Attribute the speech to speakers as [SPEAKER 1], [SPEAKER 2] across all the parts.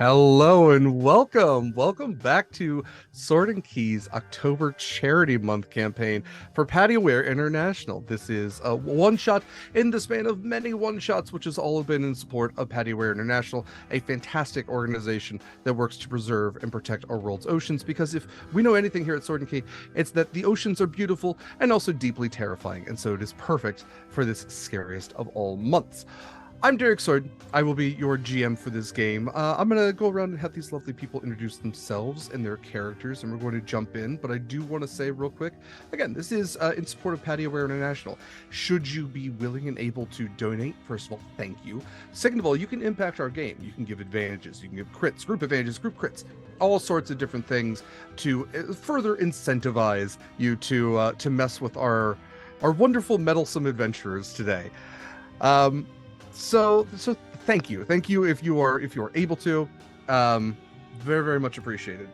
[SPEAKER 1] Hello and welcome back to Sword and Keys October Charity Month campaign for PattyWare International. This is a one-shot in the span of many one-shots, which has all been in support of PattyWare International, a fantastic organization that works to preserve and protect our world's oceans, because if we know anything here at Sword and Key, it's that the oceans are beautiful and also deeply terrifying, and so it is perfect for this scariest of all months. I'm Derek Sword. I will be your GM for this game. I'm going to go around and have these lovely people introduce themselves and their characters, and we're going to jump in. But I do want to say real quick, again, this is in support of PattyWare International. Should you be willing and able to donate, first of all, thank you. Second of all, you can impact our game. You can give advantages. You can give crits, group advantages, group crits, all sorts of different things to further incentivize you to mess with our wonderful meddlesome adventurers today. So thank you if you are able to. Very much appreciated.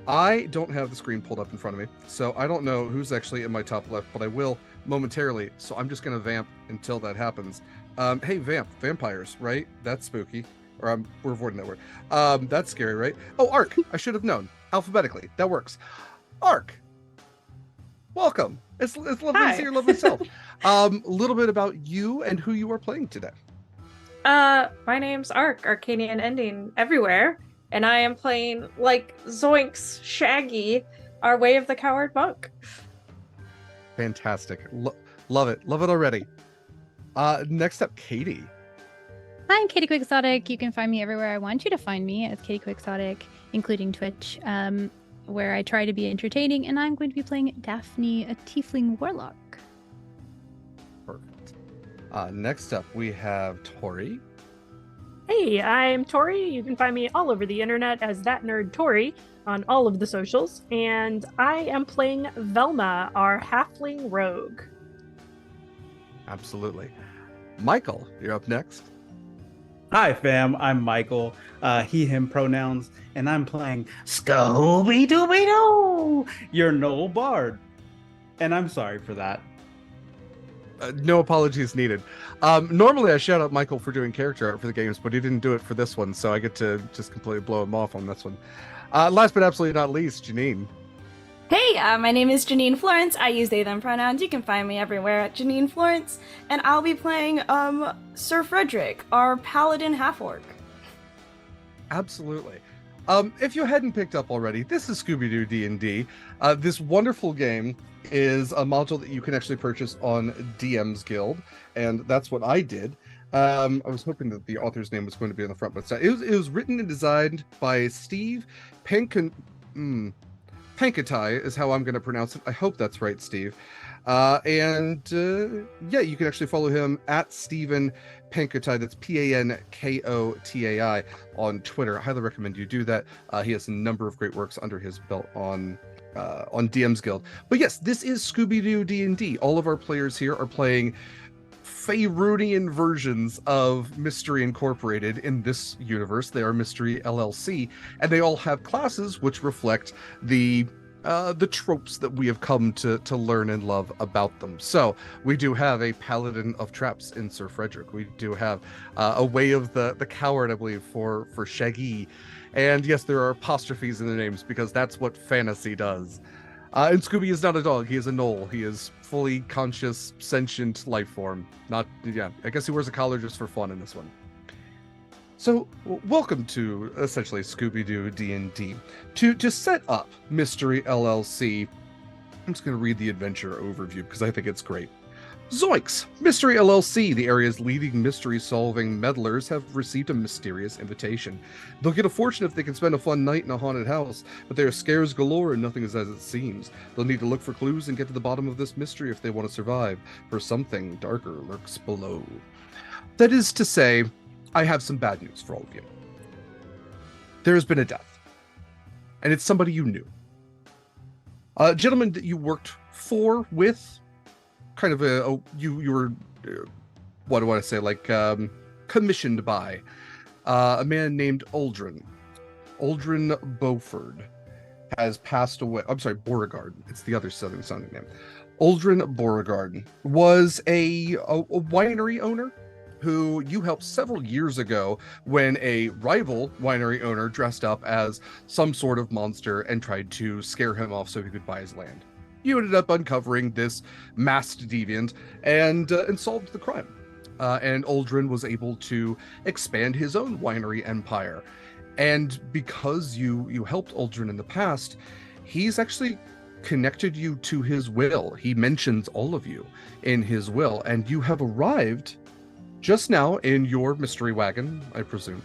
[SPEAKER 1] I don't have the screen pulled up in front of me, so I don't know who's actually in my top left, but I will momentarily, so I'm just gonna vamp until that happens. Hey, vampires, right? That's spooky. Or we're avoiding that word. That's scary, right? Oh, Ark, I should have known alphabetically. That works. Ark, welcome. It's lovely to see your lovely self. A little bit about you and who you are playing today.
[SPEAKER 2] My name's Ark, Arcadian Ending Everywhere, and I am playing, like, Zoinks Shaggy, our Way of the Coward Monk.
[SPEAKER 1] Fantastic. Love it already. Next up, Katie.
[SPEAKER 3] I'm Katie Quixotic. You can find me everywhere I want you to find me as Katie Quixotic, including Twitch, where I try to be entertaining, and I'm going to be playing Dafni, a tiefling warlock.
[SPEAKER 1] Perfect. Next up, we have Tori.
[SPEAKER 4] Hey, I'm Tori. You can find me all over the internet as That Nerd Tori on all of the socials, and I am playing Velma, our halfling rogue.
[SPEAKER 1] Absolutely. Mikyl, you're up next.
[SPEAKER 5] Hi, fam. I'm Mikyl. He, him pronouns, and I'm playing Scooby-Dooby-Doo, your noble bard. And I'm sorry for that.
[SPEAKER 1] No apologies needed. Normally I shout out Mikyl for doing character art for the games, but he didn't do it for this one, so I get to just completely blow him off on this one. Last but absolutely not least, Jenine.
[SPEAKER 6] Hey, my name is Jenine Florence. I use they, them pronouns. You can find me everywhere at Jenine Florence. And I'll be playing Sir Frederick, our paladin half-orc.
[SPEAKER 1] Absolutely. If you hadn't picked up already, this is Scooby-Doo D&D. This wonderful game is a module that you can actually purchase on DM's Guild, and that's what I did. I was hoping that the author's name was going to be on the front, but it was written and designed by Steve Pankatai is how I'm going to pronounce it. I hope that's right, Steve. Yeah, you can actually follow him at Steven Pankotai. That's Pankotai on Twitter. I highly recommend you do that. He has a number of great works under his belt on DM's Guild. But yes, this is Scooby-Doo D&D. All of our players here are playing Faerunian versions of Mystery Incorporated in this universe. They are Mystery LLC, and they all have classes which reflect the tropes that we have come to learn and love about them. So we do have a Paladin of Traps in Sir Frederick. We do have a Way of the Coward, I believe, for Shaggy. And yes, there are apostrophes in the names because that's what fantasy does. And Scooby is not a dog. He is a gnoll. He is fully conscious, sentient life form. I guess he wears a collar just for fun in this one. So, welcome to, essentially, Scooby-Doo D&D. To set up Mystery LLC, I'm just going to read the adventure overview because I think it's great. Zoinks! Mystery LLC, the area's leading mystery-solving meddlers, have received a mysterious invitation. They'll get a fortune if they can spend a fun night in a haunted house, but there are scares galore and nothing is as it seems. They'll need to look for clues and get to the bottom of this mystery if they want to survive, for something darker lurks below. That is to say, I have some bad news for all of you. There has been a death, and it's somebody you knew. A gentleman that you worked with, kind of you were, what do I say, like commissioned by a man named Aldrin Beauford has passed away. I'm sorry, Beauregard. It's the other southern sounding name. Aldrin Beauregard was a winery owner who you helped several years ago when a rival winery owner dressed up as some sort of monster and tried to scare him off so he could buy his land. You ended up uncovering this masked deviant and solved the crime. And Uldren was able to expand his own winery empire. And because you helped Uldren in the past, he's actually connected you to his will. He mentions all of you in his will, and you have arrived just now in your mystery wagon, I presume,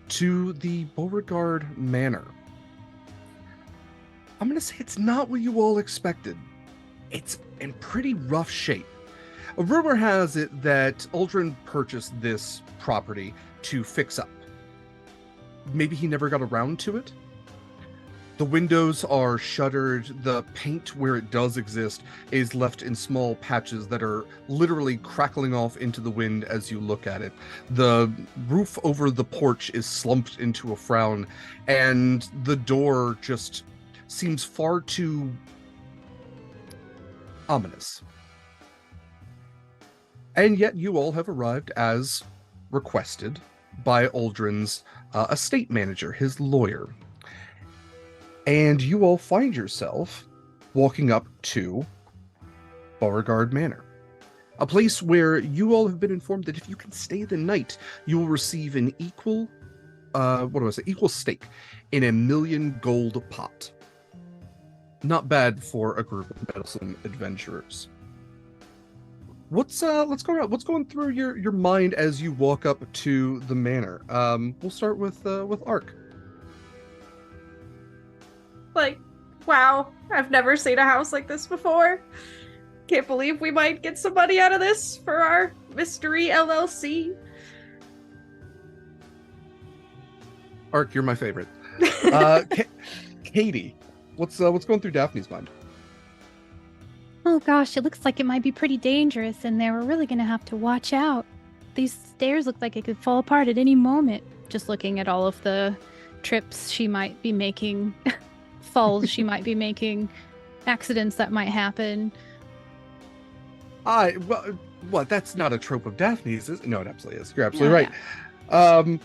[SPEAKER 1] to the Beauregard Manor. I'm going to say it's not what you all expected. It's in pretty rough shape. A rumor has it that Uldren purchased this property to fix up. Maybe he never got around to it? The windows are shuttered. The paint, where it does exist, is left in small patches that are literally crackling off into the wind as you look at it. The roof over the porch is slumped into a frown, and the door just seems far too ominous. And yet you all have arrived as requested by Uldren's estate manager, his lawyer. And you all find yourself walking up to Beauregard Manor, a place where you all have been informed that if you can stay the night, you will receive an equal stake in a 1,000,000 gold pot. Not bad for a group of meddlesome adventurers. What's going through your mind as you walk up to the manor? We'll start with Ark.
[SPEAKER 2] Like, wow, I've never seen a house like this before. Can't believe we might get some money out of this for our mystery LLC.
[SPEAKER 1] Ark, you're my favorite. Katie, what's going through Dafni's mind?
[SPEAKER 3] Oh gosh, it looks like it might be pretty dangerous in there. We're really gonna have to watch out. These stairs look like it could fall apart at any moment. Just looking at all of the trips she might be making, falls she might be making, accidents that might happen.
[SPEAKER 1] Well, that's not a trope of Daphne's, is it? No, it absolutely is. You're absolutely right.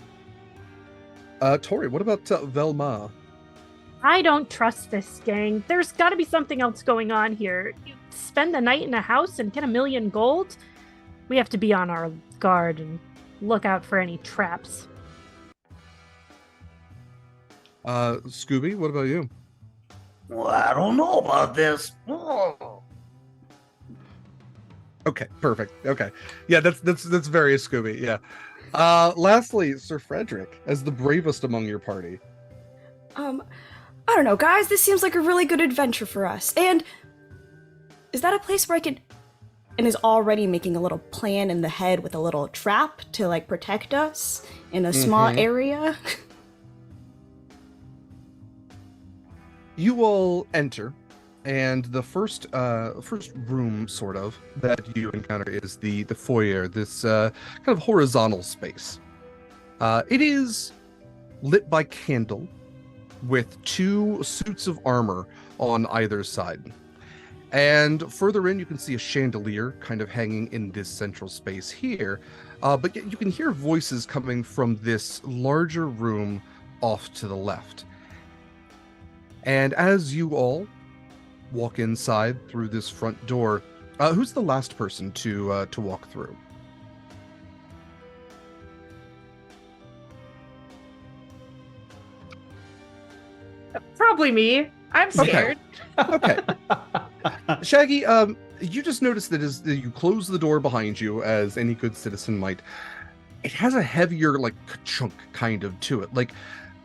[SPEAKER 1] Tori, what about Velma?
[SPEAKER 4] I don't trust this gang. There's got to be something else going on here. You spend the night in a house and get 1,000,000 gold? We have to be on our guard and look out for any traps.
[SPEAKER 1] Scooby, what about you?
[SPEAKER 7] Well, I don't know about this. Oh.
[SPEAKER 1] Okay, perfect. Okay. Yeah, that's very Scooby, yeah. Lastly, Sir Frederick, as the bravest among your party.
[SPEAKER 6] I don't know, guys. This seems like a really good adventure for us. And is that a place where I can... And is already making a little plan in the head with a little trap to, like, protect us in a small area?
[SPEAKER 1] You all enter, and the first room, sort of, that you encounter is the foyer, this kind of horizontal space. It is lit by candle, with 2 suits of armor on either side. And further in, you can see a chandelier kind of hanging in this central space here. But you can hear voices coming from this larger room off to the left. And as you all walk inside through this front door, who's the last person to walk through?
[SPEAKER 2] Probably me. I'm scared.
[SPEAKER 1] Okay. Shaggy, you just noticed that as you close the door behind you, as any good citizen might, it has a heavier, like, chunk kind of to it. Like,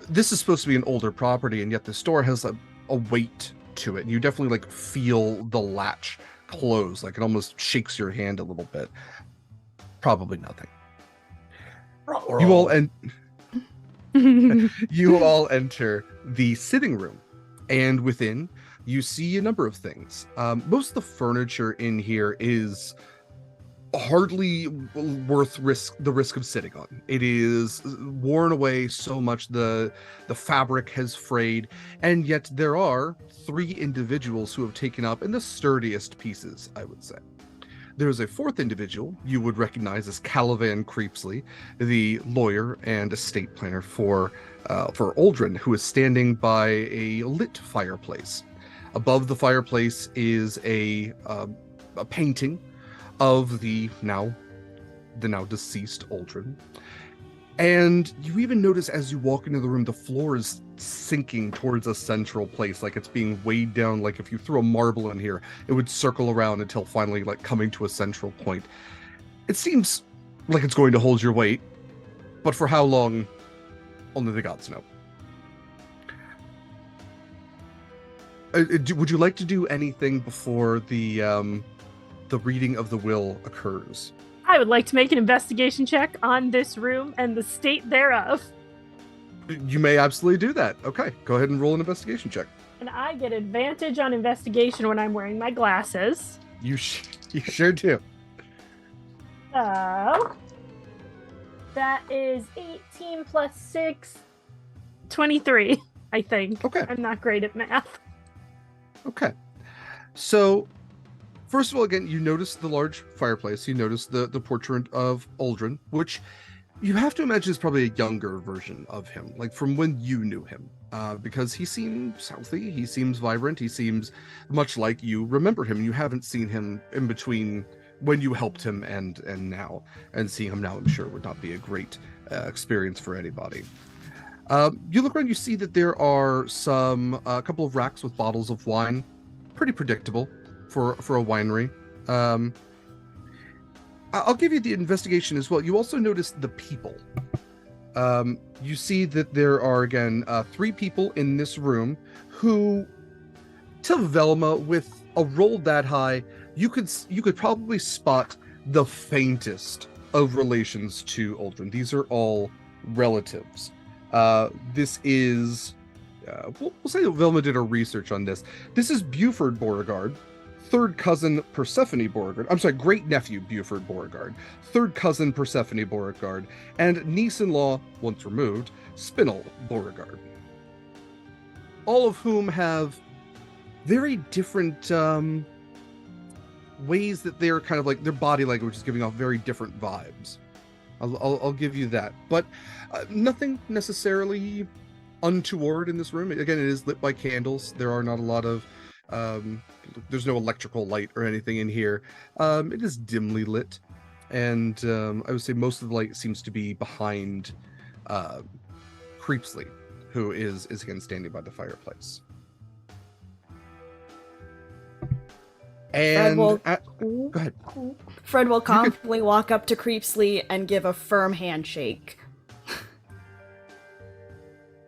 [SPEAKER 1] this is supposed to be an older property, and yet the store has a weight to it. You definitely, like, feel the latch close. Like, it almost shakes your hand a little bit. Probably nothing. You all enter the sitting room, and within you see a number of things. Most of the furniture in here is hardly worth the risk of sitting on. It is worn away so much, the fabric has frayed, and yet there are 3 individuals who have taken up in the sturdiest pieces, I would say. there's a fourth individual you would recognize as Calivan Creepsley, the lawyer and estate planner for Aldrin, who is standing by a lit fireplace. Above the fireplace is a painting of the now deceased Aldrin. And you even notice as you walk into the room, the floor is sinking towards a central place, like it's being weighed down. Like if you threw a marble in here, it would circle around until finally like coming to a central point. It seems like it's going to hold your weight, but for how long, only the gods know. Would you like to do anything before the reading of the will occurs?
[SPEAKER 4] I would like to make an investigation check on this room and the state thereof.
[SPEAKER 1] You may absolutely do that. Okay, go ahead and roll an investigation check.
[SPEAKER 4] And I get advantage on investigation when I'm wearing my glasses.
[SPEAKER 1] You sure do.
[SPEAKER 4] So that is 18 plus 6, 23, I think.
[SPEAKER 1] Okay.
[SPEAKER 4] I'm not great at math.
[SPEAKER 1] Okay. So, first of all, again, you notice the large fireplace. You notice the portrait of Aldrin, which you have to imagine is probably a younger version of him, like from when you knew him, because he seems healthy, he seems vibrant, he seems much like you remember him. You haven't seen him in between when you helped him and now, and seeing him now, I'm sure, would not be a great experience for anybody. You look around, you see that there are a couple of racks with bottles of wine, pretty predictable for a winery. I'll give you the investigation as well. You also notice the people. You see that there are, again, 3 people in this room who, to Velma, with a roll that high, you could probably spot the faintest of relations to Aldrin. These are all relatives. This is, we'll say that Velma did her research on this. This is Buford Beauregard, third cousin Persephone Beauregard. I'm sorry, great nephew Buford Beauregard, third cousin Persephone Beauregard, and niece-in-law, once removed, Spinel Beauregard. All of whom have very different ways that they're kind of like, their body language is giving off very different vibes. I'll give you that, but nothing necessarily untoward in this room. Again, it is lit by candles. There are not a lot of there's no electrical light or anything in here. It is dimly lit, and I would say most of the light seems to be behind Creepsley, who is again standing by the fireplace. And go ahead.
[SPEAKER 6] Fred will confidently walk up to Creepsley and give a firm handshake.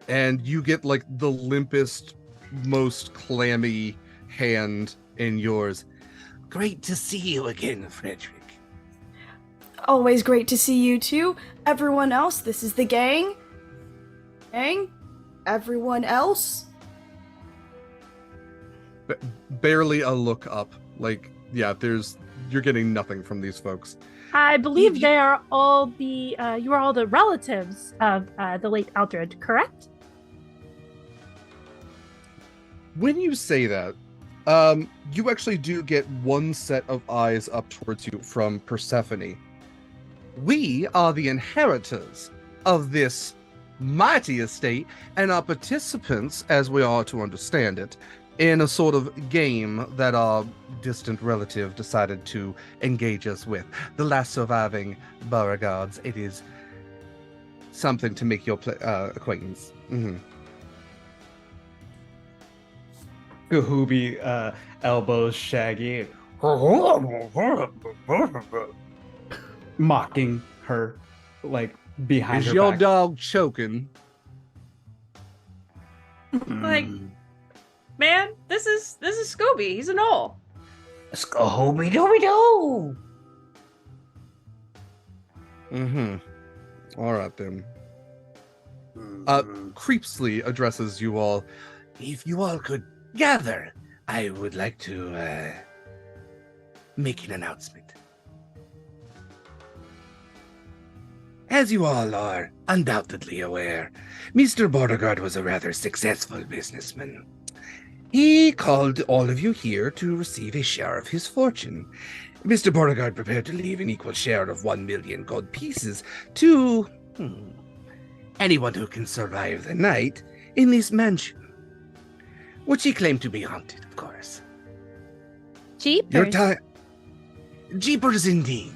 [SPEAKER 1] And you get like the limpest, most clammy hand in yours.
[SPEAKER 7] Great to see you again, Frederick.
[SPEAKER 6] Always great to see you too. Everyone else, this is the gang. Gang? Everyone else?
[SPEAKER 1] Barely a look up. Like, yeah, you're getting nothing from these folks.
[SPEAKER 4] I believe they are all you are all the relatives of the late Aldred, correct?
[SPEAKER 1] When you say that, you actually do get one set of eyes up towards you from Persephone. We are the inheritors of this mighty estate and are participants, as we are to understand it, in a sort of game that our distant relative decided to engage us with. The last surviving Beauregards. It is something to make your acquaintance. Mm-hmm.
[SPEAKER 5] Gahubi elbows Shaggy, mocking her, like behind her
[SPEAKER 1] Is your
[SPEAKER 5] back.
[SPEAKER 1] dog choking?
[SPEAKER 2] Like, man, this is Scooby. He's an owl.
[SPEAKER 7] Scooby Dooby Doo.
[SPEAKER 1] Mm-hmm. All right then. Creepsley addresses you all.
[SPEAKER 7] If you all could gather, I would like to make an announcement. As you all are undoubtedly aware, Mr. Beauregard was a rather successful businessman. He called all of you here to receive a share of his fortune. Mr. Beauregard prepared to leave an equal share of 1 million gold pieces to anyone who can survive the night in this mansion, which he claimed to be haunted, of course. Your
[SPEAKER 3] Jeepers.
[SPEAKER 7] time. Jeepers indeed.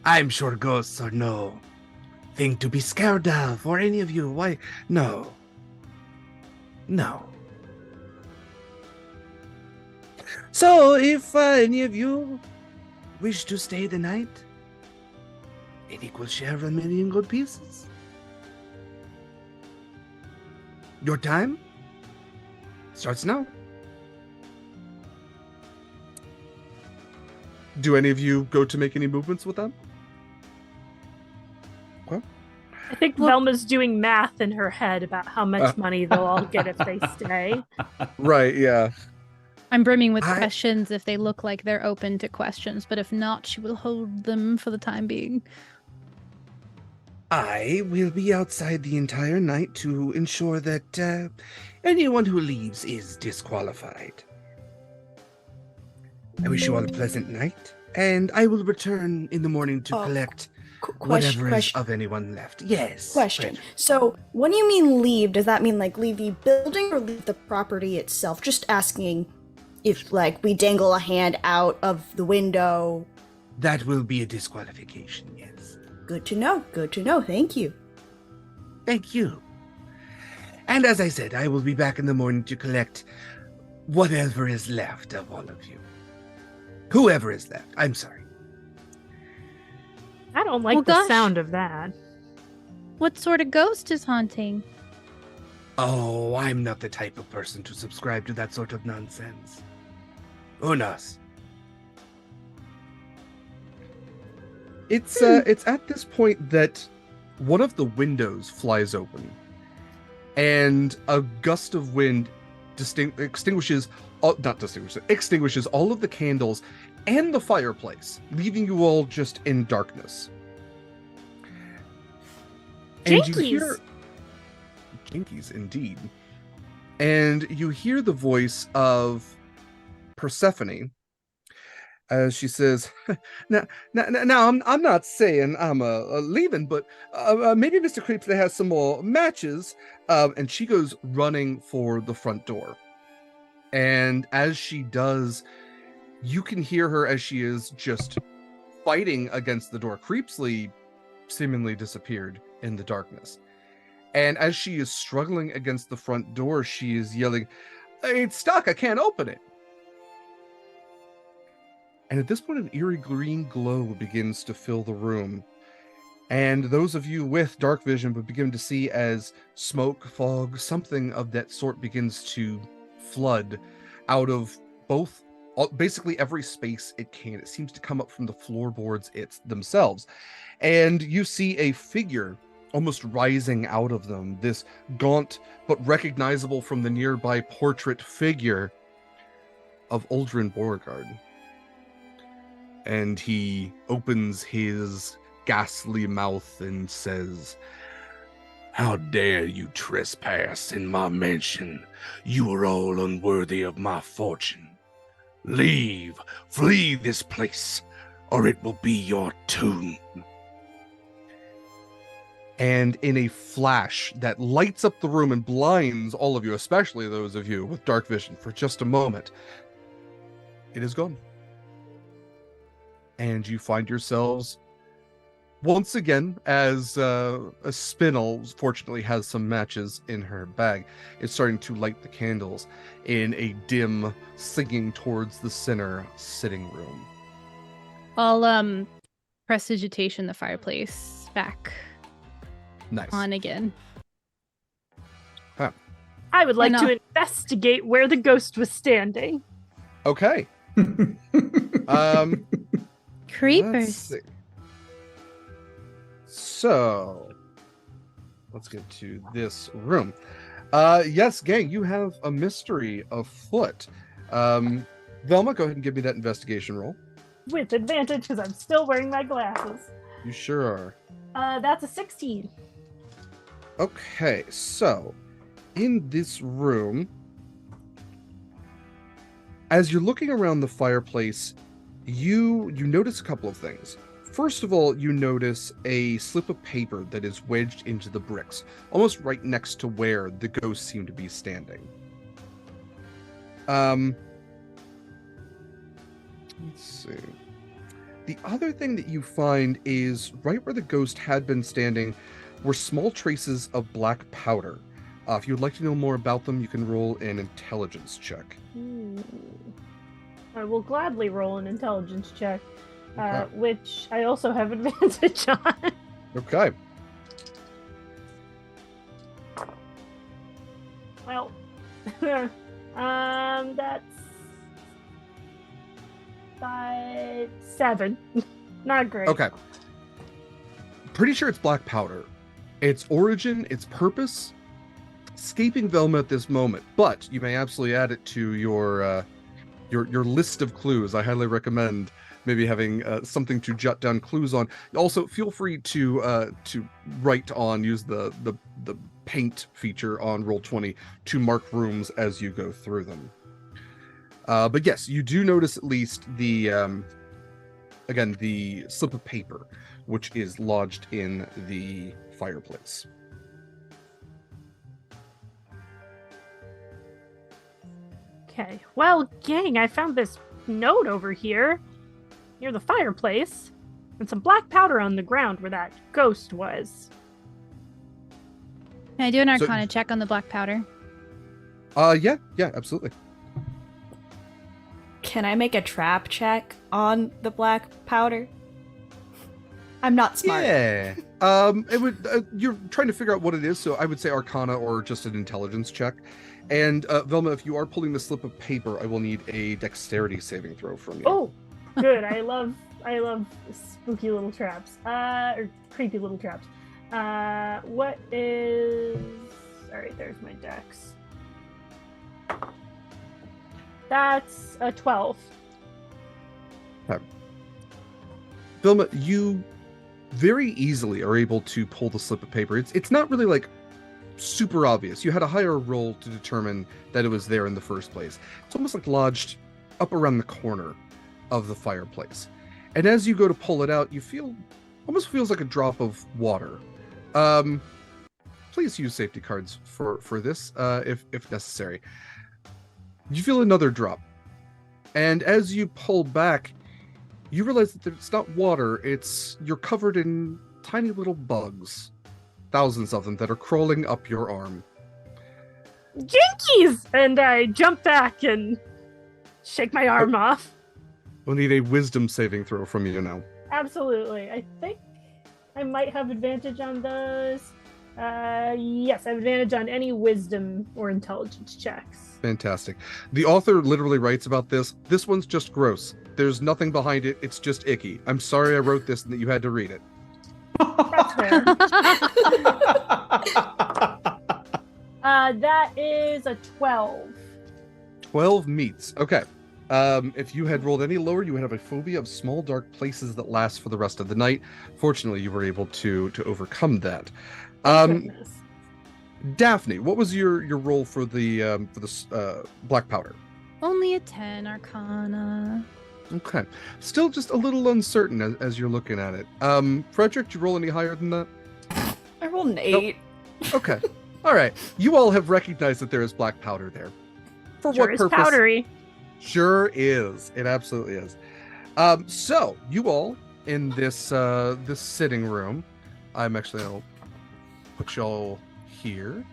[SPEAKER 7] I'm sure ghosts are no thing to be scared of for any of you. Why? No. No. So, if any of you wish to stay the night, an equal share of 1 million gold pieces. Your time starts now.
[SPEAKER 1] Do any of you go to make any movements with them?
[SPEAKER 4] I think Velma's doing math in her head about how much money they'll all get if they stay.
[SPEAKER 1] Right, yeah.
[SPEAKER 3] I'm brimming with questions if they look like they're open to questions, but if not, she will hold them for the time being.
[SPEAKER 7] I will be outside the entire night to ensure that anyone who leaves is disqualified. I wish you all a pleasant night, and I will return in the morning to collect whatever is of anyone left. Yes.
[SPEAKER 6] Question.
[SPEAKER 7] Fred.
[SPEAKER 6] So, when you mean leave, does that mean like leave the building or leave the property itself? Just asking if like we dangle a hand out of the window.
[SPEAKER 7] That will be a disqualification, yes.
[SPEAKER 6] Good to know. Good to know. Thank you.
[SPEAKER 7] Thank you. And as I said, I will be back in the morning to collect whatever is left of all of you. Whoever is left. I'm sorry.
[SPEAKER 4] I don't like
[SPEAKER 3] Well,
[SPEAKER 4] the
[SPEAKER 3] gosh.
[SPEAKER 4] sound of that.
[SPEAKER 3] What sort of ghost is haunting?
[SPEAKER 7] Oh, I'm not the type of person to subscribe to that sort of nonsense. Who knows?
[SPEAKER 1] It's at this point that one of the windows flies open, and a gust of wind extinguishes all of the candles and the fireplace, leaving you all just in darkness. And you hear Jinkies, indeed. And you hear the voice of Persephone as she says, now I'm not saying I'm leaving, but maybe Mr. Creepsley has some more matches. And she goes running for the front door. And as she does, you can hear her as she is just fighting against the door. Creepsley seemingly disappeared in the darkness. And as she is struggling against the front door, she is yelling, "It's stuck, I can't open it." And at this point, an eerie green glow begins to fill the room. And those of you with dark vision would begin to see as smoke, fog, something of that sort begins to flood out of both, basically every space it can. It seems to come up from the floorboards themselves. And you see a figure almost rising out of them, this gaunt but recognizable from the nearby portrait figure of Uldren Beauregard. And he opens his ghastly mouth and says,
[SPEAKER 7] "How dare you trespass in my mansion? You are all unworthy of my fortune. Leave, flee this place, or it will be your tomb."
[SPEAKER 1] And in a flash that lights up the room and blinds all of you, especially those of you with dark vision, for just a moment, it is gone. And you find yourselves once again, as a Spinel fortunately has some matches in her bag, is starting to light the candles in a dim, singing towards the center sitting room.
[SPEAKER 3] I'll prestidigitation the fireplace back
[SPEAKER 1] Nice.
[SPEAKER 3] on again.
[SPEAKER 1] Huh.
[SPEAKER 4] I would like
[SPEAKER 3] Why
[SPEAKER 4] to
[SPEAKER 3] not?
[SPEAKER 4] investigate where the ghost was standing.
[SPEAKER 1] Okay.
[SPEAKER 3] Creepers.
[SPEAKER 1] Let's see. So, let's get to this room. Yes, gang, you have a mystery afoot. Velma, go ahead and give me that investigation roll.
[SPEAKER 4] With advantage, because I'm still wearing my glasses.
[SPEAKER 1] You sure are.
[SPEAKER 4] That's a 16.
[SPEAKER 1] Okay, so in this room, as you're looking around the fireplace, you notice a couple of things. First of all, you notice a slip of paper that is wedged into the bricks, almost right next to where the ghosts seem to be standing. Let's see. The other thing that you find is right where the ghost had been standing were small traces of black powder. If you would like to know more about them, you can roll an intelligence check.
[SPEAKER 4] I will gladly roll an intelligence check,
[SPEAKER 1] Okay.
[SPEAKER 4] which I also have advantage on.
[SPEAKER 1] Okay.
[SPEAKER 4] Well, that's 7. Not great.
[SPEAKER 1] Okay. Pretty sure it's black powder. Its origin, its purpose, escaping Velma at this moment, but you may absolutely add it to your list of clues. I highly recommend maybe having something to jot down clues on. Also, feel free to write on, use the paint feature on Roll20 to mark rooms as you go through them. But yes, you do notice at least the again, the slip of paper, which is lodged in the fireplace.
[SPEAKER 4] Okay. Well, gang, I found this note over here near the fireplace and some black powder on the ground where that ghost was.
[SPEAKER 3] Can I do an
[SPEAKER 1] So-
[SPEAKER 3] Arcana check on the black powder?
[SPEAKER 1] Yeah, absolutely.
[SPEAKER 6] Can I make a trap check on the black powder? I'm not smart.
[SPEAKER 1] Yeah. It would. You're trying to figure out what it is, so I would say Arcana or just an intelligence check. And Velma, if you are pulling the slip of paper, I will need a dexterity saving throw from you.
[SPEAKER 4] Oh, good. I love spooky little traps. Or creepy little traps. What is... Alright, there's my dex. That's a 12.
[SPEAKER 1] Velma, you very easily are able to pull the slip of paper. It's not really like super obvious. You had a higher roll to determine that it was there in the first place. It's almost like lodged up around the corner of the fireplace. And as you go to pull it out, you feel almost feels like a drop of water. Please use safety cards for this if necessary. You feel another drop. And as you pull back, you realize that it's not water, you're covered in tiny little bugs. Thousands of them that are crawling up your arm.
[SPEAKER 4] Jinkies! And I jump back and shake my arm off.
[SPEAKER 1] We'll need a wisdom saving throw from you now.
[SPEAKER 4] Absolutely. I think I might have advantage on those. Yes, I have advantage on any wisdom or intelligence checks.
[SPEAKER 1] Fantastic. The author literally writes about this. This one's just gross. There's nothing behind it. It's just icky. I'm sorry I wrote this and that you had to read it.
[SPEAKER 4] That's fair. That is a 12.
[SPEAKER 1] 12 meets. Okay. If you had rolled any lower, you would have a phobia of small dark places that last for the rest of the night. Fortunately, you were able to overcome that.
[SPEAKER 4] Goodness.
[SPEAKER 1] Dafni, what was your roll for the black powder?
[SPEAKER 3] Only a 10 Arcana.
[SPEAKER 1] Okay. Still just a little uncertain as you're looking at it. Frederick, did you roll any higher than that?
[SPEAKER 6] I rolled an 8.
[SPEAKER 1] Okay. All right. You all have recognized that there is black powder there. For
[SPEAKER 4] Sure
[SPEAKER 1] what
[SPEAKER 4] is
[SPEAKER 1] purpose?
[SPEAKER 4] powdery.
[SPEAKER 1] Sure is. It absolutely is. So you all in this this sitting room. I'm actually gonna put y'all here.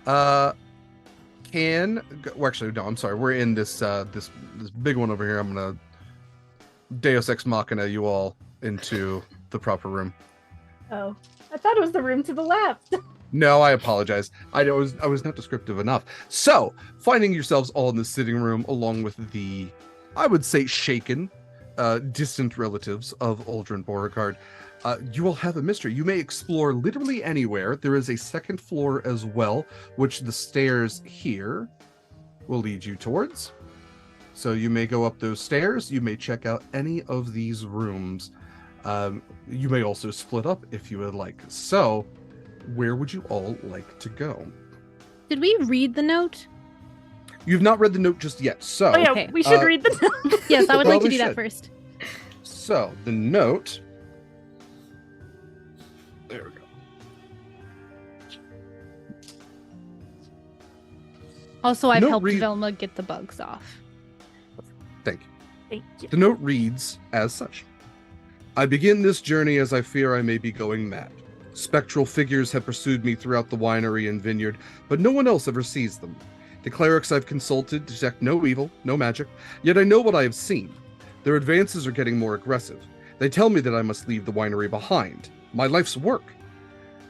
[SPEAKER 1] Well, actually, no. I'm sorry. We're in this this big one over here. I'm gonna Deus Ex Machina you all into the proper room.
[SPEAKER 4] Oh, I thought it was the room to the left.
[SPEAKER 1] No, I apologize. I was not descriptive enough. So, finding yourselves all in the sitting room along with the, I would say, shaken, distant relatives of Uldren Beauregard, you will have a mystery. You may explore literally anywhere. There is a second floor as well, which the stairs here will lead you towards. So you may go up those stairs. You may check out any of these rooms. You may also split up if you would like. So, where would you all like to go?
[SPEAKER 3] Did we read the note?
[SPEAKER 1] You've not read the note just yet, so...
[SPEAKER 4] Oh yeah,
[SPEAKER 3] Okay.
[SPEAKER 4] we should read the note.
[SPEAKER 3] Yes, I would like to
[SPEAKER 1] Probably
[SPEAKER 3] do that
[SPEAKER 1] should.
[SPEAKER 3] first.
[SPEAKER 1] So, the note... There we go.
[SPEAKER 3] Also, I've
[SPEAKER 1] Note
[SPEAKER 3] helped
[SPEAKER 1] read-
[SPEAKER 3] Velma get the bugs off.
[SPEAKER 1] Thank you.
[SPEAKER 4] Thank you.
[SPEAKER 1] The note reads as such. I begin this journey as I fear I may be going mad. Spectral figures have pursued me throughout the winery and vineyard, but no one else ever sees them. The clerics I've consulted detect no evil, no magic, yet I know what I have seen. Their advances are getting more aggressive. They tell me that I must leave the winery behind, my life's work.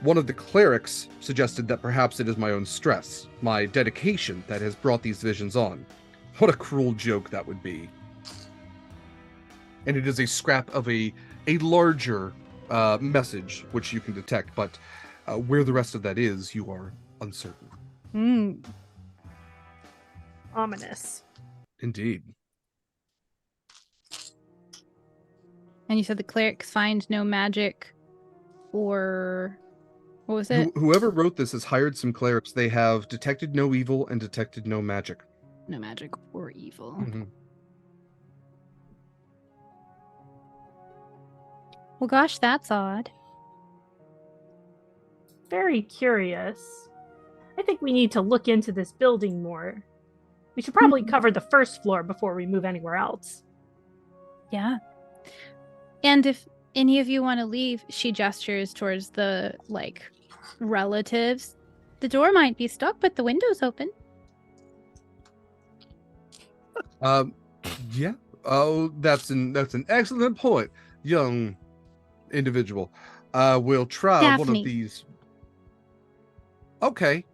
[SPEAKER 1] One of the clerics suggested that perhaps it is my own stress, my dedication that has brought these visions on. What a cruel joke that would be. And it is a scrap of a larger message, which you can detect, but where the rest of that is, you are uncertain.
[SPEAKER 4] Ominous.
[SPEAKER 1] Indeed.
[SPEAKER 3] And you said the clerics find no magic or... What was it?
[SPEAKER 1] Whoever wrote this has hired some clerics. They have detected no evil and detected no magic.
[SPEAKER 3] No magic or evil.
[SPEAKER 1] Mhm.
[SPEAKER 3] Well, gosh, that's odd.
[SPEAKER 4] Very curious. I think we need to look into this building more. We should probably cover the first floor before we move anywhere else.
[SPEAKER 3] Yeah. And if any of you want to leave, she gestures towards the, relatives. The door might be stuck, but the window's open.
[SPEAKER 1] Yeah. Oh, that's an excellent point, young individual. We'll try one
[SPEAKER 3] Dafni.
[SPEAKER 1] of these. Okay.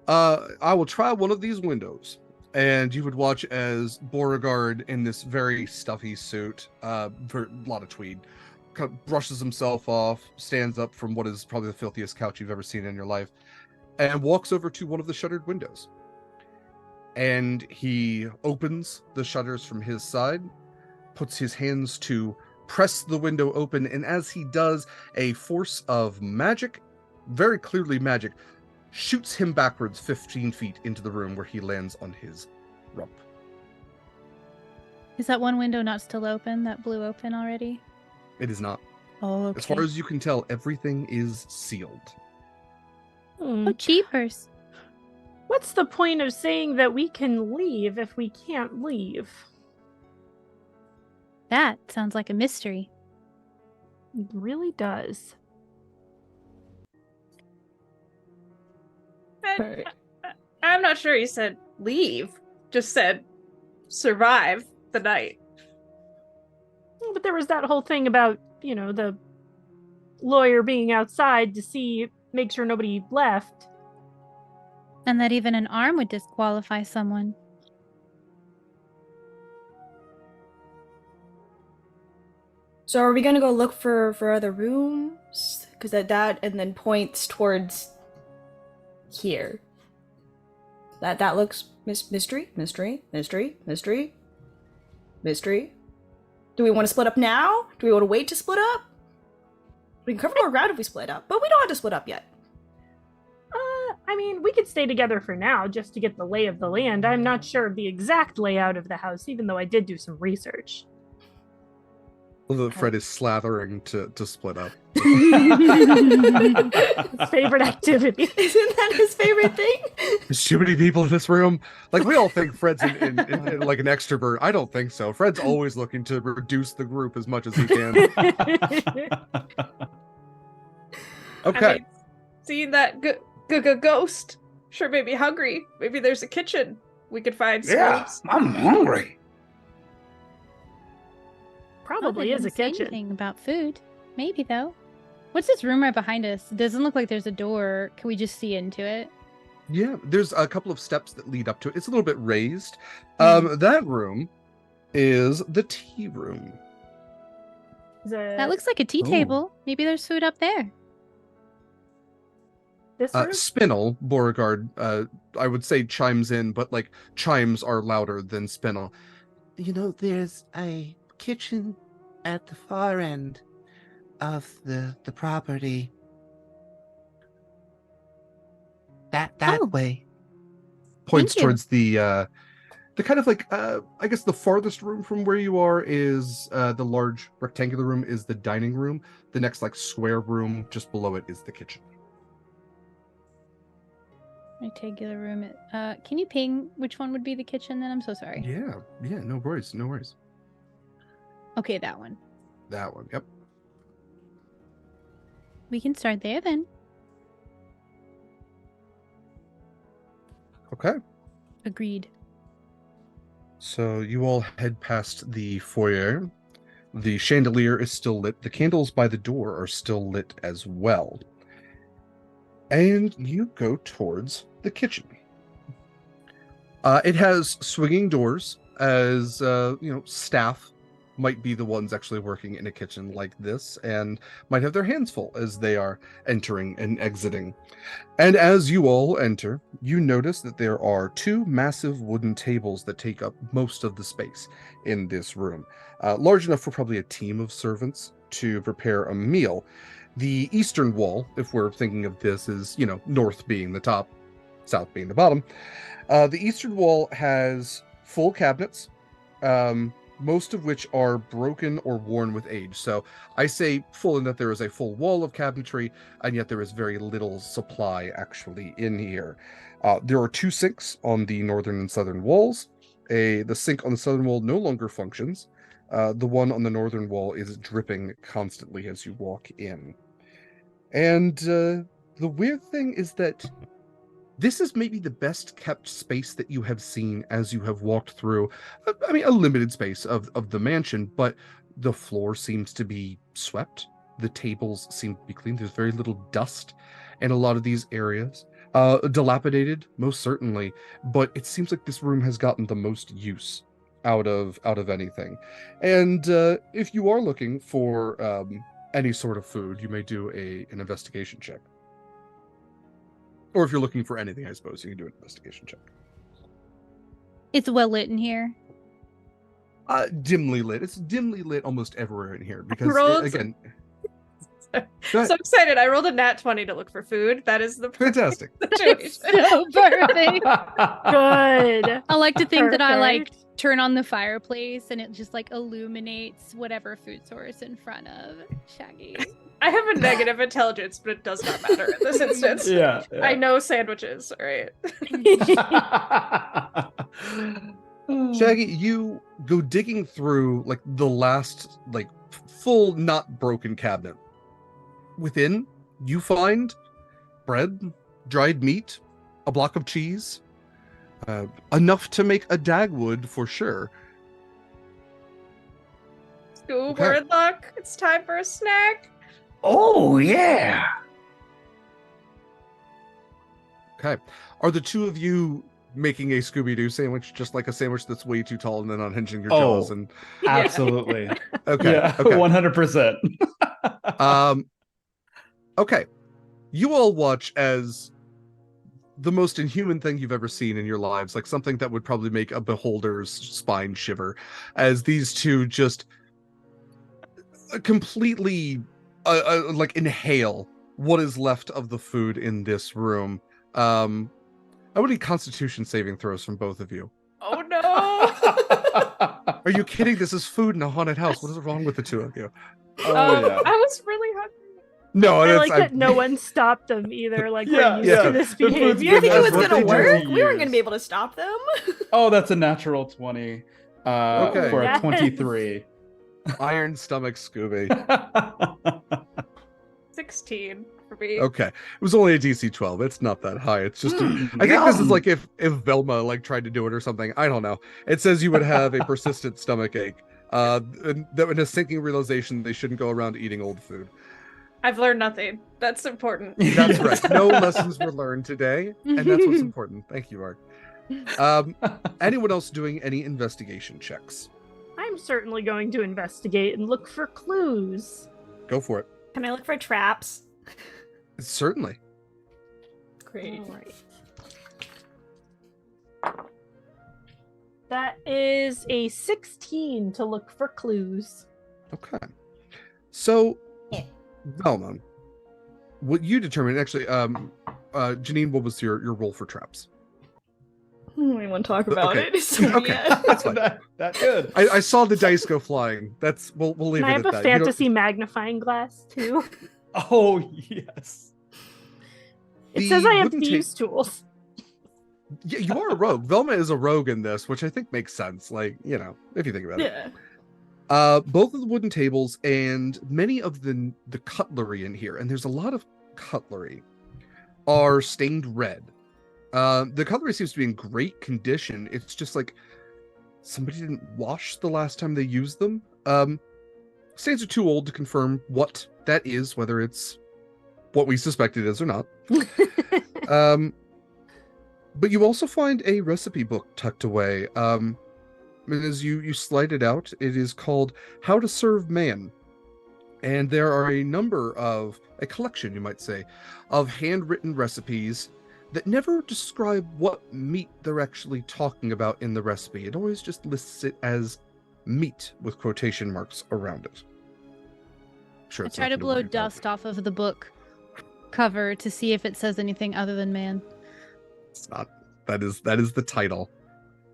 [SPEAKER 1] I will try one of these windows. And you would watch as Beauregard, in this very stuffy suit, for a lot of tweed, kind of brushes himself off, stands up from what is probably the filthiest couch you've ever seen in your life, and walks over to one of the shuttered windows. And he opens the shutters from his side, puts his hands to press the window open, and as he does, a force of magic, very clearly magic, shoots him backwards 15 feet into the room where he lands on his rump.
[SPEAKER 3] Is that one window not still open? That blew open already?
[SPEAKER 1] It is not.
[SPEAKER 3] Oh, okay.
[SPEAKER 1] As far as you can tell, everything is sealed.
[SPEAKER 3] Oh, cheapers.
[SPEAKER 4] What's the point of saying that we can leave if we can't leave?
[SPEAKER 3] That sounds like a mystery.
[SPEAKER 4] It really does.
[SPEAKER 2] I'm not sure he said leave. Just said survive the night.
[SPEAKER 4] But there was that whole thing about, the lawyer being outside to make sure nobody left.
[SPEAKER 3] And that even an arm would disqualify someone.
[SPEAKER 6] So are we gonna go look for other rooms? Because that and then points towards here. That looks mystery. Do we want to split up now? Do we want to wait to split up? We can cover more ground if we split up, but we don't have to split up yet.
[SPEAKER 4] We could stay together for now just to get the lay of the land. I'm not sure of the exact layout of the house, even though I did do some research.
[SPEAKER 1] Fred is slathering to split up.
[SPEAKER 4] His favorite activity.
[SPEAKER 6] Isn't that his favorite thing?
[SPEAKER 1] There's too many people in this room. We all think Fred's in like an extrovert. I don't think so. Fred's always looking to reduce the group as much as he can. Okay.
[SPEAKER 2] Seeing that ghost sure made me hungry. Maybe there's a kitchen we could find.
[SPEAKER 7] Yeah,
[SPEAKER 2] Scoops.
[SPEAKER 7] I'm hungry.
[SPEAKER 4] Probably is a kitchen.
[SPEAKER 3] Anything about food. Maybe, though. What's this room right behind us? It doesn't look like there's a door. Can we just see into it?
[SPEAKER 1] Yeah, there's a couple of steps that lead up to it. It's a little bit raised. That room is the tea room.
[SPEAKER 3] That looks like a tea table. Maybe there's food up there.
[SPEAKER 4] This room?
[SPEAKER 1] Spinel, Beauregard, I would say chimes in, but chimes are louder than Spinel.
[SPEAKER 7] There's a kitchen at the far end of the property. That way.
[SPEAKER 1] points
[SPEAKER 3] Thank you.
[SPEAKER 1] towards the kind of like I guess the farthest room from where you are is the large rectangular room is the dining room. The next like square room just below it is the kitchen.
[SPEAKER 3] Rectangular room. Can you ping which one would be the kitchen then? I'm so sorry.
[SPEAKER 1] Yeah, no worries.
[SPEAKER 3] Okay, that one.
[SPEAKER 1] That one, yep.
[SPEAKER 3] We can start there then.
[SPEAKER 1] Okay.
[SPEAKER 3] Agreed.
[SPEAKER 1] So you all head past the foyer. The chandelier is still lit. The candles by the door are still lit as well. And you go towards the kitchen. It has swinging doors, as staff might be the ones actually working in a kitchen like this and might have their hands full as they are entering and exiting. And as you all enter, you notice that there are two massive wooden tables that take up most of the space in this room, large enough for probably a team of servants to prepare a meal. The eastern wall, if we're thinking of this as, north being the top, south being the bottom, the eastern wall has full cabinets, most of which are broken or worn with age. So I say full in that there is a full wall of cabinetry, and yet there is very little supply actually in here. There are two sinks on the northern and southern walls. The sink on the southern wall no longer functions. The one on the northern wall is dripping constantly as you walk in. And the weird thing is that this is maybe the best kept space that you have seen as you have walked through, a limited space of the mansion, but the floor seems to be swept. The tables seem to be clean. There's very little dust in a lot of these areas. Dilapidated, most certainly, but it seems like this room has gotten the most use out of anything. And if you are looking for any sort of food, you may do an investigation check. Or if you're looking for anything, I suppose, you can do an investigation check.
[SPEAKER 3] It's well lit in here.
[SPEAKER 1] Dimly lit. It's dimly lit almost everywhere in here because, again...
[SPEAKER 2] So excited. I rolled a nat 20 to look for food. That is the
[SPEAKER 1] fantastic
[SPEAKER 2] situation.
[SPEAKER 3] So perfect.
[SPEAKER 4] Good.
[SPEAKER 3] I like to think that I
[SPEAKER 4] Perfect.
[SPEAKER 3] turn on the fireplace and it just illuminates whatever food source in front of Shaggy.
[SPEAKER 2] I have a negative intelligence, but it does not matter in this instance.
[SPEAKER 5] Yeah.
[SPEAKER 2] I know sandwiches, all right?
[SPEAKER 1] Shaggy, you go digging through the last full not broken cabinet. Within, you find bread, dried meat, a block of cheese, enough to make a dagwood for sure.
[SPEAKER 2] School, word luck. It's time for a snack.
[SPEAKER 7] Oh, yeah.
[SPEAKER 1] Okay. Are the two of you making a Scooby-Doo sandwich, just like a sandwich that's way too tall and then unhinging your jaws? And
[SPEAKER 5] Absolutely.
[SPEAKER 1] okay.
[SPEAKER 5] Yeah,
[SPEAKER 1] Okay.
[SPEAKER 5] 100%.
[SPEAKER 1] Okay. You all watch as the most inhuman thing you've ever seen in your lives, something that would probably make a beholder's spine shiver, as these two just completely inhale what is left of the food in this room. I would need Constitution saving throws from both of you.
[SPEAKER 2] Oh no!
[SPEAKER 1] Are you kidding? This is food in a haunted house. What is wrong with the two of you?
[SPEAKER 2] I was really hungry.
[SPEAKER 1] No,
[SPEAKER 4] I like that no one stopped them either. We're used to this
[SPEAKER 5] The food's
[SPEAKER 4] behavior.
[SPEAKER 6] You think it was
[SPEAKER 1] That's what
[SPEAKER 6] gonna
[SPEAKER 1] they do
[SPEAKER 6] work?
[SPEAKER 5] for
[SPEAKER 6] We weren't
[SPEAKER 5] years.
[SPEAKER 6] gonna be able to stop them.
[SPEAKER 5] Oh, that's a natural 20
[SPEAKER 1] Okay.
[SPEAKER 5] for a
[SPEAKER 4] Yes.
[SPEAKER 5] 23.
[SPEAKER 1] Iron stomach Scooby.
[SPEAKER 2] 16 for me.
[SPEAKER 1] Okay. It was only a DC 12. It's not that high. It's just I think this is if Velma tried to do it or something. I don't know. It says you would have a persistent stomach ache. And that in a sinking realization they shouldn't go around eating old food.
[SPEAKER 2] I've learned nothing. That's important.
[SPEAKER 1] That's right. No lessons were learned today, and that's what's important. Thank you, Art. Anyone else doing any investigation checks?
[SPEAKER 4] I'm certainly going to investigate and look for clues.
[SPEAKER 1] Go for it.
[SPEAKER 6] Can I look for traps?
[SPEAKER 1] Certainly.
[SPEAKER 2] Great.
[SPEAKER 4] All right. That is a 16 to look for clues.
[SPEAKER 1] Okay. So, Velma, what you determined, actually, Jenine, what was your roll for traps?
[SPEAKER 6] I don't even want to talk about
[SPEAKER 1] Okay.
[SPEAKER 6] it. It's so
[SPEAKER 1] Okay.
[SPEAKER 6] bad.
[SPEAKER 1] That's fine.
[SPEAKER 5] That good.
[SPEAKER 1] I saw the dice go flying. We'll leave
[SPEAKER 4] Can I
[SPEAKER 1] it
[SPEAKER 4] have
[SPEAKER 1] at
[SPEAKER 4] a
[SPEAKER 1] that. You don't-
[SPEAKER 4] fantasy magnifying glass too?
[SPEAKER 5] Oh yes.
[SPEAKER 4] It
[SPEAKER 1] The
[SPEAKER 4] says I have
[SPEAKER 1] wooden ta-
[SPEAKER 4] thieves' tools.
[SPEAKER 1] Yeah, you are a rogue. Velma is a rogue in this, which I think makes sense. Like, if you think about it.
[SPEAKER 6] Yeah.
[SPEAKER 1] Both of the wooden tables and many of the cutlery in here, and there's a lot of cutlery, are stained red. The cutlery seems to be in great condition. It's just like somebody didn't wash the last time they used them. Stains are too old to confirm what that is, whether it's what we suspect it is or not. But you also find a recipe book tucked away. And as you slide it out, it is called How to Serve Man. And there are a collection, you might say, of handwritten recipes that never describe what meat they're actually talking about in the recipe. It always just lists it as meat with quotation marks around it. Sure,
[SPEAKER 3] I
[SPEAKER 1] it's
[SPEAKER 3] try to
[SPEAKER 1] nothing
[SPEAKER 3] blow
[SPEAKER 1] worry about.
[SPEAKER 3] dust off of the book cover to see if it says anything other than man.
[SPEAKER 1] It's not. That is the title.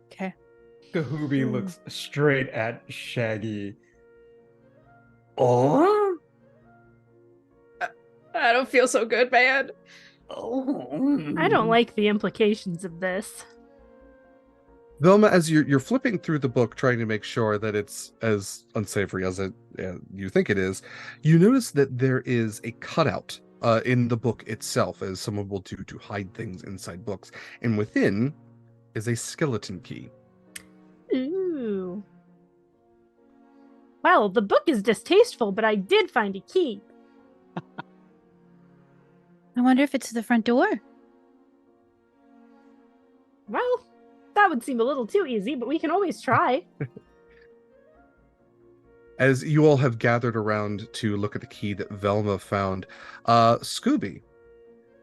[SPEAKER 3] Okay.
[SPEAKER 5] Kahoobi looks straight at Shaggy. Oh?
[SPEAKER 2] I don't feel so good, man.
[SPEAKER 4] I don't like the implications of this.
[SPEAKER 1] Velma, as you're flipping through the book, trying to make sure that it's as unsavory as you think it is, you notice that there is a cutout in the book itself, as someone will do to hide things inside books, and within is a skeleton key.
[SPEAKER 4] Ooh. Well, the book is distasteful, but I did find a key.
[SPEAKER 3] I wonder if it's to the front door.
[SPEAKER 4] Well, that would seem a little too easy, but we can always try.
[SPEAKER 1] As you all have gathered around to look at the key that Velma found, Scooby,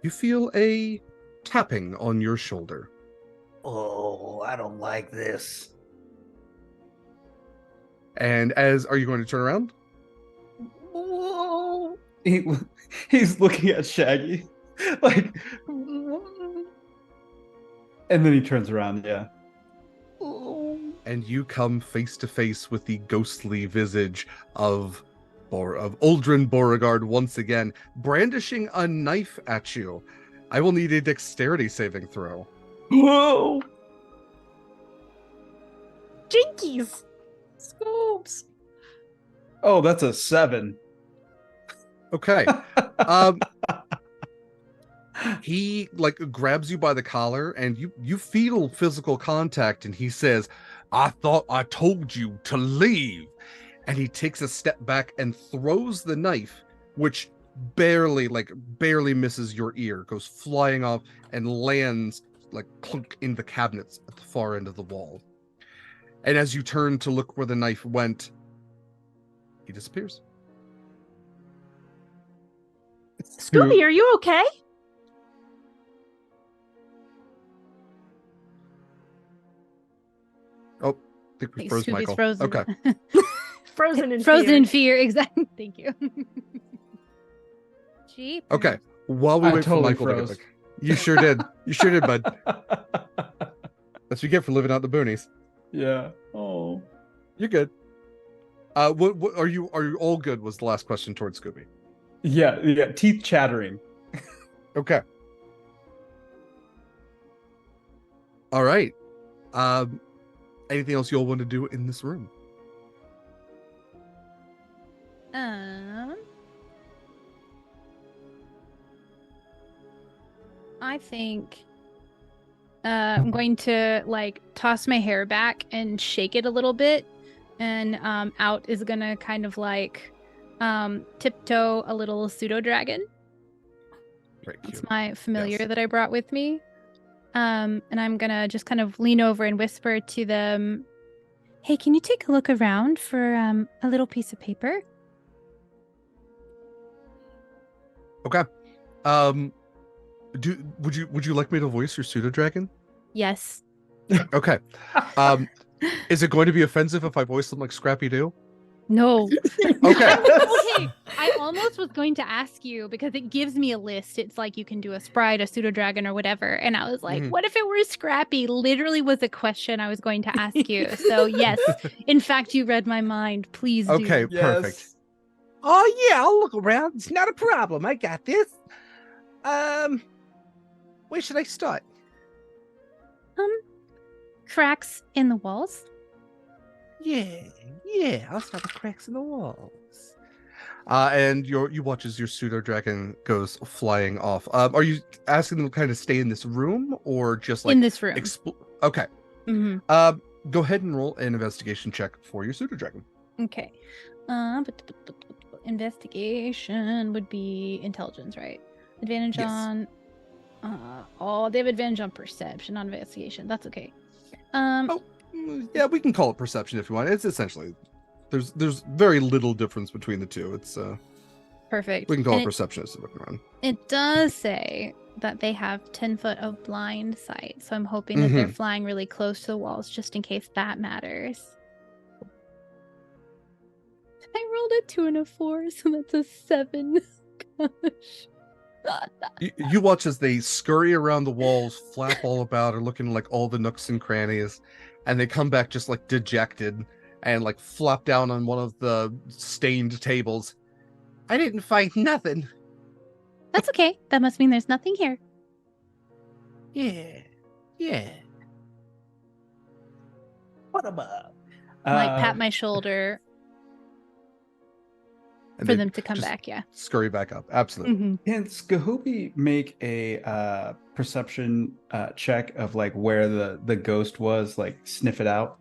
[SPEAKER 1] you feel a tapping on your shoulder.
[SPEAKER 7] Oh, I don't like this.
[SPEAKER 1] And are you going to turn around?
[SPEAKER 5] He's looking at Shaggy, like, and then he turns around. Yeah.
[SPEAKER 1] And you come face to face with the ghostly visage of Uldren Beauregard once again, brandishing a knife at you. I will need a dexterity saving throw.
[SPEAKER 5] Whoa!
[SPEAKER 4] Jinkies!
[SPEAKER 2] Scoops.
[SPEAKER 5] Oh, that's a 7.
[SPEAKER 1] Okay. He grabs you by the collar, and you feel physical contact, and he says, "I thought I told you to leave." And he takes a step back and throws the knife, which barely misses your ear, goes flying off and lands clunk in the cabinets at the far end of the wall. And as you turn to look where the knife went, he disappears.
[SPEAKER 4] Scooby, are you okay?
[SPEAKER 1] Oh, I think we froze
[SPEAKER 3] Scooby's
[SPEAKER 1] Michael.
[SPEAKER 3] frozen.
[SPEAKER 1] Okay.
[SPEAKER 4] Frozen in
[SPEAKER 3] Frozen
[SPEAKER 4] fear.
[SPEAKER 3] in fear, exactly. Thank you. Jeep.
[SPEAKER 1] Okay. While we
[SPEAKER 5] I
[SPEAKER 1] wait
[SPEAKER 5] totally
[SPEAKER 1] for Michael
[SPEAKER 5] froze.
[SPEAKER 1] to get back. You sure did. You sure did, bud. That's what you get for living out in the boonies.
[SPEAKER 5] Yeah. Oh.
[SPEAKER 1] You're good. What are you all good was the last question towards Scooby.
[SPEAKER 5] Yeah. Yeah. Teeth chattering.
[SPEAKER 1] Okay. All right. Anything else you all want to do in this room?
[SPEAKER 3] I think I'm going to toss my hair back and shake it a little bit, and out is gonna kind of tiptoe a little pseudo dragon.
[SPEAKER 1] Very cute.
[SPEAKER 3] It's my familiar
[SPEAKER 1] Yes.
[SPEAKER 3] that I brought with me. And I'm gonna just kind of lean over and whisper to them, "Hey, can you take a look around for a little piece of paper?"
[SPEAKER 1] Okay. Would you like me to voice your pseudo dragon?
[SPEAKER 3] Yes.
[SPEAKER 1] Okay. Is it going to be offensive if I voice them like Scrappy Doo?
[SPEAKER 3] No.
[SPEAKER 1] Okay.
[SPEAKER 3] Okay. I almost was going to ask you because it gives me a list. It's like you can do a sprite, a pseudo dragon, or whatever. And I was like, what if it were Scrappy? Literally was a question I was going to ask you. So yes, in fact, you read my mind. Please do.
[SPEAKER 1] Okay, perfect.
[SPEAKER 5] Yes.
[SPEAKER 7] Oh yeah, I'll look around. It's not a problem. I got this. Where should I start?
[SPEAKER 3] Cracks in the walls.
[SPEAKER 7] Yeah. I'll start with cracks in the walls.
[SPEAKER 1] And you watch as your pseudo dragon goes flying off. Are you asking them to kind of stay in this room or just like
[SPEAKER 3] In this room.
[SPEAKER 1] Okay.
[SPEAKER 3] Mm-hmm.
[SPEAKER 1] Go ahead and roll an investigation check for your pseudo dragon.
[SPEAKER 3] Okay. Investigation would be intelligence, right? Advantage
[SPEAKER 1] Yes.
[SPEAKER 3] on. They have advantage on perception, not investigation. That's okay.
[SPEAKER 1] Yeah, we can call it perception if you want. It's essentially there's very little difference between the two. It's
[SPEAKER 3] Perfect.
[SPEAKER 1] we can call
[SPEAKER 3] And
[SPEAKER 1] it perception as looking around.
[SPEAKER 3] It does say that they have 10 foot of blind sight, so I'm hoping that they're flying really close to the walls just in case that matters. I rolled a 2 and a 4, so that's a 7. Gosh.
[SPEAKER 1] You watch as they scurry around the walls, flap all about, or looking like all the nooks and crannies, and they come back just like dejected and like flop down on one of the stained tables.
[SPEAKER 7] I didn't find nothing.
[SPEAKER 3] That's okay. That must mean there's nothing here.
[SPEAKER 7] Yeah.
[SPEAKER 5] What about?
[SPEAKER 3] Like pat my shoulder
[SPEAKER 1] And
[SPEAKER 3] for
[SPEAKER 1] they
[SPEAKER 3] them to come
[SPEAKER 1] just
[SPEAKER 3] back. Yeah.
[SPEAKER 1] scurry back up. Absolutely.
[SPEAKER 5] Can Skahooby make a perception check of like where the ghost was? Like sniff it out.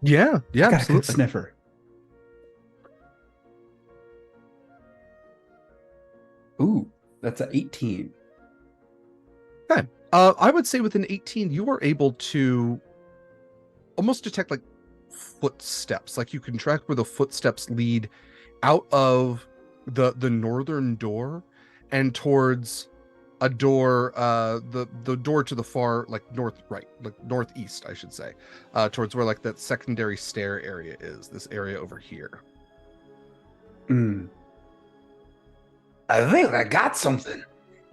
[SPEAKER 1] Yeah,
[SPEAKER 5] Got a good
[SPEAKER 1] absolutely.
[SPEAKER 5] sniffer. Ooh, that's an 18.
[SPEAKER 1] I would say with an 18, you are able to almost detect like footsteps. Like you can track where the footsteps lead out of the northern door and towards a door, the door to the far like northeast, I should say, towards where like that secondary stair area is. This area over here.
[SPEAKER 5] I think I got something.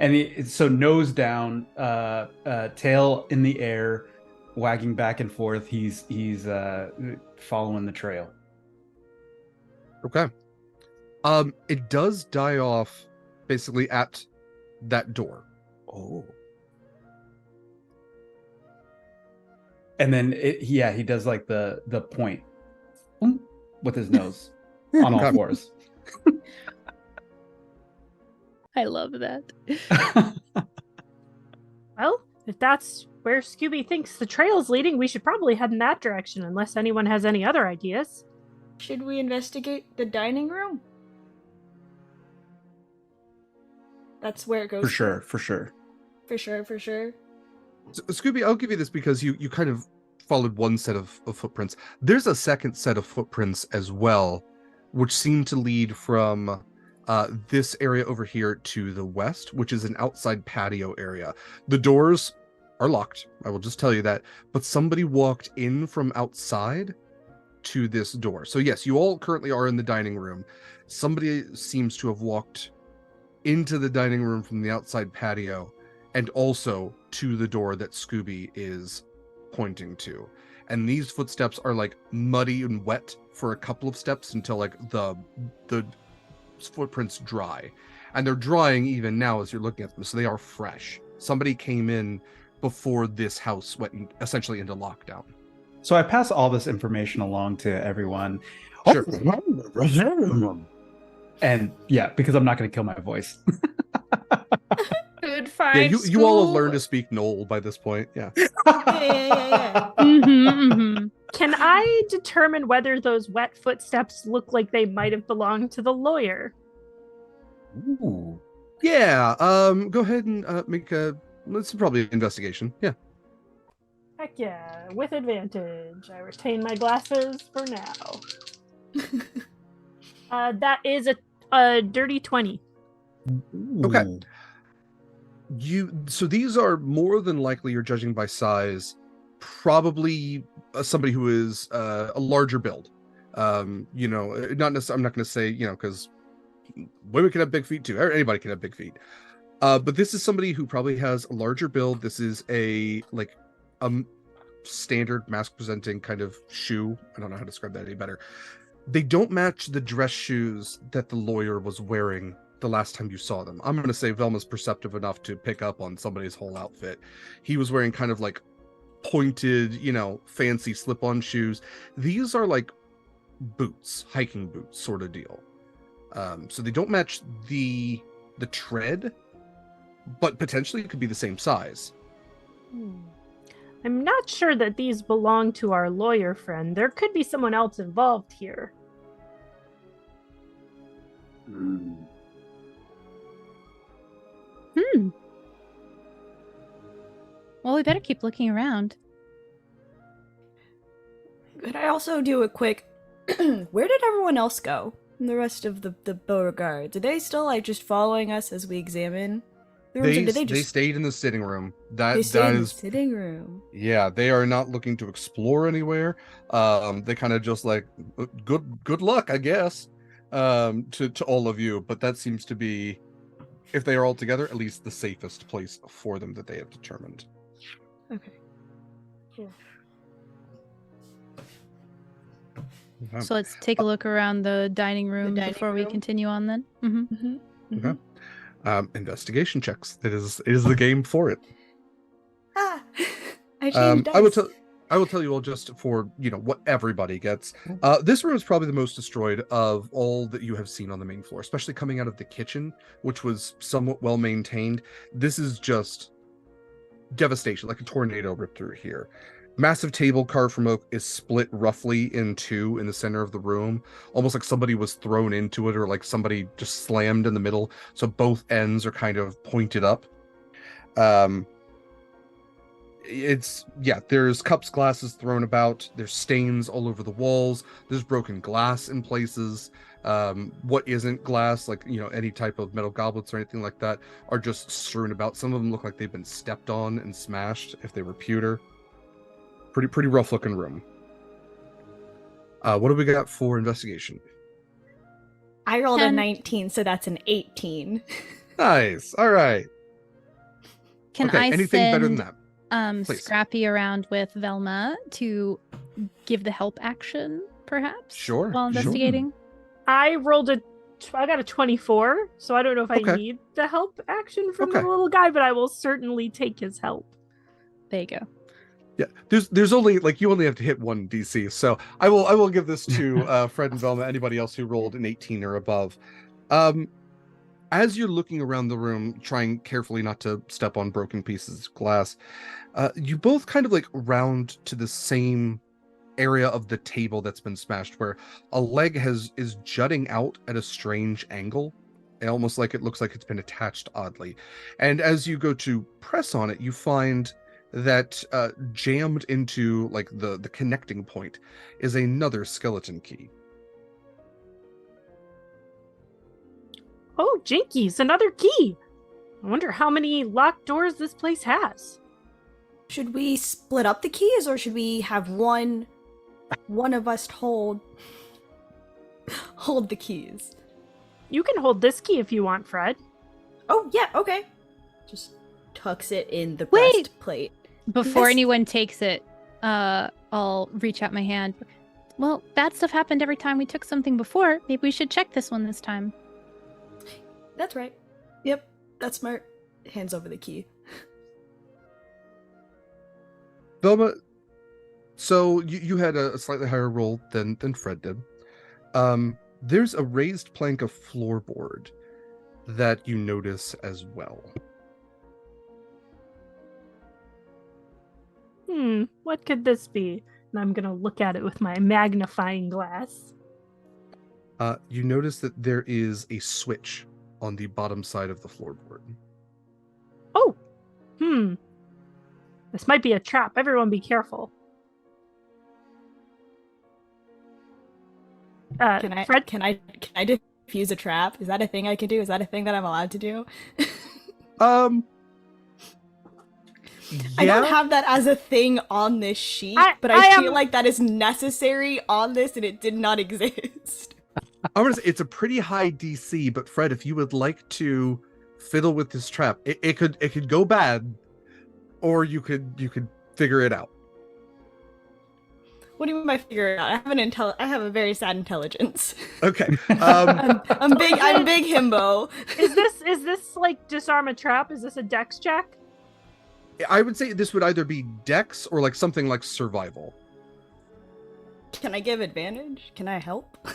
[SPEAKER 5] And so nose down, tail in the air, wagging back and forth. He's following the trail.
[SPEAKER 1] Okay. It does die off basically at that door.
[SPEAKER 5] Oh. And then he does like the point with his nose on all
[SPEAKER 1] Okay.
[SPEAKER 5] fours.
[SPEAKER 3] I love that.
[SPEAKER 4] Well, if that's where Scooby thinks the trail's leading, we should probably head in that direction, unless anyone has any other ideas.
[SPEAKER 6] Should we investigate the dining room? That's where it goes.
[SPEAKER 5] For sure.
[SPEAKER 6] For sure.
[SPEAKER 1] So, Scooby, I'll give you this because you kind of followed one set of footprints. There's a second set of footprints as well, which seem to lead from this area over here to the west, which is an outside patio area. The doors are locked. I will just tell you that. But somebody walked in from outside to this door. So yes, you all currently are in the dining room. Somebody seems to have walked into the dining room from the outside patio and also to the door that Scooby is pointing to. And these footsteps are like muddy and wet for a couple of steps until like the footprints dry. And they're drying even now as you're looking at them, so they are fresh. Somebody came in before this house went essentially into lockdown.
[SPEAKER 5] So I pass all this information along to everyone.
[SPEAKER 1] Sure.
[SPEAKER 5] And yeah, because I'm not going to kill my voice.
[SPEAKER 2] Good fight.
[SPEAKER 1] Yeah, you all have learned to speak Knoll by this point. Yeah.
[SPEAKER 6] Yeah.
[SPEAKER 4] Can I determine whether those wet footsteps look like they might have belonged to the lawyer?
[SPEAKER 5] Ooh.
[SPEAKER 1] Yeah. Go ahead and make a. It's probably an investigation. Yeah.
[SPEAKER 4] Heck yeah, with advantage. I retain my glasses for now. That is a dirty 20.
[SPEAKER 1] Okay. So these are more than likely, you're judging by size, probably somebody who is a larger build. Not necessarily. I'm not going to say because women can have big feet too. Anybody can have big feet. But this is somebody who probably has a larger build. This is a standard mask presenting kind of shoe. I don't know how to describe that any better. They don't match the dress shoes that the lawyer was wearing the last time you saw them. I'm going to say Velma's perceptive enough to pick up on somebody's whole outfit. He was wearing kind of like pointed, fancy slip-on shoes. These are like boots, hiking boots sort of deal. So they don't match the tread, but potentially it could be the same size.
[SPEAKER 4] I'm not sure that these belong to our lawyer friend. There could be someone else involved here.
[SPEAKER 3] Well, we better keep looking around.
[SPEAKER 6] Could I also do a quick... Where did everyone else go? And the rest of the Beauregards? Are they still just following us as we examine the rooms?
[SPEAKER 1] They stayed in the sitting room.
[SPEAKER 6] They stayed in the sitting room.
[SPEAKER 1] Yeah, they are not looking to explore anywhere. They kind of just like good luck, I guess, to all of you. But that seems to be, if they are all together, at least the safest place for them that they have determined.
[SPEAKER 6] Okay. Cool.
[SPEAKER 1] Okay.
[SPEAKER 3] So let's take a look around the dining room before we continue on then.
[SPEAKER 1] Okay. Investigation checks. It is the game for it.
[SPEAKER 6] I changed dice.
[SPEAKER 1] I will tell you all just for what everybody gets. This room is probably the most destroyed of all that you have seen on the main floor, especially coming out of the kitchen, which was somewhat well maintained. This is just devastation, like a tornado ripped through here. Massive table carved from oak is split roughly in two in the center of the room, almost like somebody was thrown into it or like somebody just slammed in the middle. So both ends are kind of pointed up. There's cups, glasses thrown about. There's stains all over the walls. There's broken glass in places. What isn't glass, like any type of metal goblets or anything like that, are just strewn about. Some of them look like they've been stepped on and smashed if they were pewter. Pretty rough looking room. What do we got for investigation?
[SPEAKER 6] I rolled a 19, so that's an 18.
[SPEAKER 1] Nice. All right.
[SPEAKER 3] Can
[SPEAKER 1] okay,
[SPEAKER 3] I
[SPEAKER 1] anything
[SPEAKER 3] send
[SPEAKER 1] better than that? Please.
[SPEAKER 3] Scrappy around with Velma to give the help action, perhaps?
[SPEAKER 1] Sure.
[SPEAKER 3] While investigating?
[SPEAKER 4] I got a 24, so I don't know if I need the help action from the little guy, but I will certainly take his help.
[SPEAKER 3] There you go.
[SPEAKER 1] Yeah, there's only you only have to hit one DC, so I will give this to Fred and Velma. Anybody else who rolled an 18 or above, as you're looking around the room, trying carefully not to step on broken pieces of glass, you both kind of round to the same area of the table that's been smashed, where a leg is jutting out at a strange angle, almost like it looks like it's been attached oddly. And as you go to press on it, you find that jammed into the connecting point is another skeleton key.
[SPEAKER 4] Oh, jinkies, another key. I wonder how many locked doors this place has.
[SPEAKER 6] Should we split up the keys, or should we have one of us hold the keys?
[SPEAKER 4] You can hold this key if you want, Fred.
[SPEAKER 6] Oh, yeah, okay. Just tucks it in the breastplate.
[SPEAKER 3] Before anyone takes it, I'll reach out my hand. Well, bad stuff happened every time we took something before. Maybe we should check this one this time.
[SPEAKER 6] That's right. Yep, that's smart. Hands over the key.
[SPEAKER 1] Velma, so you had a slightly higher roll than Fred did. There's a raised plank of floorboard that you notice as well.
[SPEAKER 4] What could this be? And I'm gonna look at it with my magnifying glass.
[SPEAKER 1] You notice that there is a switch on the bottom side of the floorboard.
[SPEAKER 4] Oh! This might be a trap. Everyone be careful.
[SPEAKER 6] Fred? Can I defuse a trap? Is that a thing I can do? Is that a thing that I'm allowed to do? I don't have that as a thing on this sheet, but I feel like that is necessary on this, and it did not exist.
[SPEAKER 1] I'm gonna say it's a pretty high DC, but Fred, if you would like to fiddle with this trap, it could go bad, or you could figure it out.
[SPEAKER 6] What do you mean by figure it out? I have a very sad intelligence.
[SPEAKER 1] Okay.
[SPEAKER 6] I'm big himbo.
[SPEAKER 4] Is this like disarm a trap? Is this a dex check?
[SPEAKER 1] I would say this would either be Dex or like something like survival.
[SPEAKER 6] Can I give advantage? Can I help?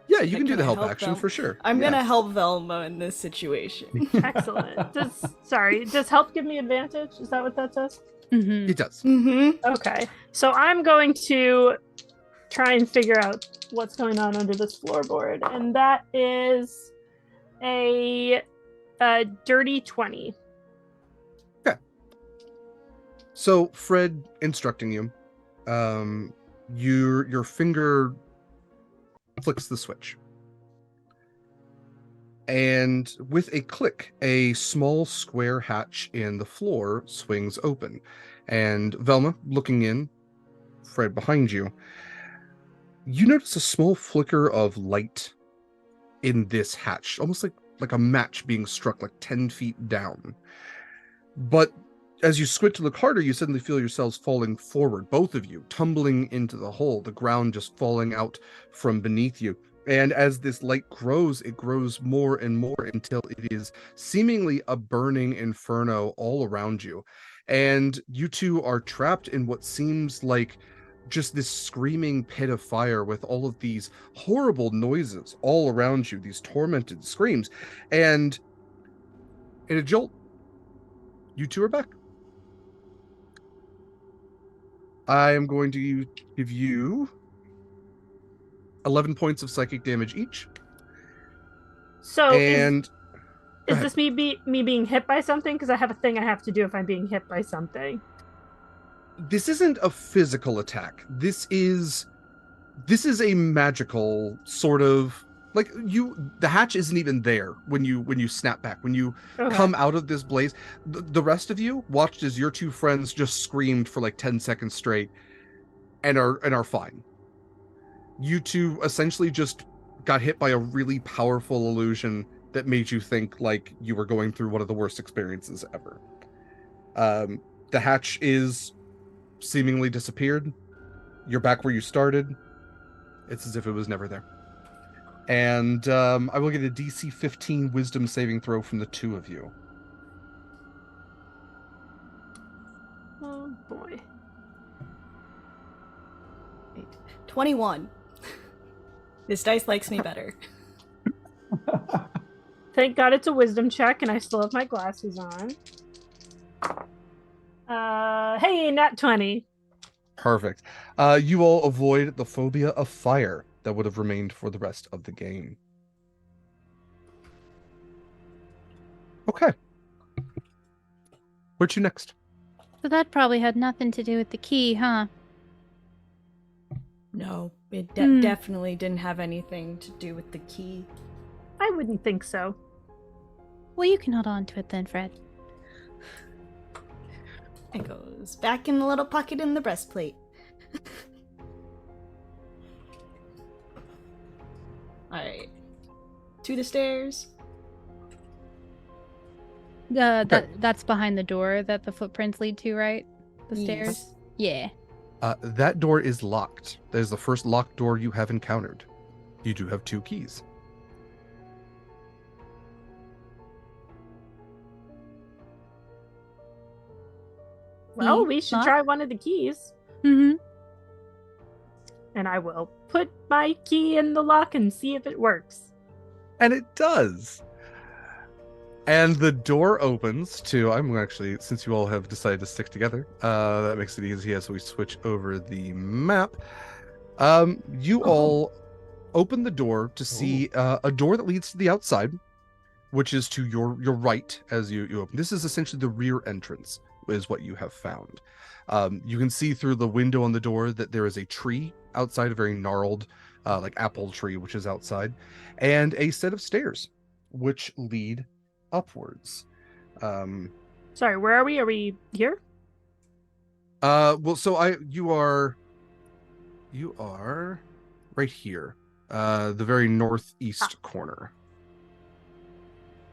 [SPEAKER 1] Yeah, you can do
[SPEAKER 6] Can
[SPEAKER 1] the
[SPEAKER 6] I
[SPEAKER 1] help
[SPEAKER 6] help
[SPEAKER 1] action
[SPEAKER 6] them?
[SPEAKER 1] for sure.
[SPEAKER 6] I'm
[SPEAKER 1] Yeah.
[SPEAKER 6] gonna help Velma in this situation.
[SPEAKER 4] Excellent. Does help give me advantage? Is that what that says?
[SPEAKER 3] Mm-hmm.
[SPEAKER 1] It does.
[SPEAKER 6] Mm-hmm.
[SPEAKER 4] Okay. So I'm going to try and figure out what's going on under this floorboard, and that is a dirty 20.
[SPEAKER 1] So Fred instructing you, your finger flicks the switch, and with a click, a small square hatch in the floor swings open, and Velma looking in, Fred behind you, you notice a small flicker of light in this hatch, almost like a match being struck like 10 feet down. But as you squint to look harder, you suddenly feel yourselves falling forward, both of you, tumbling into the hole, the ground just falling out from beneath you. And as this light grows, it grows more and more until it is seemingly a burning inferno all around you. And you two are trapped in what seems like just this screaming pit of fire with all of these horrible noises all around you, these tormented screams. And in a jolt, you two are back. I am going to give you 11 points of psychic damage each.
[SPEAKER 4] So
[SPEAKER 1] And
[SPEAKER 4] is this me being hit by something? Because I have a thing I have to do if I'm being hit by something.
[SPEAKER 1] this isn't a physical attack. This is a magical sort of, like, the hatch isn't even there when you snap back, when you
[SPEAKER 4] Okay.
[SPEAKER 1] come out of this blaze. The rest of you watched as your two friends just screamed for like 10 seconds straight and are fine. You two essentially just got hit by a really powerful illusion that made you think like you were going through one of the worst experiences ever. The hatch is seemingly disappeared. You're back where you started. It's as if it was never there. And I will get a DC 15 wisdom saving throw from the two of you.
[SPEAKER 4] Oh boy.
[SPEAKER 6] 21. This dice likes me better.
[SPEAKER 4] Thank God it's a wisdom check, and I still have my glasses on. Hey, nat 20.
[SPEAKER 1] Perfect. You all avoid the phobia of fire that would have remained for the rest of the game. Okay. Where to next?
[SPEAKER 3] So that probably had nothing to do with the key, huh?
[SPEAKER 6] No, it
[SPEAKER 3] Hmm.
[SPEAKER 6] definitely didn't have anything to do with the key.
[SPEAKER 4] I wouldn't think so.
[SPEAKER 3] Well, you can hold on to it then, Fred.
[SPEAKER 6] It goes back in the little pocket in the breastplate. Alright. To the stairs.
[SPEAKER 3] That's behind the door that the footprints lead to, right? The stairs?
[SPEAKER 6] Yes.
[SPEAKER 3] Yeah.
[SPEAKER 1] That door is locked. That is the first locked door you have encountered. You do have 2 keys.
[SPEAKER 4] Well,
[SPEAKER 3] Key
[SPEAKER 4] we should
[SPEAKER 3] lock?
[SPEAKER 4] try one of the keys.
[SPEAKER 3] Mm-hmm.
[SPEAKER 4] And I will put my key in the lock and see if it works.
[SPEAKER 1] And it does. And the door opens to, I'm actually, since you all have decided to stick together, that makes it easy as we switch over the map. You all open the door to see a door that leads to the outside, which is to your right as you open. This is essentially the rear entrance, is what you have found. You can see through the window on the door that there is a tree outside, a very gnarled, like apple tree, which is outside, and a set of stairs, which lead upwards.
[SPEAKER 4] Sorry, where are we? Are we here?
[SPEAKER 1] Well, so you are right here. the very northeast corner.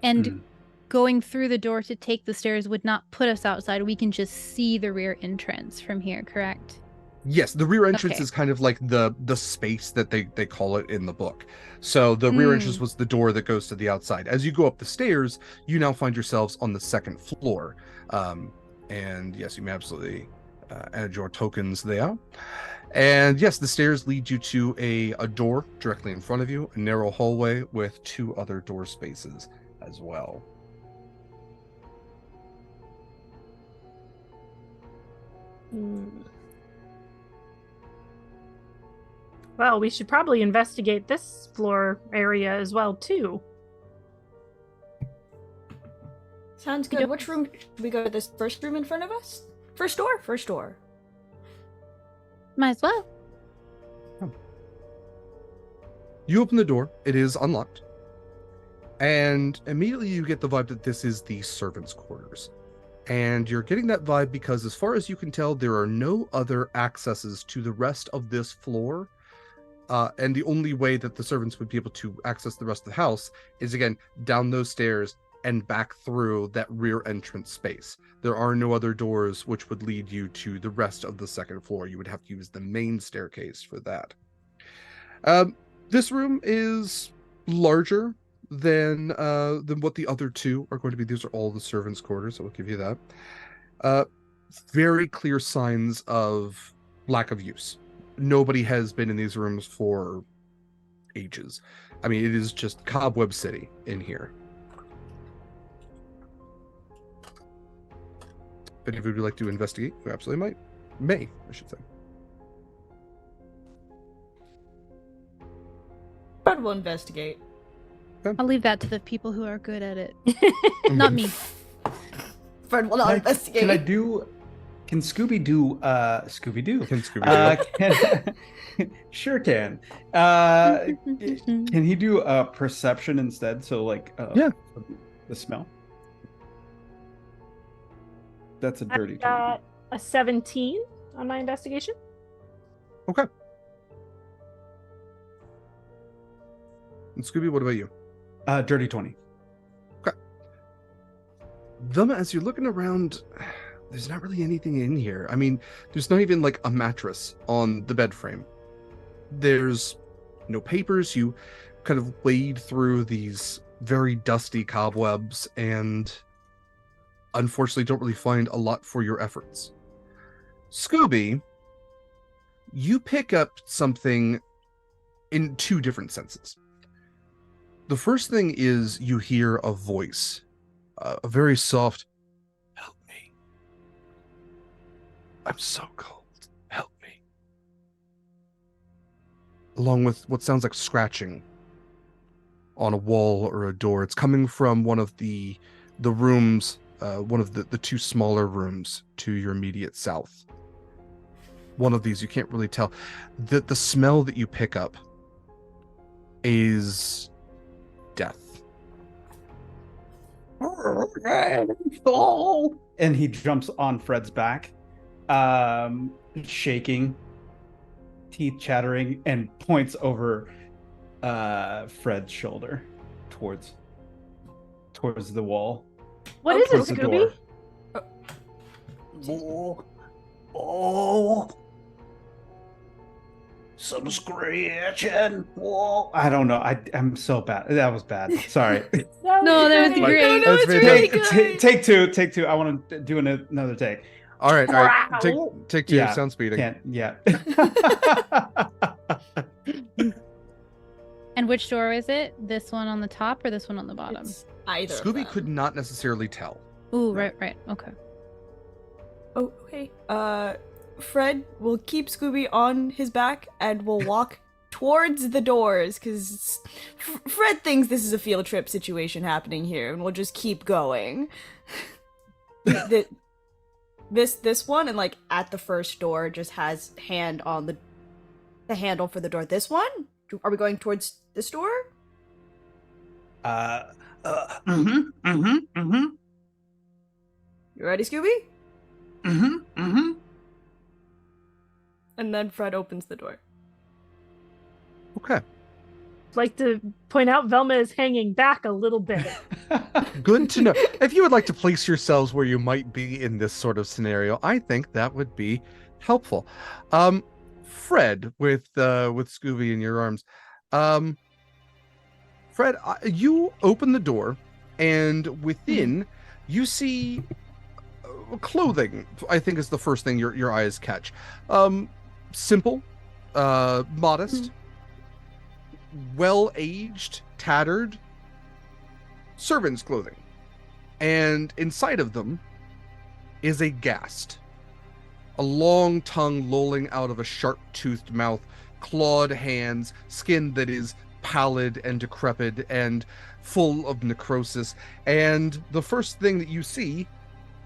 [SPEAKER 3] And going through the door to take the stairs would not put us outside. We can just see the rear entrance from here, correct?
[SPEAKER 1] Yes, the rear entrance
[SPEAKER 3] Okay.
[SPEAKER 1] is kind of like the space that they call it in the book. So the rear entrance was the door that goes to the outside. As you go up the stairs, you now find yourselves on the second floor. And yes, you may absolutely add your tokens there. And yes, the stairs lead you to a door directly in front of you, a narrow hallway with 2 other door spaces as well.
[SPEAKER 4] Well, we should probably investigate this floor area as well, too.
[SPEAKER 6] Sounds good. Which room? Should we go to this first room in front of us? First door? First door.
[SPEAKER 3] Might as well.
[SPEAKER 1] You open the door, it is unlocked. And immediately you get the vibe that this is the servants' quarters. And you're getting that vibe because, as far as you can tell, there are no other accesses to the rest of this floor. And the only way that the servants would be able to access the rest of the house is, again, down those stairs and back through that rear entrance space. There are no other doors which would lead you to the rest of the second floor. You would have to use the main staircase for that. This room is larger than what the other 2 are going to be. These are all the servants' quarters, so we'll give you that. Very clear signs of lack of use. Nobody has been in these rooms for ages. I mean, it is just Cobweb City in here. If any of you would like to investigate, you absolutely may, I should say.
[SPEAKER 6] Fred will investigate.
[SPEAKER 3] I'll leave that to the people who are good at it. Not me.
[SPEAKER 6] Fred will not investigate.
[SPEAKER 5] Can Scooby do Scooby-Doo?
[SPEAKER 1] Can Scooby
[SPEAKER 5] Sure can. Can he do perception instead? So like
[SPEAKER 1] yeah,
[SPEAKER 5] the smell. That's a dirty
[SPEAKER 4] I got a 17 on my investigation.
[SPEAKER 1] Okay. And Scooby, what about you?
[SPEAKER 5] Dirty 20.
[SPEAKER 1] Okay. Velma, as you're looking around, there's not really anything in here. I mean, there's not even like a mattress on the bed frame. There's no papers. You kind of wade through these very dusty cobwebs and unfortunately don't really find a lot for your efforts. Scooby, you pick up something in 2 different senses. The first thing is you hear a voice, a very soft, "Help me. I'm so cold. Help me." Along with what sounds like scratching on a wall or a door. It's coming from one of the rooms, one of the 2 smaller rooms to your immediate south. One of these, you can't really tell. The smell that you pick up is death.
[SPEAKER 5] And he jumps on Fred's back, shaking, teeth chattering, and points over Fred's shoulder towards the wall.
[SPEAKER 4] What is it,
[SPEAKER 5] Towards the
[SPEAKER 4] Scooby?
[SPEAKER 5] door. Oh. Some scratching. Whoa. I don't know. I'm so bad. That was bad. Sorry.
[SPEAKER 3] No, that was great.
[SPEAKER 6] No, it's really good.
[SPEAKER 5] Take two. I want to do another take.
[SPEAKER 1] All right.
[SPEAKER 5] Wow.
[SPEAKER 1] Take 2.
[SPEAKER 5] Yeah.
[SPEAKER 1] Sound speeding.
[SPEAKER 5] Can't. Yeah.
[SPEAKER 3] And which door is it? This one on the top or this one on the bottom?
[SPEAKER 6] It's either. of
[SPEAKER 1] Scooby
[SPEAKER 6] them.
[SPEAKER 1] could not necessarily tell.
[SPEAKER 3] Ooh, right. Okay.
[SPEAKER 6] Oh, okay. Fred will keep Scooby on his back and will walk towards the doors because Fred thinks this is a field trip situation happening here, and we'll just keep going. This one, and like at the first door, just has hand on the handle for the door. This one, are we going towards this door? You ready, Scooby? And then Fred opens the door.
[SPEAKER 1] Okay.
[SPEAKER 4] like to point out Velma is hanging back a little bit.
[SPEAKER 1] Good to know. If you would like to place yourselves where you might be in this sort of scenario, I think that would be helpful. Fred, with Scooby in your arms. Fred, you open the door, and within you see clothing. I think is the first thing your eyes catch. Simple, modest, well-aged, tattered servants' clothing, and inside of them is a ghast, a long tongue lolling out of a sharp-toothed mouth, clawed hands, skin that is pallid and decrepit and full of necrosis. And the first thing that you see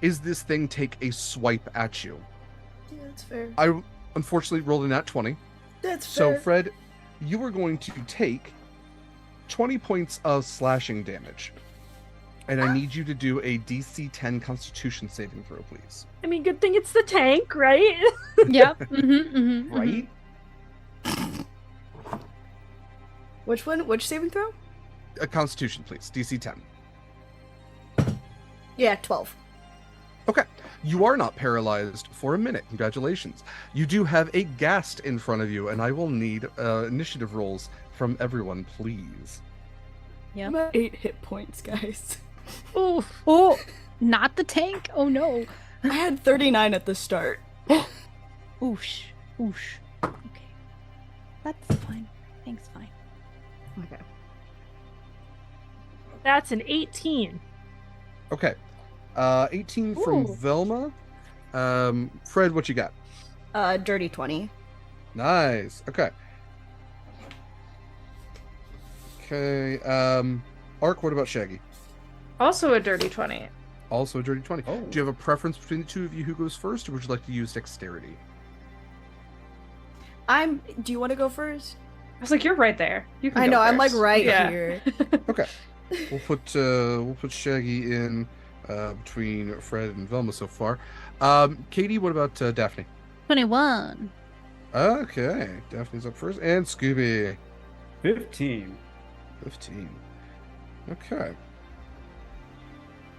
[SPEAKER 1] is this thing take a swipe at you.
[SPEAKER 6] Yeah, that's fair.
[SPEAKER 1] I unfortunately rolled a nat 20.
[SPEAKER 6] That's
[SPEAKER 1] So,
[SPEAKER 6] fair.
[SPEAKER 1] Fred, you are going to take 20 points of slashing damage. And I need you to do a DC 10 Constitution saving throw, please.
[SPEAKER 4] I mean, good thing it's the tank, right?
[SPEAKER 3] Yep.
[SPEAKER 5] Right?
[SPEAKER 6] Which one? Which saving throw?
[SPEAKER 1] A Constitution, please. DC 10.
[SPEAKER 6] Yeah, 12.
[SPEAKER 1] Okay. You are not paralyzed for a minute. Congratulations. You do have a ghast in front of you, and I will need initiative rolls from everyone, please.
[SPEAKER 3] Yep.
[SPEAKER 6] I'm at 8 hit points, guys.
[SPEAKER 4] Oof.
[SPEAKER 3] Oh, not the tank. Oh no.
[SPEAKER 6] I had 39 at the start.
[SPEAKER 3] Oosh. Oosh. Okay. That's fine. Thanks, fine.
[SPEAKER 6] Okay.
[SPEAKER 4] That's an 18.
[SPEAKER 1] Okay. 18 from
[SPEAKER 3] Ooh.
[SPEAKER 1] Velma. Fred, what you got?
[SPEAKER 6] Dirty 20.
[SPEAKER 1] Nice. Okay. Okay. Ark, what about Shaggy?
[SPEAKER 2] Also a dirty 20.
[SPEAKER 1] Also a dirty 20.
[SPEAKER 5] Oh.
[SPEAKER 1] Do you have a preference between the two of you who goes first, or would you like to use dexterity?
[SPEAKER 6] Do you want to go first?
[SPEAKER 2] I was like, you're right there. You can
[SPEAKER 6] I
[SPEAKER 2] go
[SPEAKER 6] know, I'm like
[SPEAKER 2] first.
[SPEAKER 6] right
[SPEAKER 2] Yeah.
[SPEAKER 6] here.
[SPEAKER 1] Okay. We'll put Shaggy in between Fred and Velma so far. Katie, what about Dafni?
[SPEAKER 3] 21.
[SPEAKER 1] Okay. Daphne's up first. And Scooby.
[SPEAKER 5] 15.
[SPEAKER 1] 15. Okay.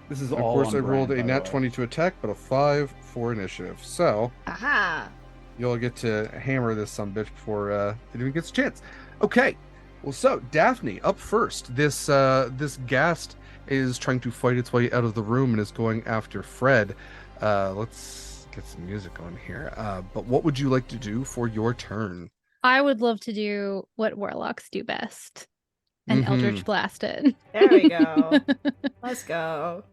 [SPEAKER 5] This is
[SPEAKER 1] Of
[SPEAKER 5] all
[SPEAKER 1] course,
[SPEAKER 5] on
[SPEAKER 1] I rolled
[SPEAKER 5] brand,
[SPEAKER 1] a
[SPEAKER 5] by
[SPEAKER 1] nat
[SPEAKER 5] the way.
[SPEAKER 1] 20 to attack, but a 5 for initiative. So,
[SPEAKER 6] Aha!
[SPEAKER 1] you'll get to hammer this sumbitch before it even gets a chance. Okay. Well, so, Dafni, up first. This ghast is trying to fight its way out of the room and is going after Fred. Let's get some music on here. But what would you like to do for your turn?
[SPEAKER 3] I would love to do what warlocks do best and Eldritch Blast it.
[SPEAKER 6] There we go. Let's go.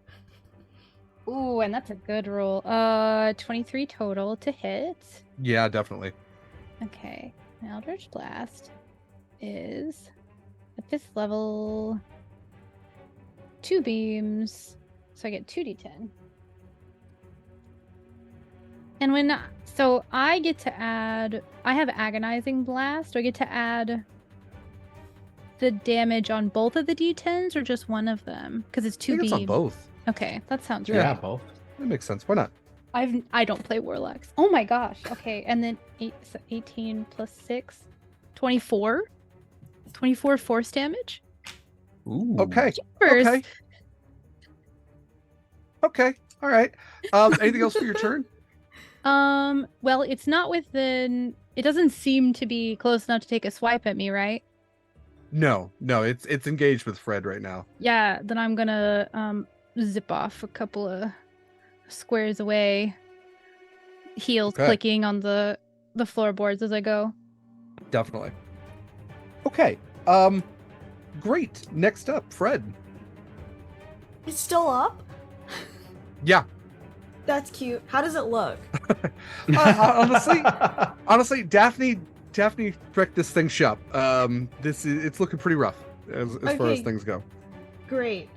[SPEAKER 3] Ooh, and that's a good roll. 23 total to hit.
[SPEAKER 1] Yeah, definitely.
[SPEAKER 3] Okay. An Eldritch Blast is at this level 2 beams. So I get 2d10. And so I get to add, I have Agonizing Blast. Do I get to add the damage on both of the d10s or just one of them? Because it's
[SPEAKER 1] I
[SPEAKER 3] 2
[SPEAKER 1] think
[SPEAKER 3] beams.
[SPEAKER 1] it's on both.
[SPEAKER 3] Okay, that sounds
[SPEAKER 5] Yeah,
[SPEAKER 3] right.
[SPEAKER 5] both.
[SPEAKER 1] That makes sense. Why not?
[SPEAKER 3] I don't play warlocks. Oh my gosh. Okay, and then 18 plus 6, 24. 24 force damage.
[SPEAKER 5] Ooh.
[SPEAKER 1] Okay.
[SPEAKER 3] First,
[SPEAKER 1] Okay. Okay. All right. Anything else for your turn?
[SPEAKER 3] well, it's not within. It doesn't seem to be close enough to take a swipe at me, right?
[SPEAKER 1] No. It's engaged with Fred right now.
[SPEAKER 3] Yeah. Then I'm gonna zip off a couple of squares away. Heels
[SPEAKER 1] Okay.
[SPEAKER 3] clicking on the floorboards as I go.
[SPEAKER 1] Definitely. Okay. Great. Next up, Fred.
[SPEAKER 6] It's still up?
[SPEAKER 1] Yeah.
[SPEAKER 6] That's cute. How does it look?
[SPEAKER 1] Honestly, Dafni wrecked this thing shop. It's looking pretty rough as far as
[SPEAKER 6] Okay.
[SPEAKER 1] things go.
[SPEAKER 6] Great.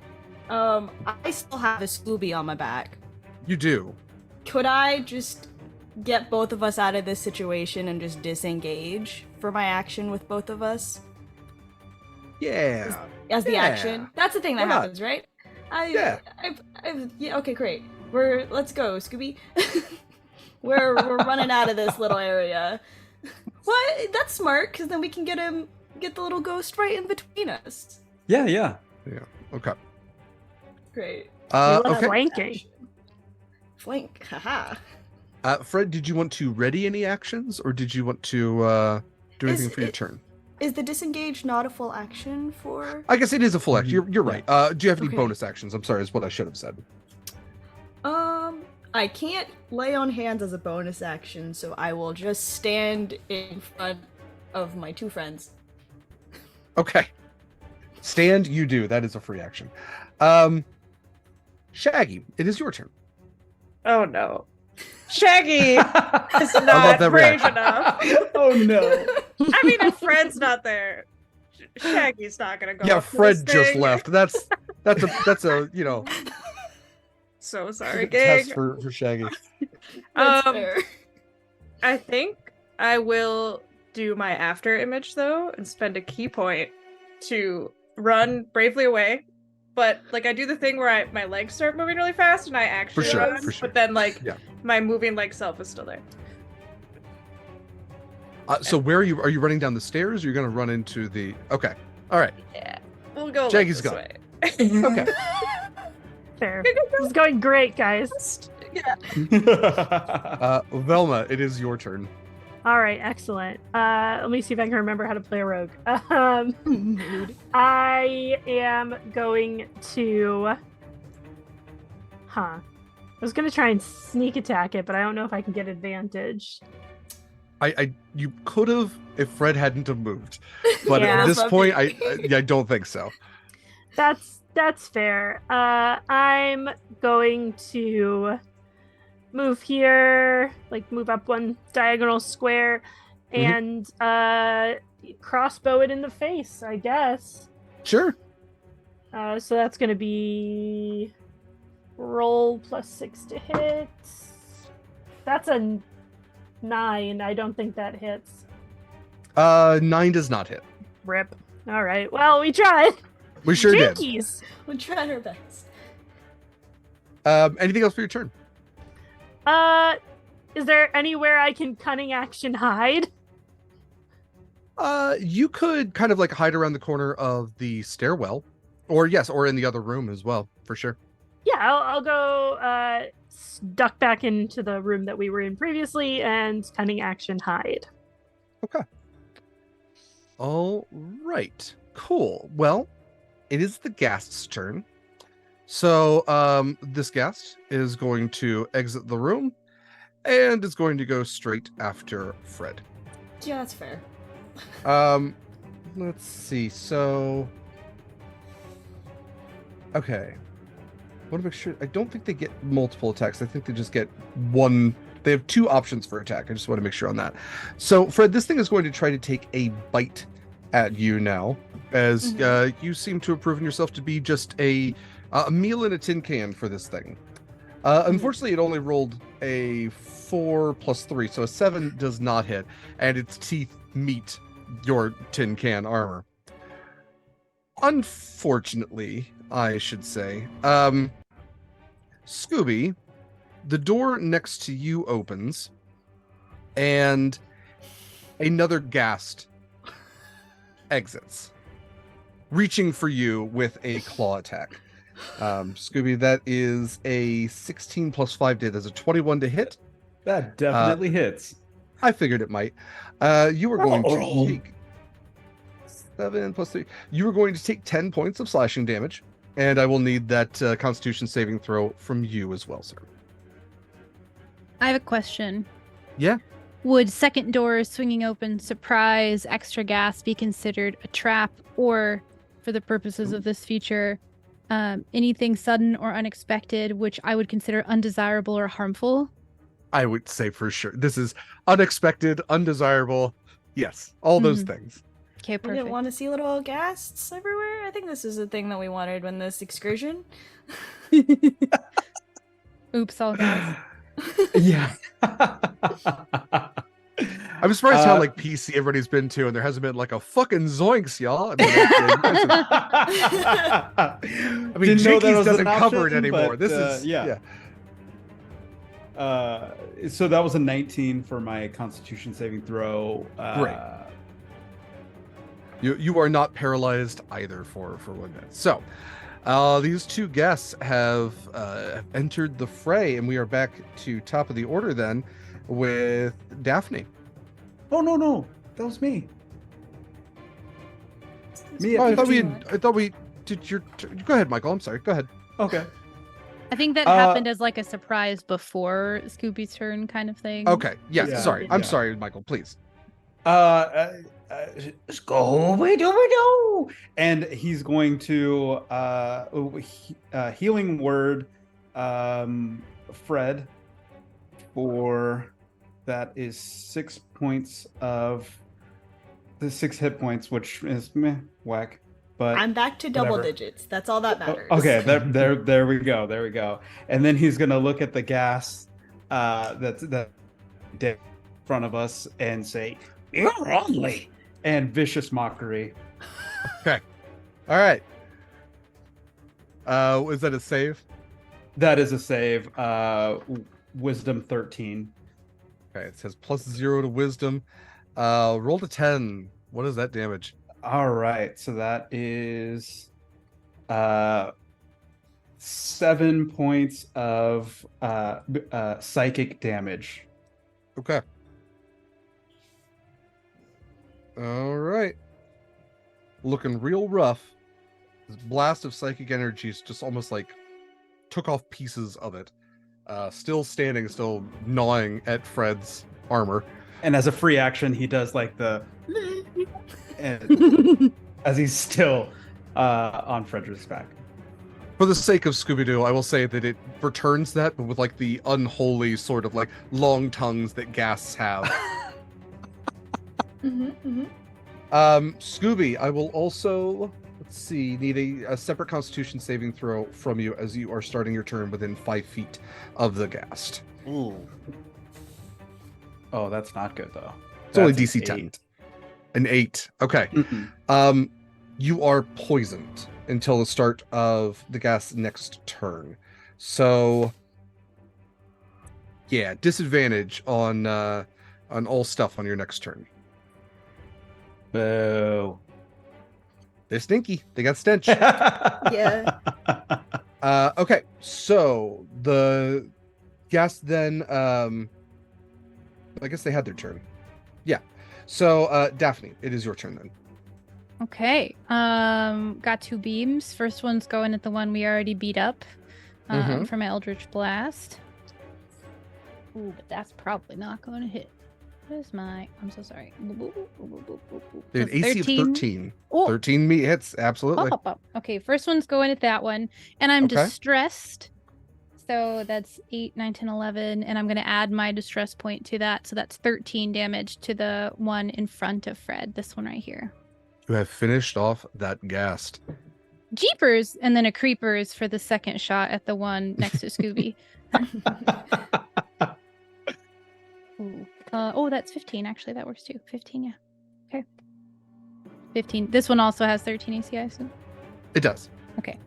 [SPEAKER 6] I still have a Scooby on my back.
[SPEAKER 1] You do.
[SPEAKER 6] Could I just get both of us out of this situation and just disengage for my action with both of us?
[SPEAKER 1] Yeah.
[SPEAKER 6] As the
[SPEAKER 1] Yeah.
[SPEAKER 6] action? That's the thing that
[SPEAKER 1] Why not?
[SPEAKER 6] happens, right?
[SPEAKER 1] Yeah.
[SPEAKER 6] Yeah, okay, great. Let's go, Scooby. we're running out of this little area. What? That's smart, because then we can get him get the little ghost right in between us.
[SPEAKER 5] Yeah.
[SPEAKER 1] Yeah. Okay.
[SPEAKER 6] Great.
[SPEAKER 4] We love
[SPEAKER 1] Okay.
[SPEAKER 4] flanking.
[SPEAKER 6] Flank. Haha.
[SPEAKER 1] Fred, did you want to ready any actions, or did you want to do anything for your turn?
[SPEAKER 6] Is the disengage not a full action for?
[SPEAKER 1] I guess it is a full action. You're right. Do you have any
[SPEAKER 6] Okay.
[SPEAKER 1] bonus actions? I'm sorry, is what I should have said.
[SPEAKER 6] I can't lay on hands as a bonus action, so I will just stand in front of my two friends.
[SPEAKER 1] Okay. Stand, you do. That is a free action. Shaggy, it is your turn.
[SPEAKER 2] Oh no. Shaggy is
[SPEAKER 1] love
[SPEAKER 2] not
[SPEAKER 1] that
[SPEAKER 2] brave
[SPEAKER 1] reaction.
[SPEAKER 2] enough.
[SPEAKER 5] Oh no.
[SPEAKER 2] I mean, if Fred's not there, Shaggy's not gonna go.
[SPEAKER 1] Yeah,
[SPEAKER 2] up to
[SPEAKER 1] Fred
[SPEAKER 2] this
[SPEAKER 1] just
[SPEAKER 2] thing.
[SPEAKER 1] left. That's a
[SPEAKER 2] So sorry,
[SPEAKER 1] test
[SPEAKER 2] gang.
[SPEAKER 1] for Shaggy.
[SPEAKER 6] That's
[SPEAKER 2] Um,
[SPEAKER 6] fair.
[SPEAKER 2] I think I will do my after image though and spend a key point to run bravely away. But like I do the thing where my legs start moving really fast and I actually
[SPEAKER 1] sure,
[SPEAKER 2] run,
[SPEAKER 1] for sure.
[SPEAKER 2] but then like
[SPEAKER 1] Yeah.
[SPEAKER 2] my moving leg self is still there.
[SPEAKER 1] So where are you? Are you running down the stairs? Or you're going to run into the? Okay. All right.
[SPEAKER 2] Yeah, we'll go.
[SPEAKER 1] Shaggy's
[SPEAKER 2] this
[SPEAKER 1] gone.
[SPEAKER 2] way.
[SPEAKER 1] Okay.
[SPEAKER 4] Fair. This is going great, guys.
[SPEAKER 2] Yeah.
[SPEAKER 1] Velma, it is your turn.
[SPEAKER 4] All right, excellent. Let me see if I can remember how to play a rogue.
[SPEAKER 6] Mood.
[SPEAKER 4] I am going to. I was gonna try and sneak attack it, but I don't know if I can get advantage.
[SPEAKER 1] You could have if Fred hadn't have moved, but
[SPEAKER 4] Yeah.
[SPEAKER 1] at this point, I
[SPEAKER 6] Okay.
[SPEAKER 1] don't think so.
[SPEAKER 4] That's fair. I'm going to move here, like move up one diagonal square, and crossbow it in the face, I guess.
[SPEAKER 1] Sure.
[SPEAKER 4] So that's going to be roll +6 to hit. That's a 9. I don't think that hits.
[SPEAKER 1] 9 does not hit.
[SPEAKER 4] Rip. All right. Well, we tried.
[SPEAKER 1] We sure did.
[SPEAKER 4] Jinkies.
[SPEAKER 6] We're trying our best.
[SPEAKER 1] Anything else for your turn?
[SPEAKER 4] Is there anywhere I can cunning action hide?
[SPEAKER 1] You could kind of like hide around the corner of the stairwell, or in the other room as well, for sure.
[SPEAKER 4] Yeah, I'll go duck back into the room that we were in previously and cunning action hide.
[SPEAKER 1] All right, cool. Well, it is the ghast's turn. So, this ghast is going to exit the room and is going to go straight after Fred.
[SPEAKER 6] Yeah, that's fair.
[SPEAKER 1] Let's see. So, okay. I want to make sure. I don't think they get multiple attacks. I think they just get one. They have 2 options for attack. I just want to make sure on that. So, Fred, this thing is going to try to take a bite at you now, as you seem to have proven yourself to be just a meal in a tin can for this thing. Unfortunately, it only rolled a 4 + 3, so a 7 does not hit, and its teeth meet your tin can armor. Unfortunately, I should say, Scooby, the door next to you opens, and another ghast exits, reaching for you with a claw attack. Scooby, that is a 16 + 5 to hit. That's a 21 to hit.
[SPEAKER 5] That definitely hits.
[SPEAKER 1] I figured it might. You were going to take 7 + 3. You were going to take 10 points of slashing damage, and I will need that Constitution saving throw from you as well, sir.
[SPEAKER 3] I have a question.
[SPEAKER 1] Yeah.
[SPEAKER 3] Would second doors swinging open, surprise, extra gas be considered a trap, or for the purposes of this feature, anything sudden or unexpected, which I would consider undesirable or harmful?
[SPEAKER 1] I would say for sure. This is unexpected, undesirable. Yes, all those things.
[SPEAKER 3] Okay,
[SPEAKER 6] We
[SPEAKER 3] perfect.
[SPEAKER 6] didn't want to see little ghasts everywhere. I think this is the thing that we wanted when this excursion.
[SPEAKER 3] Oops, all gas.
[SPEAKER 5] Yeah.
[SPEAKER 1] I'm surprised how like PC everybody's been to, and there hasn't been like a fucking zoinks, y'all. I mean,
[SPEAKER 5] Didn't know that
[SPEAKER 1] Jinkies
[SPEAKER 5] was
[SPEAKER 1] doesn't
[SPEAKER 5] an
[SPEAKER 1] cover it
[SPEAKER 5] option,
[SPEAKER 1] anymore.
[SPEAKER 5] but,
[SPEAKER 1] This is
[SPEAKER 5] yeah. So that was a 19 for my Constitution saving throw.
[SPEAKER 1] Great. You are not paralyzed either for 1 minute. So, these two guests have entered the fray, and we are back to top of the order then with Dafni.
[SPEAKER 5] Oh no, that was me. Me.
[SPEAKER 1] Oh,
[SPEAKER 5] at
[SPEAKER 1] I
[SPEAKER 5] 15.
[SPEAKER 1] thought we did your. Go ahead, Michael. I'm sorry. Go ahead.
[SPEAKER 5] Okay.
[SPEAKER 3] I think that happened as like a surprise before Scooby's turn kind of thing.
[SPEAKER 1] Okay. Yes.
[SPEAKER 5] Yeah.
[SPEAKER 1] Sorry. I'm
[SPEAKER 5] Yeah.
[SPEAKER 1] sorry, Michael. Please.
[SPEAKER 5] Scooby-Dooby-Doo. And he's going to healing word Fred for that is 6 points of the 6 hit points, which is meh, whack. But
[SPEAKER 6] I'm back to double
[SPEAKER 5] whatever.
[SPEAKER 6] digits. That's all that matters.
[SPEAKER 5] Okay, there we go. And then he's gonna look at the gas that's in front of us and say, "You're ugly," and vicious mockery.
[SPEAKER 1] Okay. All right. Is that a save?
[SPEAKER 5] That is a save. Wisdom 13.
[SPEAKER 1] Okay. It says +0 to wisdom. Roll to 10. What is that damage?
[SPEAKER 5] All right, so that is 7 points of psychic damage.
[SPEAKER 1] Okay. All right. Looking real rough. This blast of psychic energies just almost like took off pieces of it. Still standing, still gnawing at Fred's armor.
[SPEAKER 5] And as a free action, he does like the and as he's still on Frederick's back.
[SPEAKER 1] For the sake of Scooby-Doo, I will say that it returns that, but with like the unholy sort of like long tongues that ghasts have. Scooby, I will also, let's see, need a separate Constitution saving throw from you as you are starting your turn within 5 feet of the ghast.
[SPEAKER 5] Ooh. Oh, that's not good though.
[SPEAKER 1] It's only
[SPEAKER 5] That's
[SPEAKER 1] DC
[SPEAKER 5] an
[SPEAKER 1] 10.
[SPEAKER 5] 8.
[SPEAKER 1] An 8. Okay.
[SPEAKER 5] Mm-mm.
[SPEAKER 1] You are poisoned until the start of the ghast's next turn. So, yeah, disadvantage on all stuff on your next turn.
[SPEAKER 5] Boo.
[SPEAKER 1] They're stinky. They got stench.
[SPEAKER 6] Yeah.
[SPEAKER 1] Okay, so the ghast then I guess they had their turn. Yeah. So Dafni, it is your turn then.
[SPEAKER 3] Okay. Got 2 beams. First one's going at the one we already beat up for my Eldritch Blast. Ooh, but that's probably not going to hit. What is my... I'm so sorry.
[SPEAKER 1] Dude,
[SPEAKER 3] So
[SPEAKER 1] AC of 13.
[SPEAKER 3] Oh.
[SPEAKER 1] 13 meat hits, absolutely.
[SPEAKER 3] Pop, pop, pop. Okay, first one's going at that one. And I'm
[SPEAKER 1] Okay.
[SPEAKER 3] distressed. So that's 8, 9, 10, 11. And I'm going to add my distress point to that. So that's 13 damage to the one in front of Fred. This one right here.
[SPEAKER 1] You have finished off that ghast.
[SPEAKER 3] Jeepers! And then a creepers for the second shot at the one next to Scooby. Ooh. Oh, that's 15. Actually, that works too. 15, yeah. Okay. 15. This one also has 13 AC, I assume.
[SPEAKER 1] It does.
[SPEAKER 3] Okay.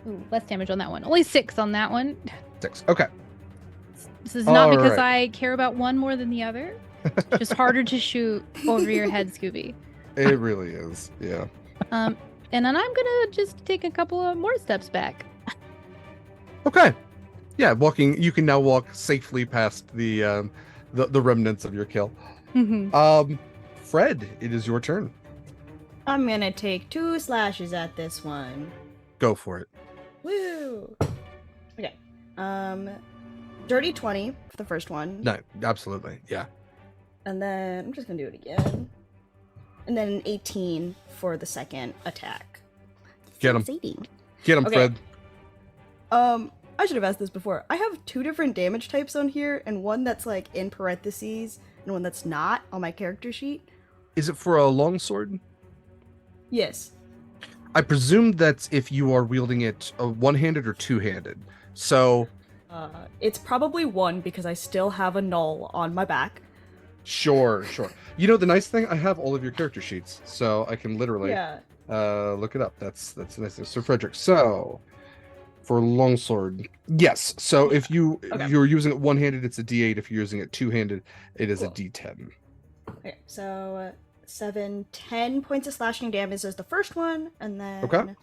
[SPEAKER 3] Ooh, less damage on that one. Only 6 on that one.
[SPEAKER 1] 6. Okay.
[SPEAKER 3] This is not because
[SPEAKER 1] Alright.
[SPEAKER 3] I care about one more than the other. Just harder to shoot over your head, Scooby.
[SPEAKER 1] It really is. Yeah.
[SPEAKER 3] And then I'm gonna just take a couple of more steps back.
[SPEAKER 1] Okay. Yeah, you can now walk safely past the remnants of your kill. Fred, it is your turn.
[SPEAKER 6] I'm gonna take 2 slashes at this one.
[SPEAKER 1] Go for it.
[SPEAKER 6] Woo! Okay. Dirty 20 for the first one.
[SPEAKER 1] No, absolutely. Yeah.
[SPEAKER 6] And then I'm just gonna do it again. And then an 18 for the second attack.
[SPEAKER 1] Get him.
[SPEAKER 6] Sadie.
[SPEAKER 1] Get him,
[SPEAKER 6] Okay.
[SPEAKER 1] Fred.
[SPEAKER 6] I should have asked this before. I have 2 different damage types on here, and one that's like in parentheses, and one that's not on my character sheet.
[SPEAKER 1] Is it for a longsword?
[SPEAKER 6] Yes.
[SPEAKER 1] I presume that's if you are wielding it one-handed or two-handed. So,
[SPEAKER 6] It's probably 1 because I still have a null on my back.
[SPEAKER 1] sure. You know, the nice thing, I have all of your character sheets, so I can literally
[SPEAKER 6] Yeah.
[SPEAKER 1] look it up. That's nice. So, Frederick, so for longsword, yes. So if you're using it one-handed, it's a D8. If you're using it two-handed, it is
[SPEAKER 6] Cool.
[SPEAKER 1] a D10.
[SPEAKER 6] Okay, so 7, 10 points of slashing damage is the first one, and then
[SPEAKER 1] Okay.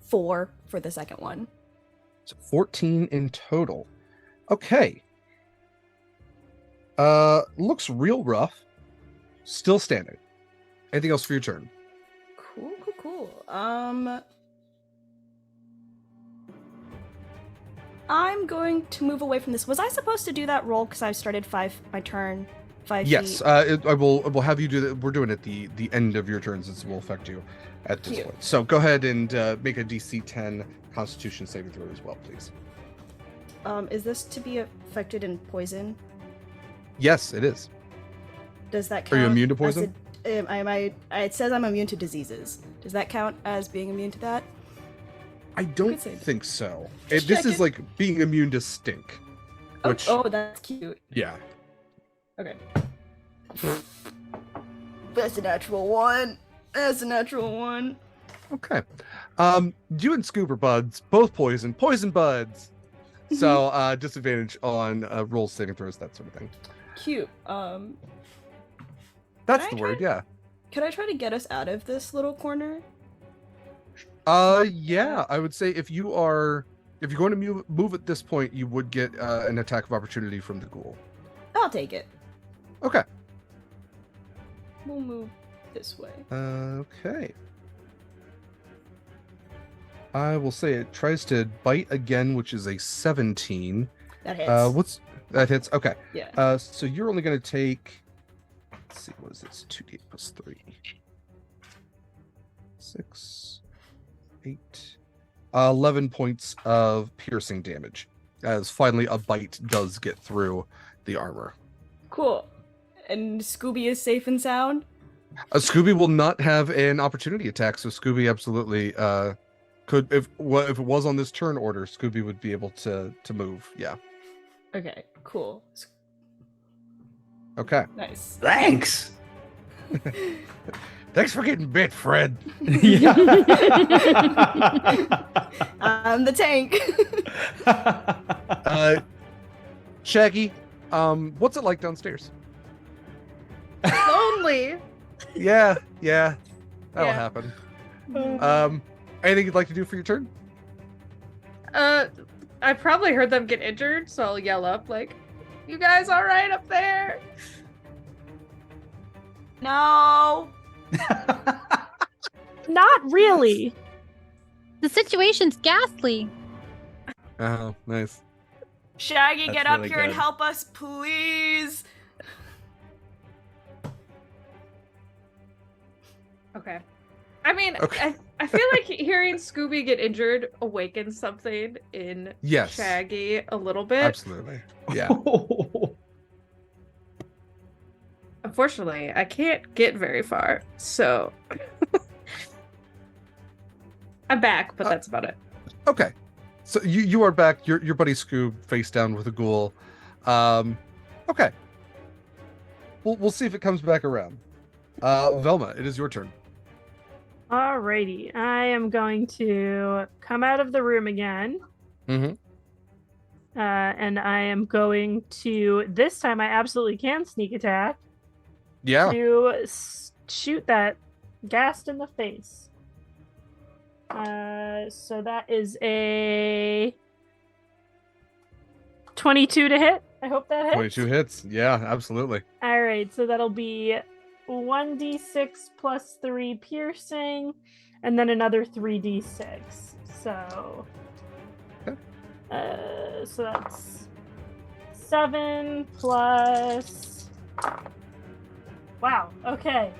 [SPEAKER 6] 4 for the second one.
[SPEAKER 1] So 14 in total. Okay. Looks real rough. Still standing. Anything else for your turn?
[SPEAKER 6] Cool. I'm going to move away from this. Was I supposed to do that roll because I started my turn 5
[SPEAKER 1] Yes,
[SPEAKER 6] feet?
[SPEAKER 1] I will have you do that. We're doing it the end of your turns. This will affect you at this
[SPEAKER 6] Cute.
[SPEAKER 1] point. So go ahead and make a DC 10 Constitution saving throw as well, please.
[SPEAKER 6] Is this to be affected in poison?
[SPEAKER 1] Yes, it is.
[SPEAKER 6] Does that
[SPEAKER 1] Are
[SPEAKER 6] count?
[SPEAKER 1] you immune to
[SPEAKER 6] as
[SPEAKER 1] poison?
[SPEAKER 6] it says I'm immune to diseases. Does that count as being immune to that?
[SPEAKER 1] I don't
[SPEAKER 6] Good save.
[SPEAKER 1] think so.
[SPEAKER 6] Just
[SPEAKER 1] This is
[SPEAKER 6] checking.
[SPEAKER 1] like being immune to stink. Which,
[SPEAKER 6] Oh, that's cute.
[SPEAKER 1] yeah.
[SPEAKER 6] Okay. That's a natural one. That's a natural one.
[SPEAKER 1] Okay. You and Scoop are buds, both poison buds. So disadvantage on rolls, saving throws, that sort of thing.
[SPEAKER 6] Cute.
[SPEAKER 1] That's
[SPEAKER 6] Can
[SPEAKER 1] the
[SPEAKER 6] I
[SPEAKER 1] word,
[SPEAKER 6] try-
[SPEAKER 1] yeah.
[SPEAKER 6] Could I try to get us out of this little corner?
[SPEAKER 1] Yeah, I would say if you're going to move at this point, you would get an attack of opportunity from the ghoul.
[SPEAKER 6] I'll take it.
[SPEAKER 1] Okay.
[SPEAKER 6] We'll move this way.
[SPEAKER 1] Okay. I will say it tries to bite again, which is a 17.
[SPEAKER 6] That hits.
[SPEAKER 1] That hits? Okay.
[SPEAKER 6] Yeah.
[SPEAKER 1] So you're only going to take, let's see, what is this? 2d plus 3. 6, 8, 11 points of piercing damage, as finally a bite does get through the armor.
[SPEAKER 6] Cool. And Scooby is safe and sound?
[SPEAKER 1] Scooby will not have an opportunity attack, so Scooby absolutely could, if it was on this turn order, Scooby would be able to move. Yeah.
[SPEAKER 6] Okay, cool.
[SPEAKER 1] Okay.
[SPEAKER 6] Nice.
[SPEAKER 7] Thanks.
[SPEAKER 1] Thanks for getting bit, Fred.
[SPEAKER 5] Yeah.
[SPEAKER 6] I'm the tank.
[SPEAKER 1] Shaggy, what's it like downstairs?
[SPEAKER 2] Lonely.
[SPEAKER 1] Yeah, that'll
[SPEAKER 2] Yeah.
[SPEAKER 1] happen. Anything you'd like to do for your turn?
[SPEAKER 2] I probably heard them get injured, so I'll yell up like, "You guys all right up there?"
[SPEAKER 6] No.
[SPEAKER 4] Not really.
[SPEAKER 3] The situation's ghastly.
[SPEAKER 1] Oh, nice.
[SPEAKER 6] Shaggy,
[SPEAKER 5] That's
[SPEAKER 6] get up
[SPEAKER 5] really
[SPEAKER 6] here and
[SPEAKER 5] good.
[SPEAKER 6] help us, please.
[SPEAKER 2] Okay. I mean,
[SPEAKER 1] Okay.
[SPEAKER 2] I feel like hearing Scooby get injured awakens something in
[SPEAKER 1] Yes.
[SPEAKER 2] Shaggy a little bit.
[SPEAKER 1] Absolutely. Yeah.
[SPEAKER 2] Unfortunately, I can't get very far, so I'm back, but that's about it.
[SPEAKER 1] Okay. So you are back. Your buddy Scoob face down with a ghoul. Okay. We'll see if it comes back around. Velma, it is your turn.
[SPEAKER 4] Alrighty, I am going to come out of the room again.
[SPEAKER 1] Mm-hmm.
[SPEAKER 4] And I am going to, this time I absolutely can sneak attack,
[SPEAKER 1] Yeah.
[SPEAKER 4] to shoot that ghast in the face. So that is a 22 to hit. I hope that hits.
[SPEAKER 1] 22 hits. Yeah, absolutely.
[SPEAKER 4] Alright, so that'll be 1d6 plus 3 piercing, and then another 3d6. So,
[SPEAKER 1] Okay.
[SPEAKER 4] So that's 7 plus. Wow. Okay.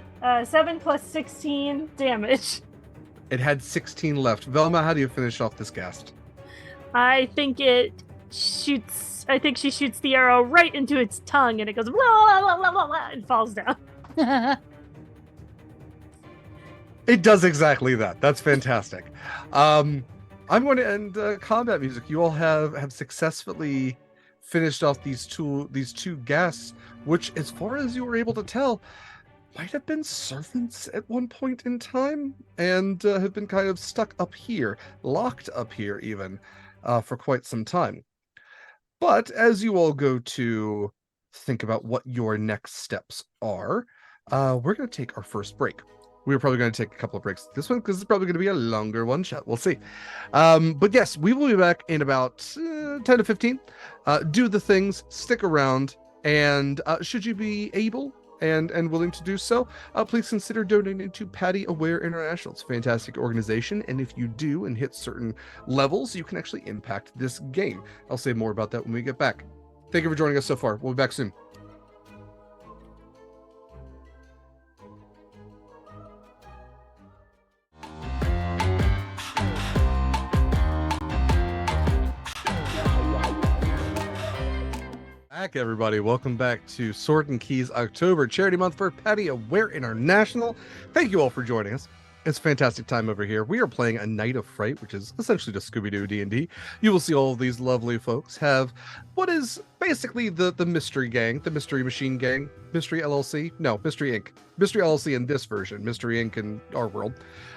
[SPEAKER 4] 7 plus 16 damage.
[SPEAKER 1] It had 16 left. Velma, how do you finish off this ghast?
[SPEAKER 4] I think it shoots. I think she shoots the arrow right into its tongue, and it goes blah, blah, blah, blah, blah, blah, and falls down.
[SPEAKER 1] It does exactly that. That's fantastic. I'm going to end combat music. You all have successfully finished off these two ghasts, which, as far as you were able to tell, might have been servants at one point in time, and have been kind of stuck up here, locked up here even, for quite some time. But as you all go to think about what your next steps are, we're going to take our first break. We're probably going to take a couple of breaks this one because it's probably going to be a longer one shot. We'll see. But yes, we will be back in about 10 to 15. Do the things, stick around, and should you be able and willing to do so, please consider donating to Patty Aware International. It's a fantastic organization, and if you do and hit certain levels, you can actually impact this game. I'll say more about that when we get back. Thank you for joining us so far. We'll be back soon. Back, everybody. Welcome back to Sword and Keys October Charity Month for Patty Aware International. Thank you all for joining us. It's a fantastic time over here. We are playing a Night of Fright, which is essentially just Scooby-Doo D&D. You will see all of these lovely folks have what is basically the Mystery Gang, the Mystery Machine Gang, Mystery LLC, no, Mystery Inc. Mystery LLC in this version, Mystery Inc. in our world,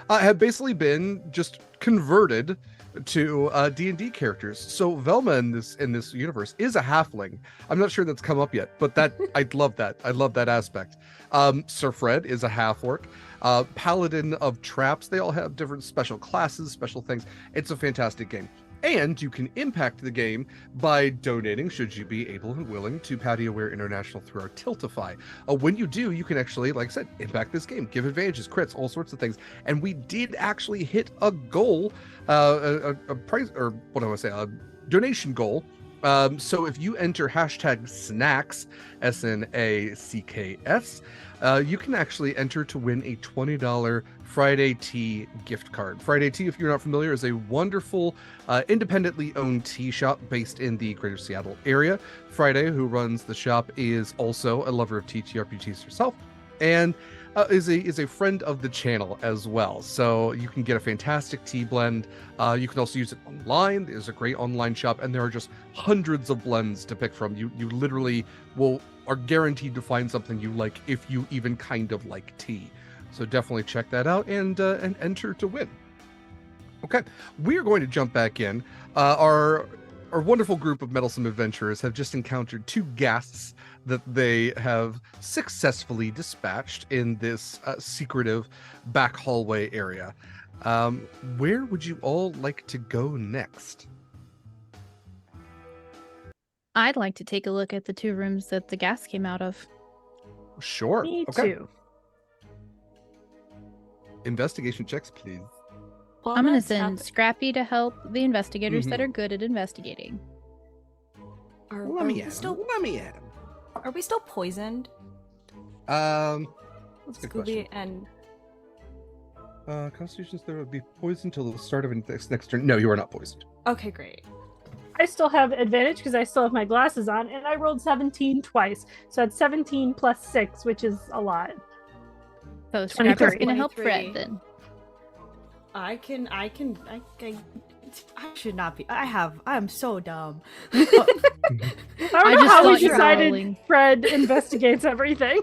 [SPEAKER 1] have basically been just converted to D&D characters. So Velma in this universe is a halfling. I'm not sure that's come up yet, but that I love that. I love that aspect. Sir Fred is a half-orc. Paladin of Traps. They all have different special classes, special things. It's a fantastic game. And you can impact the game by donating, should you be able and willing, to Patty Aware International through our Tiltify. When you do, you can actually, like I said, impact this game, give advantages, crits, all sorts of things. And we did actually hit a goal, a price, or what do I say, a donation goal. So if you enter hashtag snacks, SNACKS, you can actually enter to win a $20 Friday Tea gift card. Friday Tea, if you're not familiar, is a wonderful independently owned tea shop based in the greater Seattle area. Friday, who runs the shop, is also a lover of TTRPGs herself, and is a friend of the channel as well. So you can get a fantastic tea blend. You can also use it online. There's a great online shop, and there are just hundreds of blends to pick from. You literally are guaranteed to find something you like if you even kind of like tea. So definitely check that out and enter to win. Okay, we are going to jump back in. Our wonderful group of meddlesome adventurers have just encountered two ghasts that they have successfully dispatched in this secretive back hallway area. Where would you all like to go next?
[SPEAKER 3] I'd like to take a look at the two rooms that the gas came out of.
[SPEAKER 1] Sure.
[SPEAKER 4] Me
[SPEAKER 1] Okay.
[SPEAKER 4] too.
[SPEAKER 1] Investigation checks, please.
[SPEAKER 6] Well,
[SPEAKER 3] I'm going to
[SPEAKER 6] that's
[SPEAKER 3] send Scrappy to help the investigators that
[SPEAKER 1] Mhm.
[SPEAKER 3] are good at investigating.
[SPEAKER 7] Let me at him. Let me at him.
[SPEAKER 6] Are we still poisoned?
[SPEAKER 1] That's a good
[SPEAKER 6] Scooby
[SPEAKER 1] question.
[SPEAKER 6] and
[SPEAKER 1] Constitution's there would be poisoned till the start of next turn. No, you are not poisoned.
[SPEAKER 6] okay, great.
[SPEAKER 4] I still have advantage because I still have my glasses on, and I rolled 17 twice. So it's 17 plus 6, which is a lot.
[SPEAKER 3] So Scrappy's
[SPEAKER 4] 23.
[SPEAKER 3] going to help
[SPEAKER 6] 23.
[SPEAKER 3] Fred then.
[SPEAKER 6] I should not be. I am so dumb.
[SPEAKER 4] I don't
[SPEAKER 3] I
[SPEAKER 4] know
[SPEAKER 3] just
[SPEAKER 4] how we
[SPEAKER 3] thought you were
[SPEAKER 4] decided
[SPEAKER 3] rolling.
[SPEAKER 4] Fred investigates everything.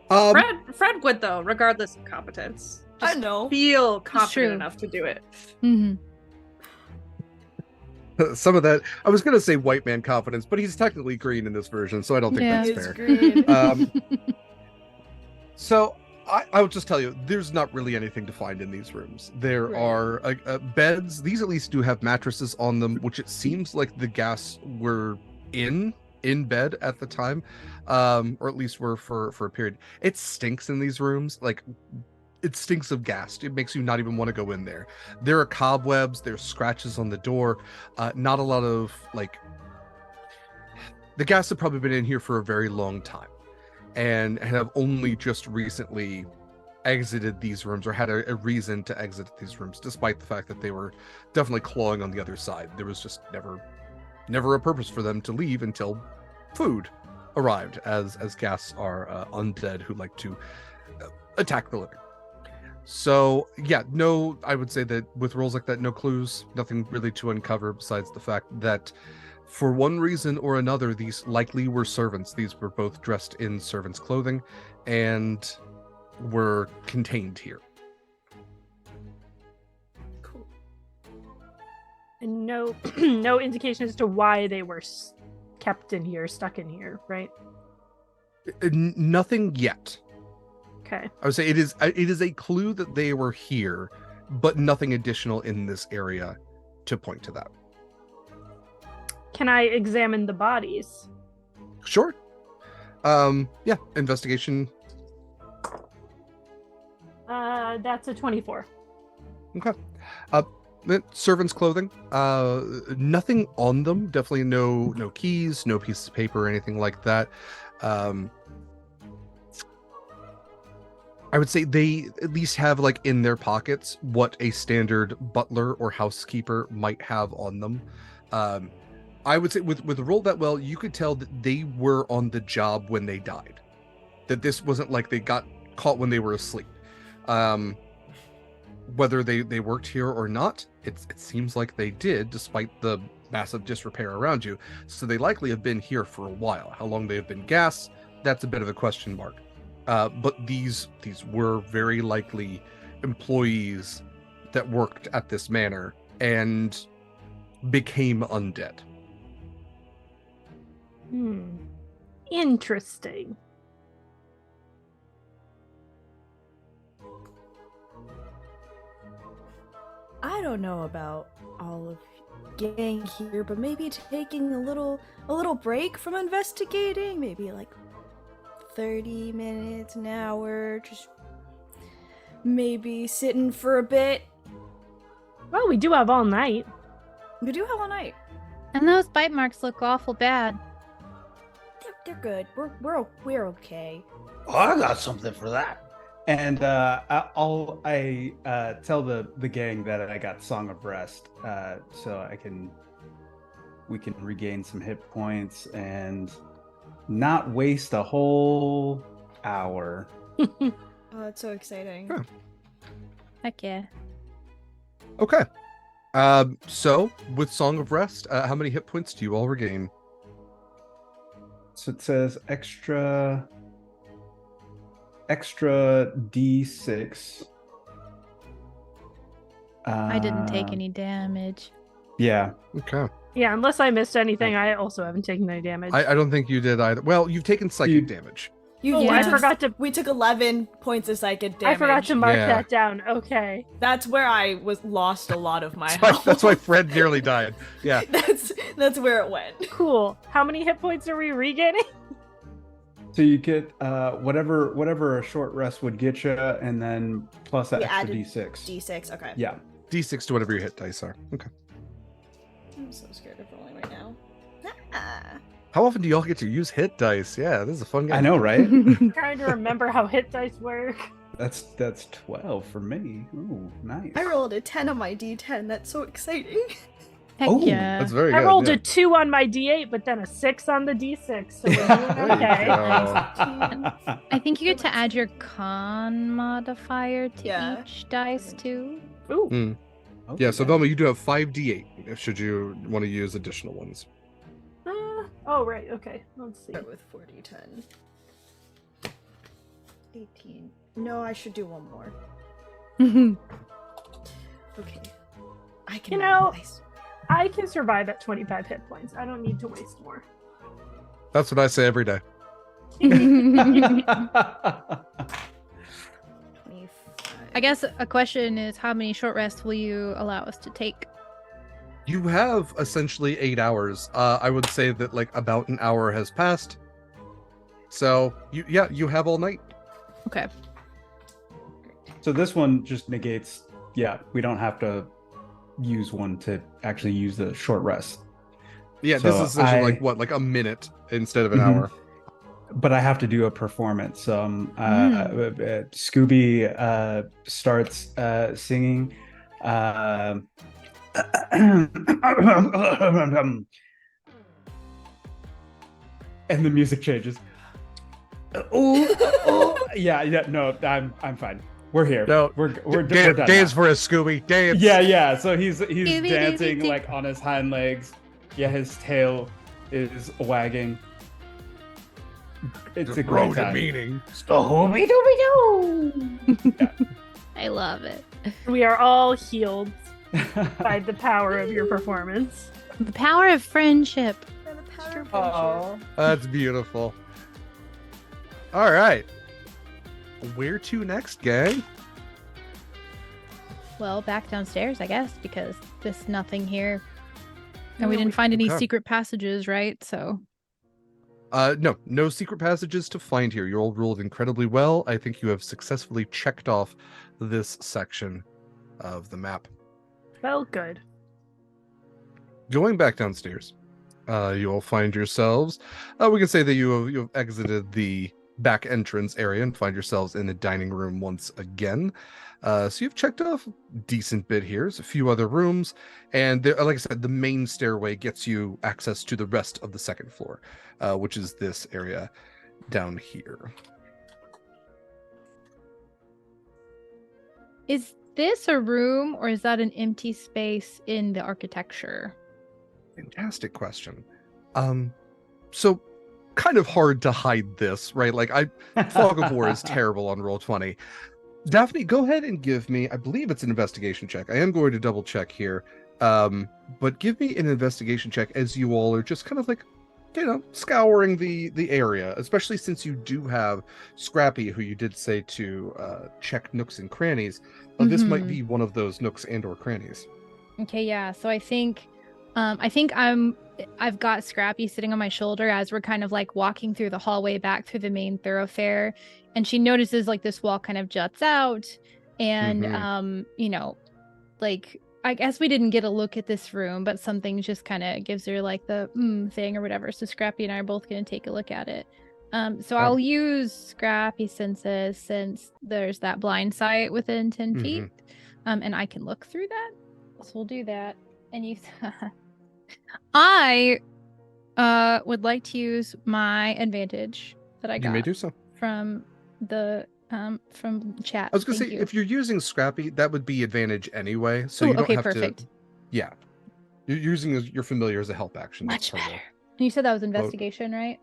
[SPEAKER 2] Fred would though, regardless of competence.
[SPEAKER 6] I
[SPEAKER 2] Just
[SPEAKER 6] know.
[SPEAKER 2] feel confident
[SPEAKER 3] true.
[SPEAKER 2] enough to do it.
[SPEAKER 3] Mm-hmm.
[SPEAKER 1] Some of that, I was going to say white man confidence, but he's technically green in this version, so I don't think
[SPEAKER 3] Yeah.
[SPEAKER 1] that's
[SPEAKER 6] It's
[SPEAKER 1] fair.
[SPEAKER 6] green.
[SPEAKER 1] So I would just tell you, there's not really anything to find in these rooms. There
[SPEAKER 6] Right.
[SPEAKER 1] are beds. These at least do have mattresses on them, which it seems like the gas were in bed at the time, or at least were for a period. It stinks in these rooms. Like, it stinks of gas. It makes you not even want to go in there. There are cobwebs. There's scratches on the door. Not a lot of, like, the gas have probably been in here for a very long time and have only just recently exited these rooms, or had a reason to exit these rooms, despite the fact that they were definitely clawing on the other side. There was just never a purpose for them to leave until food arrived, as gas are undead who like to attack the living. So yeah, no, I would say that with rolls like that, no clues, nothing really to uncover besides the fact that for one reason or another, these likely were servants. These were both dressed in servants' clothing and were contained here.
[SPEAKER 6] Cool.
[SPEAKER 4] And no no indication as to why they were kept in here, stuck in here, right?
[SPEAKER 1] Nothing yet.
[SPEAKER 4] Okay.
[SPEAKER 1] I would say it is a clue that they were here, but nothing additional in this area to point to that.
[SPEAKER 4] Can I examine the bodies?
[SPEAKER 1] Sure. Yeah, investigation.
[SPEAKER 4] That's a 24.
[SPEAKER 1] Okay. Servants' clothing. Nothing on them. Definitely no keys, no pieces of paper or anything like that. I would say they at least have like in their pockets what a standard butler or housekeeper might have on them. I would say with roll that well, you could tell that they were on the job when they died. That this wasn't like they got caught when they were asleep. Whether they worked here or not, it seems like they did, despite the massive disrepair around you. So they likely have been here for a while. How long they have been gas, that's a bit of a question mark. But these were very likely employees that worked at this manor and became undead.
[SPEAKER 4] Interesting.
[SPEAKER 6] I don't know about all of gang here, but maybe taking a little break from investigating, maybe like 30 minutes, an hour, just maybe sitting for a bit.
[SPEAKER 4] Well, we do have all night.
[SPEAKER 6] We do have all night.
[SPEAKER 3] And those bite marks look awful bad.
[SPEAKER 6] They're good. We're okay.
[SPEAKER 8] Oh, I got something for that.
[SPEAKER 5] And I tell the gang that I got Song of Rest, so we can regain some hit points and not waste a whole hour.
[SPEAKER 6] Oh, that's so exciting.
[SPEAKER 1] Huh.
[SPEAKER 3] Heck yeah.
[SPEAKER 1] Okay. So with Song of Rest, how many hit points do you all regain?
[SPEAKER 5] So it says extra D6.
[SPEAKER 3] I didn't take any damage.
[SPEAKER 5] Yeah.
[SPEAKER 1] Okay.
[SPEAKER 4] Yeah, unless I missed anything, I also haven't taken any damage.
[SPEAKER 1] I don't think you did either. Well, you've taken psychic damage.
[SPEAKER 4] I forgot to.
[SPEAKER 6] We took 11 points of psychic damage.
[SPEAKER 4] I forgot to mark
[SPEAKER 1] Yeah.
[SPEAKER 4] that down. Okay.
[SPEAKER 6] That's where I lost a lot of my
[SPEAKER 1] That's
[SPEAKER 6] health.
[SPEAKER 1] why Fred nearly died. Yeah.
[SPEAKER 6] That's where it went.
[SPEAKER 4] Cool. How many hit points are we regaining?
[SPEAKER 5] So you get whatever a short rest would get you, and then plus an
[SPEAKER 6] We
[SPEAKER 5] extra
[SPEAKER 6] added
[SPEAKER 5] D6.
[SPEAKER 6] D6, okay.
[SPEAKER 5] Yeah.
[SPEAKER 1] D6 to whatever your hit dice are. Okay.
[SPEAKER 6] I'm so scared of rolling right now. Ah.
[SPEAKER 1] How often do y'all get to use hit dice? Yeah, this is a fun game.
[SPEAKER 5] I know, right?
[SPEAKER 4] I'm trying to remember how hit dice work.
[SPEAKER 5] That's 12 for me. Ooh, nice.
[SPEAKER 6] I rolled a 10 on my D10. That's so exciting.
[SPEAKER 3] Heck
[SPEAKER 5] Oh,
[SPEAKER 3] yeah.
[SPEAKER 1] That's very
[SPEAKER 4] I
[SPEAKER 1] good.
[SPEAKER 4] rolled
[SPEAKER 1] yeah.
[SPEAKER 4] a 2 on my D8, but then a 6 on the D6, so we're doing
[SPEAKER 1] There you
[SPEAKER 4] okay.
[SPEAKER 1] go.
[SPEAKER 3] I think you get to add your con modifier to
[SPEAKER 6] Yeah.
[SPEAKER 3] each dice too.
[SPEAKER 4] Ooh.
[SPEAKER 1] Yeah, so Velma, you do have 5d8 should you want to use additional ones.
[SPEAKER 4] Oh, right. Okay. Let's see.
[SPEAKER 6] Start with 4D10. 18. No, I should do one more. Okay. I can.
[SPEAKER 4] You know-
[SPEAKER 6] nice.
[SPEAKER 4] I can survive at 25 hit points. I don't need to waste more.
[SPEAKER 1] That's what I say every day.
[SPEAKER 6] 25.
[SPEAKER 3] I guess a question is, how many short rests will you allow us to take?
[SPEAKER 1] You have essentially 8 hours. I would say that like about an hour has passed. So you have all night.
[SPEAKER 3] Okay.
[SPEAKER 5] So this one just negates. Yeah, we don't have to use one to actually use the short rest.
[SPEAKER 1] Yeah, this
[SPEAKER 5] So
[SPEAKER 1] is essentially
[SPEAKER 5] I-
[SPEAKER 1] like what, like a minute instead of an
[SPEAKER 5] Mhm.
[SPEAKER 1] hour.
[SPEAKER 5] But I have to do a performance. Scooby starts singing. And the music changes. Yeah, no, I'm fine. We're here.
[SPEAKER 1] No,
[SPEAKER 5] we're done
[SPEAKER 1] dance
[SPEAKER 5] now.
[SPEAKER 1] for us, Scooby. Dance.
[SPEAKER 5] Yeah. So he's
[SPEAKER 3] Scooby,
[SPEAKER 5] dancing
[SPEAKER 3] Dooby,
[SPEAKER 5] like on his hind legs. Yeah, his tail is wagging. It's a great time.
[SPEAKER 1] meaning.
[SPEAKER 8] Scooby Dooby Doo.
[SPEAKER 3] I love it.
[SPEAKER 4] We are all healed by the power of your performance.
[SPEAKER 3] The power of friendship.
[SPEAKER 6] And the power of
[SPEAKER 5] Oh.
[SPEAKER 6] friendship.
[SPEAKER 1] That's beautiful. All right. Where to next, gang?
[SPEAKER 3] Well, back downstairs, I guess, because there's nothing here. And we
[SPEAKER 2] No,
[SPEAKER 3] didn't find any
[SPEAKER 1] okay.
[SPEAKER 3] secret passages, right? So
[SPEAKER 1] No secret passages to find here. You all rolled incredibly well. I think you have successfully checked off this section of the map.
[SPEAKER 4] Well, good.
[SPEAKER 1] Going back downstairs, you all find yourselves. We can say that you have exited the back entrance area and find yourselves in the dining room once again. So you've checked off a decent bit here. There's a few other rooms, and there, like I said, the main stairway gets you access to the rest of the second floor, which is this area down here.
[SPEAKER 3] is this a room or is that an empty space in the architecture?
[SPEAKER 1] Fantastic question. So kind of hard to hide this, right? Like Fog of War is terrible on Roll20. Dafni, go ahead and give me, I believe it's an investigation check. I am going to double check here. But give me an investigation check as you all are just kind of like, scouring the area, especially since you do have Scrappy, who you did say to check nooks and crannies. This might be one of those nooks and or crannies.
[SPEAKER 3] Okay, yeah. So I think I've got Scrappy sitting on my shoulder as we're kind of like walking through the hallway back through the main thoroughfare, and she notices like this wall kind of juts out, and like I guess we didn't get a look at this room, but something just kind of gives her like the thing or whatever. So Scrappy and I are both going to take a look at it. So I'll use Scrappy senses since there's that blind sight within 10 feet, and I can look through that. So we'll do that. And you, I would like to use my advantage that I got.
[SPEAKER 1] You may do so.
[SPEAKER 3] From the from chat.
[SPEAKER 1] I was gonna say, if you're using Scrappy, that would be advantage anyway. So you don't have
[SPEAKER 3] perfect.
[SPEAKER 1] to. Yeah, you're using your familiar as a help action.
[SPEAKER 3] Much better. And you said that was investigation, right?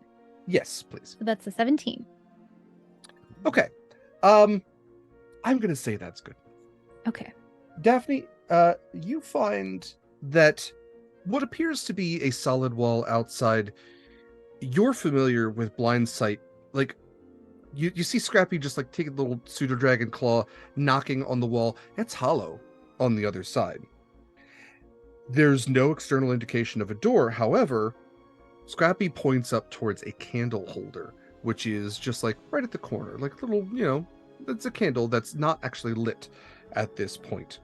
[SPEAKER 1] Yes, please.
[SPEAKER 3] So that's a 17.
[SPEAKER 1] Okay. I'm gonna say that's good.
[SPEAKER 3] Okay.
[SPEAKER 1] Dafni, you find that what appears to be a solid wall outside, you're familiar with blind sight. Like, you see Scrappy just like take a little pseudo dragon claw, knocking on the wall. It's hollow on the other side. There's no external indication of a door. However, Scrappy points up towards a candle holder, which is just like right at the corner, like a little, it's a candle that's not actually lit at this point.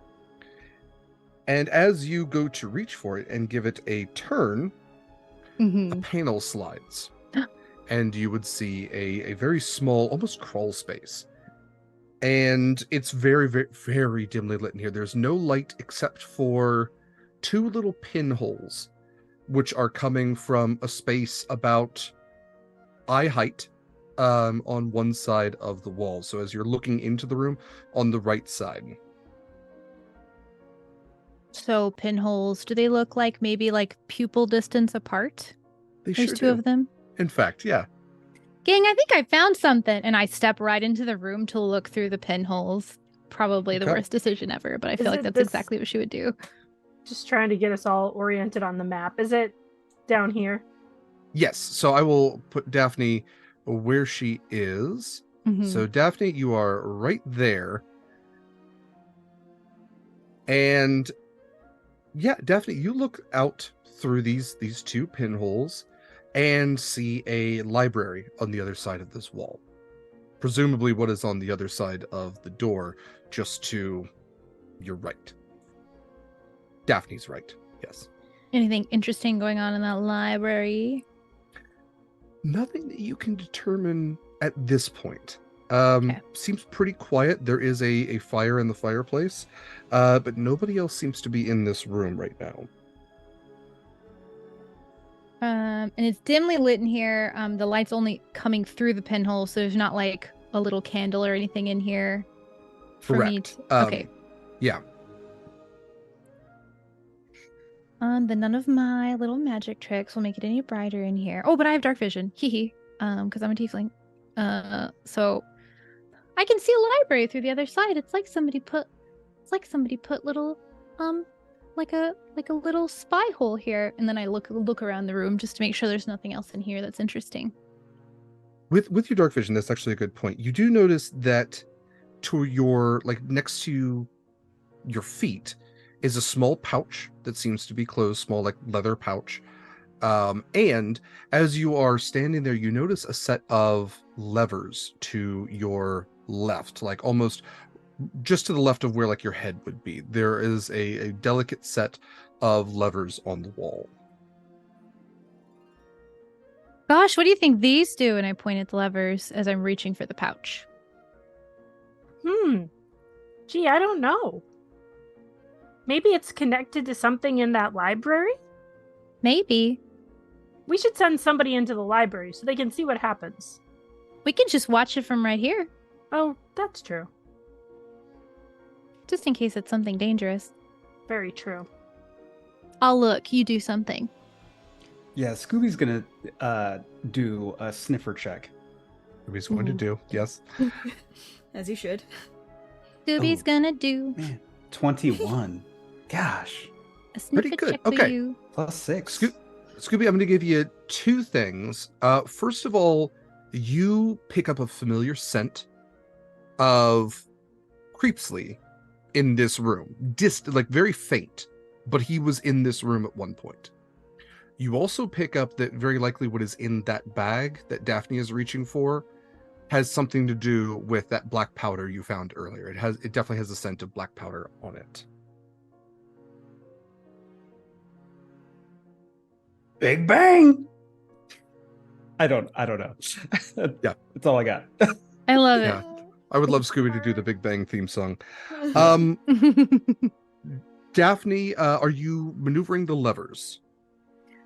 [SPEAKER 1] And as you go to reach for it and give it a turn, a panel slides. And you would see a very small, almost crawl space. And it's very, very, very dimly lit in here. There's no light except for two little pinholes, which are coming from a space about eye height on one side of the wall. So as you're looking into the room, on the right side.
[SPEAKER 3] So pinholes, do they look like maybe like pupil distance apart?
[SPEAKER 1] There's
[SPEAKER 3] There's two of them.
[SPEAKER 1] In fact, yeah.
[SPEAKER 3] Gang, I think I found something. And I step right into the room to look through the pinholes. Probably the worst decision ever, but I feel like that's exactly what she would do.
[SPEAKER 4] Just trying to get us all oriented on the map. Is it down here?
[SPEAKER 1] Yes. So I will put Dafni where she is. So Dafni, you are right there. And yeah, Dafni, you look out through these two pinholes and see a library on the other side of this wall. Presumably what is on the other side of the door, just to your right. Daphne's right, yes.
[SPEAKER 3] Anything interesting going on in that library?
[SPEAKER 1] Nothing that you can determine at this point.
[SPEAKER 3] Okay.
[SPEAKER 1] Seems pretty quiet. There is a fire in the fireplace, but nobody else seems to be in this room right now.
[SPEAKER 3] And it's dimly lit in here. The light's only coming through the pinhole, so there's not like a little candle or anything in here.
[SPEAKER 1] Correct.
[SPEAKER 3] Okay.
[SPEAKER 1] Yeah.
[SPEAKER 3] Then none of my little magic tricks will make it any brighter in here. Oh, but I have dark vision. Hee because I'm a tiefling. So I can see a library through the other side. It's like somebody put little like a little spy hole here. And then I look around the room just to make sure there's nothing else in here that's interesting.
[SPEAKER 1] with your dark vision, that's actually a good point. You do notice that to your next to your feet is a small pouch that seems to be closed, small leather pouch. And as you are standing there, you notice a set of levers to your left, almost just to the left of where your head would be. There is a delicate set of levers on the wall.
[SPEAKER 3] Gosh, what do you think these do? And I point at the levers as I'm reaching for the pouch.
[SPEAKER 4] Gee, I don't know. Maybe it's connected to something in that library?
[SPEAKER 3] Maybe.
[SPEAKER 4] We should send somebody into the library so they can see what happens.
[SPEAKER 3] We can just watch it from right here,
[SPEAKER 4] Oh, that's true.
[SPEAKER 3] just in case it's something dangerous.
[SPEAKER 4] Very true.
[SPEAKER 3] I'll look. You do something.
[SPEAKER 5] Yeah, Scooby's gonna do a sniffer check.
[SPEAKER 1] He's going to do, yes.
[SPEAKER 6] As you should.
[SPEAKER 3] Scooby's
[SPEAKER 5] Oh.
[SPEAKER 3] gonna do
[SPEAKER 5] Man, 21. Gosh,
[SPEAKER 3] a sniffer
[SPEAKER 1] Pretty good.
[SPEAKER 3] check for
[SPEAKER 1] Okay.
[SPEAKER 3] you.
[SPEAKER 5] plus 6.
[SPEAKER 1] Scooby, I'm going to give you two things. First of all, you pick up a familiar scent of Creepsley in this room. Very faint, but he was in this room at one point. You also pick up that very likely what is in that bag that Dafni is reaching for has something to do with that black powder you found earlier. It definitely has a scent of black powder on it.
[SPEAKER 8] Big Bang.
[SPEAKER 5] I don't know.
[SPEAKER 1] Yeah.
[SPEAKER 5] That's all I got.
[SPEAKER 3] I love
[SPEAKER 1] Yeah. I would love Scooby to do the Big Bang theme song.
[SPEAKER 3] it.
[SPEAKER 1] Dafni, are you maneuvering the levers?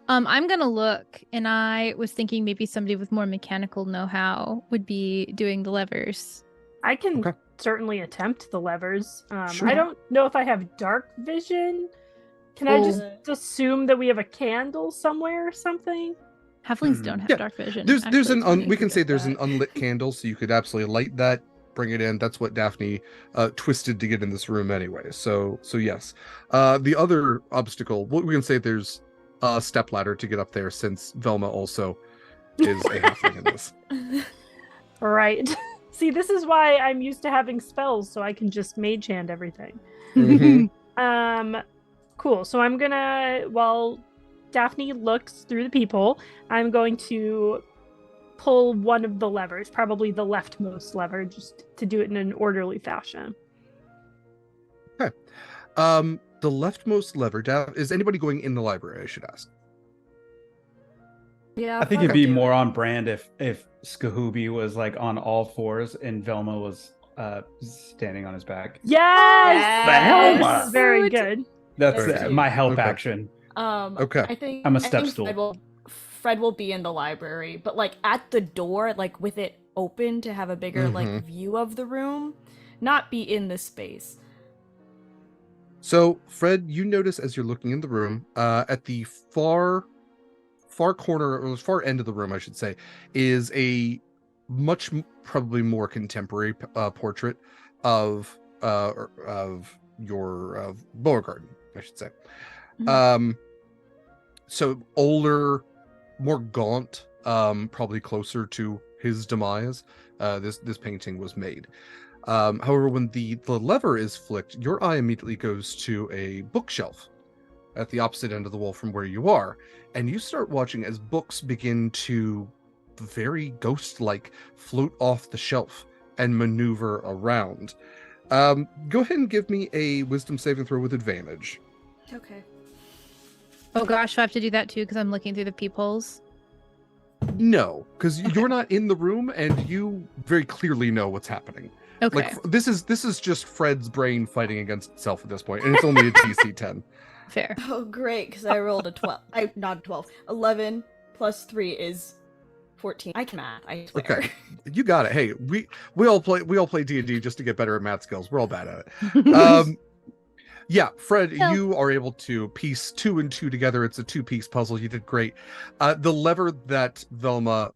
[SPEAKER 3] I'm gonna look, and I was thinking maybe somebody with more mechanical know-how would be doing the levers.
[SPEAKER 4] I can
[SPEAKER 1] Okay.
[SPEAKER 4] certainly attempt the levers.
[SPEAKER 1] Sure.
[SPEAKER 4] I don't know if I have dark vision. Can I just assume that we have a candle somewhere or something?
[SPEAKER 3] Halflings don't have
[SPEAKER 1] Yeah,
[SPEAKER 3] dark vision.
[SPEAKER 1] There's
[SPEAKER 3] actually, it's funny.
[SPEAKER 1] we can say there's
[SPEAKER 6] that.
[SPEAKER 1] an unlit candle, so you could absolutely light that, bring it in. That's what Dafni twisted to get in this room anyway. So yes. The other obstacle, we can say there's a step ladder to get up there, since Velma also is a halfling in this.
[SPEAKER 4] Right. See, this is why I'm used to having spells, so I can just mage hand everything.
[SPEAKER 1] Mhm.
[SPEAKER 4] Cool. So I'm gonna, while Daphne looks through the people, I'm going to pull one of the levers, probably the leftmost lever, just to do it in an orderly fashion.
[SPEAKER 1] The leftmost lever, is anybody going in the library, I should ask?
[SPEAKER 6] Yeah.
[SPEAKER 5] I think it'd be more on brand if Skahooby was on all fours and Velma was standing on his back.
[SPEAKER 4] Yes!
[SPEAKER 8] The Helma!
[SPEAKER 4] This is very good.
[SPEAKER 5] That's
[SPEAKER 6] That's cute.
[SPEAKER 5] my help
[SPEAKER 1] Okay.
[SPEAKER 5] action.
[SPEAKER 1] Okay.
[SPEAKER 6] I think
[SPEAKER 5] I'm a
[SPEAKER 6] I
[SPEAKER 5] step
[SPEAKER 6] think
[SPEAKER 5] stool.
[SPEAKER 6] Fred will be in the library, but at the door, with it open to have a bigger
[SPEAKER 1] Mhm.
[SPEAKER 6] view of the room, not be in the space.
[SPEAKER 1] So, Fred, you notice as you're looking in the room, at the far corner, or the far end of the room, I should say, is a much probably more contemporary portrait of your Beauregard, I should say. So older, more gaunt, probably closer to his demise. This painting was made. However, when the lever is flicked, your eye immediately goes to a bookshelf at the opposite end of the wall from where you are, and you start watching as books begin to very ghost-like float off the shelf and maneuver around. Go ahead and give me a wisdom saving throw with advantage.
[SPEAKER 6] Okay.
[SPEAKER 3] Oh gosh, do I have to do that too because I'm looking through the peepholes?
[SPEAKER 1] No, because you're not in the room and you very clearly know what's happening.
[SPEAKER 3] Okay,
[SPEAKER 1] This is just Fred's brain fighting against itself at this point, and it's only a DC 10.
[SPEAKER 3] fair.
[SPEAKER 6] Oh, great, because I rolled a 12. Not 12. 11 plus 3 is 14. I can math, I swear.
[SPEAKER 1] Okay, you got it. Hey, we all play D&D just to get better at math skills. We're all bad at it. Yeah, Fred,
[SPEAKER 3] No.
[SPEAKER 1] you are able to piece 2 and 2 together. It's a 2-piece puzzle. You did great. The lever that Velma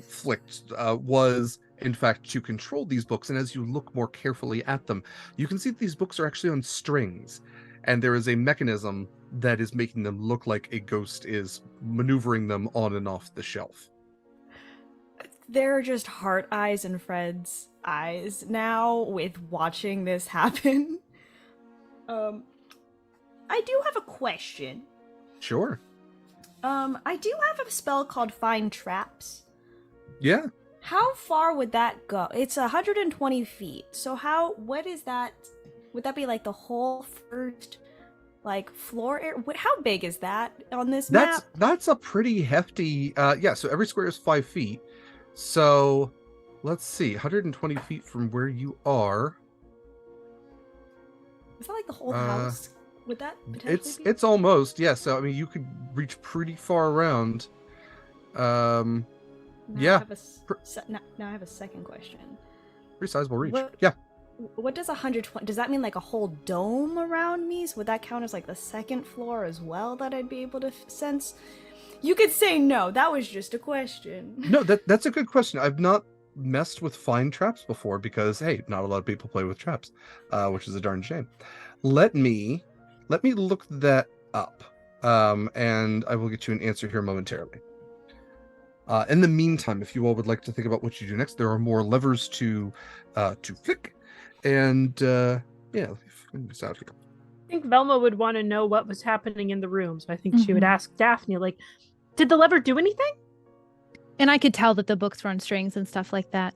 [SPEAKER 1] flicked was, in fact, to control these books. And as you look more carefully at them, you can see that these books are actually on strings. And there is a mechanism that is making them look like a ghost is maneuvering them on and off the shelf.
[SPEAKER 6] There are just heart eyes in Fred's eyes now with watching this happen. I do have a question.
[SPEAKER 1] Sure.
[SPEAKER 6] I do have a spell called Find Traps.
[SPEAKER 1] Yeah.
[SPEAKER 6] How far would that go? It's 120 feet. So what is that? Would that be like the whole first, like, floor area? How big is that on this map?
[SPEAKER 1] That's a pretty hefty, yeah, so every square is 5 feet. So, let's see, 120 feet from where you are.
[SPEAKER 6] Is that like the whole house? Would that potentially be?
[SPEAKER 1] It's almost, yeah, so, I mean, you could reach pretty far around. Yeah.
[SPEAKER 6] Now I have a second question.
[SPEAKER 1] Pretty sizable reach.
[SPEAKER 6] What-
[SPEAKER 1] Yeah.
[SPEAKER 6] What does 120? Does that mean like a whole dome around me? So would that count as like the second floor as well that I'd be able to sense? You could say no. That was just a question.
[SPEAKER 1] No, that's a good question. I've not messed with Find Traps before because, hey, not a lot of people play with traps, which is a darn shame. Let me look that up, and I will get you an answer here momentarily. In the meantime, if you all would like to think about what you do next, there are more levers to flick, and yeah, this out here.
[SPEAKER 4] I think Velma would want to know what was happening in the room, so I think she would ask Dafni, like, did the lever do anything?
[SPEAKER 3] And I could tell that the books were on strings and stuff like that.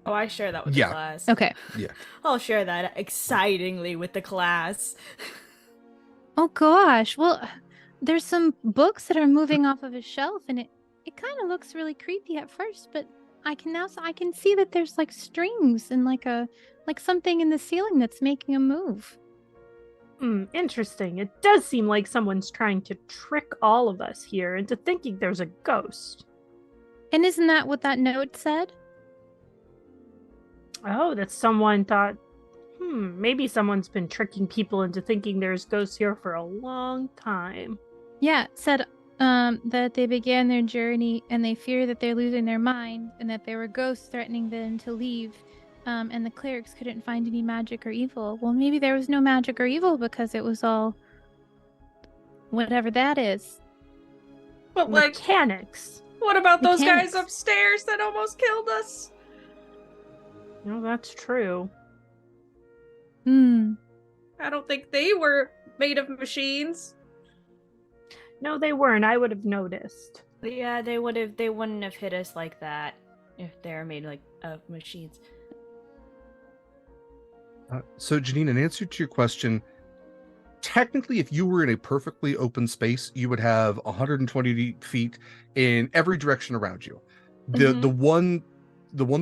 [SPEAKER 6] Oh, I share that with the class.
[SPEAKER 3] Okay.
[SPEAKER 1] Yeah.
[SPEAKER 6] I'll share that excitingly with the class.
[SPEAKER 3] Oh gosh. Well, there's some books that are moving off of a shelf, and it kind of looks really creepy at first, but I can see that there's like strings and like something in the ceiling that's making a move.
[SPEAKER 4] Interesting. It does seem like someone's trying to trick all of us here into thinking there's a ghost.
[SPEAKER 3] And isn't that what that note said?
[SPEAKER 4] Oh, that someone thought, maybe someone's been tricking people into thinking there's ghosts here for a long time.
[SPEAKER 3] Yeah, it said that they began their journey and they fear that they're losing their mind and that there were ghosts threatening them to leave. And the clerics couldn't find any magic or evil. Well, maybe there was no magic or evil because it was all whatever that is.
[SPEAKER 2] But like,
[SPEAKER 4] Mechanics.
[SPEAKER 2] what about those
[SPEAKER 3] Mechanics.
[SPEAKER 2] guys upstairs that almost killed us?
[SPEAKER 4] No, that's true.
[SPEAKER 2] I don't think they were made of machines.
[SPEAKER 4] No, they weren't. I would have noticed.
[SPEAKER 6] Yeah, they wouldn't have hit us like that if they're made like of machines.
[SPEAKER 1] So, Jenine, in answer to your question, technically, if you were in a perfectly open space, you would have 120 feet in every direction around you. The one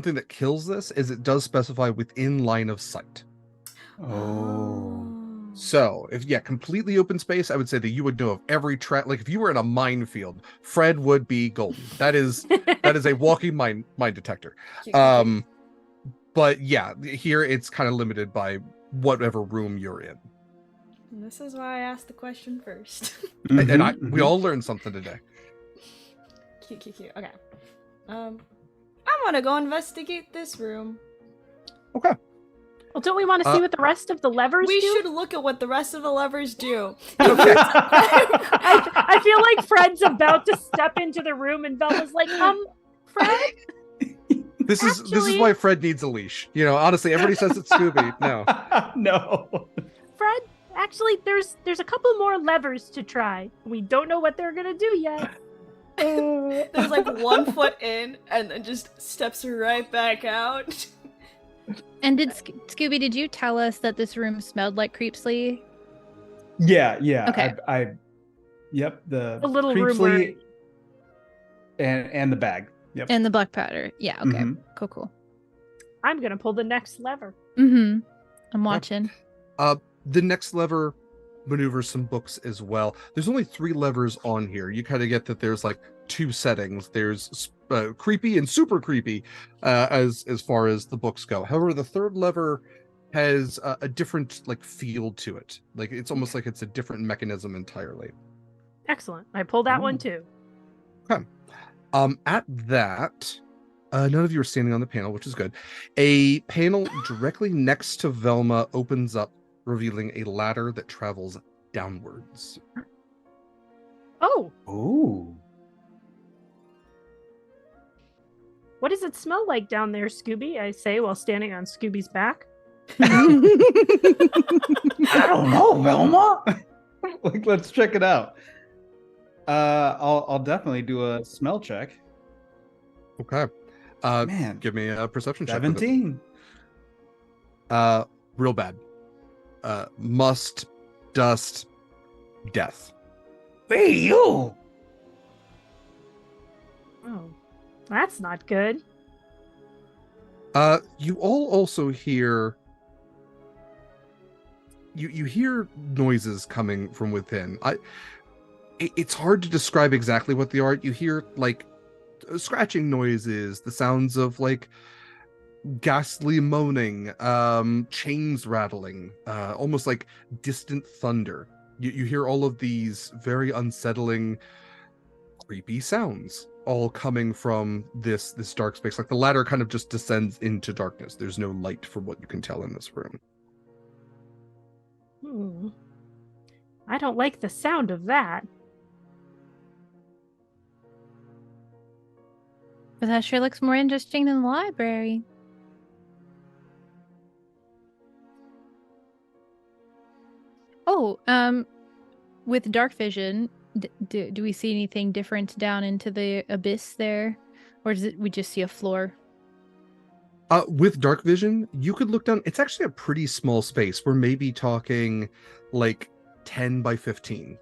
[SPEAKER 1] thing that kills this is it does specify within line of sight.
[SPEAKER 5] Oh.
[SPEAKER 1] So, if completely open space, I would say that you would know of every track. Like if you were in a minefield, Fred would be golden. That is a walking mine detector. But yeah, here it's kind of limited by whatever room you're in.
[SPEAKER 6] And this is why I asked the question first.
[SPEAKER 1] And we all learned something today.
[SPEAKER 6] Cute. Okay. I want to go investigate this room.
[SPEAKER 1] Okay.
[SPEAKER 4] Well, don't we want to see what the rest of the levers
[SPEAKER 6] We
[SPEAKER 4] do?
[SPEAKER 6] should look at what the rest of the levers do.
[SPEAKER 4] I feel like Fred's about to step into the room and Velma's like, Fred?
[SPEAKER 1] This is why Fred needs a leash. You know, honestly, everybody says it's Scooby. No.
[SPEAKER 5] No.
[SPEAKER 4] Fred, actually, there's a couple more levers to try. We don't know what they're gonna do yet.
[SPEAKER 6] There's like 1 foot in and then just steps right back out.
[SPEAKER 3] And did Scooby, did you tell us that this room smelled like Creepsley?
[SPEAKER 5] Yeah.
[SPEAKER 3] Okay.
[SPEAKER 5] Yep. The
[SPEAKER 4] little room where...
[SPEAKER 5] and the bag. Yep.
[SPEAKER 3] And the black powder. Yeah, okay.
[SPEAKER 5] Mhm.
[SPEAKER 3] Cool.
[SPEAKER 4] I'm gonna pull the next lever.
[SPEAKER 3] I'm watching.
[SPEAKER 1] The next lever maneuvers some books as well. There's only 3 levers on here. You kind of get that there's like 2 settings. There's creepy and super creepy as far as the books go. However, the 3rd lever has a different like feel to it. Like it's almost like it's a different mechanism entirely.
[SPEAKER 4] Excellent. I pull that one too.
[SPEAKER 1] Okay. At that, none of you are standing on the panel, which is good. A panel directly next to Velma opens up, revealing a ladder that travels downwards.
[SPEAKER 4] Oh.
[SPEAKER 5] Ooh.
[SPEAKER 4] What does it smell like down there, Scooby? I say while standing on Scooby's back.
[SPEAKER 8] I don't know, Velma.
[SPEAKER 5] Like, let's check it out. I'll definitely do a smell check.
[SPEAKER 1] Okay.
[SPEAKER 5] Man,
[SPEAKER 1] Give me a perception check. with it.
[SPEAKER 5] 17.
[SPEAKER 1] Real bad. Must, dust, death.
[SPEAKER 8] Hey, you.
[SPEAKER 4] Oh, that's not good.
[SPEAKER 1] You all also hear. You hear noises coming from within. It's hard to describe exactly what they are. You hear like scratching noises, the sounds of like ghastly moaning, chains rattling, almost like distant thunder. You hear all of these very unsettling, creepy sounds, all coming from this dark space. Like the ladder kind of just descends into darkness. There's no light from what you can tell in this room.
[SPEAKER 4] I don't like the sound of that.
[SPEAKER 3] But that sure looks more interesting than the library. Oh, with dark vision, do we see anything different down into the abyss there? Or does we just see a floor?
[SPEAKER 1] With dark vision, you could look down. It's actually a pretty small space. We're maybe talking like 10 by 15.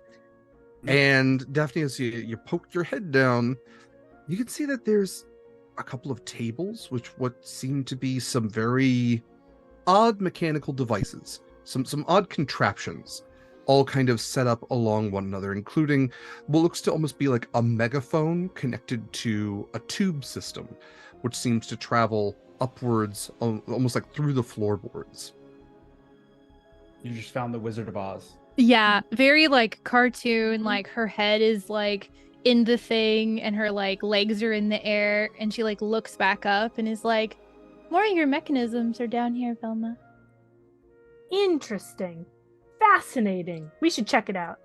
[SPEAKER 1] And Dafni, as you poke your head down, you can see that there's a couple of tables, what seem to be some very odd mechanical devices, some odd contraptions, all kind of set up along one another, including what looks to almost be like a megaphone connected to a tube system, which seems to travel upwards, almost like through the floorboards.
[SPEAKER 5] You just found the Wizard of Oz.
[SPEAKER 3] Yeah, very like cartoon, like her head is like in the thing and her like legs are in the air and she like looks back up and is like, more of your mechanisms are down here, Velma.
[SPEAKER 4] Interesting. Fascinating. We should check it out.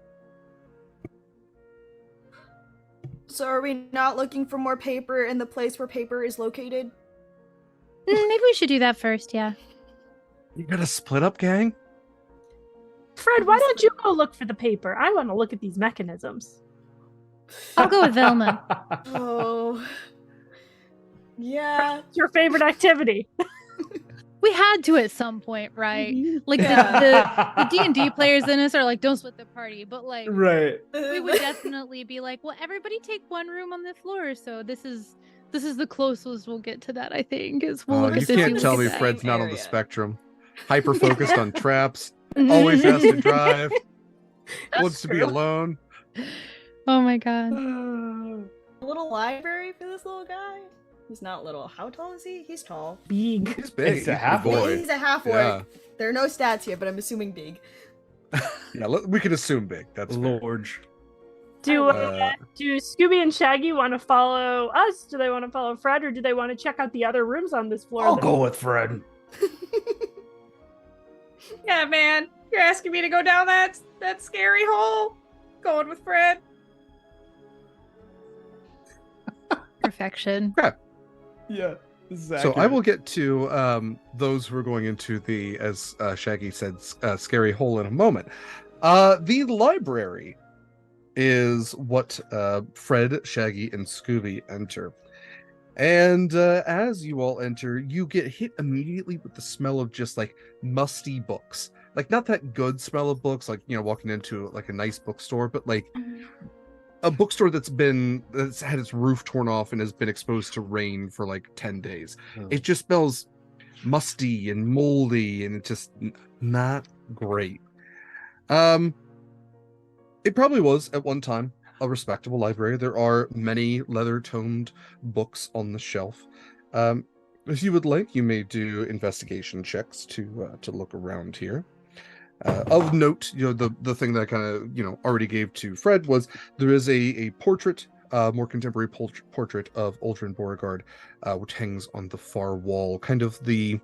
[SPEAKER 6] So are we not looking for more paper in the place where paper is located?
[SPEAKER 3] Maybe we should do that first, yeah.
[SPEAKER 1] You got a split up, gang?
[SPEAKER 4] Fred, why don't you go look for the paper? I want to look at these mechanisms.
[SPEAKER 3] I'll go with Velma.
[SPEAKER 6] Oh. Yeah.
[SPEAKER 4] What's your favorite activity?
[SPEAKER 3] We had to at some point, right? Like
[SPEAKER 6] Yeah.
[SPEAKER 3] the D&D players in us are like, don't split the party, but like
[SPEAKER 5] Right.
[SPEAKER 3] we would definitely be like, well, everybody take one room on the floor. So this is the closest we'll get to that, I think. Is we'll look
[SPEAKER 1] You
[SPEAKER 3] at this
[SPEAKER 1] can't
[SPEAKER 3] and
[SPEAKER 1] tell
[SPEAKER 3] look
[SPEAKER 1] me
[SPEAKER 3] at that.
[SPEAKER 1] Fred's not on the
[SPEAKER 6] area.
[SPEAKER 1] spectrum. Hyper focused on traps, always has to drive, wants to be alone.
[SPEAKER 3] Oh my god.
[SPEAKER 6] A little library for this little guy? He's not little. How tall is he? He's tall.
[SPEAKER 4] Big.
[SPEAKER 1] He's big.
[SPEAKER 5] He's a
[SPEAKER 1] He's
[SPEAKER 5] half
[SPEAKER 1] big boy.
[SPEAKER 6] He's a half orc.
[SPEAKER 1] Yeah.
[SPEAKER 6] There are no stats here, but I'm assuming big.
[SPEAKER 1] Yeah, we can assume big. That's fair.
[SPEAKER 5] Lorge.
[SPEAKER 4] Do
[SPEAKER 1] Uh,
[SPEAKER 4] do Scooby and Shaggy want to follow us? Do they want to follow Fred, or do they want to check out the other rooms on this floor?
[SPEAKER 8] I'll go with Fred.
[SPEAKER 2] Yeah, man. You're asking me to go down that scary hole? Going with Fred.
[SPEAKER 3] Perfection.
[SPEAKER 5] Yeah. This is
[SPEAKER 1] So I
[SPEAKER 5] accurate.
[SPEAKER 1] will get to those who are going into the, as Shaggy said, scary hole in a moment. The library is what Fred, Shaggy, and Scooby enter. And as you all enter, you get hit immediately with the smell of just like musty books. Like not that good smell of books, like, you know, walking into like a nice bookstore, but like a bookstore that's had its roof torn off and has been exposed to rain for like 10 days. It just smells musty and moldy and it's just not great. It probably was at one time a respectable library. There are many leather-tomed books on the shelf. If you would like, you may do investigation checks to look around here. Of note, you know, the thing that I kind of, you know, already gave to Fred was there is a portrait, more contemporary portrait of Uldren Beauregard, which hangs on the far wall, kind of the, we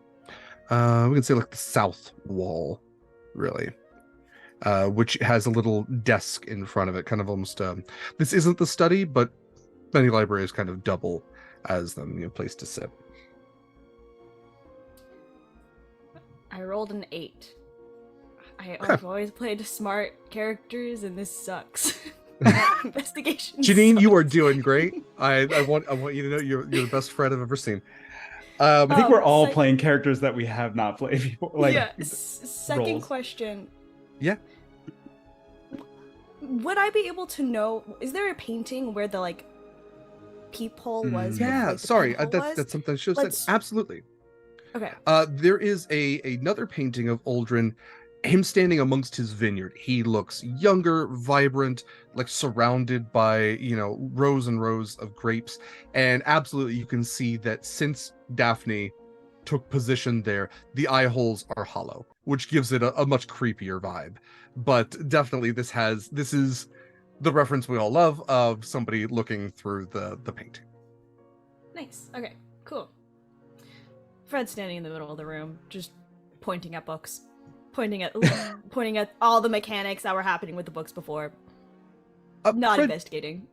[SPEAKER 1] can say like the south wall, really. Which has a little desk in front of it, kind of almost, this isn't the study, but Many libraries kind of double as them, place to sit.
[SPEAKER 6] I rolled an 8. I've always played smart characters, and this sucks. Investigation.
[SPEAKER 1] Janine,
[SPEAKER 6] sucks.
[SPEAKER 1] you are doing great. I want you to know you're the best friend I've ever seen.
[SPEAKER 5] I think we're all
[SPEAKER 6] sec-
[SPEAKER 5] playing characters that we have not played before.
[SPEAKER 6] Second
[SPEAKER 5] roles.
[SPEAKER 6] question.
[SPEAKER 1] Yeah.
[SPEAKER 6] Would I be able to know? Is there a painting where the peephole was?
[SPEAKER 1] Yeah,
[SPEAKER 6] before the
[SPEAKER 1] sorry,
[SPEAKER 6] pinhole was?
[SPEAKER 1] that's something I should have said. Absolutely.
[SPEAKER 6] Okay.
[SPEAKER 1] There is another painting of Aldrin, him standing amongst his vineyard. He looks younger, vibrant, like surrounded by, rows and rows of grapes. And absolutely, you can see that since Dafni took position there, the eye holes are hollow, which gives it a much creepier vibe. But definitely this is the reference we all love of somebody looking through the painting.
[SPEAKER 6] Nice. Okay. Cool. Fred's standing in the middle of the room, just pointing at books, pointing at all the mechanics that were happening with the books before. Not
[SPEAKER 1] Fred,
[SPEAKER 6] investigating.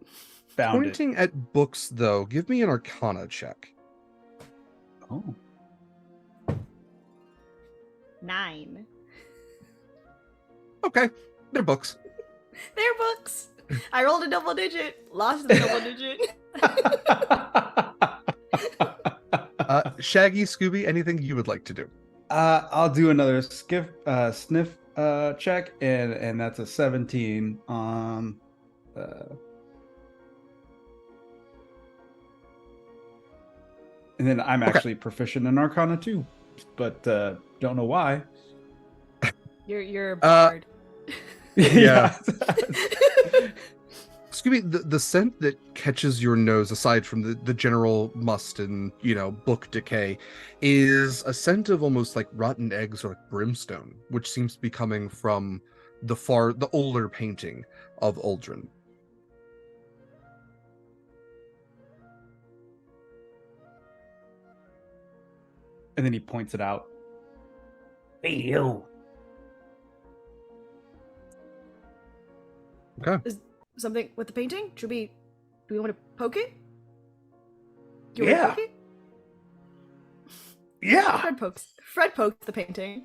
[SPEAKER 5] Found it.
[SPEAKER 1] pointing at books, though, give me an Arcana check.
[SPEAKER 5] Oh.
[SPEAKER 6] 9.
[SPEAKER 1] Okay, they're books.
[SPEAKER 6] They're books. I rolled a double digit, lost a double digit.
[SPEAKER 1] Shaggy, Scooby, anything you would like to do?
[SPEAKER 5] I'll do another sniff check, and that's a 17 on. And then I'm actually proficient in Arcana too, but don't know why.
[SPEAKER 6] You're a bard.
[SPEAKER 1] Yeah. Scooby, the scent that catches your nose, aside from the general must and, book decay, is a scent of almost like rotten eggs or like brimstone, which seems to be coming from the older painting of Aldrin.
[SPEAKER 5] And then he points it out.
[SPEAKER 8] Hey, you.
[SPEAKER 1] Okay.
[SPEAKER 6] Something with the painting? Do we want to poke it? You
[SPEAKER 8] Yeah.
[SPEAKER 6] want to poke it?
[SPEAKER 8] Yeah.
[SPEAKER 6] Fred pokes the painting.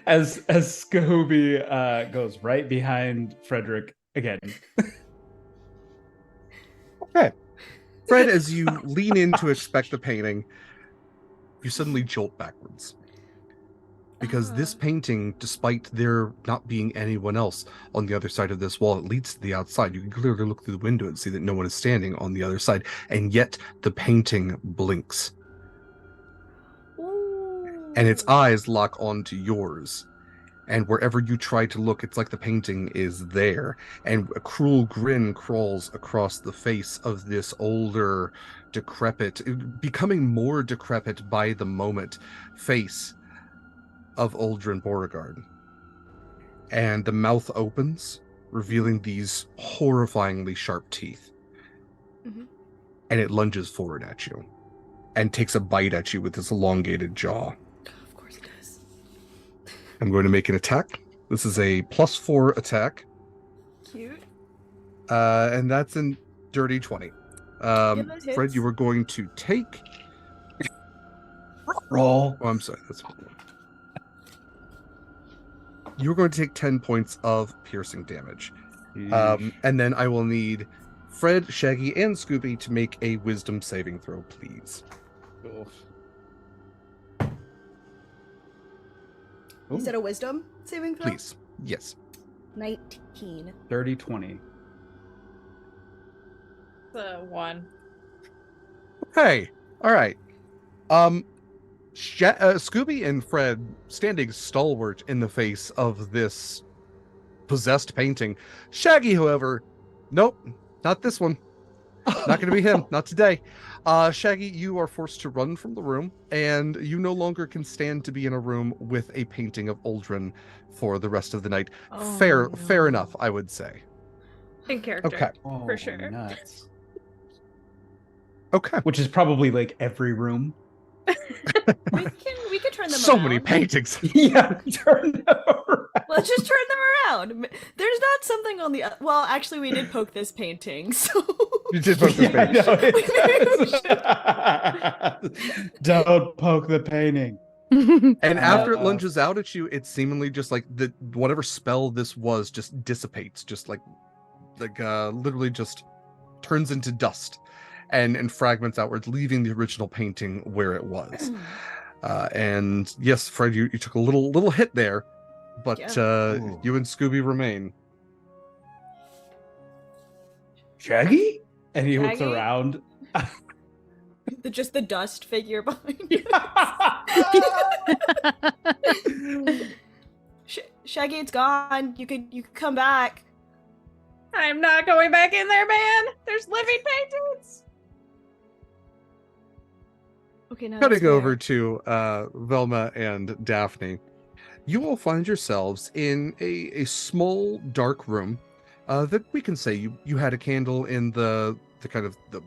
[SPEAKER 5] As Scooby goes right behind Frederick again.
[SPEAKER 1] Okay. Fred, as you lean in to inspect the painting, you suddenly jolt backwards. Because this painting, despite there not being anyone else on the other side of this wall, it leads to the outside. You can clearly look through the window and see that no one is standing on the other side. And yet the painting blinks.
[SPEAKER 6] Ooh.
[SPEAKER 1] And its eyes lock onto yours. And wherever you try to look, it's like the painting is there. And a cruel grin crawls across the face of this older, decrepit, becoming more decrepit by the moment, face of Aldrin Beauregard. And the mouth opens, revealing these horrifyingly sharp teeth.
[SPEAKER 6] Mm-hmm.
[SPEAKER 1] And it lunges forward at you and takes a bite at you with this elongated jaw.
[SPEAKER 6] Of course it does.
[SPEAKER 1] I'm going to make an attack. This is a +4 attack.
[SPEAKER 6] Cute.
[SPEAKER 1] And that's in dirty 20.
[SPEAKER 6] that hits.
[SPEAKER 1] Fred, you were going to take...
[SPEAKER 5] Roll.
[SPEAKER 1] Oh, I'm sorry. That's you were going to take 10 points of piercing damage. And then I will need Fred, Shaggy, and Scooby to make a wisdom saving throw, please.
[SPEAKER 6] You said a wisdom saving throw?
[SPEAKER 1] Please. Yes.
[SPEAKER 6] 19.
[SPEAKER 5] 30-20.
[SPEAKER 2] The 1.
[SPEAKER 1] Okay. All right. Scooby and Fred standing stalwart in the face of this possessed painting. Shaggy, however, nope, not this one. Not going to be him. Not today. Shaggy, you are forced to run from the room, and you no longer can stand to be in a room with a painting of Aldrin for the rest of the night.
[SPEAKER 6] Oh,
[SPEAKER 1] Fair enough, I would say.
[SPEAKER 2] In character.
[SPEAKER 1] Okay.
[SPEAKER 5] Oh,
[SPEAKER 2] For sure.
[SPEAKER 5] Nuts.
[SPEAKER 1] Okay.
[SPEAKER 5] Which is probably like every room.
[SPEAKER 6] We can turn them
[SPEAKER 1] So
[SPEAKER 6] around.
[SPEAKER 1] many paintings.
[SPEAKER 5] Yeah, turn them around.
[SPEAKER 6] Let's just turn them around. There's not something on the well, actually we did poke this painting, so
[SPEAKER 1] You did poke the
[SPEAKER 5] Yeah, I
[SPEAKER 1] painting.
[SPEAKER 5] know. Don't poke the painting.
[SPEAKER 1] And after it
[SPEAKER 5] Uh,
[SPEAKER 1] lunges out at you, it seemingly just like the whatever spell this was just dissipates, just like literally just turns into dust and fragments outwards, leaving the original painting where it was. And yes, Fred, you took a little hit there, but
[SPEAKER 6] Yeah.
[SPEAKER 1] you and Scooby remain.
[SPEAKER 5] Shaggy? And he looks
[SPEAKER 6] Shaggy?
[SPEAKER 5] around.
[SPEAKER 6] Just the dust figure behind you. Shaggy, it's gone. You could come back.
[SPEAKER 2] I'm not going back in there, man. There's living paintings.
[SPEAKER 6] Okay, now
[SPEAKER 1] Cutting over to Velma and Dafni, you will find yourselves in a small dark room that we can say you had a candle in the kind of the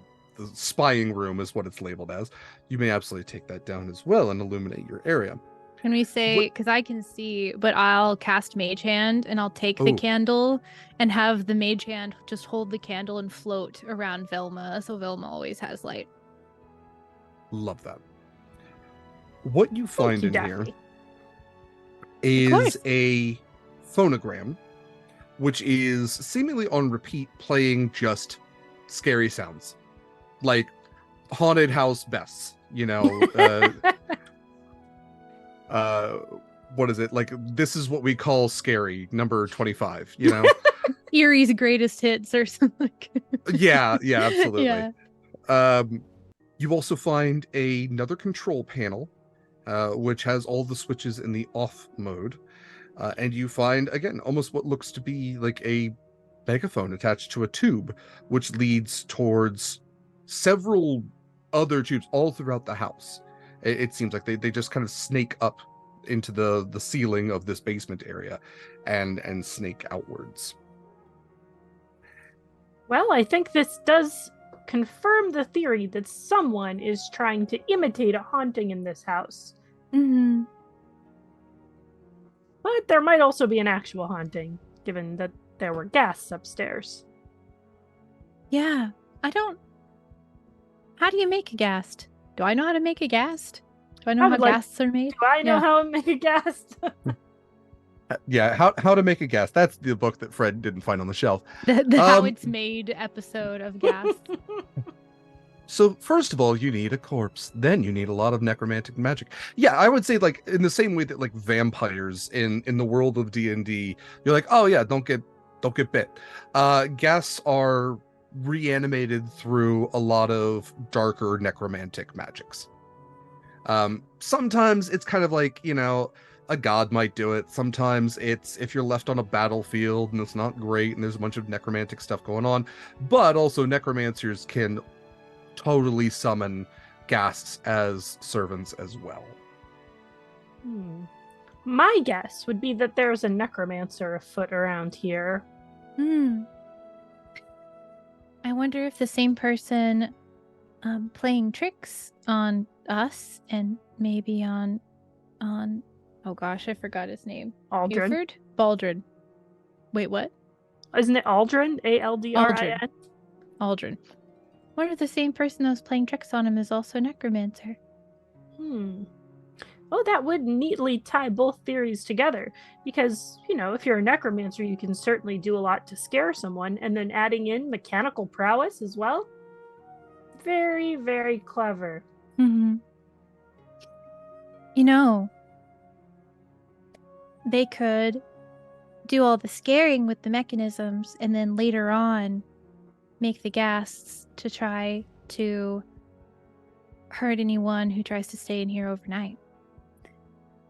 [SPEAKER 1] spying room is what it's labeled as. You may absolutely take that down as well and illuminate your area.
[SPEAKER 3] Can we say, because I can see, but I'll cast Mage Hand and I'll take the
[SPEAKER 1] Ooh.
[SPEAKER 3] candle and have the Mage Hand just hold the candle and float around Velma, so Velma always has light.
[SPEAKER 1] Love that. What you find
[SPEAKER 4] Thank you,
[SPEAKER 1] in here
[SPEAKER 4] Dafni.
[SPEAKER 1] is a phonogram, which is seemingly on repeat playing just scary sounds. Like haunted house bests, what is it? Like, this is what we call scary, number 25,
[SPEAKER 3] Erie's greatest hits or something.
[SPEAKER 1] Yeah, absolutely.
[SPEAKER 3] Yeah.
[SPEAKER 1] You also find another control panel, which has all the switches in the off mode. And you find, again, almost what looks to be like a megaphone attached to a tube, which leads towards several other tubes all throughout the house. It seems like they just kind of snake up into the ceiling of this basement area and snake outwards.
[SPEAKER 4] Well, I think this does confirm the theory that someone is trying to imitate a haunting in this house.
[SPEAKER 3] Mm-hmm.
[SPEAKER 4] But there might also be an actual haunting, given that there were ghasts upstairs.
[SPEAKER 3] Yeah. How do you make a ghast? Do I know how to make a ghast? Do I know
[SPEAKER 4] I
[SPEAKER 3] how
[SPEAKER 4] would like-
[SPEAKER 3] ghasts are made?
[SPEAKER 4] Do I know
[SPEAKER 3] Yeah.
[SPEAKER 4] how to make a ghast?
[SPEAKER 1] Yeah, how to make a ghast. That's the book that Fred didn't find on the shelf.
[SPEAKER 3] The how it's made episode of ghast.
[SPEAKER 1] So first of all, you need a corpse. Then you need a lot of necromantic magic. Yeah, I would say like in the same way that like vampires in the world of D&D, you're like, oh yeah, don't get bit. Ghasts are reanimated through a lot of darker necromantic magics. Sometimes it's kind of like, a god might do it. Sometimes it's if you're left on a battlefield and it's not great and there's a bunch of necromantic stuff going on, but also necromancers can totally summon ghasts as servants as well.
[SPEAKER 4] My guess would be that there's a necromancer afoot around here.
[SPEAKER 3] I wonder if the same person playing tricks on us and maybe on oh gosh, I forgot his name.
[SPEAKER 4] Aldrin.
[SPEAKER 3] Buford? Baldrin. Wait, what?
[SPEAKER 4] Isn't it Aldrin? Aldrin.
[SPEAKER 3] Aldrin. What if the same person that was playing tricks on him is also a necromancer?
[SPEAKER 4] Oh, that would neatly tie both theories together. Because, if you're a necromancer, you can certainly do a lot to scare someone, and then adding in mechanical prowess as well. Very, very clever.
[SPEAKER 3] Mm-hmm. They could do all the scaring with the mechanisms and then later on make the ghasts to try to hurt anyone who tries to stay in here overnight.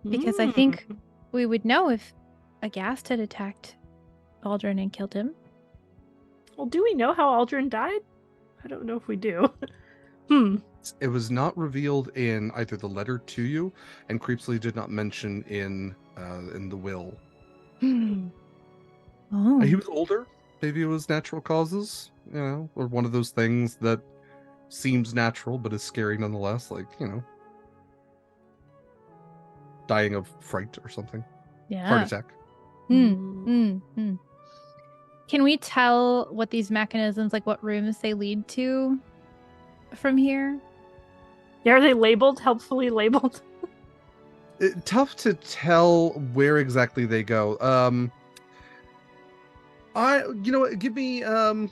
[SPEAKER 3] Because I think we would know if a ghast had attacked Aldrin and killed him.
[SPEAKER 4] Well, do we know how Aldrin died? I don't know if we do.
[SPEAKER 1] It was not revealed in either the letter to you, and Creepsley did not mention in the will.
[SPEAKER 3] Oh.
[SPEAKER 1] He was older. Maybe it was natural causes, or one of those things that seems natural but is scary nonetheless, like, dying of fright or something.
[SPEAKER 3] Yeah.
[SPEAKER 1] Heart attack.
[SPEAKER 3] Can we tell what these mechanisms, like what rooms they lead to from here?
[SPEAKER 4] Yeah, are they labeled? Helpfully labeled?
[SPEAKER 1] Tough to tell where exactly they go. You know what? Give me one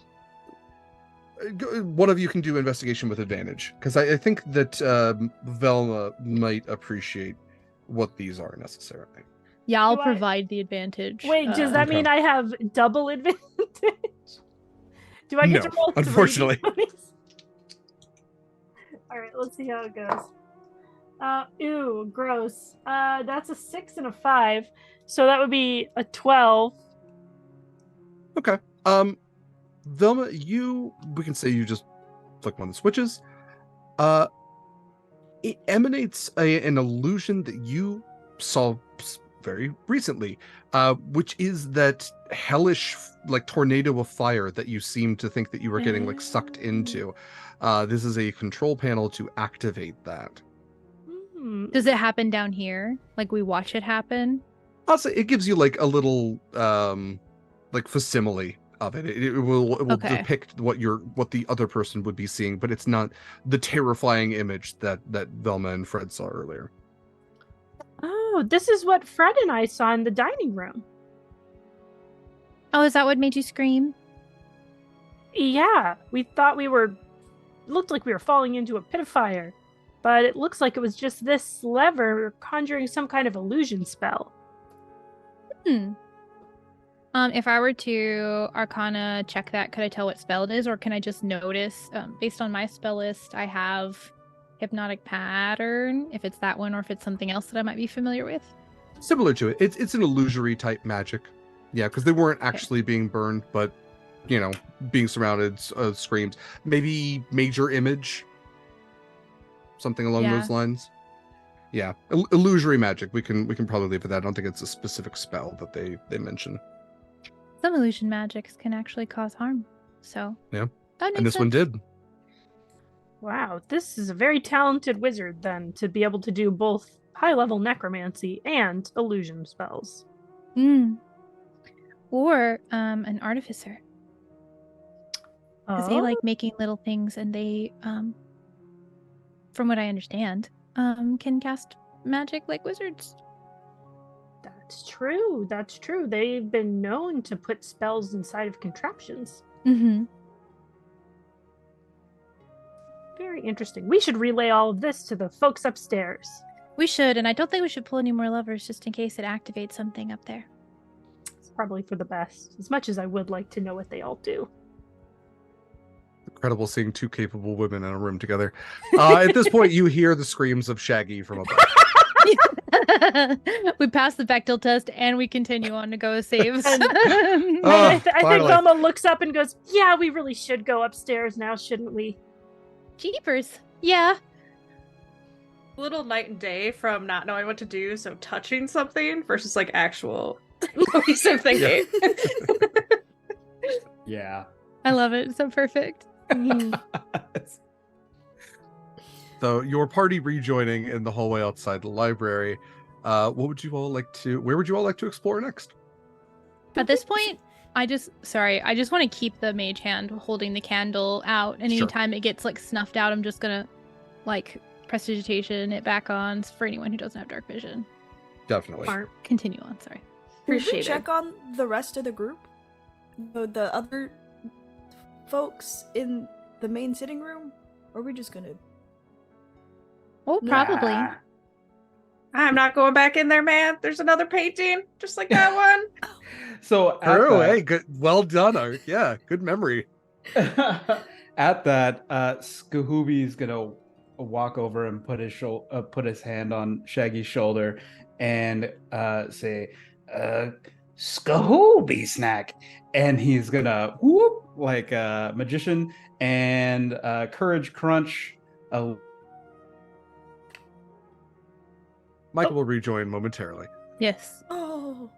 [SPEAKER 1] of you can do investigation with advantage, because I think that Velma might appreciate what these are necessarily.
[SPEAKER 3] Yeah, I'll
[SPEAKER 4] Do I-
[SPEAKER 3] provide the advantage.
[SPEAKER 4] Wait, does that
[SPEAKER 1] Okay.
[SPEAKER 4] mean I have double advantage? Do I get to
[SPEAKER 1] No,
[SPEAKER 4] roll 3
[SPEAKER 1] unfortunately.
[SPEAKER 4] d20s? All right, let's see how it goes. Ooh, gross. That's a 6 and a 5, so that would be a 12.
[SPEAKER 1] Okay. Velma, we can say you just flick one of the switches. It emanates an illusion that you saw very recently, which is that hellish, like, tornado of fire that you seem to think that you were getting, like, sucked into. This is a control panel to activate that.
[SPEAKER 3] Does it happen down here? Like we watch it happen?
[SPEAKER 1] Also, it gives you like a little like facsimile of it. It will
[SPEAKER 3] Okay.
[SPEAKER 1] depict what the other person would be seeing, but it's not the terrifying image that Velma and Fred saw earlier.
[SPEAKER 4] Oh, this is what Fred and I saw in the dining room.
[SPEAKER 3] Oh, is that what made you scream?
[SPEAKER 4] Yeah, we thought looked like we were falling into a pit of fire, but it looks like it was just this lever conjuring some kind of illusion spell.
[SPEAKER 3] If I were to Arcana check that, could I tell what spell it is, or can I just notice, based on my spell list, I have Hypnotic Pattern, if it's that one, or if it's something else that I might be familiar with?
[SPEAKER 1] Similar to it. It's an illusory type magic. Yeah, because they weren't actually being burned, but, you know, being surrounded, screams. Maybe Major Image? Something along those lines. Yeah, illusory magic. We can probably leave it at that. I don't think it's a specific spell that they mention.
[SPEAKER 3] Some illusion magics can actually cause harm, so
[SPEAKER 1] Yeah,
[SPEAKER 3] that makes
[SPEAKER 1] and this one
[SPEAKER 3] sense.
[SPEAKER 1] did.
[SPEAKER 4] Wow, this is a very talented wizard then to be able to do both high-level necromancy and illusion spells.
[SPEAKER 3] Or an artificer, because they
[SPEAKER 4] Oh,
[SPEAKER 3] like making little things, and they, from what I understand, can cast magic like wizards.
[SPEAKER 4] that's true. That's true. They've been known to put spells inside of contraptions.
[SPEAKER 3] Mm-hmm.
[SPEAKER 4] Very interesting. We should relay all of this to the folks upstairs.
[SPEAKER 3] We should, and I don't think we should pull any more levers just in case it activates something up there.
[SPEAKER 4] It's probably for the best, as much as I would like to know what they all do.
[SPEAKER 1] Incredible seeing two capable women in a room together. At this point, you hear the screams of Shaggy from above.
[SPEAKER 3] We pass the Bechdel test and we continue on to go save.
[SPEAKER 4] And-
[SPEAKER 1] Oh,
[SPEAKER 4] I think
[SPEAKER 1] finally.
[SPEAKER 4] Velma looks up and goes, "Yeah, we really should go upstairs now, shouldn't we?"
[SPEAKER 3] Jeepers. Yeah.
[SPEAKER 2] Little night and day from not knowing what to do, so touching something versus like actual cohesive thinking.
[SPEAKER 5] Yeah.
[SPEAKER 3] I love it. So perfect.
[SPEAKER 1] So your party rejoining in the hallway outside the library. Where would you all like to explore next?
[SPEAKER 3] At this point, I just want to keep the mage hand holding the candle out. And
[SPEAKER 1] Sure.
[SPEAKER 3] anytime it gets like snuffed out, I'm just gonna like prestidigitation it back on for anyone who doesn't have dark vision.
[SPEAKER 1] Definitely.
[SPEAKER 4] Smart.
[SPEAKER 3] Continue on, sorry.
[SPEAKER 6] Did we
[SPEAKER 2] Appreciate it.
[SPEAKER 6] check on the rest of the group? The other folks in the main sitting room? Or are we just gonna...
[SPEAKER 3] Oh, probably.
[SPEAKER 5] Nah.
[SPEAKER 2] I'm not going back in there, man. There's another painting, just like that one.
[SPEAKER 5] So at
[SPEAKER 1] Oh,
[SPEAKER 5] that-
[SPEAKER 1] hey, good, well done, Art. Yeah, good memory.
[SPEAKER 5] at that, Skahooby's gonna walk over and put his hand on Shaggy's shoulder and say, "Skahooby snack," and he's gonna whoop like a magician and courage crunch.
[SPEAKER 1] Mikyl will rejoin momentarily.
[SPEAKER 3] Yes.
[SPEAKER 6] Oh.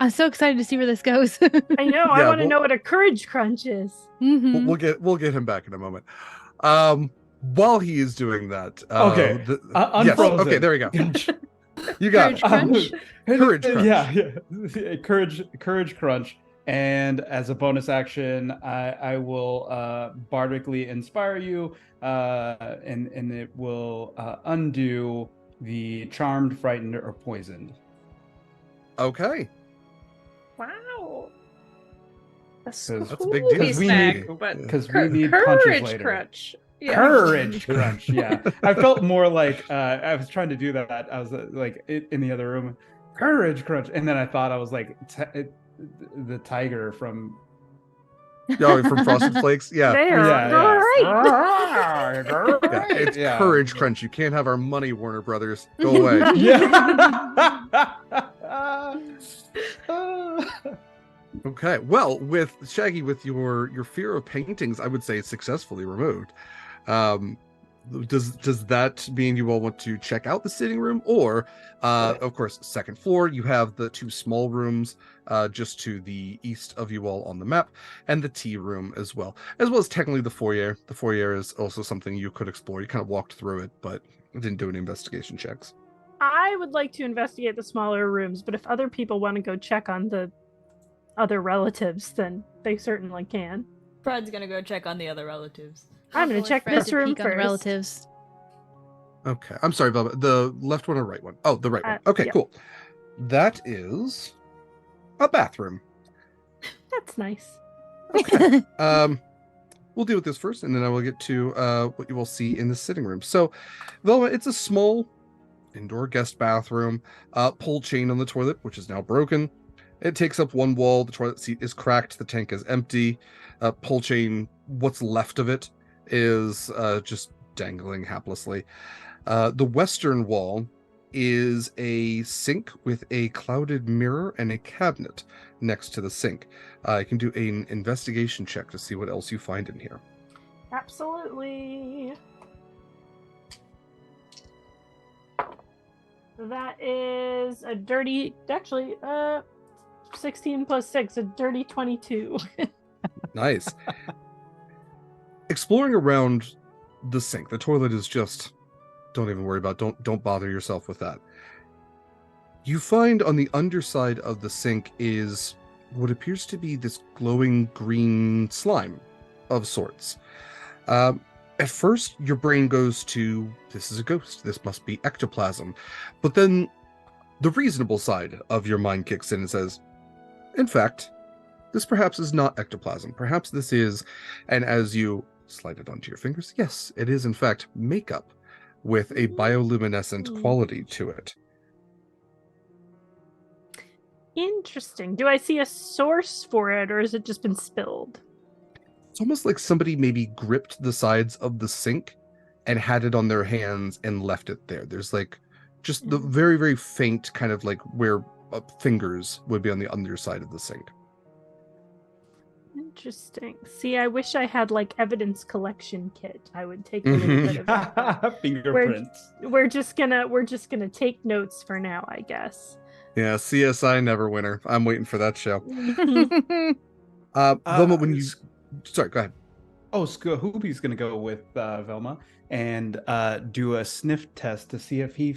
[SPEAKER 3] I'm so excited to see where this goes.
[SPEAKER 4] I know. I
[SPEAKER 1] Yeah,
[SPEAKER 4] want to
[SPEAKER 1] well-
[SPEAKER 4] know what a courage crunch is.
[SPEAKER 3] Mhm.
[SPEAKER 1] We'll get him back in a moment. While he is doing that,
[SPEAKER 5] Okay,
[SPEAKER 1] yes,
[SPEAKER 5] unfrozen.
[SPEAKER 1] okay, there you go. You got
[SPEAKER 3] Courage
[SPEAKER 1] it.
[SPEAKER 3] crunch?
[SPEAKER 1] Courage crunch.
[SPEAKER 5] Yeah. Courage crunch And as a bonus action, I will bardically inspire you, and it will undo the charmed, frightened, or poisoned.
[SPEAKER 1] Okay.
[SPEAKER 2] Wow.
[SPEAKER 5] That's
[SPEAKER 1] a big deal.
[SPEAKER 5] Because we need,
[SPEAKER 2] but
[SPEAKER 5] because we need punches
[SPEAKER 2] courage
[SPEAKER 5] later.
[SPEAKER 2] crunch. Yeah.
[SPEAKER 5] Courage crunch. Yeah, I felt more like I was trying to do that. I was like in the other room, courage crunch, and then I thought I was like the tiger from
[SPEAKER 1] from Frosted Flakes. Yeah.
[SPEAKER 4] There,
[SPEAKER 5] Yeah.
[SPEAKER 4] great.
[SPEAKER 1] It's
[SPEAKER 5] Yeah.
[SPEAKER 1] Courage Crunch. You can't have our money, Warner Brothers. Go away.
[SPEAKER 5] Yeah.
[SPEAKER 1] Okay. Well, with Shaggy, with your fear of paintings, I would say it's successfully removed. Does that mean you all want to check out the sitting room, or of course, second floor, you have the two small rooms just to the east of you all on the map, and the tea room as well as technically the foyer. The foyer is also something you could explore. You kind of walked through it, but didn't do any investigation checks.
[SPEAKER 4] I would like to investigate the smaller rooms, but if other people want to go check on the other relatives, then they certainly can.
[SPEAKER 9] Fred's gonna go check on the other relatives.
[SPEAKER 4] I'm going to check this room
[SPEAKER 3] Peek on the
[SPEAKER 4] first.
[SPEAKER 3] relatives.
[SPEAKER 1] Okay. I'm sorry, Velvet. The left one or right one? Oh, the right one. Okay,
[SPEAKER 4] yeah.
[SPEAKER 1] cool. That is a bathroom.
[SPEAKER 4] That's nice.
[SPEAKER 1] Okay. We'll deal with this first, and then I will get to what you will see in the sitting room. So, Velvet, it's a small indoor guest bathroom. Pull chain on the toilet, which is now broken. It takes up one wall. The toilet seat is cracked. The tank is empty. Pull chain, what's left of it, is just dangling haplessly. The western wall is a sink with a clouded mirror and a cabinet next to the sink. You can do an investigation check to see what else you find in here.
[SPEAKER 4] Absolutely. That is a dirty, actually, 16 plus 6, a dirty 22.
[SPEAKER 1] Nice. Exploring around the sink, the toilet is just, don't even worry about it. Don't bother yourself with that. You find on the underside of the sink is what appears to be this glowing green slime of sorts. At first, your brain goes to, this is a ghost. This must be ectoplasm. But then the reasonable side of your mind kicks in and says, in fact, this perhaps is not ectoplasm. Perhaps this is, and as you slide it onto your fingers, yes, it is in fact makeup with a bioluminescent quality to it.
[SPEAKER 4] Interesting. Do I see a source for it, or has it just been spilled?
[SPEAKER 1] It's almost like somebody maybe gripped the sides of the sink and had it on their hands and left it there. There's like just the very, very faint kind of like where fingers would be on the underside of the sink.
[SPEAKER 4] Interesting. See, I wish I had like evidence collection kit. I would take a little bit of that.
[SPEAKER 5] Fingerprints.
[SPEAKER 4] We're just gonna take notes for now, I guess.
[SPEAKER 1] Yeah, CSI Never Winner. I'm waiting for that show. Velma, when you... Sorry, go ahead.
[SPEAKER 5] Oh, Hoopy's going to go with Velma and do a sniff test to see if he...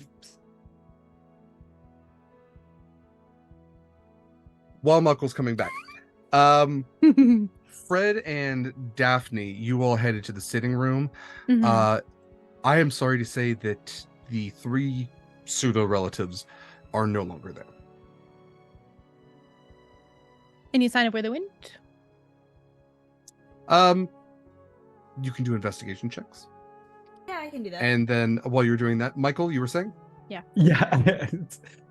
[SPEAKER 1] While Mykyl's coming back. Fred and Dafni, you all headed to the sitting room. I am sorry to say that the three pseudo-relatives are no longer there.
[SPEAKER 3] Any sign of where they went?
[SPEAKER 1] You can do investigation checks.
[SPEAKER 9] Yeah, I can do that.
[SPEAKER 1] And then while you're doing that, Mikyl, you were saying?
[SPEAKER 5] Yeah.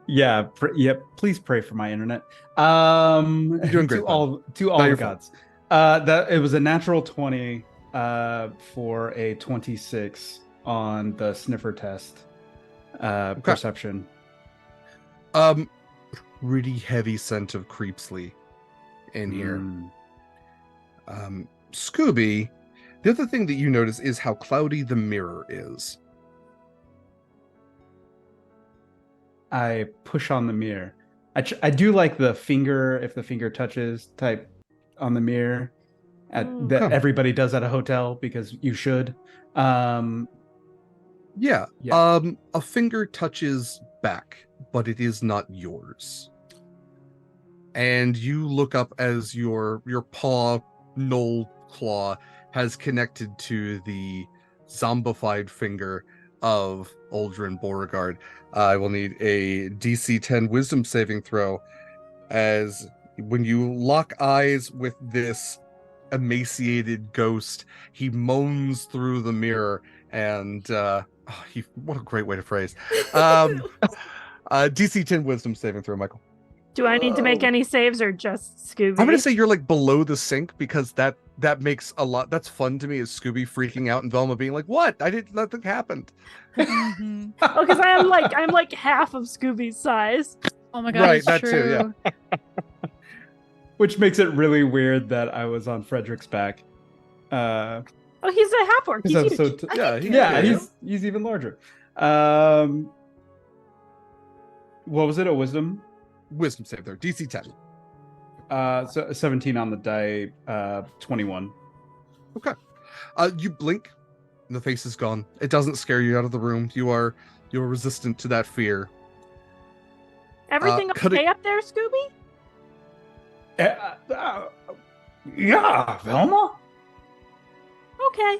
[SPEAKER 5] Yeah. Please pray for my internet. You're
[SPEAKER 1] doing great.
[SPEAKER 5] To all the gods. That it was a natural 20 for a 26 on the sniffer test. Perception.
[SPEAKER 1] Pretty heavy scent of creepsley in here. Scooby, the other thing that you notice is how cloudy the mirror is.
[SPEAKER 5] I push on the mirror. I do like the finger, if the finger touches type on the mirror that everybody does at a hotel because you should.
[SPEAKER 1] Yeah. A finger touches back, but it is not yours. and you look up as your paw, knoll claw, has connected to the zombified finger of Uldren Beauregard. I will need a DC 10 Wisdom saving throw, as when you lock eyes with this emaciated ghost, he moans through the mirror, and what a great way to phrase. DC 10 Wisdom saving throw, Michael.
[SPEAKER 4] Do I need to make any saves or just Scooby?
[SPEAKER 1] I'm gonna say you're like below the sink, because that makes a lot. That's fun to me, is Scooby freaking out and Velma being like, "What? I didn't. Nothing happened."
[SPEAKER 3] Mhm.
[SPEAKER 4] Oh, because I'm like half of Scooby's size.
[SPEAKER 3] Oh my god,
[SPEAKER 1] Right,
[SPEAKER 3] it's
[SPEAKER 1] that
[SPEAKER 3] true.
[SPEAKER 1] too, yeah.
[SPEAKER 5] Which makes it really weird that I was on Frederick's back.
[SPEAKER 4] Oh, he's a half orc. He's huge.
[SPEAKER 5] He's even larger. What was it? A wisdom?
[SPEAKER 1] Wisdom save there. DC 10.
[SPEAKER 5] So 17 on the die. 21.
[SPEAKER 1] Okay. You blink, and the face is gone. It doesn't scare you out of the room. You're resistant to that fear.
[SPEAKER 4] Everything
[SPEAKER 1] cutting-
[SPEAKER 4] okay up there, Scooby?
[SPEAKER 8] Yeah, Velma?
[SPEAKER 4] Okay.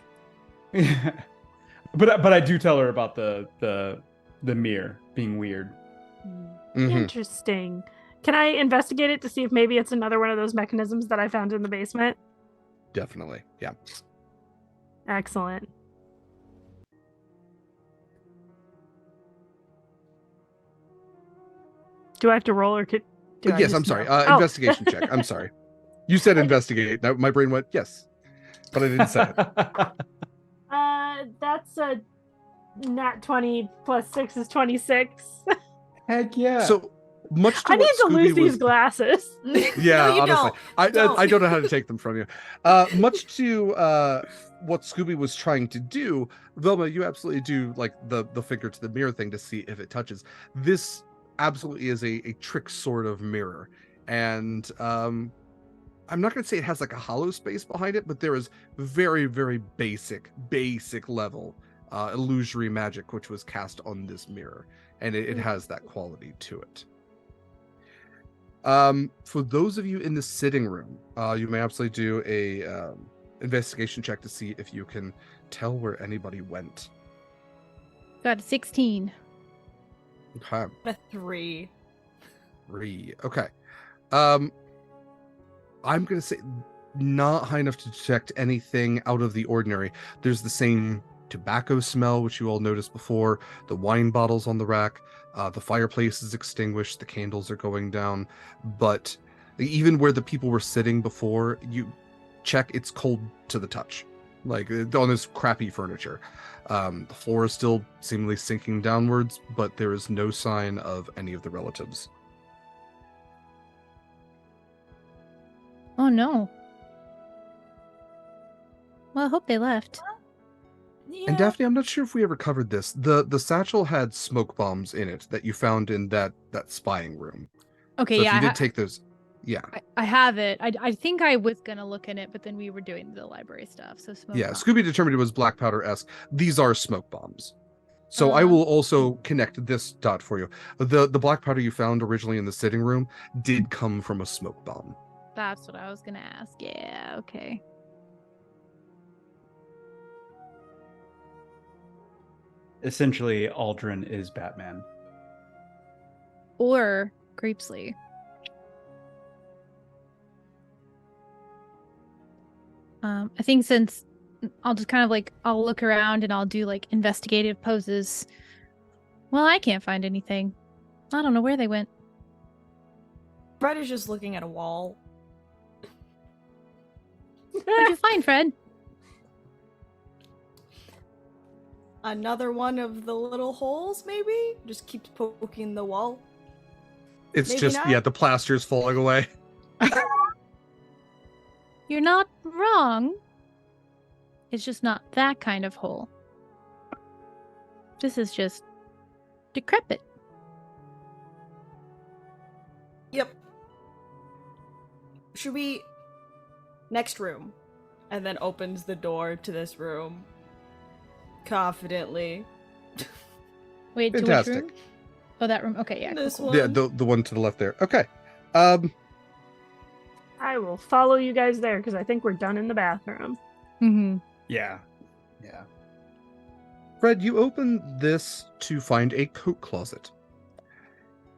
[SPEAKER 5] but I do tell her about the mirror being weird.
[SPEAKER 1] Mhm.
[SPEAKER 4] Interesting. Can I investigate it to see if maybe it's another one of those mechanisms that I found in the basement?
[SPEAKER 1] Definitely. Yeah.
[SPEAKER 4] Excellent. Do I have to roll, or could? Do I
[SPEAKER 1] Yes,
[SPEAKER 4] just
[SPEAKER 1] I'm sorry.
[SPEAKER 4] know? Oh.
[SPEAKER 1] Investigation check. I'm sorry. You said investigate. Now my brain went yes, but I didn't say it.
[SPEAKER 4] That's a nat 20 plus 6 is 26.
[SPEAKER 5] Heck yeah.
[SPEAKER 1] So much to
[SPEAKER 4] I need
[SPEAKER 1] what
[SPEAKER 4] to lose
[SPEAKER 1] Scooby
[SPEAKER 4] these
[SPEAKER 1] was.
[SPEAKER 4] glasses.
[SPEAKER 1] Yeah,
[SPEAKER 9] No, you
[SPEAKER 1] honestly,
[SPEAKER 9] don't.
[SPEAKER 1] I don't know how to take them from you. Much to what Scooby was trying to do, Velma, you absolutely do like the finger to the mirror thing to see if it touches. This absolutely is a trick sort of mirror, and I'm not going to say it has like a hollow space behind it, but there is very, very basic level illusory magic which was cast on this mirror, and it has that quality to it. For those of you in the sitting room, you may absolutely do a investigation check to see if you can tell where anybody went.
[SPEAKER 3] Got a 16.
[SPEAKER 1] Okay.
[SPEAKER 9] A 3.
[SPEAKER 1] 3. Okay. I'm going to say not high enough to detect anything out of the ordinary. There's the same tobacco smell, which you all noticed before, the wine bottles on the rack, the fireplace is extinguished, the candles are going down, but even where the people were sitting before, you check, it's cold to the touch, like on this crappy furniture. The floor is still seemingly sinking downwards, but there is no sign of any of the relatives.
[SPEAKER 3] Oh no. Well, I hope they left.
[SPEAKER 9] Yeah.
[SPEAKER 1] And Dafni, I'm not sure if we ever covered this. The satchel had smoke bombs in it that you found in that spying room.
[SPEAKER 3] Okay,
[SPEAKER 1] So
[SPEAKER 3] yeah.
[SPEAKER 1] if you did take those, yeah.
[SPEAKER 3] I have it. I think I was gonna look in it, but then we were doing the library stuff. So smoke.
[SPEAKER 1] Yeah,
[SPEAKER 3] bomb.
[SPEAKER 1] Scooby determined it was black powder-esque. These are smoke bombs. So I will also connect this dot for you. The black powder you found originally in the sitting room did come from a smoke bomb.
[SPEAKER 3] That's what I was gonna ask. Yeah. Okay.
[SPEAKER 5] Essentially, Aldrin is Batman.
[SPEAKER 3] Or Grapesley. I think since I'll just kind of like I'll look around and I'll do like investigative poses. Well, I can't find anything. I don't know where they went.
[SPEAKER 9] Fred is just looking at a wall.
[SPEAKER 3] What'd you find, Fred?
[SPEAKER 9] Another one of the little holes, maybe? Just keeps poking the wall.
[SPEAKER 1] It's
[SPEAKER 9] Maybe
[SPEAKER 1] just,
[SPEAKER 9] not.
[SPEAKER 1] yeah, the plaster's falling away.
[SPEAKER 3] You're not wrong. It's just not that kind of hole. This is just decrepit.
[SPEAKER 9] Yep. Should we... Next room. And then opens the door to this room. Confidently.
[SPEAKER 3] Wait, to which
[SPEAKER 1] Fantastic.
[SPEAKER 3] room? Oh, that room. Okay, yeah.
[SPEAKER 9] This
[SPEAKER 3] Cool.
[SPEAKER 9] one.
[SPEAKER 1] Yeah, the one to the left there. Okay.
[SPEAKER 4] I will follow you guys there because I think we're done in the bathroom.
[SPEAKER 3] Mm-hmm.
[SPEAKER 5] Yeah.
[SPEAKER 1] Fred, you open this to find a coat closet.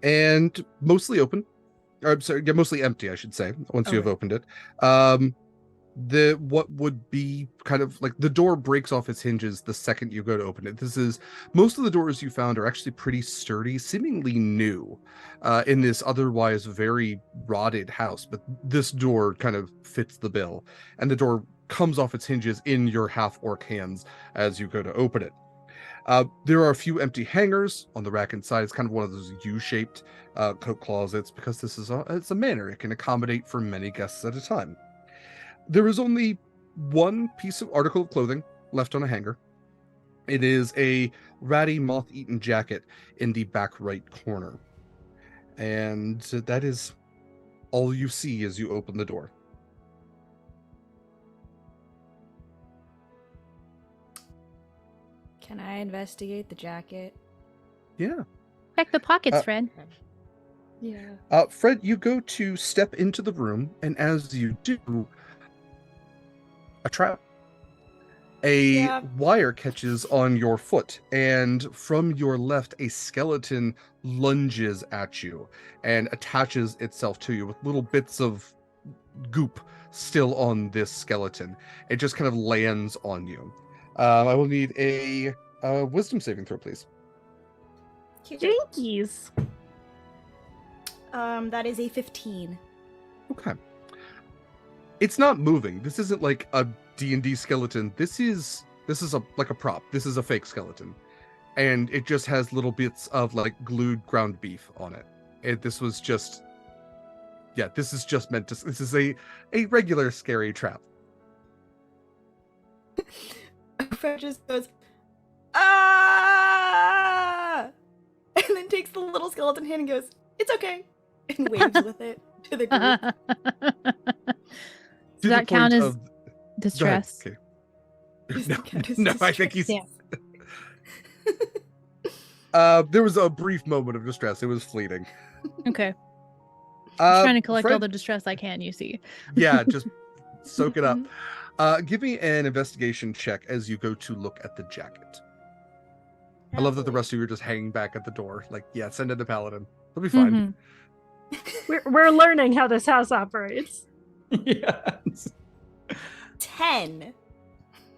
[SPEAKER 1] And mostly open. Or, I'm sorry, yeah, mostly empty, I should say, once you have opened it. What would be kind of like the door breaks off its hinges the second you go to open it. Most of the doors you found are actually pretty sturdy, seemingly new, in this otherwise very rotted house. But this door kind of fits the bill, and the door comes off its hinges in your half-orc hands as you go to open it. There are a few empty hangers on the rack inside. It's kind of one of those U-shaped coat closets because it's a manor. It can accommodate for many guests at a time. There is only one piece of article of clothing left on a hanger. It is a ratty, moth-eaten jacket in the back right corner. And that is all you see as you open the door.
[SPEAKER 6] Can I investigate the jacket?
[SPEAKER 1] Yeah.
[SPEAKER 3] Check the pockets, Fred.
[SPEAKER 6] Yeah.
[SPEAKER 1] Fred, you go to step into the room, and as you do, a trap. Wire catches on your foot, and from your left, a skeleton lunges at you and attaches itself to you with little bits of goop still on this skeleton. It just kind of lands on you. I will need a wisdom saving throw, please.
[SPEAKER 4] Jinkies.
[SPEAKER 6] That is a 15.
[SPEAKER 1] Okay. It's not moving. This isn't like a D&D skeleton. This is like a prop. This is a fake skeleton. And it just has little bits of like glued ground beef on it. This is just meant to, this is a regular scary trap.
[SPEAKER 6] Fred just goes, ah! And then takes the little skeleton hand and goes, it's okay. And waves with it to the group.
[SPEAKER 3] Does that count as distress?
[SPEAKER 1] Okay.
[SPEAKER 6] No,
[SPEAKER 1] I think he's...
[SPEAKER 3] Yeah.
[SPEAKER 1] There was a brief moment of distress. It was fleeting.
[SPEAKER 3] Okay. I'm trying to collect
[SPEAKER 1] Fred,
[SPEAKER 3] all the distress I can, you see.
[SPEAKER 1] Yeah, just soak it up. Give me an investigation check as you go to look at the jacket. I love that the rest of you are just hanging back at the door. Like, yeah, send in the paladin. It'll be fine.
[SPEAKER 4] We're learning how this house operates.
[SPEAKER 5] Yes.
[SPEAKER 6] 10.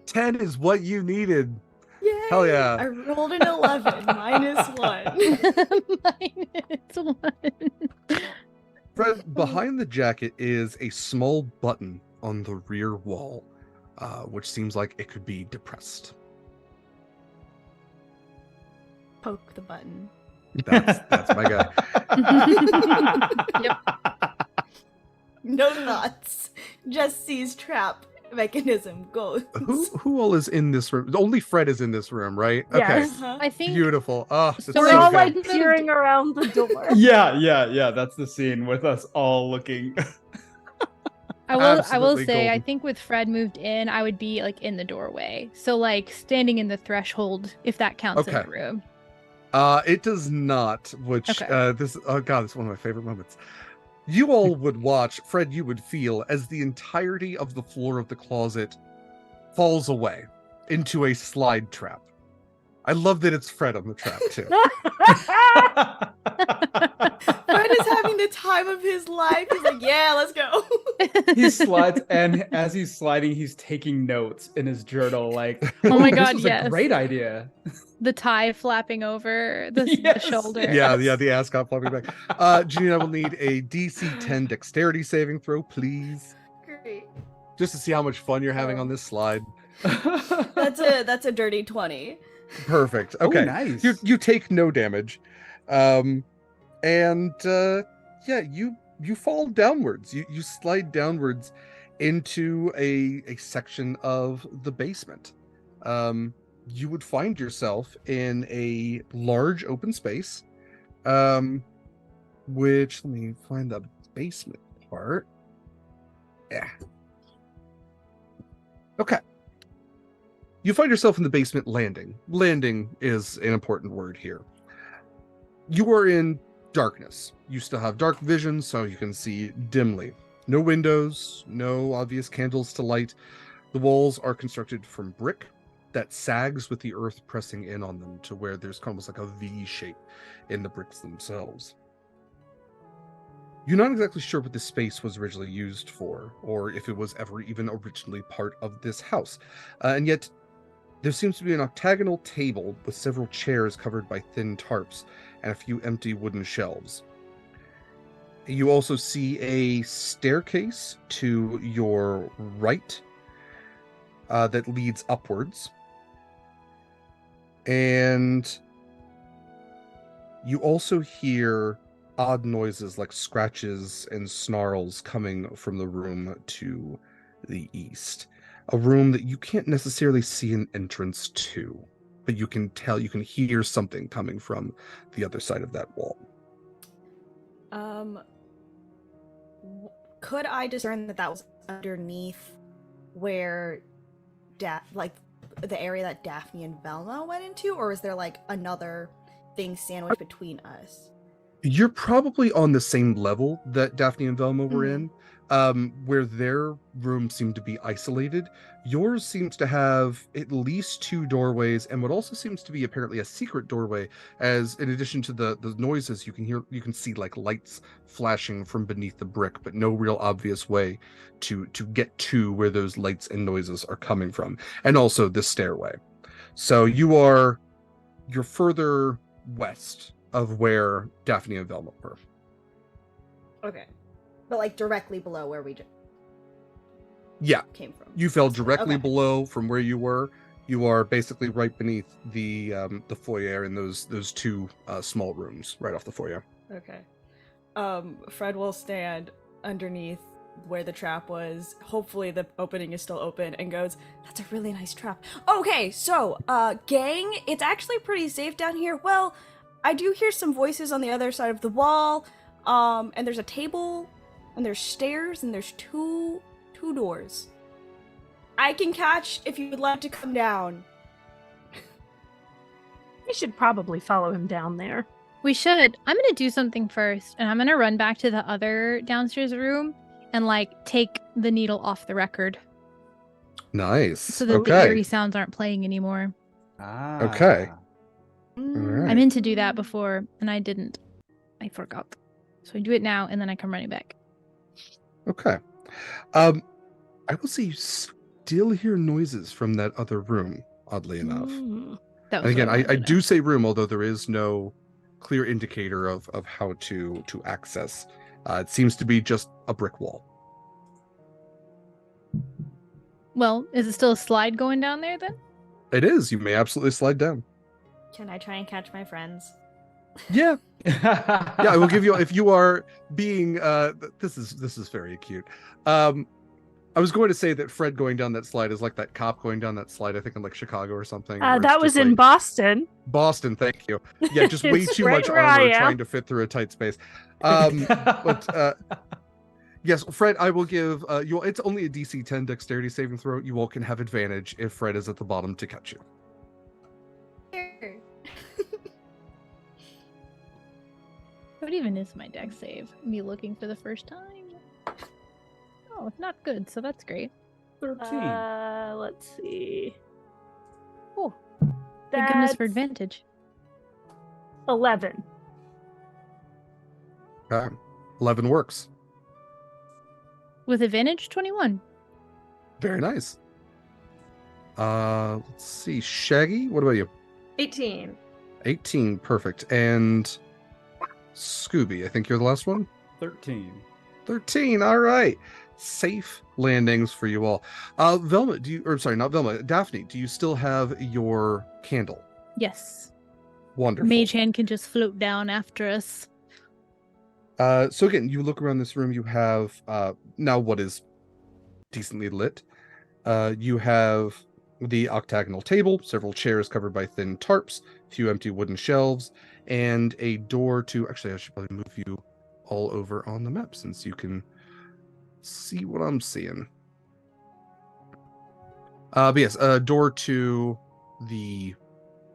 [SPEAKER 1] 10 is what you needed.
[SPEAKER 6] Yay!
[SPEAKER 1] Hell yeah.
[SPEAKER 6] I rolled an 11 minus 1.
[SPEAKER 3] Minus 1.
[SPEAKER 1] Fred, behind the jacket is a small button on the rear wall, which seems like it could be depressed.
[SPEAKER 6] Poke the button.
[SPEAKER 1] That's my guy.
[SPEAKER 3] Yep.
[SPEAKER 6] No thoughts. Just sees trap mechanism goes.
[SPEAKER 1] Who all is in this room? Only Fred is in this room, right?
[SPEAKER 4] Yes.
[SPEAKER 1] Okay.
[SPEAKER 3] I think
[SPEAKER 1] Beautiful. Oh, that's
[SPEAKER 3] So
[SPEAKER 4] We're
[SPEAKER 1] so
[SPEAKER 4] all
[SPEAKER 1] good.
[SPEAKER 4] like peering around the door.
[SPEAKER 5] Yeah. That's the scene with us all looking.
[SPEAKER 3] I will
[SPEAKER 1] Absolutely
[SPEAKER 3] say, I
[SPEAKER 1] golden.
[SPEAKER 3] think with Fred moved in, I would be like in the doorway. So like standing in the threshold, if that counts in
[SPEAKER 1] Okay.
[SPEAKER 3] the room.
[SPEAKER 1] It does not, which
[SPEAKER 3] Okay.
[SPEAKER 1] this is one of my favorite moments. You all would watch, Fred, you would feel as the entirety of the floor of the closet falls away into a slide trap. I love that it's Fred on the trap too.
[SPEAKER 6] Fred is having the time of his life. He's like, yeah, let's go.
[SPEAKER 5] He slides, and as he's sliding, he's taking notes in his journal. Like,
[SPEAKER 3] Oh my
[SPEAKER 5] "Ooh,
[SPEAKER 3] God,
[SPEAKER 5] this was
[SPEAKER 3] yes.
[SPEAKER 5] a great idea."
[SPEAKER 3] The tie flapping over the
[SPEAKER 5] Yes.
[SPEAKER 3] shoulder.
[SPEAKER 1] Yeah, the ascot flopping back. Janine, I will need a DC 10 dexterity saving throw, please.
[SPEAKER 6] Great.
[SPEAKER 1] Just to see how much fun you're having on this slide.
[SPEAKER 6] That's a dirty 20.
[SPEAKER 1] Perfect.
[SPEAKER 5] Oh,
[SPEAKER 1] Okay.
[SPEAKER 5] nice.
[SPEAKER 1] You take no damage. You fall downwards. You slide downwards into a section of the basement. You would find yourself in a large open space, which, let me find the basement part. Yeah. Okay. You find yourself in the basement landing. Landing is an important word here. You are in darkness. You still have dark vision, so you can see dimly. No windows, no obvious candles to light. The walls are constructed from brick that sags with the earth pressing in on them to where there's almost like a V shape in the bricks themselves. You're not exactly sure what this space was originally used for, or if it was ever even originally part of this house. And yet, there seems to be an octagonal table with several chairs covered by thin tarps and a few empty wooden shelves. You also see a staircase to your right that leads upwards. And you also hear odd noises like scratches and snarls coming from the room to the east. A room that you can't necessarily see an entrance to, but you can hear something coming from the other side of that wall.
[SPEAKER 6] Could I discern that was underneath where the area that Dafni and Velma went into, or is there like another thing sandwiched between us?
[SPEAKER 1] You're probably on the same level that Dafni and Velma were in, where their room seemed to be isolated. Yours seems to have at least 2 doorways, and what also seems to be apparently a secret doorway, as in addition to the noises you can see like lights flashing from beneath the brick, but no real obvious way to get to where those lights and noises are coming from, and also the stairway. So you're further west of where Dafni and Velma were.
[SPEAKER 6] Okay. But like directly below where we
[SPEAKER 1] Yeah.
[SPEAKER 6] came from.
[SPEAKER 1] You fell directly
[SPEAKER 6] Okay.
[SPEAKER 1] below from where you were. You are basically right beneath the foyer and those 2 small rooms right off the foyer.
[SPEAKER 6] Okay. Fred will stand underneath where the trap was. Hopefully the opening is still open, and goes, "That's a really nice trap." Okay, so, gang, it's actually pretty safe down here. Well, I do hear some voices on the other side of the wall, and there's a table, and there's stairs, and there's two doors. I can catch if you would like to come down.
[SPEAKER 4] We should probably follow him down there.
[SPEAKER 3] We should. I'm gonna do something first, and I'm gonna run back to the other downstairs room and like take the needle off the record
[SPEAKER 1] Nice.
[SPEAKER 3] so that the
[SPEAKER 1] Okay.
[SPEAKER 3] eerie sounds aren't playing anymore.
[SPEAKER 1] Okay.
[SPEAKER 6] Mm.
[SPEAKER 1] Alright.
[SPEAKER 3] I meant to do that before, and I didn't. I forgot. So I do it now, and then I come running back.
[SPEAKER 1] Okay. I will say you still hear noises from that other room, oddly enough.
[SPEAKER 3] That
[SPEAKER 1] And
[SPEAKER 3] was
[SPEAKER 1] again,
[SPEAKER 3] what
[SPEAKER 1] I
[SPEAKER 3] wanted to
[SPEAKER 1] do
[SPEAKER 3] know.
[SPEAKER 1] say room, although there is no clear indicator of how to access. It seems to be just a brick wall.
[SPEAKER 3] Well, is it still a slide going down there then?
[SPEAKER 1] It is. You may absolutely slide down.
[SPEAKER 9] Can I try and catch my friends?
[SPEAKER 1] Yeah. Yeah, I will give you, if you are being this is very acute. I was going to say that Fred going down that slide is like that cop going down that slide, I think in like Chicago or something. where it's
[SPEAKER 4] That was
[SPEAKER 1] just
[SPEAKER 4] in
[SPEAKER 1] like-
[SPEAKER 4] Boston.
[SPEAKER 1] Boston, thank you. Yeah, just way
[SPEAKER 4] It's
[SPEAKER 1] too
[SPEAKER 4] right
[SPEAKER 1] much
[SPEAKER 4] where I
[SPEAKER 1] armor
[SPEAKER 4] am.
[SPEAKER 1] trying to fit through a tight space. But yes, Fred, I will give you. It's only a DC 10 dexterity saving throw. You all can have advantage if Fred is at the bottom to catch you.
[SPEAKER 3] What even is my dex save? Me looking for the first time? Oh, it's not good, so that's great.
[SPEAKER 5] 13.
[SPEAKER 4] Let's see.
[SPEAKER 3] Oh, thank goodness for
[SPEAKER 4] That's
[SPEAKER 3] advantage.
[SPEAKER 4] 11.
[SPEAKER 1] Okay. 11 works.
[SPEAKER 3] With advantage, 21.
[SPEAKER 1] Very nice. Let's see. Shaggy, what about you?
[SPEAKER 2] 18.
[SPEAKER 1] 18, perfect. And Scooby, I think you're the last one.
[SPEAKER 5] 13.
[SPEAKER 1] 13, all right. Safe landings for you all. Velma, not Velma, Dafni, do you still have your candle?
[SPEAKER 3] Yes.
[SPEAKER 1] Wonderful.
[SPEAKER 3] Mage Hand can just float down after us.
[SPEAKER 1] So again, you look around this room, you have now what is decently lit. You have the octagonal table, several chairs covered by thin tarps, a few empty wooden shelves, and a door to, actually I should probably move you all over on the map since you can see what I'm seeing. But yes, a door to the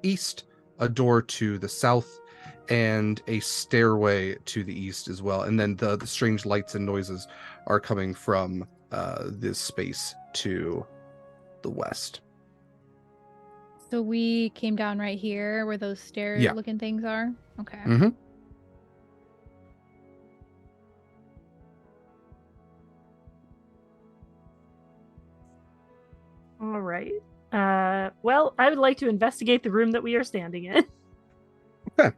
[SPEAKER 1] east a door to the south, and a stairway to the east as well. And then the strange lights and noises are coming from this space to the west.
[SPEAKER 3] So we came down right here where those stair-looking things are? Okay.
[SPEAKER 1] Mm-hmm.
[SPEAKER 4] All right. Well, I would like to investigate the room that we are standing in.
[SPEAKER 1] Okay.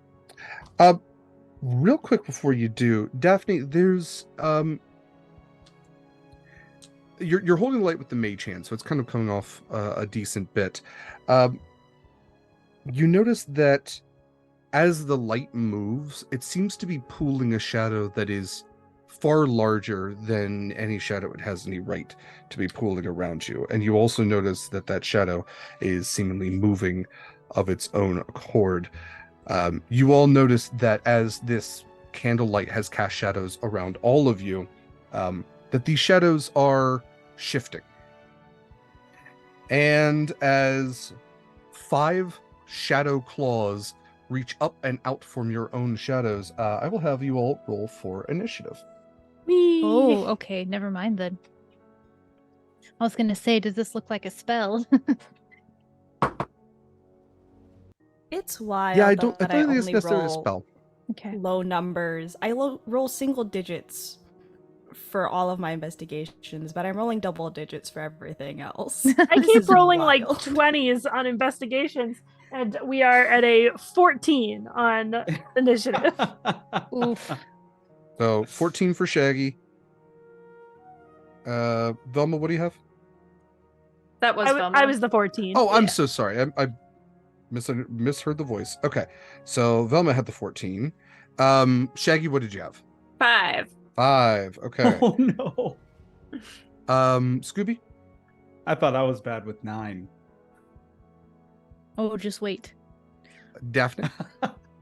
[SPEAKER 1] Real quick before you do, Dafni, there's you're holding the light with the mage hand, so it's kind of coming off a decent bit. You notice that as the light moves, it seems to be pooling a shadow that is far larger than any shadow it has any right to be pooling around you. And you also notice that that shadow is seemingly moving of its own accord. You all notice that as this candlelight has cast shadows around all of you, that these shadows are shifting. And as 5 shadow claws reach up and out from your own shadows, I will have you all roll for initiative.
[SPEAKER 4] Me.
[SPEAKER 3] Oh, okay. Never mind then. I was going to say, does this look like a spell?
[SPEAKER 6] It's wild.
[SPEAKER 1] Yeah, I don't think it's
[SPEAKER 6] only
[SPEAKER 1] necessarily a
[SPEAKER 6] roll
[SPEAKER 1] spell.
[SPEAKER 3] Okay.
[SPEAKER 6] low numbers. I roll single digits for all of my investigations, but I'm rolling double digits for everything else.
[SPEAKER 4] I
[SPEAKER 6] This
[SPEAKER 4] keep
[SPEAKER 6] is
[SPEAKER 4] rolling like
[SPEAKER 6] wild.
[SPEAKER 4] 20s on investigations, and we are at a 14 on initiative.
[SPEAKER 3] Oof.
[SPEAKER 1] So 14 for Shaggy. Velma, what do you have?
[SPEAKER 2] That was Velma.
[SPEAKER 4] I was the 14.
[SPEAKER 1] Oh, I'm
[SPEAKER 2] Yeah.
[SPEAKER 1] so sorry. I misheard the voice. Okay, so Velma had the 14. Shaggy, what did you have?
[SPEAKER 2] 5.
[SPEAKER 1] 5. Okay.
[SPEAKER 5] Oh no.
[SPEAKER 1] Scooby?
[SPEAKER 5] I thought I was bad with 9.
[SPEAKER 3] Oh, just wait.
[SPEAKER 1] Daphne?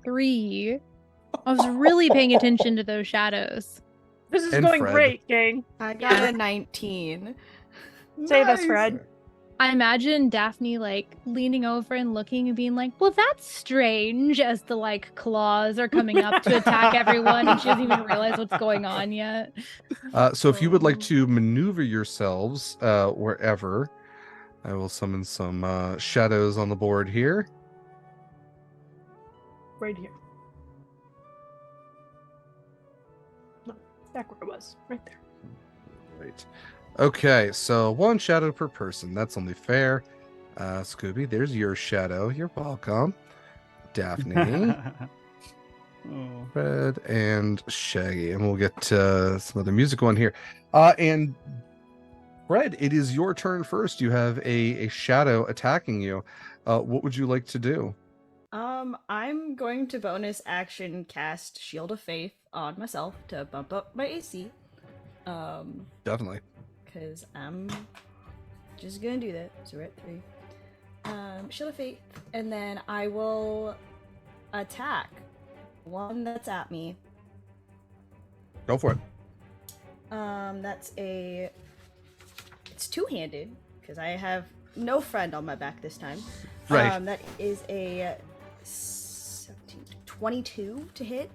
[SPEAKER 3] 3. I was really paying attention to those shadows.
[SPEAKER 4] This is
[SPEAKER 1] And
[SPEAKER 4] going
[SPEAKER 1] Fred.
[SPEAKER 4] great, gang.
[SPEAKER 6] I got a 19.
[SPEAKER 4] Save us, Fred.
[SPEAKER 3] I imagine Daphne like leaning over and looking and being like, well, that's strange, as the like claws are coming up to attack everyone and she doesn't even realize what's going on yet.
[SPEAKER 1] So if you would like to maneuver yourselves wherever, I will summon some shadows on the board here.
[SPEAKER 4] Right here. No, back where it was. Right there.
[SPEAKER 1] Right. Okay, so 1 shadow per person. That's only fair. Scooby, there's your shadow. You're welcome. Daphne,
[SPEAKER 5] Oh.
[SPEAKER 1] Fred, and Shaggy. And we'll get some other music on here. And Fred, it is your turn first. You have a shadow attacking you. What would you like to do?
[SPEAKER 6] I'm going to bonus action cast Shield of Faith on myself to bump up my AC.
[SPEAKER 1] Definitely.
[SPEAKER 6] Because I'm just gonna do that. So we're at 3. Shield of Faith, and then I will attack one that's at me.
[SPEAKER 1] Go for it.
[SPEAKER 6] It's two-handed because I have no friend on my back this time.
[SPEAKER 1] Right.
[SPEAKER 6] That is a 22 to hit.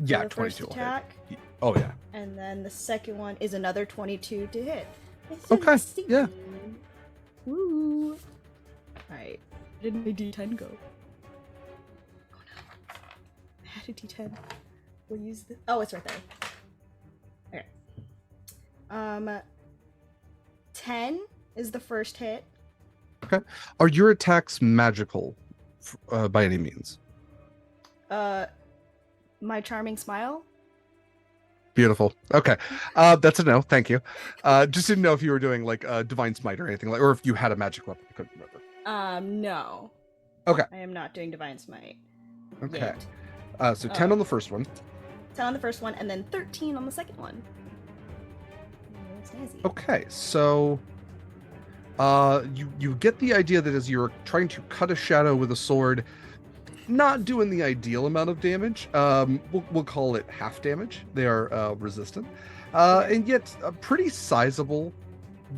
[SPEAKER 1] Yeah,
[SPEAKER 6] for the first
[SPEAKER 1] 22 will hit.
[SPEAKER 6] attack.
[SPEAKER 1] Oh, yeah.
[SPEAKER 6] And then the second one is another 22 to hit. It's
[SPEAKER 1] Okay,
[SPEAKER 6] 16.
[SPEAKER 1] yeah.
[SPEAKER 6] Woo. Alright. Where did my D10 go? Oh no. I had a D10. We'll use this. Oh, it's right there. Okay. 10 is the first hit.
[SPEAKER 1] Are your attacks magical by any means?
[SPEAKER 6] My charming smile.
[SPEAKER 1] Beautiful. Okay. That's a no. Thank you. Just didn't know if you were doing like a divine smite or anything like, or if you had a magic weapon. I couldn't remember.
[SPEAKER 6] No.
[SPEAKER 1] Okay.
[SPEAKER 6] I am not doing divine smite.
[SPEAKER 1] Okay.
[SPEAKER 6] Yet.
[SPEAKER 1] So 10 on the first one.
[SPEAKER 6] 10 on the first one, and then 13 on the second one. Snazzy.
[SPEAKER 1] Okay. So you get the idea that as you're trying to cut a shadow with a sword, not doing the ideal amount of damage. We'll call it half damage. They are resistant, and yet a pretty sizable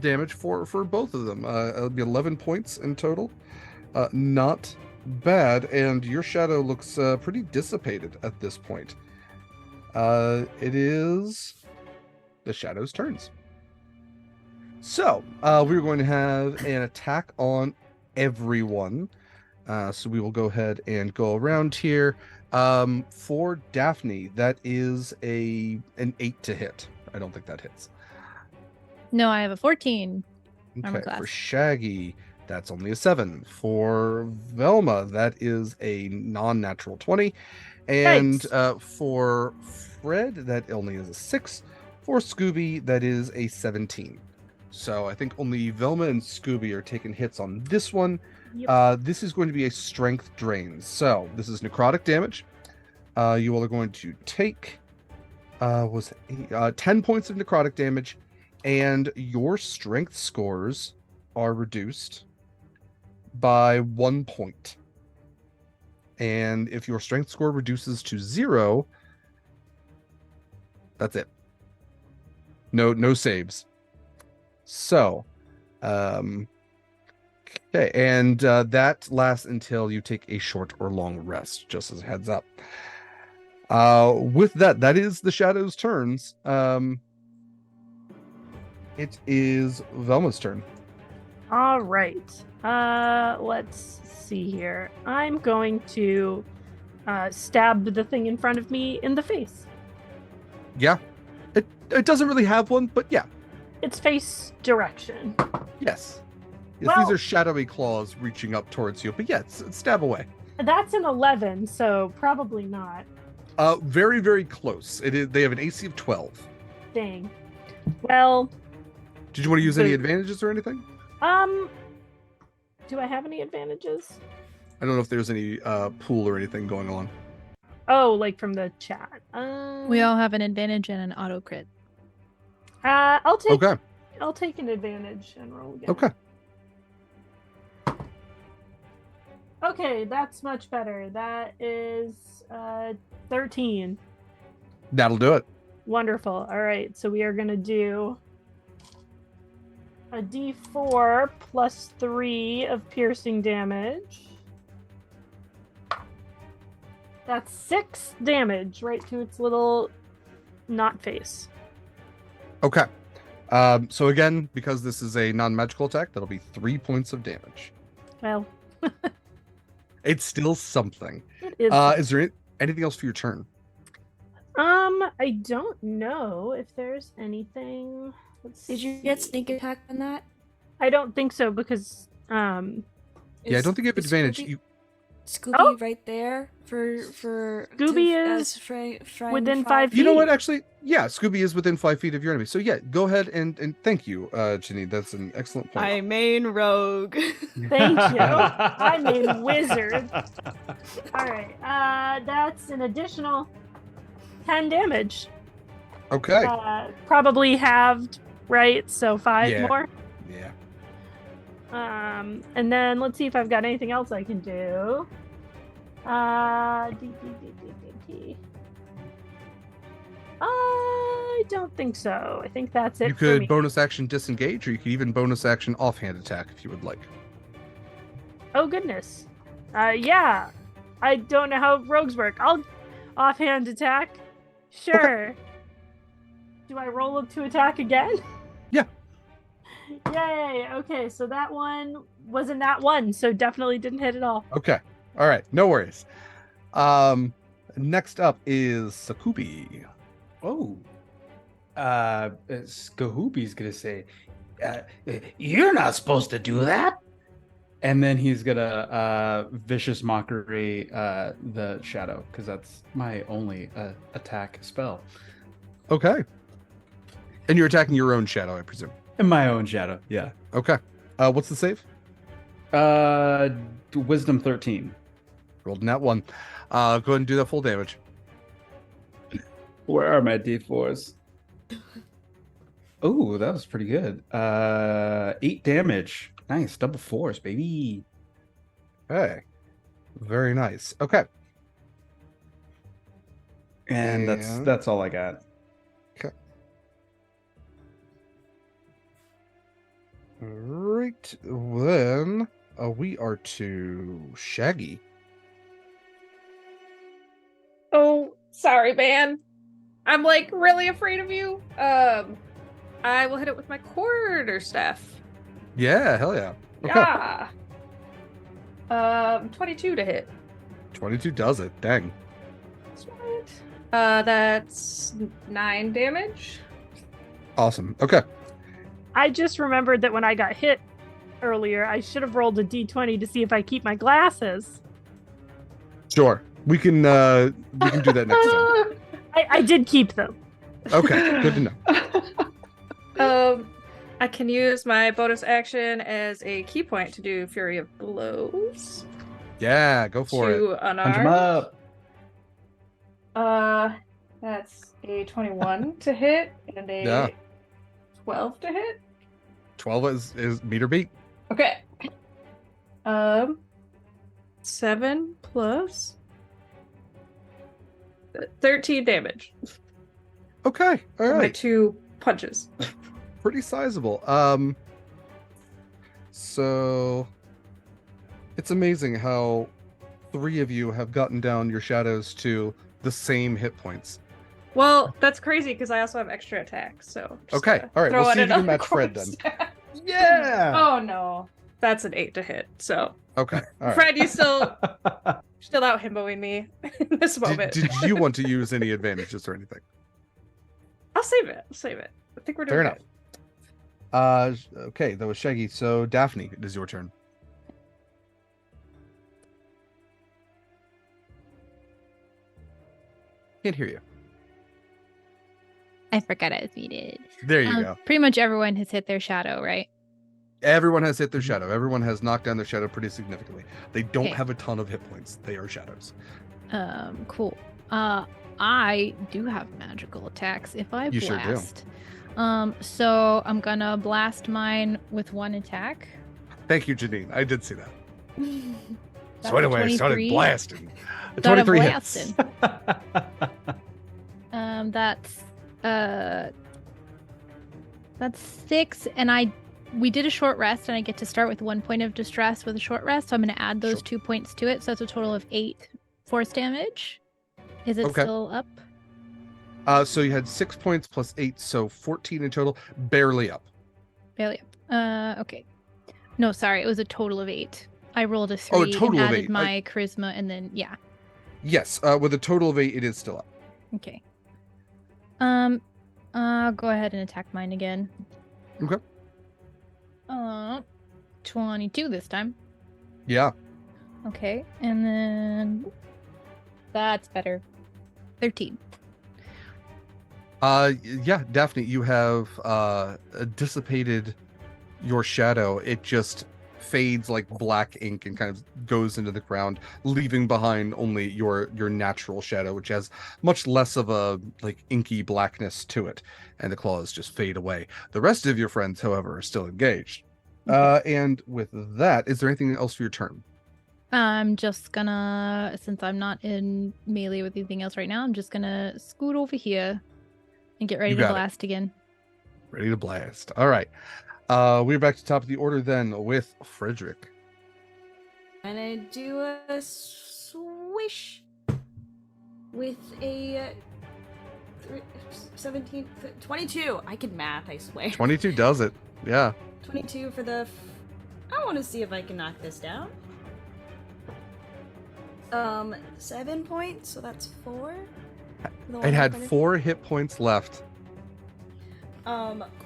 [SPEAKER 1] damage for both of them. It'll be 11 points in total. Not bad, and your shadow looks pretty dissipated at this point. It is the shadow's turns. So we're going to have an attack on everyone. So we will go ahead and go around here. For Dafni, that is an 8 to hit. I don't think that hits.
[SPEAKER 3] No, I have a 14. Armor
[SPEAKER 1] Okay,
[SPEAKER 3] class.
[SPEAKER 1] for Shaggy, that's only a 7. For Velma, that is a non-natural 20. And for Fred, that only is a 6. For Scooby, that is a 17. So I think only Velma and Scooby are taking hits on this one.
[SPEAKER 4] Yep.
[SPEAKER 1] This is going to be a strength drain. So this is necrotic damage. You all are going to take 10 points of necrotic damage, and your strength scores are reduced by 1 point. And if your strength score reduces to 0, that's it. No saves. So, okay, and that lasts until you take a short or long rest, just as a heads up. With that is the Shadow's turns. It is Velma's turn.
[SPEAKER 4] All right. Let's see here. I'm going to stab the thing in front of me in the face.
[SPEAKER 1] Yeah, it doesn't really have one, but yeah.
[SPEAKER 4] Its face direction.
[SPEAKER 1] Yes.
[SPEAKER 4] Well,
[SPEAKER 1] these are shadowy claws reaching up towards you, but yeah, stab away.
[SPEAKER 4] That's an 11, so probably not.
[SPEAKER 1] Very, very close. They have an AC of 12.
[SPEAKER 4] Dang. Well,
[SPEAKER 1] Did you want to use any advantages or anything?
[SPEAKER 4] do I have any advantages?
[SPEAKER 1] I don't know if there's any pool or anything going on.
[SPEAKER 4] Oh, like from the chat.
[SPEAKER 3] We all have an advantage and an auto crit.
[SPEAKER 4] I'll take
[SPEAKER 1] Okay.
[SPEAKER 4] I'll take an advantage and roll again.
[SPEAKER 1] Okay.
[SPEAKER 4] Okay, that's much better. That is 13.
[SPEAKER 1] That'll do it.
[SPEAKER 4] Wonderful. All right, so we are going to do a d4 plus 3 of piercing damage. That's 6 damage right to its little knot face.
[SPEAKER 1] Okay. So again, because this is a non-magical attack, that'll be 3 points of damage.
[SPEAKER 4] Well,
[SPEAKER 1] It's still something.
[SPEAKER 4] it is.
[SPEAKER 1] Is there anything else for your turn?
[SPEAKER 4] I don't know if there's anything. Let's
[SPEAKER 6] Did you
[SPEAKER 4] see.
[SPEAKER 6] get sneak attack on that?
[SPEAKER 4] I don't think so because
[SPEAKER 1] Yeah, I don't think you have
[SPEAKER 6] is
[SPEAKER 1] advantage.
[SPEAKER 6] Scooby,
[SPEAKER 1] You,
[SPEAKER 6] Scooby
[SPEAKER 4] Oh!
[SPEAKER 6] right there for
[SPEAKER 4] Scooby
[SPEAKER 6] as
[SPEAKER 4] is
[SPEAKER 6] friend
[SPEAKER 4] within 5 feet.
[SPEAKER 1] you know what? Actually, yeah, Scooby is within 5 feet of your enemy. So yeah, go ahead and thank you, Jenine. That's an excellent point.
[SPEAKER 9] I main rogue.
[SPEAKER 4] Thank you. I'm a wizard. All right. That's an additional 10 damage.
[SPEAKER 1] Okay.
[SPEAKER 4] Probably halved, right? So 5
[SPEAKER 1] Yeah.
[SPEAKER 4] more.
[SPEAKER 1] Yeah.
[SPEAKER 4] And then let's see if I've got anything else I can do. I don't think so. I think that's it
[SPEAKER 1] You
[SPEAKER 4] for
[SPEAKER 1] could
[SPEAKER 4] me.
[SPEAKER 1] bonus action disengage, or you could even bonus action offhand attack if you would like.
[SPEAKER 4] Oh goodness. Yeah. I don't know how rogues work. I'll offhand attack. Sure. Do I roll up to attack again?
[SPEAKER 1] Yeah.
[SPEAKER 4] Yay. Okay, so that one wasn't that one, so definitely didn't hit at all.
[SPEAKER 1] Okay. All right. No worries. Next up is Sakubi.
[SPEAKER 5] Oh. Skahooby's gonna say,
[SPEAKER 8] You're not supposed to do that.
[SPEAKER 5] and then he's gonna vicious mockery the shadow, because that's my only attack spell.
[SPEAKER 1] Okay. And you're attacking your own shadow, I presume.
[SPEAKER 5] And my own shadow, yeah.
[SPEAKER 1] Okay. What's the save?
[SPEAKER 5] Wisdom 13.
[SPEAKER 1] Rolled in that one. Go ahead and do that full damage.
[SPEAKER 5] Where are my d4s? Oh, that was pretty good. 8 damage. Nice, double force, baby.
[SPEAKER 1] Okay. Very nice. Okay.
[SPEAKER 5] And
[SPEAKER 1] And-
[SPEAKER 5] that's all I got.
[SPEAKER 1] Right then. we are to Shaggy.
[SPEAKER 2] Oh, sorry, man. I'm like really afraid of you. I will hit it with my quarterstaff.
[SPEAKER 1] Yeah, hell yeah. Okay.
[SPEAKER 2] Yeah. 22 to hit.
[SPEAKER 1] 22 does it. Dang.
[SPEAKER 2] That's right. That's 9 damage.
[SPEAKER 1] Awesome. Okay.
[SPEAKER 4] I just remembered that when I got hit earlier, I should have rolled a d20 to see if I keep my glasses.
[SPEAKER 1] Sure. We can do that next time.
[SPEAKER 4] I did keep them.
[SPEAKER 1] Okay. Good to know.
[SPEAKER 2] I can use my bonus action as a key point to do Fury of Blows.
[SPEAKER 1] Yeah, go for it.
[SPEAKER 2] To
[SPEAKER 5] Punch him
[SPEAKER 2] unarmed.
[SPEAKER 5] up.
[SPEAKER 2] That's a 21 to hit and a 12 to hit.
[SPEAKER 1] 12 is meter beat.
[SPEAKER 2] Okay. 7 plus 13 damage.
[SPEAKER 1] Okay. All
[SPEAKER 2] My
[SPEAKER 1] right.
[SPEAKER 2] 2 punches.
[SPEAKER 1] Pretty sizable. So it's amazing how 3 of you have gotten down your shadows to the same hit points.
[SPEAKER 2] Well, that's crazy because I also have extra attacks. So just
[SPEAKER 1] Okay. All right.
[SPEAKER 2] throw
[SPEAKER 1] We'll
[SPEAKER 2] in
[SPEAKER 1] see if you can
[SPEAKER 2] another
[SPEAKER 1] match Fred then.
[SPEAKER 2] quarterstaff.
[SPEAKER 5] Yeah.
[SPEAKER 2] Oh no, that's an 8 to hit. So
[SPEAKER 1] Okay. All right.
[SPEAKER 2] Fred, you still out himboing me in this moment.
[SPEAKER 1] Did you want to use any advantages or anything?
[SPEAKER 2] I'll save it. I think we're doing
[SPEAKER 1] Fair
[SPEAKER 2] good.
[SPEAKER 1] enough. Okay, that was Shaggy. So Dafni, it is your turn. Can't hear you.
[SPEAKER 3] I forgot I was muted.
[SPEAKER 1] There you go.
[SPEAKER 3] Pretty much everyone has hit their shadow, right?
[SPEAKER 1] Everyone has hit their shadow. Everyone has knocked down their shadow pretty significantly. They don't
[SPEAKER 3] Okay.
[SPEAKER 1] have a ton of hit points. They are shadows.
[SPEAKER 3] Cool. I do have magical attacks if I
[SPEAKER 1] You sure do.
[SPEAKER 3] blast. So I'm gonna blast mine with 1 attack.
[SPEAKER 1] Thank you, Jenine. I did see that.
[SPEAKER 3] That's
[SPEAKER 1] So anyway, I started
[SPEAKER 3] 23.
[SPEAKER 1] blasting.
[SPEAKER 3] Started
[SPEAKER 1] 23 hits.
[SPEAKER 3] blasting. That's 6, and we did a short rest, and I get to start with 1 point of distress with a short rest. So I'm gonna add those
[SPEAKER 1] Sure.
[SPEAKER 3] 2 points to it, so it's a total of 8 force damage. Is it
[SPEAKER 1] Okay.
[SPEAKER 3] still up?
[SPEAKER 1] So you had 6 points plus 8, so 14 in total. Barely up.
[SPEAKER 3] Barely up. Okay. No, sorry, it was a total of 8. I rolled a 3
[SPEAKER 1] Oh, a total
[SPEAKER 3] and
[SPEAKER 1] of
[SPEAKER 3] added
[SPEAKER 1] 8.
[SPEAKER 3] my charisma, and then yeah.
[SPEAKER 1] Yes, with a total of 8, it is still up.
[SPEAKER 3] Okay. I'll go ahead and attack mine again.
[SPEAKER 1] Okay.
[SPEAKER 3] 22 this time.
[SPEAKER 1] Yeah.
[SPEAKER 3] Okay, and then that's better. 13.
[SPEAKER 1] Yeah, Dafni, you have dissipated your shadow. It just fades like black ink and kind of goes into the ground, leaving behind only your natural shadow, which has much less of a like inky blackness to it, and the claws just fade away. The rest of your friends, however, are still engaged. And with that, is there anything else for your turn?
[SPEAKER 3] I'm just gonna, since I'm not in melee with anything else right now, I'm just gonna scoot over here and get ready
[SPEAKER 1] You
[SPEAKER 3] to
[SPEAKER 1] got it.
[SPEAKER 3] blast again.
[SPEAKER 1] Ready to blast. All right. We're back to top of the order then with Frederick.
[SPEAKER 6] Gonna do a swish with a 17, 22. I can math, I swear.
[SPEAKER 1] 22 does it. Yeah.
[SPEAKER 6] 22 for the. I want to see if I can knock this down. 7 points, so that's 4.
[SPEAKER 1] It had 4 hit points left.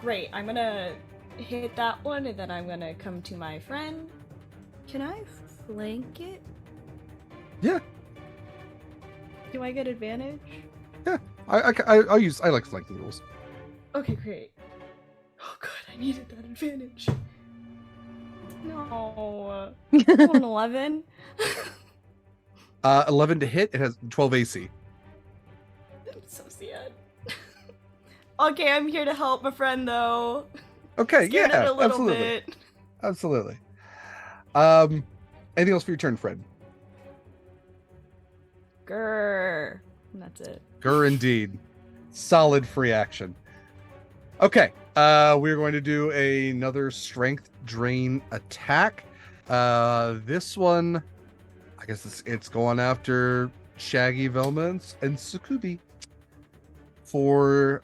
[SPEAKER 6] Great. I'm gonna hit that one, and then I'm gonna come to my friend. Can I flank it?
[SPEAKER 1] Yeah.
[SPEAKER 6] Do I get advantage?
[SPEAKER 1] I like flanking rules.
[SPEAKER 6] Okay, great. Oh god, I needed that advantage. No. An 11.
[SPEAKER 1] 11 to hit. It has 12 AC.
[SPEAKER 6] I'm so sad. Okay, I'm here to help my friend though.
[SPEAKER 1] Okay,
[SPEAKER 6] Scared
[SPEAKER 1] yeah,
[SPEAKER 6] it a little
[SPEAKER 1] absolutely.
[SPEAKER 6] bit.
[SPEAKER 1] Absolutely. Anything else for your turn, Fred?
[SPEAKER 6] Grrr. And that's it.
[SPEAKER 1] Grr, indeed. Solid free action. Okay, we're going to do another strength drain attack. This one, I guess it's going after Shaggy, Velma, and Sukubi. For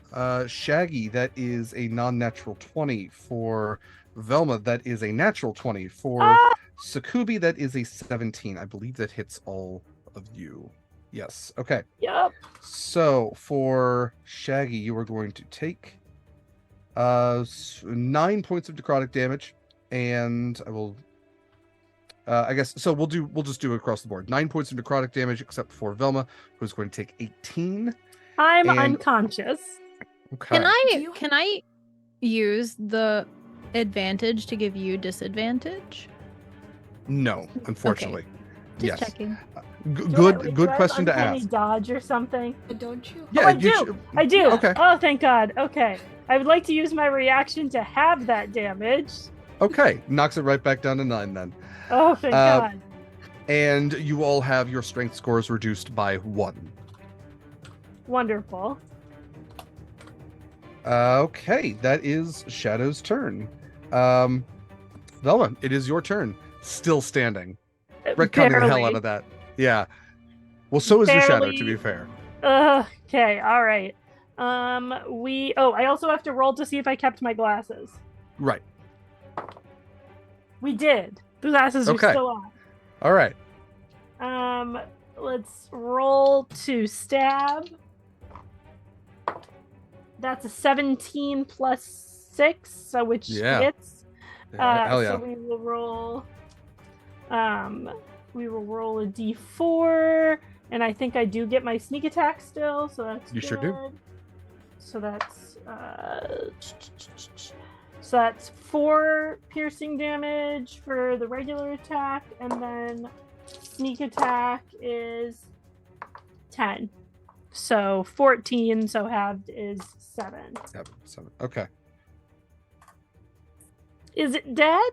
[SPEAKER 1] Shaggy, that is a non-natural 20. For Velma, that is a natural 20. For Sukubi, that is a 17. I believe that hits all of you. Yes. Okay.
[SPEAKER 4] Yep.
[SPEAKER 1] So for Shaggy, you are going to take 9 points of necrotic damage, and I will. I guess so. We'll just do it across the board. 9 points of necrotic damage, except for Velma, who's going to take 18.
[SPEAKER 4] I'm
[SPEAKER 1] And-
[SPEAKER 4] unconscious.
[SPEAKER 1] Okay.
[SPEAKER 3] Can I use the advantage to give you disadvantage?
[SPEAKER 1] No, unfortunately.
[SPEAKER 3] Just
[SPEAKER 1] Yes.
[SPEAKER 3] checking.
[SPEAKER 1] Good question to
[SPEAKER 4] Uncanny
[SPEAKER 1] ask.
[SPEAKER 4] dodge or something.
[SPEAKER 6] Don't you?
[SPEAKER 1] Yeah,
[SPEAKER 4] I
[SPEAKER 1] you
[SPEAKER 4] do.
[SPEAKER 1] should-
[SPEAKER 4] I do.
[SPEAKER 1] Okay.
[SPEAKER 4] Oh, thank God. Okay. I would like to use my reaction to have that damage.
[SPEAKER 1] Okay, knocks it right back down to 9 then.
[SPEAKER 4] Oh, thank God.
[SPEAKER 1] And you all have your strength scores reduced by 1.
[SPEAKER 4] Wonderful.
[SPEAKER 1] Okay, that is Shadow's turn. Velma, it is your turn. Still standing. Retconning the hell out of that. Yeah. Well, so is your shadow, to be fair.
[SPEAKER 4] Okay, all right. I also have to roll to see if I kept my glasses.
[SPEAKER 1] Right.
[SPEAKER 4] We did. The glasses are
[SPEAKER 1] Okay.
[SPEAKER 4] still on.
[SPEAKER 1] All right.
[SPEAKER 4] Let's roll to stab. That's a 17 plus 6, so which
[SPEAKER 1] Yeah.
[SPEAKER 4] hits.
[SPEAKER 1] Hell yeah.
[SPEAKER 4] So we will roll. We will roll a d4, and I think I do get my sneak attack still, so that's
[SPEAKER 1] You
[SPEAKER 4] good.
[SPEAKER 1] sure do.
[SPEAKER 4] So that's 4 piercing damage for the regular attack, and then sneak attack is 10. So 14, so halved is 7.
[SPEAKER 1] 7. Okay.
[SPEAKER 4] Is it dead?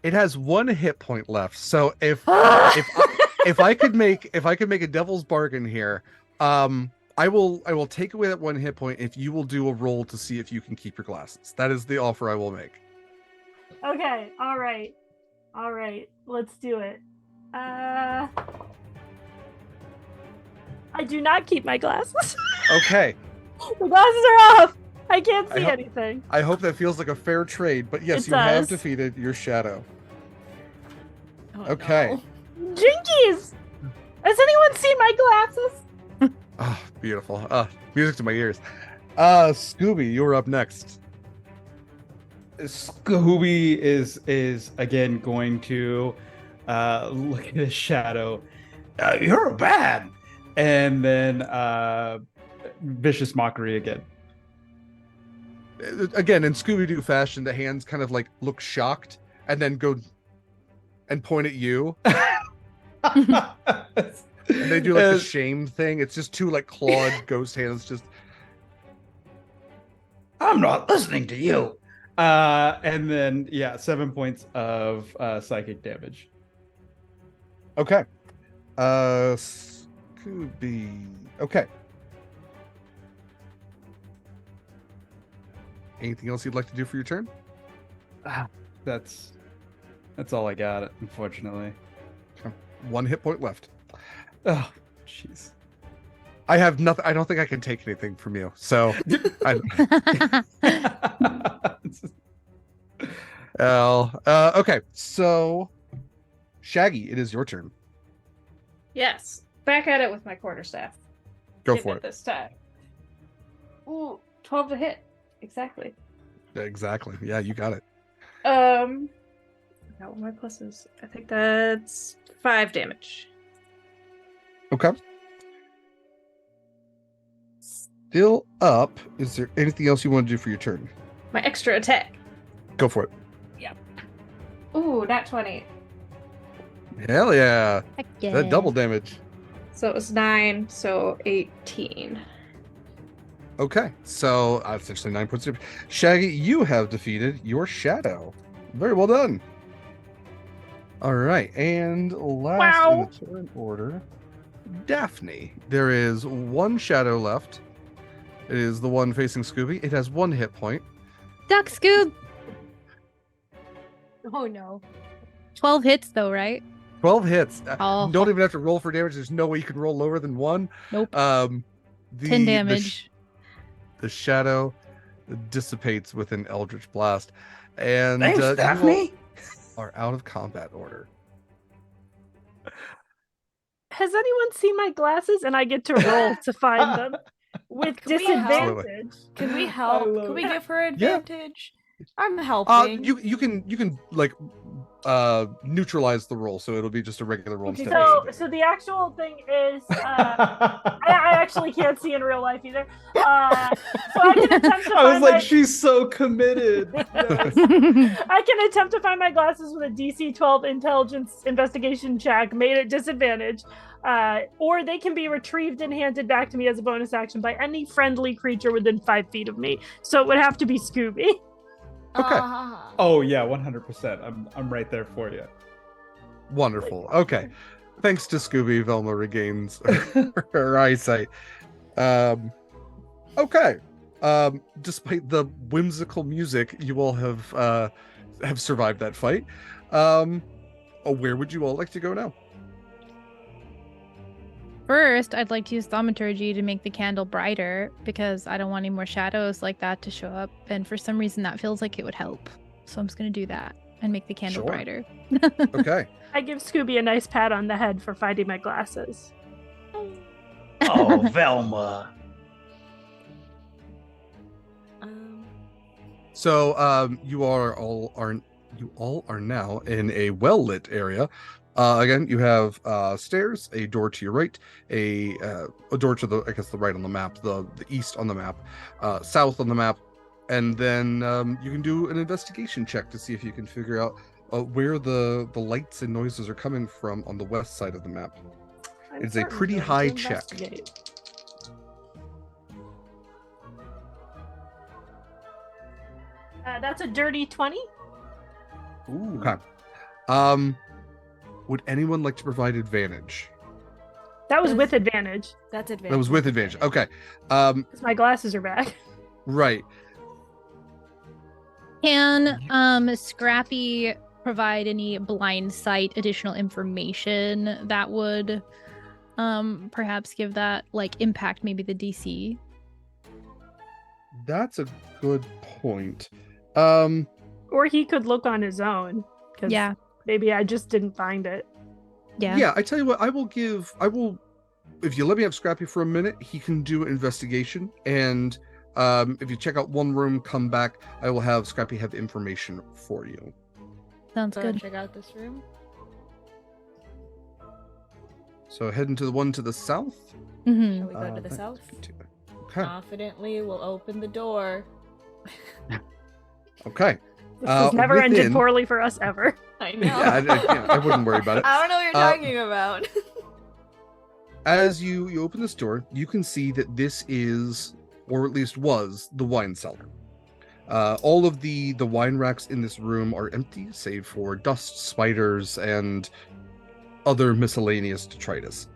[SPEAKER 1] It has 1 hit point left. So if I could make a devil's bargain here, I will take away that 1 hit point if you will do a roll to see if you can keep your glasses. That is the offer I will make.
[SPEAKER 4] Okay, all right. Let's do it. I do not keep my glasses.
[SPEAKER 1] Okay.
[SPEAKER 4] The glasses are off. I can't
[SPEAKER 1] I
[SPEAKER 4] see
[SPEAKER 1] hope-
[SPEAKER 4] anything.
[SPEAKER 1] I hope that feels like a fair trade, but yes,
[SPEAKER 4] It
[SPEAKER 1] you have
[SPEAKER 4] does.
[SPEAKER 1] defeated your shadow.
[SPEAKER 6] Oh,
[SPEAKER 1] Okay.
[SPEAKER 6] no.
[SPEAKER 4] Jinkies! Has anyone seen my glasses?
[SPEAKER 1] Oh, beautiful. Music to my ears. Scooby, you're up next.
[SPEAKER 5] Scooby is again going to look at his shadow. You're bad, and then vicious mockery again.
[SPEAKER 1] Again, in Scooby-Doo fashion, the hands kind of like look shocked and then go and point at you. And they do like the shame thing. It's just 2 like clawed ghost hands just.
[SPEAKER 8] I'm not listening to you.
[SPEAKER 5] And then 7 points of psychic damage.
[SPEAKER 1] Okay. Scooby. Okay. Anything else you'd like to do for your turn?
[SPEAKER 5] That's all I got, unfortunately.
[SPEAKER 1] 1 hit point left.
[SPEAKER 5] Oh, jeez.
[SPEAKER 1] I have nothing. I don't think I can take anything from you. So, okay. So, Shaggy, it is your turn.
[SPEAKER 2] Yes. Back at it with my quarterstaff.
[SPEAKER 1] Go
[SPEAKER 2] Hit
[SPEAKER 1] for
[SPEAKER 2] it
[SPEAKER 1] it.
[SPEAKER 2] this time. Ooh, 12 to hit. Exactly.
[SPEAKER 1] Exactly. Yeah, you got it.
[SPEAKER 2] I forgot what my pluses. I think that's 5 damage.
[SPEAKER 1] Okay. Still up. Is there anything else you want to do for your turn?
[SPEAKER 2] My extra attack.
[SPEAKER 1] Go for it.
[SPEAKER 2] Ooh, not 20.
[SPEAKER 1] Hell yeah.
[SPEAKER 3] Heck yeah.
[SPEAKER 1] That double damage.
[SPEAKER 2] So it was 9, so 18.
[SPEAKER 1] Okay. So essentially 9 points of damage. Shaggy, you have defeated your shadow. Very well done. All right. And last in the turn order, Dafni. There is 1 shadow left. It is the one facing Scooby. It has 1 hit point.
[SPEAKER 3] Duck Scoob.
[SPEAKER 4] Oh no.
[SPEAKER 3] 12 hits though, right?
[SPEAKER 1] 12 hits.
[SPEAKER 3] Oh.
[SPEAKER 1] You don't even have to roll for damage. There's no way you can roll lower than 1.
[SPEAKER 3] Nope.
[SPEAKER 1] 10
[SPEAKER 3] damage.
[SPEAKER 1] The shadow dissipates with an eldritch blast, and
[SPEAKER 8] Thanks,
[SPEAKER 1] you all
[SPEAKER 8] Dafni.
[SPEAKER 1] are out of combat order.
[SPEAKER 4] Has anyone seen my glasses? And I get to roll to find them with
[SPEAKER 6] Can we help?
[SPEAKER 4] disadvantage.
[SPEAKER 6] Can we help?
[SPEAKER 5] love
[SPEAKER 6] Can we
[SPEAKER 5] it.
[SPEAKER 6] give her advantage? I'm helping.
[SPEAKER 1] You can like neutralize the roll, so it'll be just a regular roll instead.
[SPEAKER 4] So the actual thing is, I actually can't see in real life either. So I can attempt to
[SPEAKER 5] I was
[SPEAKER 4] find
[SPEAKER 5] like,
[SPEAKER 4] my...
[SPEAKER 5] she's so committed. Yes.
[SPEAKER 4] I can attempt to find my glasses with a DC 12 intelligence investigation check, made at disadvantage. Or they can be retrieved and handed back to me as a bonus action by any friendly creature within 5 feet of me. So it would have to be Scooby.
[SPEAKER 1] Okay.
[SPEAKER 5] Oh yeah, 100%. I'm right there for you.
[SPEAKER 1] Wonderful. Okay. Thanks to Scooby, Velma regains her eyesight. Okay. Despite the whimsical music, you all have survived that fight. Where would you all like to go now?
[SPEAKER 3] First, I'd like to use thaumaturgy to make the candle brighter because I don't want any more shadows like that to show up. And for some reason, that feels like it would help. So I'm just going to do that and make the candle
[SPEAKER 1] Sure.
[SPEAKER 3] brighter.
[SPEAKER 1] Okay.
[SPEAKER 4] I give Scooby a nice pat on the head for finding my glasses.
[SPEAKER 8] Oh, Velma.
[SPEAKER 1] So you all are now in a well-lit area. Again, you have stairs, a door to your right, a door to the right on the map, the east on the map, south on the map, and then you can do an investigation check to see if you can figure out where the lights and noises are coming from on the west side of the map. It's a pretty high check.
[SPEAKER 4] That's a dirty 20.
[SPEAKER 5] Ooh.
[SPEAKER 1] Okay. Would anyone like to provide advantage?
[SPEAKER 4] That was with advantage.
[SPEAKER 6] That's advantage.
[SPEAKER 1] That was with advantage. Okay.
[SPEAKER 4] Because my glasses are back.
[SPEAKER 1] Right.
[SPEAKER 3] Can Scrappy provide any blind sight additional information that would perhaps give that like impact maybe the DC?
[SPEAKER 1] That's a good point.
[SPEAKER 4] Or he could look on his own. 'Cause
[SPEAKER 3] Yeah.
[SPEAKER 4] maybe I just didn't find it.
[SPEAKER 3] Yeah.
[SPEAKER 1] I tell you what, I will if you let me have Scrappy for a minute, he can do an investigation, and if you check out one room, come back, I will have Scrappy have information for you.
[SPEAKER 3] Sounds good.
[SPEAKER 6] Check out this room.
[SPEAKER 1] So head into the one to the south.
[SPEAKER 3] Mm-hmm.
[SPEAKER 6] Shall we go to the south?
[SPEAKER 1] Okay.
[SPEAKER 6] Confidently, we'll open the door.
[SPEAKER 1] Okay.
[SPEAKER 4] This has never ended
[SPEAKER 1] within-
[SPEAKER 4] poorly for us ever.
[SPEAKER 6] I know.
[SPEAKER 1] Yeah, I wouldn't worry about it.
[SPEAKER 6] I don't know what you're talking about.
[SPEAKER 1] As you open this door, you can see that this is, or at least was, the wine cellar. All of the wine racks in this room are empty, save for dust, spiders, and other miscellaneous detritus.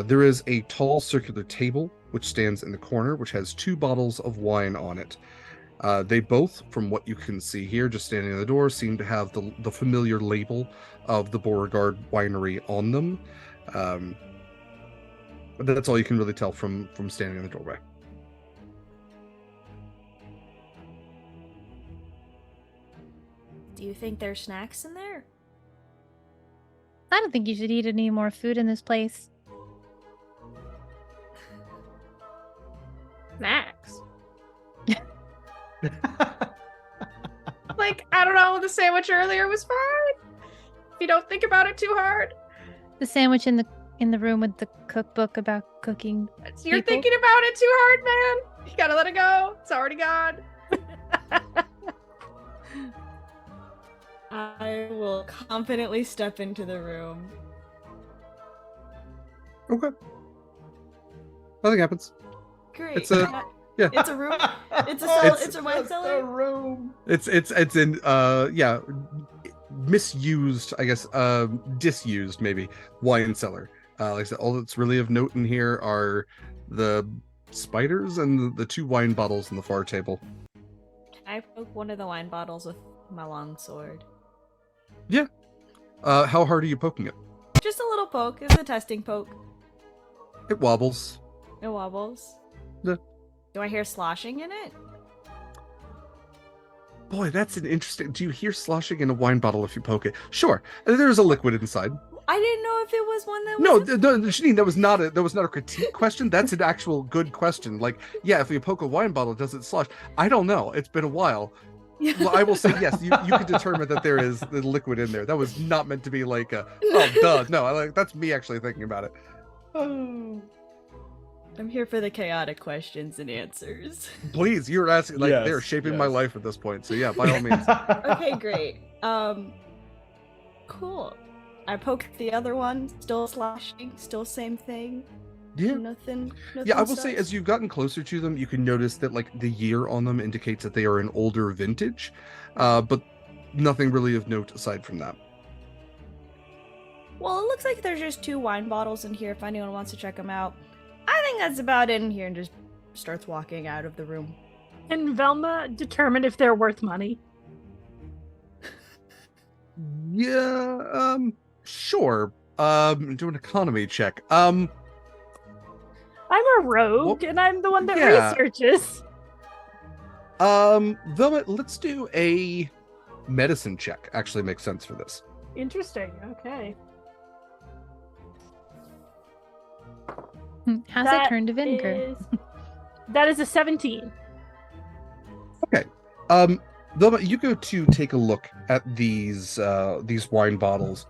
[SPEAKER 1] There is a tall circular table which stands in the corner, which has 2 bottles of wine on it. They both, from what you can see here, just standing in the door, seem to have the familiar label of the Beauregard winery on them. But that's all you can really tell from standing in the doorway.
[SPEAKER 6] Do you think there's snacks in there?
[SPEAKER 3] I don't think you should eat any more food in this place.
[SPEAKER 2] Snacks. Like, I don't know, the sandwich earlier was fine. If you don't think about it too hard.
[SPEAKER 3] The sandwich in the room with the cookbook about cooking.
[SPEAKER 2] You're
[SPEAKER 3] people.
[SPEAKER 2] thinking about it too hard, man. You gotta let it go. It's already gone.
[SPEAKER 6] I will confidently step into the room.
[SPEAKER 1] Okay. Nothing happens.
[SPEAKER 6] Great.
[SPEAKER 1] It's a yeah.
[SPEAKER 6] It's a room. It's a it's a wine cellar.
[SPEAKER 5] room.
[SPEAKER 1] It's in misused, I guess, disused maybe wine cellar. Like I said, all that's really of note in here are the spiders and the 2 wine bottles on the far table.
[SPEAKER 6] Can I poke one of the wine bottles with my long sword?
[SPEAKER 1] How hard are you poking it?
[SPEAKER 6] Just a little poke. It's a testing poke.
[SPEAKER 1] It wobbles.
[SPEAKER 6] It wobbles.
[SPEAKER 1] Yeah.
[SPEAKER 6] Do I hear sloshing in it?
[SPEAKER 1] Boy, that's an interesting. Do you hear sloshing in a wine bottle if you poke it? Sure. There's a liquid inside.
[SPEAKER 6] I didn't know if it was one that was.
[SPEAKER 1] No, Janine, that was not a critique question. That's an actual good question. Like, yeah, if you poke a wine bottle, does it slosh? I don't know. It's been a while. Well, I will say yes. You can determine that there is the liquid in there. That was not meant to be like a duh. No, that's me actually thinking about it.
[SPEAKER 6] Oh. I'm here for the chaotic questions and answers.
[SPEAKER 1] Please, you're asking like
[SPEAKER 5] Yes,
[SPEAKER 1] they're shaping my
[SPEAKER 5] yes.
[SPEAKER 1] life at this point. So yeah, by all means.
[SPEAKER 6] Okay, great. Cool. I poked the other one, still slashing, still same thing.
[SPEAKER 1] Yeah.
[SPEAKER 6] Nothing
[SPEAKER 1] Yeah, I will say
[SPEAKER 6] sus?
[SPEAKER 1] as you've gotten closer to them, you can notice that like the year on them indicates that they are an older vintage, but nothing really of note aside from that.
[SPEAKER 6] Well, it looks like there's just 2 wine bottles in here if anyone wants to check them out. I think that's about it in here and just starts walking out of the room.
[SPEAKER 4] Can Velma determine if they're worth money?
[SPEAKER 1] Yeah, sure. Do an economy check.
[SPEAKER 4] I'm a rogue,
[SPEAKER 1] Well,
[SPEAKER 4] and I'm the one that
[SPEAKER 1] yeah.
[SPEAKER 4] researches.
[SPEAKER 1] Velma, let's do a medicine check. Actually makes sense for this.
[SPEAKER 4] Interesting. Okay.
[SPEAKER 3] How's
[SPEAKER 4] That
[SPEAKER 3] it turned to vinegar?
[SPEAKER 4] That is a 17.
[SPEAKER 1] Velma, you go to take a look at these wine bottles.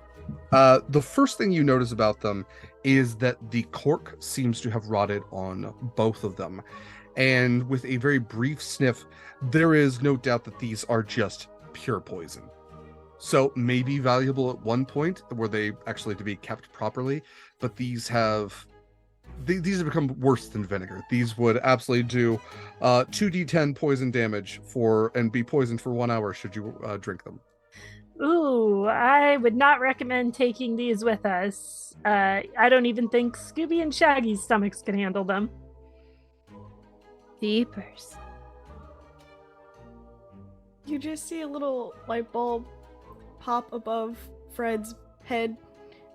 [SPEAKER 1] The first thing you notice about them is that the cork seems to have rotted on both of them. And with a very brief sniff, there is no doubt that these are just pure poison. So maybe valuable at one point were they actually to be kept properly, but these have become worse than vinegar. These would absolutely do 2d10 poison damage and be poisoned for 1 hour should you drink them.
[SPEAKER 4] Ooh, I would not recommend taking these with us. I don't even think Scooby and Shaggy's stomachs can handle them.
[SPEAKER 3] Deepers.
[SPEAKER 6] You just see a little light bulb pop above Fred's head.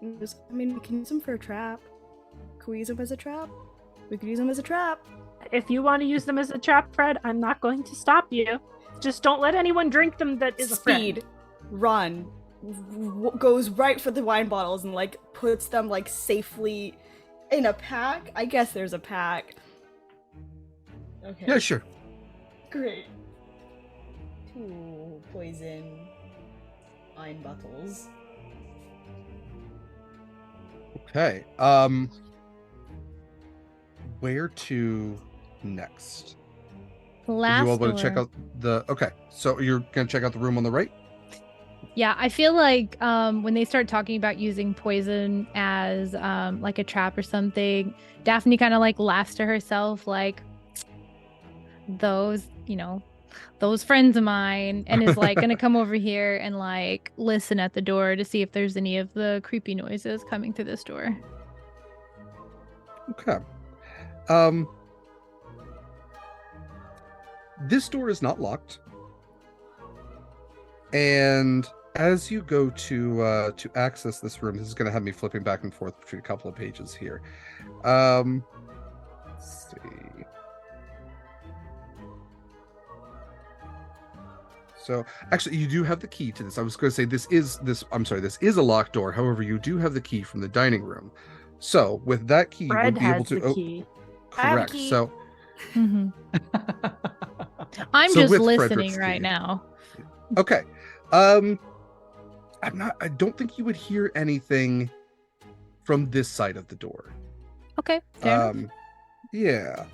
[SPEAKER 6] And he goes, I mean, we can use them for a trap. Can we use them as a trap? We could use them as a trap.
[SPEAKER 4] If you want to use them as a trap, Fred, I'm not going to stop you. Just don't let anyone drink them that is a
[SPEAKER 6] Speed.
[SPEAKER 4] friend.
[SPEAKER 6] Run. Goes right for the wine bottles and like puts them like safely in a pack. I guess there's a pack. Okay.
[SPEAKER 1] Yeah, sure.
[SPEAKER 6] Great. 2 poison wine bottles.
[SPEAKER 1] Okay. Where to next?
[SPEAKER 3] Last
[SPEAKER 1] you all want to
[SPEAKER 3] door.
[SPEAKER 1] check out the? Okay, so you're gonna check out the room on the right.
[SPEAKER 3] Yeah, I feel like when they start talking about using poison as like a trap or something, Dafni kind of like laughs to herself, like those friends of mine, and is like gonna come over here and like listen at the door to see if there's any of the creepy noises coming through this door.
[SPEAKER 1] Okay. This door is not locked, and as you go to access this room, this is going to have me flipping back and forth between a couple of pages here. Let's see. So actually, you do have the key to this. I was going to say this is a locked door. However, you do have the key from the dining room. So with that key, you would
[SPEAKER 4] Fred
[SPEAKER 1] be able
[SPEAKER 4] has
[SPEAKER 1] to.
[SPEAKER 4] the key.
[SPEAKER 6] I have a
[SPEAKER 1] Correct.
[SPEAKER 6] key.
[SPEAKER 1] So
[SPEAKER 3] Mhm. I'm
[SPEAKER 1] So
[SPEAKER 3] just
[SPEAKER 1] with
[SPEAKER 3] listening
[SPEAKER 1] Frederick's
[SPEAKER 3] right
[SPEAKER 1] key.
[SPEAKER 3] now.
[SPEAKER 1] okay. I don't think you would hear anything from this side of the door.
[SPEAKER 3] Okay, fair enough.
[SPEAKER 1] Yeah.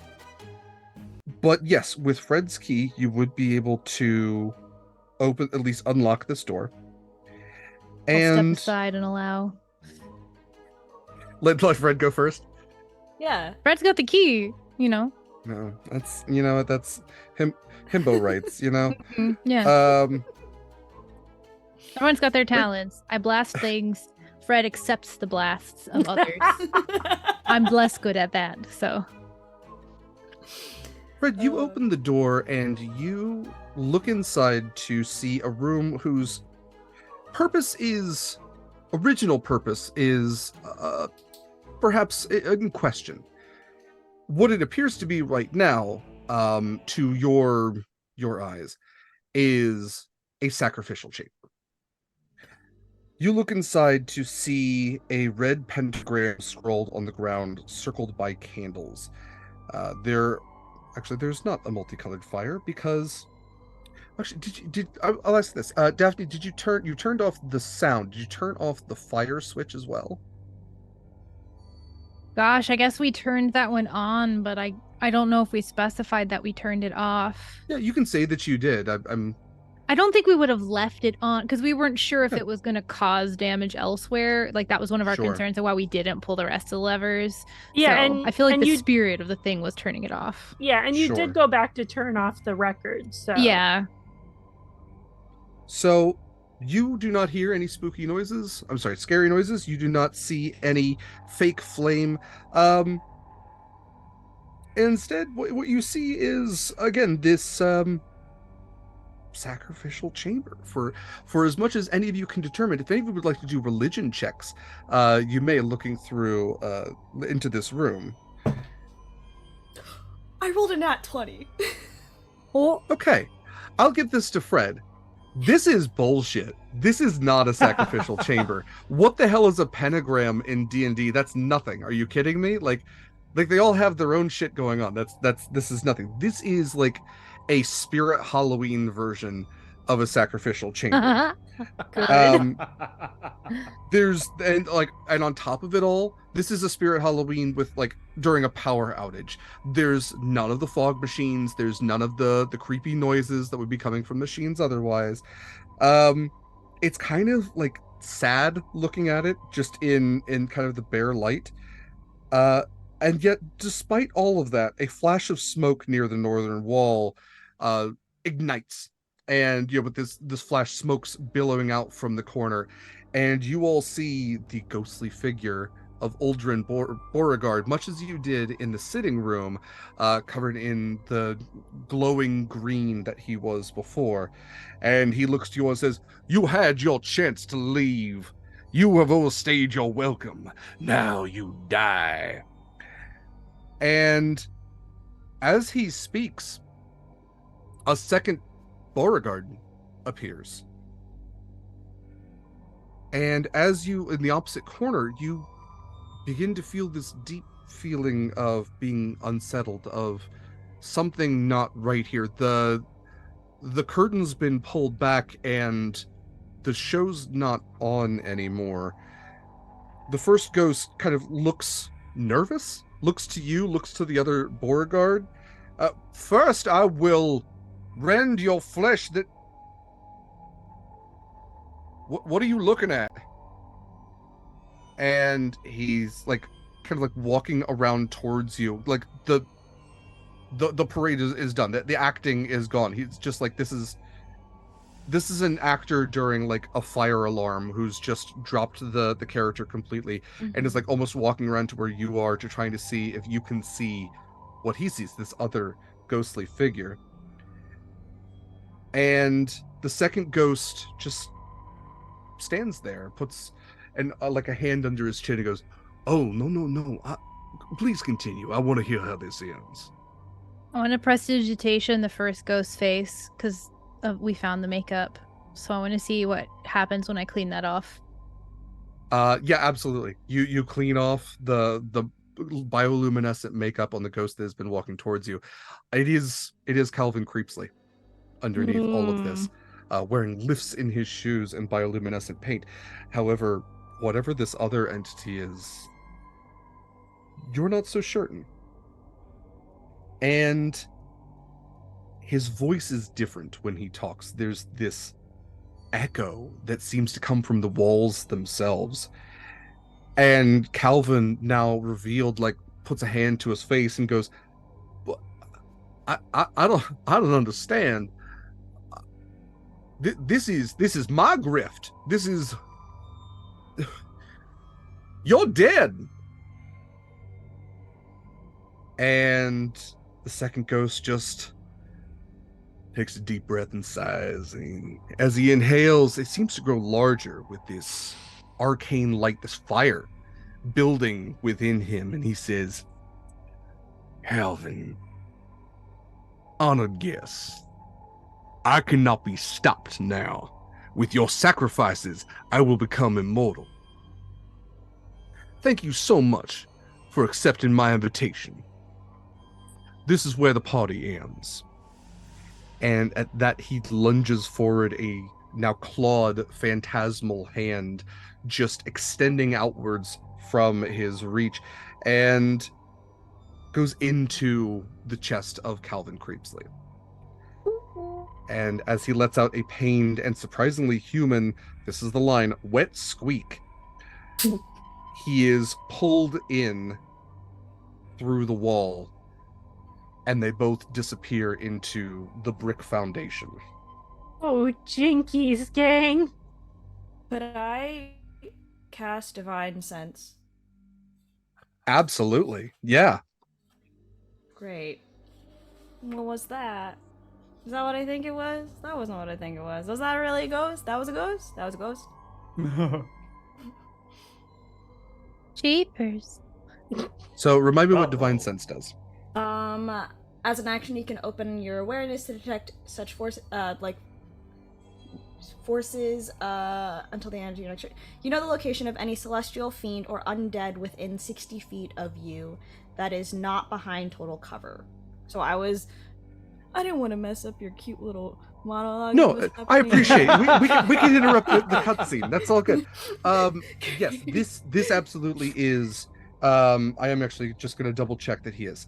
[SPEAKER 1] But yes, with Fred's key, you would be able to at least unlock this door.
[SPEAKER 3] I'll
[SPEAKER 1] And
[SPEAKER 3] step aside and allow.
[SPEAKER 1] let Fred go first.
[SPEAKER 6] Yeah.
[SPEAKER 3] Fred's got the key, you know.
[SPEAKER 1] No, that's that's himbo rights,
[SPEAKER 3] Yeah.
[SPEAKER 1] Um
[SPEAKER 3] Everyone's got their talents. I blast things. Fred accepts the blasts of others. I'm less good at that, so.
[SPEAKER 1] Fred, you open the door and you look inside to see a room whose original purpose is perhaps in question. What it appears to be right now, to your eyes, is a sacrificial chamber. You look inside to see a red pentagram scrolled on the ground, circled by candles. There's not a multicolored fire because. Actually, I'll ask this. Dafni, you turned off the sound. Did you turn off the fire switch as well?
[SPEAKER 3] Gosh, I guess we turned that one on, but I don't know if we specified that we turned it off.
[SPEAKER 1] Yeah, you can say that you did.
[SPEAKER 3] I don't think we would have left it on because we weren't sure if it was going to cause damage elsewhere. Like that was one of our concerns of why we didn't pull the rest of the levers.
[SPEAKER 4] Yeah,
[SPEAKER 3] so
[SPEAKER 4] and
[SPEAKER 3] I feel like the spirit of the thing was turning it off.
[SPEAKER 4] Yeah, and you did go back to turn off the record. So
[SPEAKER 3] yeah.
[SPEAKER 1] So you do not hear any spooky noises. I'm sorry, scary noises. You do not see any fake flame. Instead, what you see is, again, this sacrificial chamber. For as much as any of you can determine, if any of you would like to do religion checks, you may, looking through into this room.
[SPEAKER 9] I rolled a nat 20.
[SPEAKER 1] Oh, okay. I'll give this to Fred. This is bullshit. This is not a sacrificial chamber. What the hell is a pentagram in D&D? That's nothing. Are you kidding me? Like they all have their own shit going on. This is nothing. This is like a spirit Halloween version of a sacrificial chamber. And on top of it all, this is a spirit Halloween with during a power outage. There's none of the fog machines. There's none of the creepy noises that would be coming from machines otherwise. It's kind of sad looking at it just in kind of the bare light. And yet, despite all of that, a flash of smoke near the northern wall ignites. And with this flash, smoke's billowing out from the corner, and you all see the ghostly figure of Uldren Beauregard, much as you did in the sitting room, covered in the glowing green that he was before. And he looks to you and says, "You had your chance to leave. You have overstayed your welcome. Now you die." And as he speaks, a second Beauregard appears. And as you, in the opposite corner, you begin to feel this deep feeling of being unsettled, of something not right here. The curtain's been pulled back and the show's not on anymore. The first ghost kind of looks nervous, looks to you, looks to the other Beauregard. "First I will rend your flesh that..." What are you looking at? And he's kind of walking around towards you. The parade is done. The acting is gone. He's just this is an actor during a fire alarm who's just dropped the character completely, and is almost walking around to where you are to trying to see if you can see what he sees, this other ghostly figure. And the second ghost just stands there, puts a hand under his chin and goes, "Oh, no. Please continue. I want to hear how this ends."
[SPEAKER 3] I want to prestidigitation the first ghost face because we found the makeup. So I want to see what happens when I clean that off.
[SPEAKER 1] Yeah, absolutely. You clean off the bioluminescent makeup on the ghost that has been walking towards you. It is Calvin Creepsley underneath all of this, wearing lifts in his shoes and bioluminescent paint. However, whatever this other entity is, you're not so certain. And his voice is different when he talks. There's this echo that seems to come from the walls themselves. And Calvin, now revealed, puts a hand to his face and goes, I don't understand. This is my grift. This is... You're dead. And the second ghost just Takes a deep breath and sighs. And as he inhales, it seems to grow larger with this arcane light, this fire building within him. And he says, Calvin, honored guest, I cannot be stopped now. With your sacrifices, I will become immortal. Thank you so much for accepting my invitation. This is where the party ends. And at that, he lunges forward, a now clawed phantasmal hand just extending outwards from his reach, and goes into the chest of Calvin Creepsley. And as he lets out a pained and surprisingly human, this is the line, wet squeak, he is pulled in through the wall, and they both disappear into the brick foundation.
[SPEAKER 4] Oh, jinkies, gang.
[SPEAKER 6] Could I cast Divine Sense?
[SPEAKER 1] Absolutely. Yeah.
[SPEAKER 6] Great. What was that? Is that what I think it was? That wasn't what I think it was. Was that really a ghost? That was a ghost? That was a ghost?
[SPEAKER 3] Jeepers.
[SPEAKER 1] So remind me what Divine Sense does.
[SPEAKER 6] As an action, you can open your awareness to detect such forces until the end of your next turn. You know the location of any celestial, fiend, or undead within 60 feet of you that is not behind total cover. So I didn't want to mess up your cute little monologue.
[SPEAKER 1] No, I appreciate it. We can interrupt the cutscene. That's all good. Yes, this absolutely is. I am actually just going to double check that he is.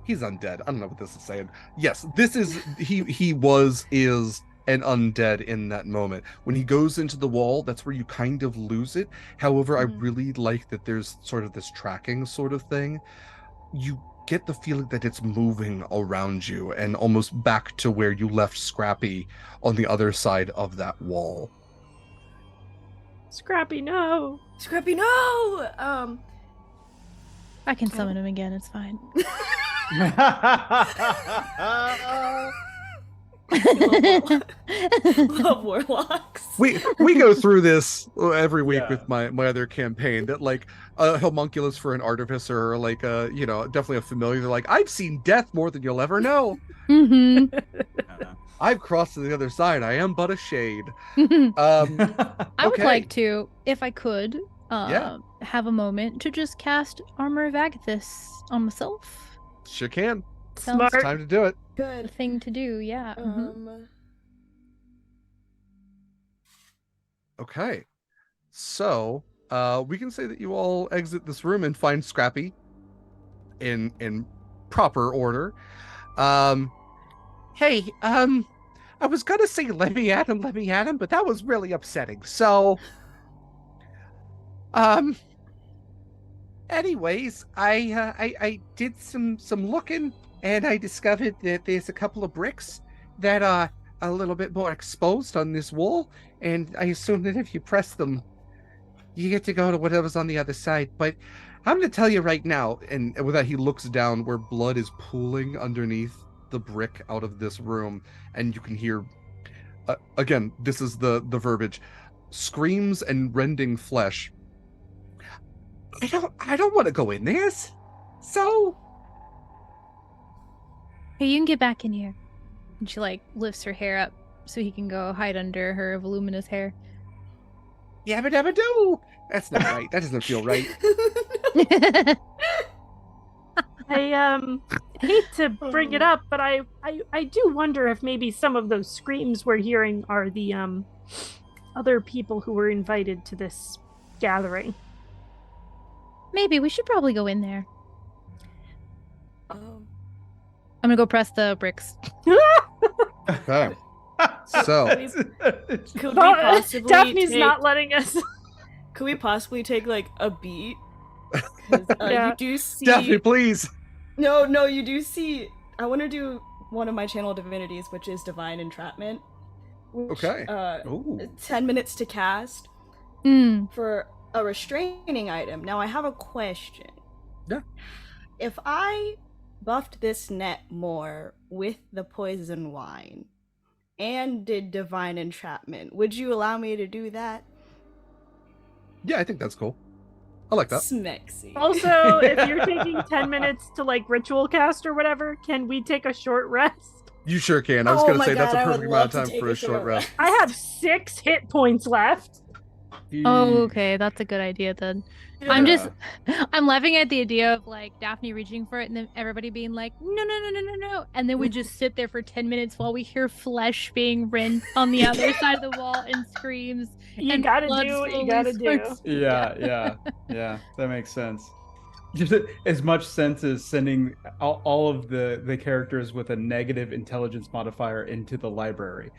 [SPEAKER 1] He's undead. I don't know what this is saying. Yes, this is is an undead in that moment. When he goes into the wall, that's where you kind of lose it. However, I really like that there's sort of this tracking sort of thing. You get the feeling that it's moving around you and almost back to where you left Scrappy on the other side of that wall.
[SPEAKER 4] Scrappy, no.
[SPEAKER 6] Scrappy, no!
[SPEAKER 3] I can summon him again, it's fine.
[SPEAKER 6] Love warlocks.
[SPEAKER 1] We go through this every week with my other campaign, that like a homunculus for an artificer, or like definitely a familiar. They're like, I've seen death more than you'll ever know.
[SPEAKER 3] Mm-hmm.
[SPEAKER 1] I've crossed to the other side. I am but a shade.
[SPEAKER 3] I would like to, if I could, have a moment to just cast Armor of Agathis on myself.
[SPEAKER 1] Sure can.
[SPEAKER 4] Smart.
[SPEAKER 1] It's time to do it.
[SPEAKER 6] Good.
[SPEAKER 3] The thing to do, yeah.
[SPEAKER 1] Okay. So, we can say that you all exit this room and find Scrappy in proper order. Hey, I was gonna say let me at him, but that was really upsetting. So, anyways, I did some looking, and I discovered that there's a couple of bricks that are a little bit more exposed on this wall, and I assume that if you press them, you get to go to whatever's on the other side. But I'm going to tell you right now, and with that he looks down where blood is pooling underneath the brick out of this room, and you can hear, again, this is the verbiage, screams and rending flesh. I don't want to go in there. So
[SPEAKER 3] Hey, you can get back in here. And she lifts her hair up so he can go hide under her voluminous hair.
[SPEAKER 1] Yabba dabba do. That's not right. That doesn't feel right.
[SPEAKER 4] I hate to bring it up, but I do wonder if maybe some of those screams we're hearing are the other people who were invited to this gathering.
[SPEAKER 3] Maybe we should probably go in there.
[SPEAKER 6] Um,
[SPEAKER 3] I'm gonna go press the bricks.
[SPEAKER 1] Okay. So
[SPEAKER 6] could we possibly
[SPEAKER 4] Daphne's
[SPEAKER 6] take,
[SPEAKER 4] not letting us.
[SPEAKER 6] Could we possibly take a beat? 'Cause,
[SPEAKER 4] Yeah.
[SPEAKER 6] You do see.
[SPEAKER 1] Daphne, please.
[SPEAKER 6] No, you do see. I want to do one of my channel divinities, which is Divine Entrapment. Which,
[SPEAKER 1] Okay.
[SPEAKER 6] 10 minutes to cast for a restraining item. Now I have a question.
[SPEAKER 1] Yeah.
[SPEAKER 6] If I buffed this net more with the poison wine and did divine entrapment, would you allow me to do that?
[SPEAKER 1] Yeah, I think that's cool. I like that.
[SPEAKER 6] Smexy.
[SPEAKER 4] Also, if you're taking 10 minutes to like ritual cast or whatever, can we take a short rest?
[SPEAKER 1] You sure can. I was
[SPEAKER 6] Oh
[SPEAKER 1] going to
[SPEAKER 6] my
[SPEAKER 1] say that's a
[SPEAKER 6] God, I would
[SPEAKER 1] perfect amount
[SPEAKER 6] love
[SPEAKER 1] of
[SPEAKER 6] to
[SPEAKER 1] time
[SPEAKER 6] take
[SPEAKER 1] for a short rest.
[SPEAKER 4] I have 6 hit points left.
[SPEAKER 3] Oh, okay, that's a good idea then. I'm laughing at the idea of like Daphne reaching for it and then everybody being like, no, no, no, no, no, no. And then we just sit there for 10 minutes while we hear flesh being rent on the other side of the wall and screams.
[SPEAKER 4] You
[SPEAKER 3] and
[SPEAKER 4] gotta
[SPEAKER 3] blood
[SPEAKER 4] do what you
[SPEAKER 3] slowly
[SPEAKER 4] gotta do.
[SPEAKER 3] starts-
[SPEAKER 5] Yeah, that makes sense. Just as much sense as sending all of the characters with a negative intelligence modifier into the library.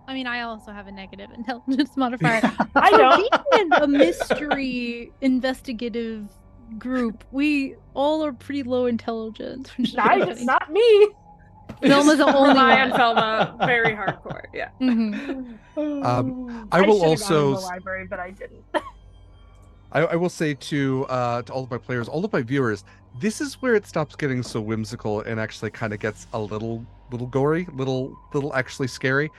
[SPEAKER 3] I mean, I also have a negative intelligence modifier.
[SPEAKER 4] I
[SPEAKER 3] For
[SPEAKER 4] don't.
[SPEAKER 3] being a mystery investigative group, we all are pretty low intelligence. which is
[SPEAKER 4] Nice,
[SPEAKER 3] funny.
[SPEAKER 4] not me.
[SPEAKER 3] Velma's the only
[SPEAKER 2] Rely on
[SPEAKER 3] one.
[SPEAKER 2] Velma, very hardcore. Yeah.
[SPEAKER 3] Mhm.
[SPEAKER 1] I will
[SPEAKER 4] should've gone
[SPEAKER 1] also
[SPEAKER 4] in the library, but I didn't.
[SPEAKER 1] I will say to all of my players, all of my viewers, this is where it stops getting so whimsical and actually kind of gets a little gory, little actually scary.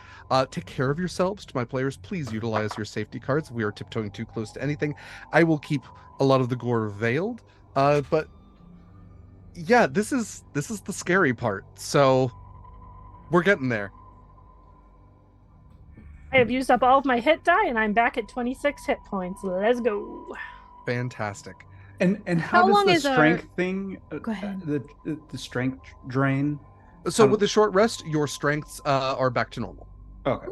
[SPEAKER 1] Take care of yourselves. To my players, please utilize your safety cards. We are tiptoeing too close to anything. I will keep a lot of the gore veiled, but yeah, this is the scary part. So we're getting there.
[SPEAKER 4] I have used up all of my hit die, and I'm back at 26 hit points. Let's go.
[SPEAKER 1] Fantastic.
[SPEAKER 5] And
[SPEAKER 3] How
[SPEAKER 5] how
[SPEAKER 3] long
[SPEAKER 5] does
[SPEAKER 3] is
[SPEAKER 5] the
[SPEAKER 3] our-
[SPEAKER 5] strength thing,
[SPEAKER 3] Go ahead.
[SPEAKER 5] the strength drain?
[SPEAKER 1] So with the short rest, your strengths are back to normal.
[SPEAKER 5] Okay.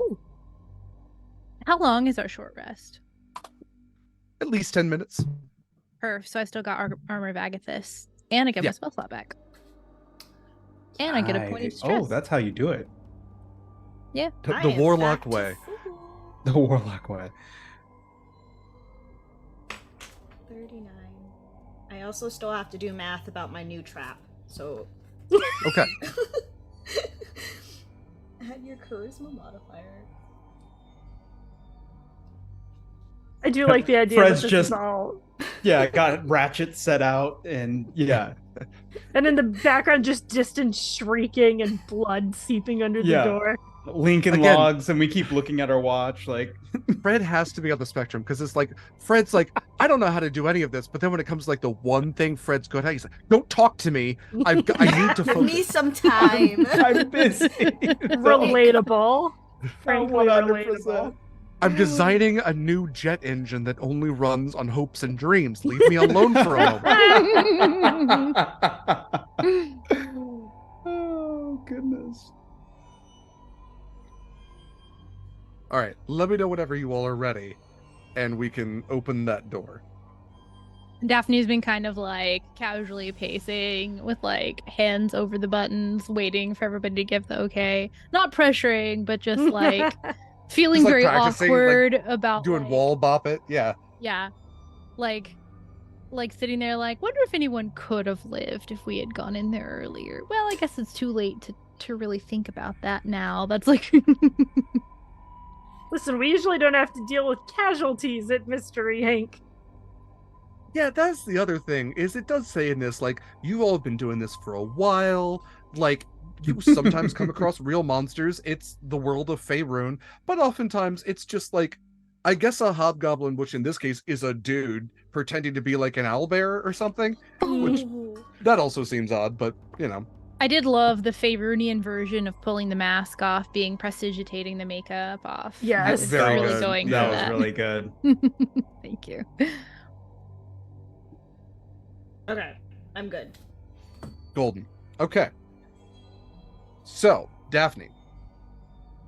[SPEAKER 3] How long is our short rest?
[SPEAKER 1] At least 10 minutes.
[SPEAKER 3] So I still got Armor of Agathis, and I get
[SPEAKER 1] Yeah.
[SPEAKER 3] my spell slot back. And I get a point of
[SPEAKER 5] Oh,
[SPEAKER 3] stress.
[SPEAKER 5] that's how you do it.
[SPEAKER 1] The warlock way.
[SPEAKER 5] The warlock way.
[SPEAKER 6] 39. I also still have to do math about my new trap, so
[SPEAKER 1] Okay.
[SPEAKER 6] add your charisma modifier.
[SPEAKER 4] I do like the idea
[SPEAKER 5] Fred's
[SPEAKER 4] that this
[SPEAKER 5] just-
[SPEAKER 4] is all.
[SPEAKER 5] Yeah, I got ratchet set out, and yeah.
[SPEAKER 4] And in the background, just distant shrieking and blood seeping under the
[SPEAKER 5] Yeah.
[SPEAKER 4] door.
[SPEAKER 5] Lincoln
[SPEAKER 1] Again-
[SPEAKER 5] logs, and we keep looking at our watch like,
[SPEAKER 1] Fred has to be on the spectrum because it's like Fred's like, I don't know how to do any of this, but then when it comes to like the one thing Fred's good at, he's like, don't talk to me. I need to
[SPEAKER 6] Give me
[SPEAKER 1] focus.
[SPEAKER 6] some time.
[SPEAKER 5] I'm busy.
[SPEAKER 4] Relatable. Frankly,
[SPEAKER 5] 100%.
[SPEAKER 4] relatable.
[SPEAKER 1] I'm designing a new jet engine that only runs on hopes and dreams. Leave me alone for a moment.
[SPEAKER 5] Oh goodness.
[SPEAKER 1] All right, let me know whenever you all are ready, and we can open that door.
[SPEAKER 3] Daphne's been kind of like casually pacing with like hands over the buttons, waiting for everybody to give the okay. Not pressuring, but just like feeling
[SPEAKER 1] Just, like,
[SPEAKER 3] very
[SPEAKER 1] practicing, like,
[SPEAKER 3] awkward about
[SPEAKER 1] Doing
[SPEAKER 3] like,
[SPEAKER 1] wall bop it, yeah.
[SPEAKER 3] Yeah. Like sitting there like, wonder if anyone could have lived if we had gone in there earlier. Well, I guess it's too late to really think about that now. That's like
[SPEAKER 4] Listen, we usually don't have to deal with casualties at Mystery Inc.
[SPEAKER 1] Yeah, that's the other thing, is it does say in this, like, you all have been doing this for a while, like, you sometimes come across real monsters, it's the world of Faerun, but oftentimes it's just like, I guess a hobgoblin, which in this case is a dude, pretending to be like an owlbear or something, which, that also seems odd, but, you know.
[SPEAKER 3] I did love the Faerunian version of pulling the mask off, being prestidigitating the makeup off.
[SPEAKER 4] Yes.
[SPEAKER 3] I was
[SPEAKER 1] Very
[SPEAKER 3] really
[SPEAKER 1] good.
[SPEAKER 3] going
[SPEAKER 5] That
[SPEAKER 3] for
[SPEAKER 5] was
[SPEAKER 3] that.
[SPEAKER 5] really good.
[SPEAKER 3] Thank you.
[SPEAKER 6] Okay, I'm good.
[SPEAKER 1] Golden. Okay. So, Daphne.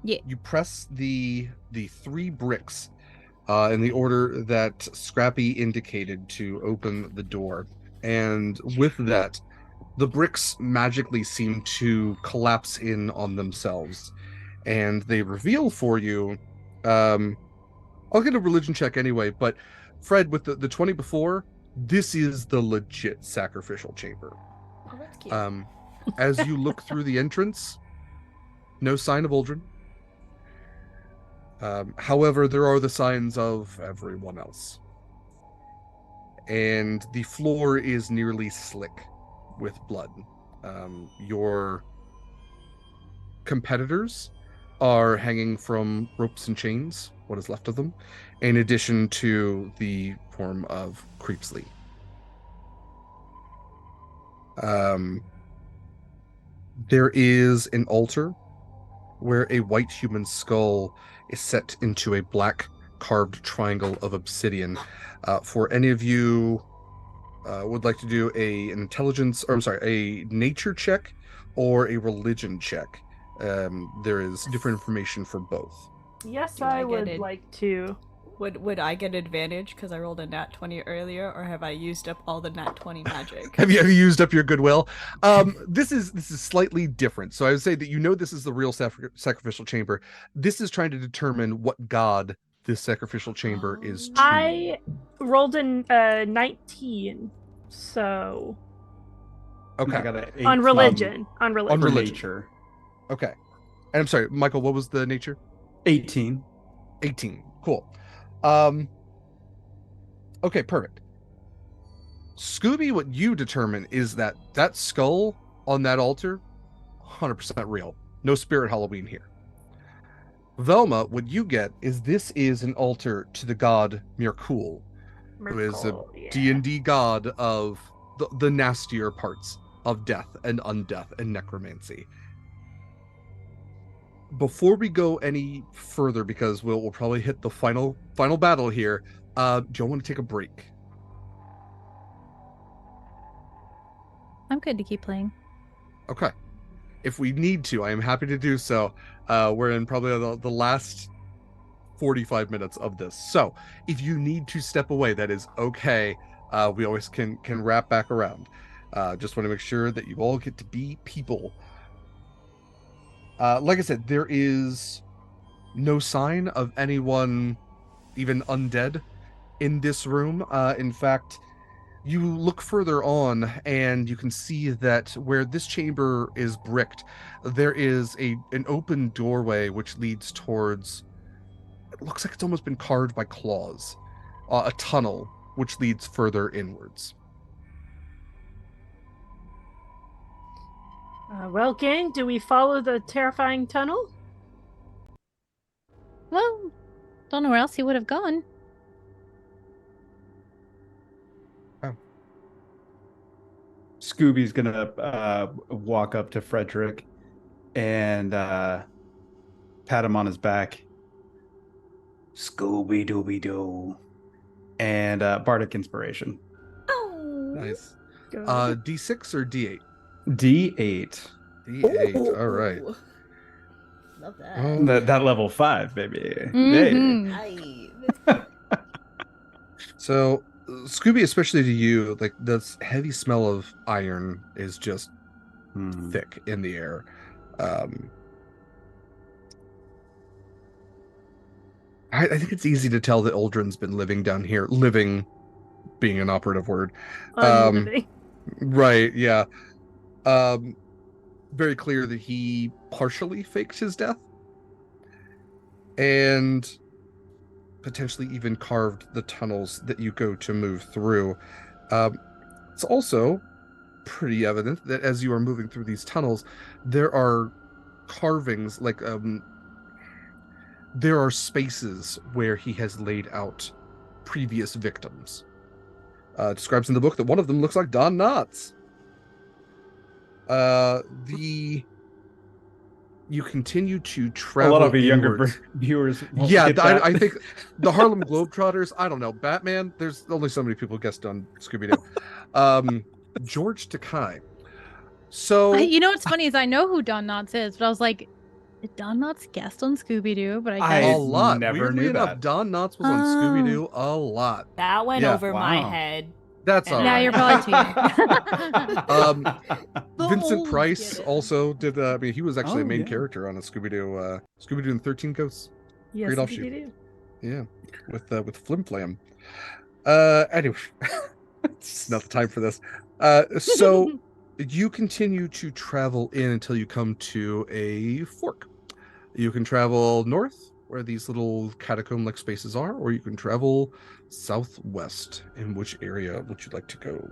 [SPEAKER 3] Yeah.
[SPEAKER 1] You press the 3 bricks in the order that Scrappy indicated to open the door. And with that, the bricks magically seem to collapse in on themselves. And they reveal for you, I'll get a religion check anyway, but Fred, with the 20 before, this is the legit sacrificial chamber.
[SPEAKER 6] Oh, that's cute.
[SPEAKER 1] As you look through the entrance, no sign of Uldren. However, there are the signs of everyone else. and the floor is nearly slick with blood. Your competitors are hanging from ropes and chains, what is left of them, in addition to the form of Creepsley. There is an altar where a white human skull is set into a black carved triangle of obsidian. For any of you would like to do a nature check or a religion check, there is different information for both.
[SPEAKER 4] Yes,
[SPEAKER 6] Do
[SPEAKER 4] I
[SPEAKER 6] I
[SPEAKER 4] would
[SPEAKER 6] get it?
[SPEAKER 4] like to.
[SPEAKER 6] Would I get advantage because I rolled a nat 20 earlier, or have I used up all the nat 20 magic?
[SPEAKER 1] Have you used up your goodwill? This is slightly different. So I would say that this is the real sacrificial chamber. This is trying to determine what god this sacrificial chamber is to.
[SPEAKER 4] I rolled a 19, so
[SPEAKER 1] Okay.
[SPEAKER 5] I got an 8
[SPEAKER 4] on religion. On
[SPEAKER 1] on
[SPEAKER 4] religion.
[SPEAKER 5] for
[SPEAKER 1] religion.
[SPEAKER 5] nature.
[SPEAKER 1] Okay. And I'm sorry, Michael, what was the nature?
[SPEAKER 5] 18.
[SPEAKER 1] 18. Cool. Okay, perfect. Scooby, what you determine is that skull on that altar, 100% real. No spirit Halloween here. Velma, what you get is this is an altar to the god Mikyl, who is a D&D god of the nastier parts of death and undeath and necromancy. Before we go any further, because we'll probably hit the final battle here, do you want to take a break?
[SPEAKER 3] I'm good to keep playing.
[SPEAKER 1] Okay. If we need to, I am happy to do so. We're in probably the last 45 minutes of this. So if you need to step away, that is okay. We always can wrap back around. Just want to make sure that you all get to be people. Like I said, there is no sign of anyone, even undead, in this room. In fact, you look further on and you can see that where this chamber is bricked, there is an open doorway which leads towards, it looks like it's almost been carved by claws, a tunnel which leads further inwards.
[SPEAKER 4] Well, gang, do we follow the terrifying tunnel?
[SPEAKER 3] Well, don't know where else he would have gone.
[SPEAKER 5] Scooby's gonna walk up to Frederick and pat him on his back. Scooby Dooby Doo. And Bardic Inspiration.
[SPEAKER 6] Oh,
[SPEAKER 1] Nice.
[SPEAKER 4] Good.
[SPEAKER 1] D6 or D8?
[SPEAKER 5] D8.
[SPEAKER 1] D8. All right.
[SPEAKER 6] love
[SPEAKER 1] Oh,
[SPEAKER 6] that.
[SPEAKER 5] That level 5, baby.
[SPEAKER 3] Mhm.
[SPEAKER 6] Nice.
[SPEAKER 1] So, Scooby, especially to you, like this heavy smell of iron is just
[SPEAKER 5] Hmm.
[SPEAKER 1] thick in the air. I think it's easy to tell that Aldrin's been living down here. Living being an operative word.
[SPEAKER 4] Unliving.
[SPEAKER 1] Right, yeah. Very clear that he partially faked his death. And potentially even carved the tunnels that you go to move through. It's also pretty evident that as you are moving through these tunnels, there are carvings, like there there where he has laid out previous victims. Describes in the book that one of them looks like Don Knotts. You continue to travel.
[SPEAKER 5] A lot of the younger
[SPEAKER 1] inwards.
[SPEAKER 5] viewers. won't
[SPEAKER 1] Yeah,
[SPEAKER 5] get that.
[SPEAKER 1] I think the Harlem Globetrotters. I don't know. Batman. There's only so many people guessed on Scooby Doo. George Takei. So
[SPEAKER 3] You know what's funny is I know who Don Knotts is, but I was like, did Don Knotts guest on Scooby Doo? But I
[SPEAKER 1] a
[SPEAKER 3] guess
[SPEAKER 1] lot.
[SPEAKER 5] never
[SPEAKER 1] Weirdly
[SPEAKER 5] knew
[SPEAKER 1] enough,
[SPEAKER 5] that.
[SPEAKER 1] Don Knotts was on Scooby Doo a lot.
[SPEAKER 6] That went
[SPEAKER 1] Yeah,
[SPEAKER 6] over my
[SPEAKER 5] wow.
[SPEAKER 6] head.
[SPEAKER 1] That's all
[SPEAKER 3] yeah,
[SPEAKER 1] right.
[SPEAKER 3] you're probably too young.
[SPEAKER 6] The
[SPEAKER 1] Vincent
[SPEAKER 6] olds
[SPEAKER 1] Price
[SPEAKER 6] get it.
[SPEAKER 1] also did. I mean, he was actually a
[SPEAKER 5] Oh,
[SPEAKER 1] main
[SPEAKER 5] yeah.
[SPEAKER 1] character on a Scooby Doo and 13 Ghosts.
[SPEAKER 4] Yes,
[SPEAKER 1] Great
[SPEAKER 4] we
[SPEAKER 1] offshoot.
[SPEAKER 4] do.
[SPEAKER 1] Yeah, with Flim Flam. Anyway, it's not the time for this. So you continue to travel in until you come to a fork. You can travel north where these little catacomb-like spaces are, or you can travel southwest. In which area would you like to go?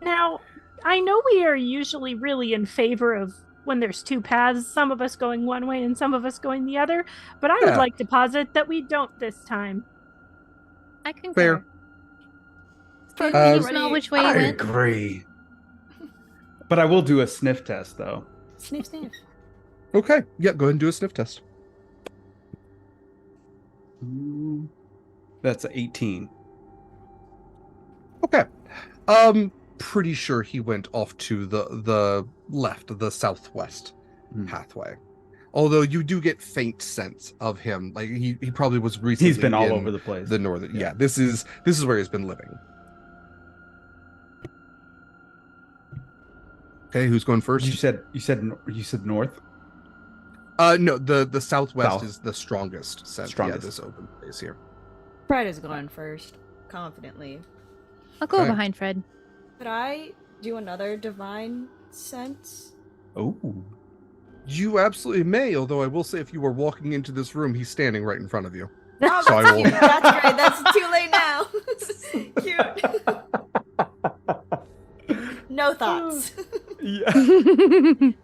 [SPEAKER 4] Now, I know we are usually really in favor of when there's two paths, some of us going one way and some of us going the other, but I would
[SPEAKER 1] Yeah.
[SPEAKER 4] like to posit that we don't this time.
[SPEAKER 3] I concur.
[SPEAKER 1] Fair.
[SPEAKER 3] Can
[SPEAKER 1] Uh,
[SPEAKER 3] you smell which way
[SPEAKER 5] I
[SPEAKER 3] you went?
[SPEAKER 5] agree. But I will do a sniff test, though.
[SPEAKER 6] Sniff, sniff.
[SPEAKER 1] Okay, yeah, go ahead and do a sniff test.
[SPEAKER 5] That's 18.
[SPEAKER 1] Okay. Pretty sure he went off to the left, the southwest pathway. Although you do get faint sense of him, like he probably was recently.
[SPEAKER 5] He's been all
[SPEAKER 1] in
[SPEAKER 5] over the place.
[SPEAKER 1] the northern. Yeah, this is where he's been living. Okay, who's going first?
[SPEAKER 5] You said north.
[SPEAKER 1] No, the southwest
[SPEAKER 5] South.
[SPEAKER 1] is the strongest sense.
[SPEAKER 5] Strongest.
[SPEAKER 1] Yeah, this open place here.
[SPEAKER 9] Fred is going first, confidently.
[SPEAKER 3] I'll go
[SPEAKER 1] Okay.
[SPEAKER 3] behind Fred.
[SPEAKER 9] Could I do another divine sense?
[SPEAKER 5] Oh.
[SPEAKER 1] You absolutely may, although I will say if you were walking into this room, he's standing right in front of you.
[SPEAKER 9] Oh,
[SPEAKER 1] So I
[SPEAKER 9] that's
[SPEAKER 1] will-
[SPEAKER 9] cute. That's great. That's too late now. Cute. No thoughts.
[SPEAKER 5] Yeah.
[SPEAKER 9] None.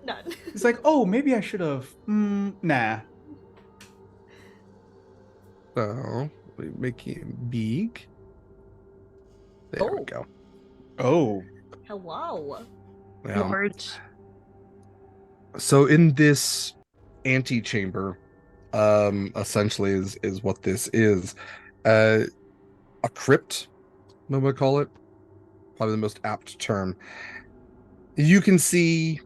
[SPEAKER 5] It's like, oh, maybe I should have. Nah.
[SPEAKER 1] So we make him big. There we
[SPEAKER 9] Oh.
[SPEAKER 1] go.
[SPEAKER 5] Oh.
[SPEAKER 9] Hello.
[SPEAKER 1] Yeah.
[SPEAKER 4] Large.
[SPEAKER 1] So in this antechamber, essentially is what this is. A crypt, I'm gonna call it. Probably the most apt term. You can see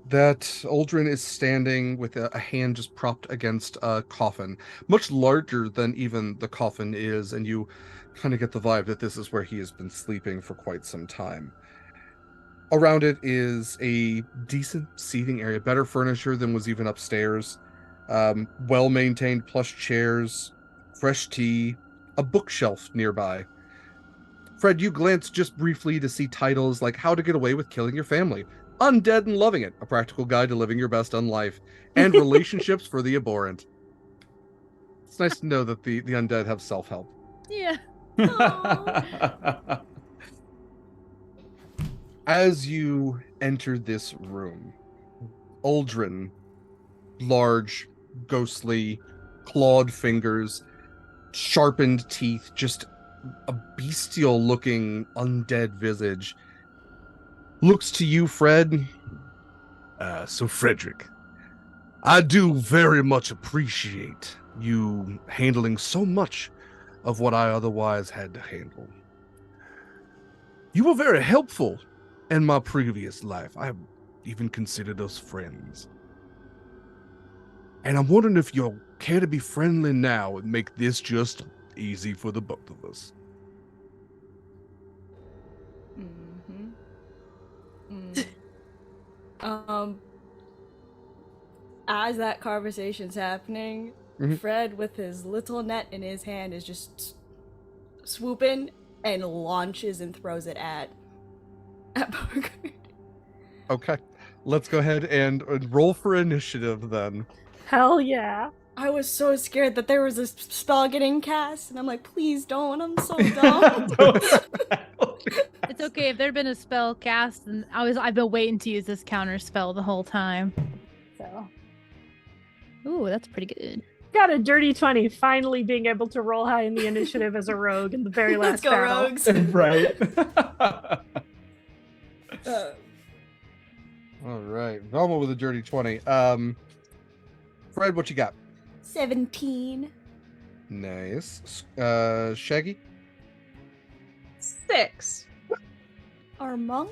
[SPEAKER 1] that Aldrin is standing with a hand just propped against a coffin, much larger than even the coffin is, and you kind of get the vibe that this is where he has been sleeping for quite some time. Around it is a decent seating area, better furniture than was even upstairs, well-maintained plush chairs, fresh tea, a bookshelf nearby. Fred, you glance just briefly to see titles like How to Get Away with Killing Your Family, Undead and Loving It, A Practical Guide to Living Your Best Unlife, and Relationships for the Abhorrent. It's nice to know that the undead have self-help.
[SPEAKER 3] Yeah.
[SPEAKER 1] As you enter this room, Aldrin, large, ghostly, clawed fingers, sharpened teeth, just a bestial looking undead visage, looks to you, Fred. So Frederick, I do very much appreciate you handling so much of what I otherwise had to handle. You were very helpful in my previous life. I even considered us friends. And I'm wondering if you'll care to be friendly now and make this just easy for the both of us.
[SPEAKER 9] As that conversation's happening,
[SPEAKER 1] Mhm.
[SPEAKER 9] Fred, with his little net in his hand, is just swooping and launches and throws it at Bogart.
[SPEAKER 1] Okay, let's go ahead and roll for initiative then.
[SPEAKER 4] Hell yeah.
[SPEAKER 9] I was so scared that there was a spell getting cast, and I'm like, please don't. I'm so dumb.
[SPEAKER 3] It's okay if there'd been a spell cast, and I've been waiting to use this counter spell the whole time. So, ooh, that's pretty good.
[SPEAKER 4] Got a dirty 20, finally being able to roll high in the initiative as a rogue in the very
[SPEAKER 9] Let's
[SPEAKER 4] last
[SPEAKER 9] go,
[SPEAKER 4] battle.
[SPEAKER 9] rogues.
[SPEAKER 5] Right.
[SPEAKER 1] All right, Velma with a dirty 20. Fred, what you got?
[SPEAKER 9] 17.
[SPEAKER 1] Nice. Shaggy?
[SPEAKER 2] 6.
[SPEAKER 9] Our monk?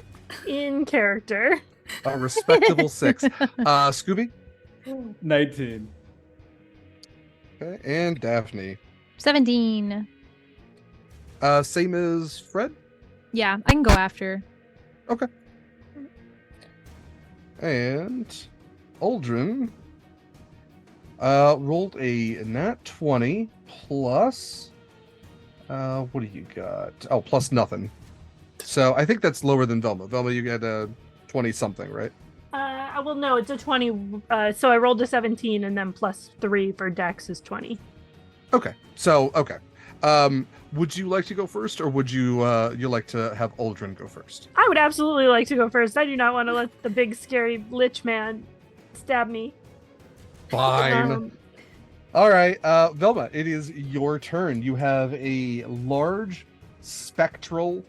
[SPEAKER 4] In character.
[SPEAKER 1] A respectable 6. Scooby?
[SPEAKER 5] 19.
[SPEAKER 1] Okay, and Dafni.
[SPEAKER 3] 17.
[SPEAKER 1] Same as Fred?
[SPEAKER 3] Yeah, I can go after.
[SPEAKER 1] And Aldrin rolled a nat 20 plus what do you got? Oh, plus nothing. So I think that's lower than Velma. Velma, you got a 20 something, right?
[SPEAKER 4] Well, no, it's a 20. So I rolled a 17 and then plus 3 for Dex is 20.
[SPEAKER 1] Okay. So, okay. Would you like to go first, or would you like to have Aldrin go first?
[SPEAKER 4] I would absolutely like to go first. I do not want to let the big scary lich man stab me.
[SPEAKER 1] Fine. All right, Velma, it is your turn. You have a large, spectral,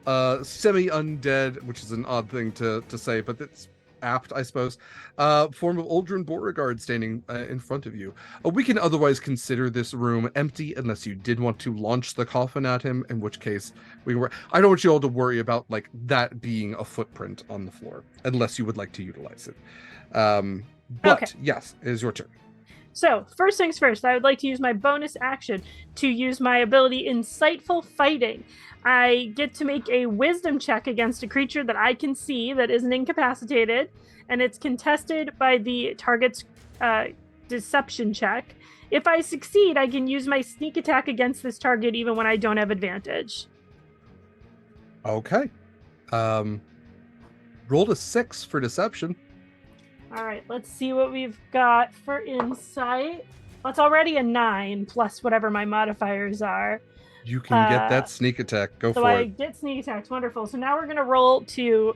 [SPEAKER 1] semi-undead, which is an odd thing to say, but it's apt, I suppose, form of Aldrin Beauregard standing in front of you. We can otherwise consider this room empty unless you did want to launch the coffin at him, in which case I don't want you all to worry about like that being a footprint on the floor, unless you would like to utilize it. But
[SPEAKER 4] Okay.
[SPEAKER 1] yes, it is your turn.
[SPEAKER 4] So, first things first, I would like to use my bonus action to use my ability Insightful Fighting. I get to make a wisdom check against a creature that I can see that isn't incapacitated, and it's contested by the target's deception check. If I succeed, I can use my sneak attack against this target even when I don't have advantage.
[SPEAKER 1] Okay. Rolled a 6 for deception.
[SPEAKER 4] All right, let's see what we've got for insight. Well, it's already a 9 plus whatever my modifiers are.
[SPEAKER 1] You can get that sneak attack. Go
[SPEAKER 4] So
[SPEAKER 1] for
[SPEAKER 4] I
[SPEAKER 1] it.
[SPEAKER 4] get sneak attacks. Wonderful. So now we're going to roll to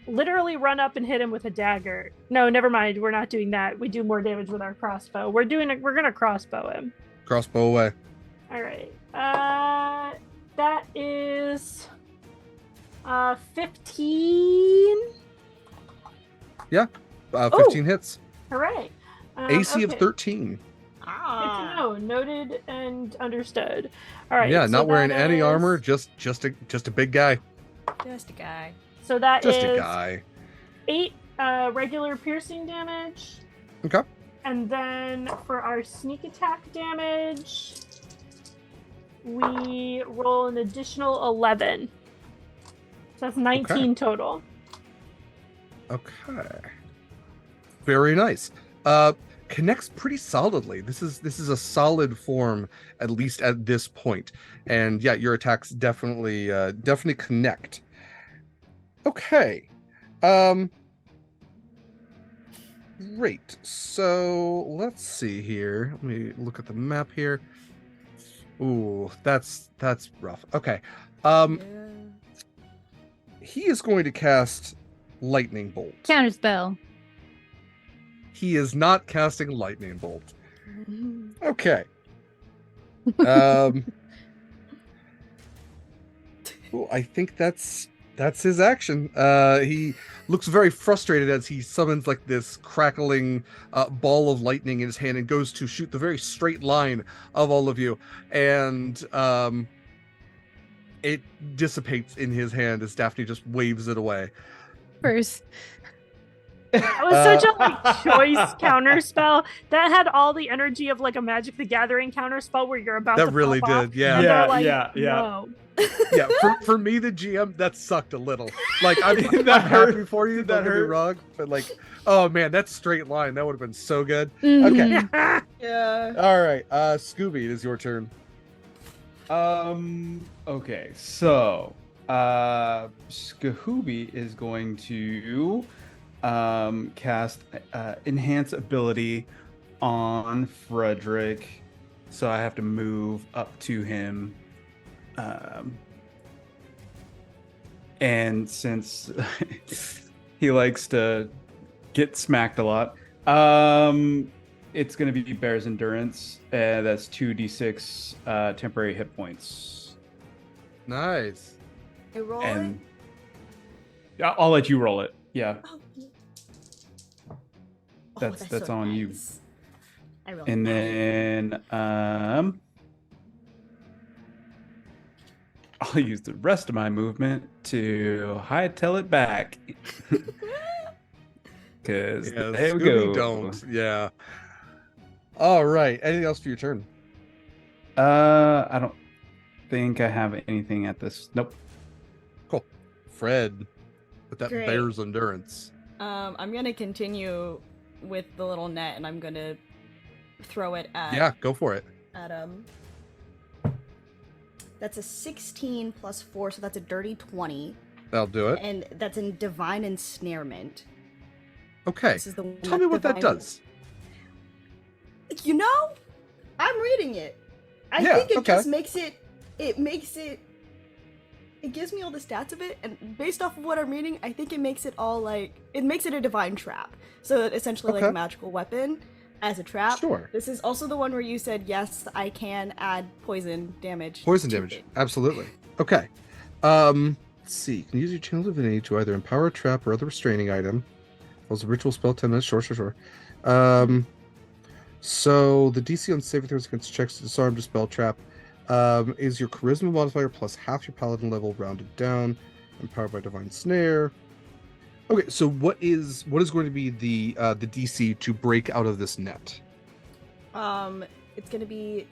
[SPEAKER 4] literally run up and hit him with a dagger. No, never mind. We're not doing that. We do more damage with our crossbow. We're going to crossbow him.
[SPEAKER 1] Crossbow away.
[SPEAKER 4] All right. That is 15.
[SPEAKER 1] Yeah. 15 hits.
[SPEAKER 4] Hooray.
[SPEAKER 1] AC of
[SPEAKER 4] okay.
[SPEAKER 1] 13.
[SPEAKER 4] Good to know. Noted and understood. All right.
[SPEAKER 1] Yeah,
[SPEAKER 4] so
[SPEAKER 1] not wearing
[SPEAKER 4] that
[SPEAKER 1] any
[SPEAKER 4] is-
[SPEAKER 1] armor, just a big guy.
[SPEAKER 9] Just a guy.
[SPEAKER 4] So that
[SPEAKER 1] Just
[SPEAKER 4] is
[SPEAKER 1] a guy.
[SPEAKER 4] 8 regular piercing damage.
[SPEAKER 1] Okay.
[SPEAKER 4] And then for our sneak attack damage, we roll an additional 11. So that's 19 total.
[SPEAKER 1] Okay. Very nice. Connects pretty solidly. This is a solid form, at least at this point. And yeah, your attacks definitely connect. Okay. Great. So let's see here. Let me look at the map here. Ooh, that's rough. Okay. He is going to cast lightning bolt.
[SPEAKER 3] Counterspell.
[SPEAKER 1] He is not casting lightning bolt. Okay. Well, I think that's his action. He looks very frustrated as he summons like this crackling ball of lightning in his hand and goes to shoot the very straight line of all of you, and it dissipates in his hand as Dafni just waves it away.
[SPEAKER 3] First.
[SPEAKER 4] That was such a choice counterspell. That had all the energy of like a Magic the Gathering counterspell where you're about
[SPEAKER 1] That
[SPEAKER 4] to
[SPEAKER 1] really
[SPEAKER 4] pop
[SPEAKER 1] did,
[SPEAKER 4] off,
[SPEAKER 1] yeah.
[SPEAKER 4] and they're like,
[SPEAKER 5] Yeah.
[SPEAKER 4] no.
[SPEAKER 1] Yeah, for me, the GM, that sucked a little. Like, I'm
[SPEAKER 5] That hurt.
[SPEAKER 1] happy for you,
[SPEAKER 5] That
[SPEAKER 1] don't get me
[SPEAKER 5] hurt.
[SPEAKER 1] wrong, but like, oh man, that straight line, that would have been so good.
[SPEAKER 3] Mhm.
[SPEAKER 1] Okay.
[SPEAKER 9] Yeah.
[SPEAKER 1] All right, Scooby, it is your turn.
[SPEAKER 5] Okay, so Scooby is going to cast enhance ability on Frederick, so I have to move up to him, and since he likes to get smacked a lot, it's going to be Bear's Endurance. That's 2d6 temporary hit points.
[SPEAKER 1] Nice.
[SPEAKER 9] I roll
[SPEAKER 5] And I'll let you roll it. Yeah.
[SPEAKER 9] Oh,
[SPEAKER 5] That's
[SPEAKER 9] so
[SPEAKER 5] on you.
[SPEAKER 9] nice. I rolled
[SPEAKER 5] And
[SPEAKER 9] a
[SPEAKER 5] then I'll use the rest of my movement to hightail it back. Because
[SPEAKER 1] Yeah,
[SPEAKER 5] there we
[SPEAKER 1] Scooby
[SPEAKER 5] go.
[SPEAKER 1] don't. Yeah. All right. Anything else for your turn?
[SPEAKER 5] I don't think I have anything at this. Nope.
[SPEAKER 1] Cool. Fred, with that
[SPEAKER 9] Great.
[SPEAKER 1] Bear's Endurance.
[SPEAKER 9] I'm gonna continue with the little net, and I'm gonna throw it at.
[SPEAKER 1] Yeah, go for it.
[SPEAKER 9] At That's a 16 plus 4, so that's a dirty 20,
[SPEAKER 1] That'll do it.
[SPEAKER 9] and that's in divine ensnarement.
[SPEAKER 1] Okay.
[SPEAKER 6] This is the one
[SPEAKER 1] Tell me what that
[SPEAKER 6] divine-
[SPEAKER 1] does.
[SPEAKER 6] You know, I'm reading it. I
[SPEAKER 1] Yeah,
[SPEAKER 6] think it
[SPEAKER 1] okay.
[SPEAKER 6] just makes it. It makes it. It gives me all the stats of it, and based off of what I'm reading, I think it makes it all like it makes it a divine trap. So essentially, like
[SPEAKER 1] Okay.
[SPEAKER 6] a magical weapon as a trap.
[SPEAKER 1] Sure.
[SPEAKER 6] This is also the one where you said yes, I can add poison damage.
[SPEAKER 1] Poison
[SPEAKER 6] to
[SPEAKER 1] damage.
[SPEAKER 6] it.
[SPEAKER 1] Absolutely. Okay. Let's see. You can use your channel divinity to either empower a trap or other restraining item. That was a ritual spell, 10 minutes. Sure. So the DC on saving throws against checks to disarm, dispel, trap is your charisma modifier plus half your paladin level rounded down, empowered by divine snare. Okay, so what is going to be the DC to break out of this net?
[SPEAKER 6] It's gonna be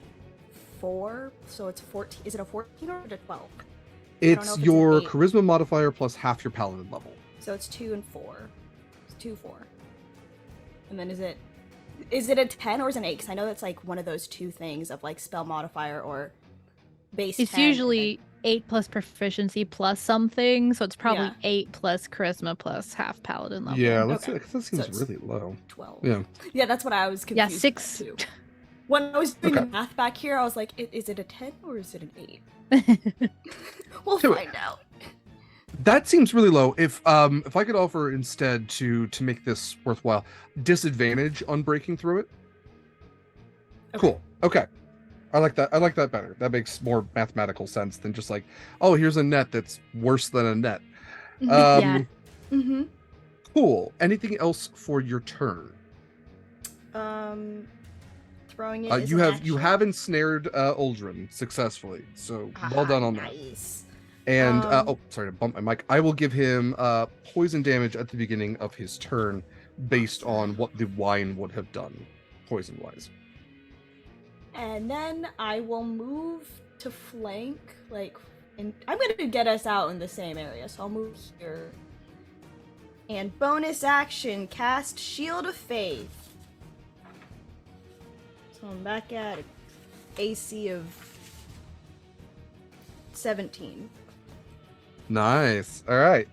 [SPEAKER 6] 4, so it's 14. Is it a 14 or a 12?
[SPEAKER 1] It's
[SPEAKER 6] if it's
[SPEAKER 1] your
[SPEAKER 6] an 8.
[SPEAKER 1] charisma modifier plus half your paladin level.
[SPEAKER 6] So it's 2 and 4. It's 2, 4. And then is it a 10 or is it an 8? Because I know that's like one of those two things of like spell modifier or base.
[SPEAKER 3] It's
[SPEAKER 6] 10 and
[SPEAKER 3] usually 8 plus proficiency plus something, so it's probably
[SPEAKER 6] Yeah.
[SPEAKER 3] 8 plus charisma plus half paladin level.
[SPEAKER 1] Yeah,
[SPEAKER 6] Okay.
[SPEAKER 1] that seems
[SPEAKER 6] it's
[SPEAKER 1] really low.
[SPEAKER 6] then 12.
[SPEAKER 1] Yeah.
[SPEAKER 6] Yeah, that's what I was
[SPEAKER 3] Yeah,
[SPEAKER 6] confused.
[SPEAKER 3] 6.
[SPEAKER 6] about, too. When I was doing
[SPEAKER 1] Okay.
[SPEAKER 6] the math back here, I was like, is it a 10 or is it an 8? We'll
[SPEAKER 1] Do it.
[SPEAKER 6] find out.
[SPEAKER 1] That seems really low. If I could offer instead to make this worthwhile, disadvantage on breaking through it.
[SPEAKER 6] Okay.
[SPEAKER 1] Cool. Okay. I like that. I like that better. That makes more mathematical sense than just like, oh, here's a net that's worse than a net.
[SPEAKER 3] Yeah.
[SPEAKER 6] Mm-hmm.
[SPEAKER 1] Cool. Anything else for your turn?
[SPEAKER 6] Throwing it. is
[SPEAKER 1] You
[SPEAKER 6] an
[SPEAKER 1] have
[SPEAKER 6] action.
[SPEAKER 1] ensnared Uldren successfully. So well done on that.
[SPEAKER 6] Nice.
[SPEAKER 1] And
[SPEAKER 6] Um,
[SPEAKER 1] sorry to bump my mic. I will give him poison damage at the beginning of his turn, based on what the wine would have done, poison wise.
[SPEAKER 6] And then I will move to flank, and I'm gonna get us out in the same area, so I'll move here. And bonus action, cast Shield of Faith. So I'm back at AC of 17.
[SPEAKER 1] Nice. All right.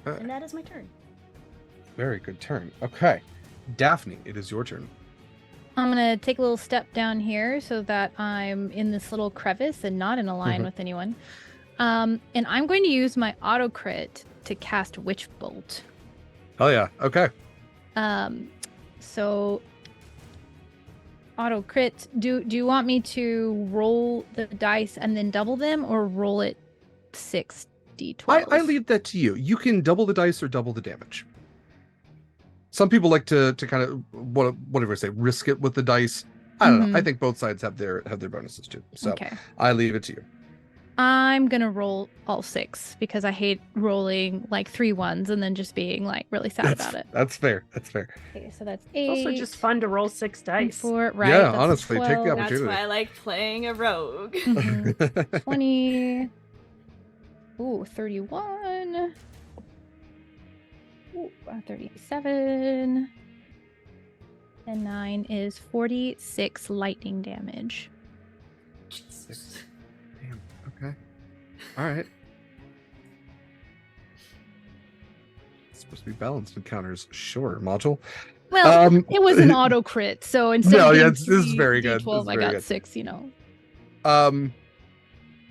[SPEAKER 6] And that is my turn.
[SPEAKER 1] Very good turn. Okay, Dafni, it is your turn.
[SPEAKER 3] I'm gonna take a little step down here so that I'm in this little crevice and not in a line
[SPEAKER 1] Mhm.
[SPEAKER 3] with anyone. And I'm going to use my auto crit to cast Witch Bolt.
[SPEAKER 1] Oh yeah. Okay.
[SPEAKER 3] So auto crit. Do you want me to roll the dice and then double them, or roll it 6d12?
[SPEAKER 1] I leave that to you. You can double the dice or double the damage. Some people like to kind of whatever I say, risk it with the dice. I don't know. I
[SPEAKER 3] Mhm.
[SPEAKER 1] think both sides have their bonuses too. So
[SPEAKER 3] Okay.
[SPEAKER 1] I leave it to you.
[SPEAKER 3] I'm gonna roll all 6 because I hate rolling like 3 ones and then just being like really sad about it.
[SPEAKER 1] That's fair. That's fair.
[SPEAKER 3] Okay, so that's
[SPEAKER 4] It's
[SPEAKER 3] 8.
[SPEAKER 4] also just fun to roll 6
[SPEAKER 3] and
[SPEAKER 4] dice.
[SPEAKER 3] 4, right?
[SPEAKER 1] Yeah,
[SPEAKER 3] that's
[SPEAKER 1] honestly, take the
[SPEAKER 3] 12.
[SPEAKER 1] opportunity.
[SPEAKER 6] That's why I like playing a rogue.
[SPEAKER 3] Mhm. 20. Ooh, 31. Ooh, 37. And 9 is 46 lightning damage.
[SPEAKER 6] Jesus.
[SPEAKER 1] Damn. Okay. All right. It's supposed to be balanced encounters. Sure, module.
[SPEAKER 3] Well, it was an auto crit, so instead
[SPEAKER 1] No,
[SPEAKER 3] of
[SPEAKER 1] yeah,
[SPEAKER 3] being
[SPEAKER 1] this is very good.
[SPEAKER 3] 3d12,
[SPEAKER 1] This is
[SPEAKER 3] I
[SPEAKER 1] very
[SPEAKER 3] got
[SPEAKER 1] good.
[SPEAKER 3] 6, you know.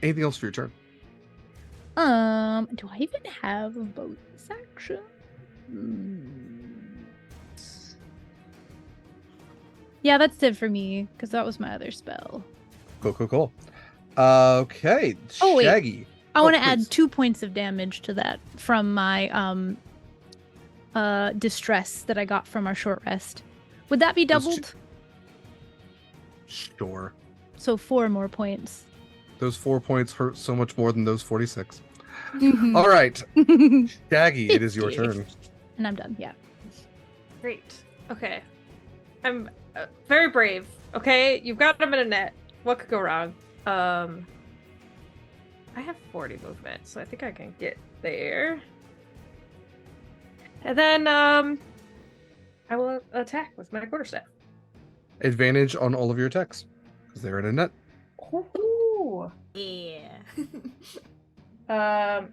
[SPEAKER 1] Anything else for your turn?
[SPEAKER 3] Do I even have a bonus action? Yeah, that's it for me, because that was my other spell.
[SPEAKER 1] Cool. Okay,
[SPEAKER 3] Oh, wait.
[SPEAKER 1] Shaggy.
[SPEAKER 3] I want to
[SPEAKER 1] please.
[SPEAKER 3] add 2 points of damage to that from my distress that I got from our short rest. Would that be
[SPEAKER 1] Those two-
[SPEAKER 3] doubled?
[SPEAKER 1] Sure.
[SPEAKER 3] So 4 more points.
[SPEAKER 1] Those 4 points hurt so much more than those 46.
[SPEAKER 3] Mhm.
[SPEAKER 1] All right, Shaggy, it is your
[SPEAKER 3] 50.
[SPEAKER 1] turn.
[SPEAKER 3] And I'm done, yeah.
[SPEAKER 2] Great. Okay. I'm very brave. Okay, you've got them in a net. What could go wrong? I have 40 movement, so I think I can get there. And then I will attack with my quarterstaff.
[SPEAKER 1] Advantage on all of your attacks because they're in a net.
[SPEAKER 2] Ooh.
[SPEAKER 6] Yeah.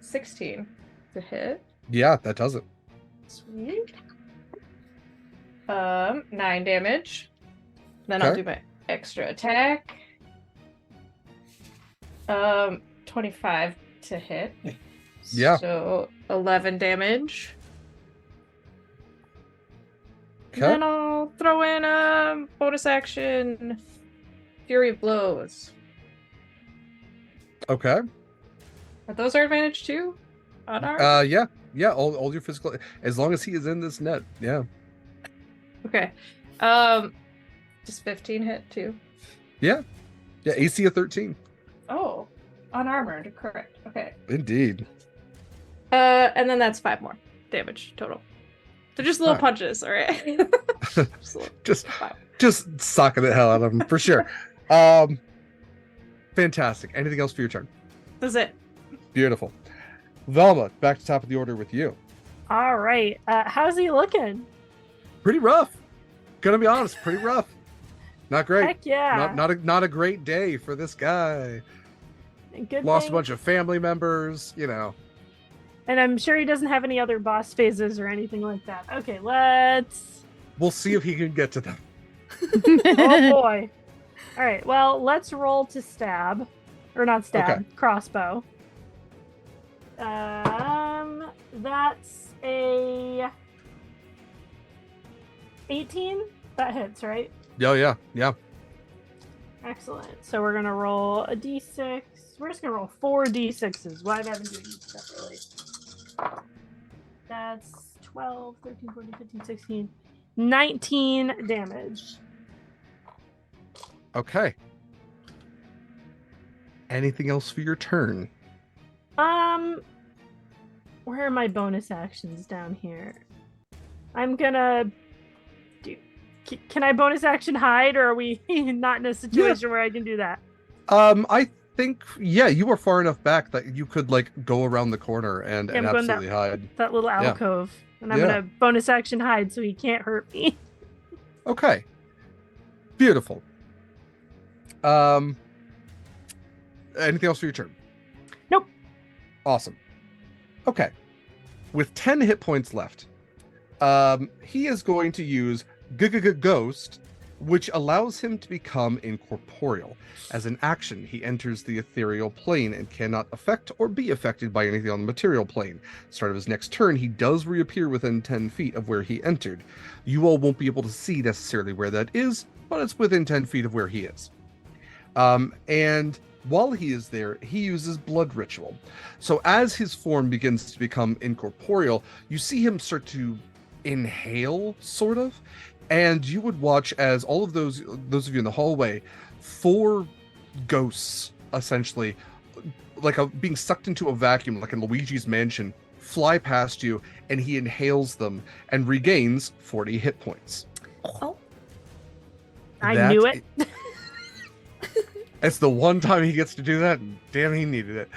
[SPEAKER 2] 16 to hit.
[SPEAKER 1] Yeah, that does it.
[SPEAKER 2] Sweet. 9 damage. Then I'll
[SPEAKER 1] Okay.
[SPEAKER 2] do my extra attack. 25 to hit.
[SPEAKER 1] Yeah.
[SPEAKER 2] So 11 damage.
[SPEAKER 1] Okay.
[SPEAKER 2] Then I'll throw in a bonus action Fury of Blows.
[SPEAKER 1] Okay.
[SPEAKER 2] Are those our advantage too? On our?
[SPEAKER 1] Yeah. Yeah, all your physical, as long as he is in this net. Yeah.
[SPEAKER 2] Okay. Just 15 hit too.
[SPEAKER 1] Yeah, AC of 13.
[SPEAKER 2] Oh, unarmored, correct. Okay.
[SPEAKER 1] Indeed.
[SPEAKER 2] And then that's 5 more damage total. They're just little
[SPEAKER 1] Alright.
[SPEAKER 2] punches, all right? Just a little-
[SPEAKER 1] Just
[SPEAKER 2] five.
[SPEAKER 1] just socking the hell out of him for sure. Fantastic. Anything else for your turn?
[SPEAKER 2] That's it.
[SPEAKER 1] Beautiful. Velma, back to top of the order with you.
[SPEAKER 4] All right. How's he looking?
[SPEAKER 1] Pretty rough. Gonna be honest, pretty rough. Not great.
[SPEAKER 4] Heck yeah.
[SPEAKER 1] Not a great day for this guy.
[SPEAKER 4] Good
[SPEAKER 1] Lost
[SPEAKER 4] thing-
[SPEAKER 1] a bunch of family members, you know.
[SPEAKER 4] And I'm sure he doesn't have any other boss phases or anything like that. Okay, let's.
[SPEAKER 1] We'll see if he can get to them.
[SPEAKER 4] Oh boy. All right. Well, let's roll to stab, or not stab,
[SPEAKER 1] Okay.
[SPEAKER 4] crossbow. That's a 18. That hits, right?
[SPEAKER 1] Oh yeah.
[SPEAKER 4] Excellent. So we're gonna roll a d6. We're just gonna roll 4 d6s. Why haven't I been doing each separately? That's 12, 13, 14, 15, 16, 19 damage.
[SPEAKER 1] Okay. Anything else for your turn?
[SPEAKER 4] Where are my bonus actions down here? I'm gonna do. Can I bonus action hide, or are we not in a situation where I can do that?
[SPEAKER 1] I think you are far enough back that you could like go around the corner and
[SPEAKER 4] Yeah, I'm going
[SPEAKER 1] absolutely hide.
[SPEAKER 4] That little
[SPEAKER 1] Yeah.
[SPEAKER 4] alcove, and I'm
[SPEAKER 1] Yeah.
[SPEAKER 4] gonna bonus action hide so he can't hurt me.
[SPEAKER 1] Okay. Beautiful. Anything else for your turn?
[SPEAKER 4] Nope.
[SPEAKER 1] Awesome. Okay. With 10 hit points left, he is going to use Ghost, which allows him to become incorporeal. As an action, he enters the ethereal plane and cannot affect or be affected by anything on the material plane. Start of his next turn, he does reappear within 10 feet of where he entered. You all won't be able to see necessarily where that is, but it's within 10 feet of where he is. And while he is there, he uses blood ritual. So as his form begins to become incorporeal, you see him start to inhale, sort of, and you would watch as all of those of you in the hallway, 4 ghosts, essentially, like being sucked into a vacuum, like in Luigi's Mansion, fly past you, and he inhales them and regains 40 hit points.
[SPEAKER 6] Oh,
[SPEAKER 4] I knew it.
[SPEAKER 1] It's the one time he gets to do that, and damn, he needed it.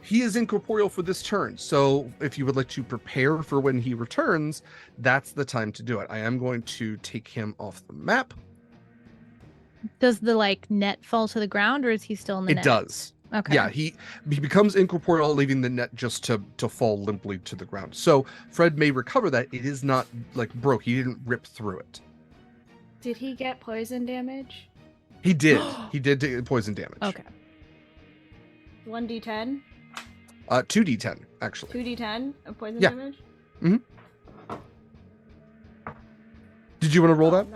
[SPEAKER 1] He is incorporeal for this turn, so if you would like to prepare for when he returns, that's the time to do it. I am going to take him off the map.
[SPEAKER 3] Does the net fall to the ground, or is he still in the net?
[SPEAKER 1] It does.
[SPEAKER 3] Okay.
[SPEAKER 1] Yeah, he becomes incorporeal, leaving the net just to fall limply to the ground. So Fred may recover that. It is not broke. He didn't rip through it.
[SPEAKER 6] did he get poison damage?
[SPEAKER 1] He did. He did take poison damage.
[SPEAKER 3] Okay.
[SPEAKER 6] 1d10?
[SPEAKER 1] 2d10 actually.
[SPEAKER 6] 2d10 of poison
[SPEAKER 1] Yeah.
[SPEAKER 6] damage?
[SPEAKER 1] Did you want to roll that?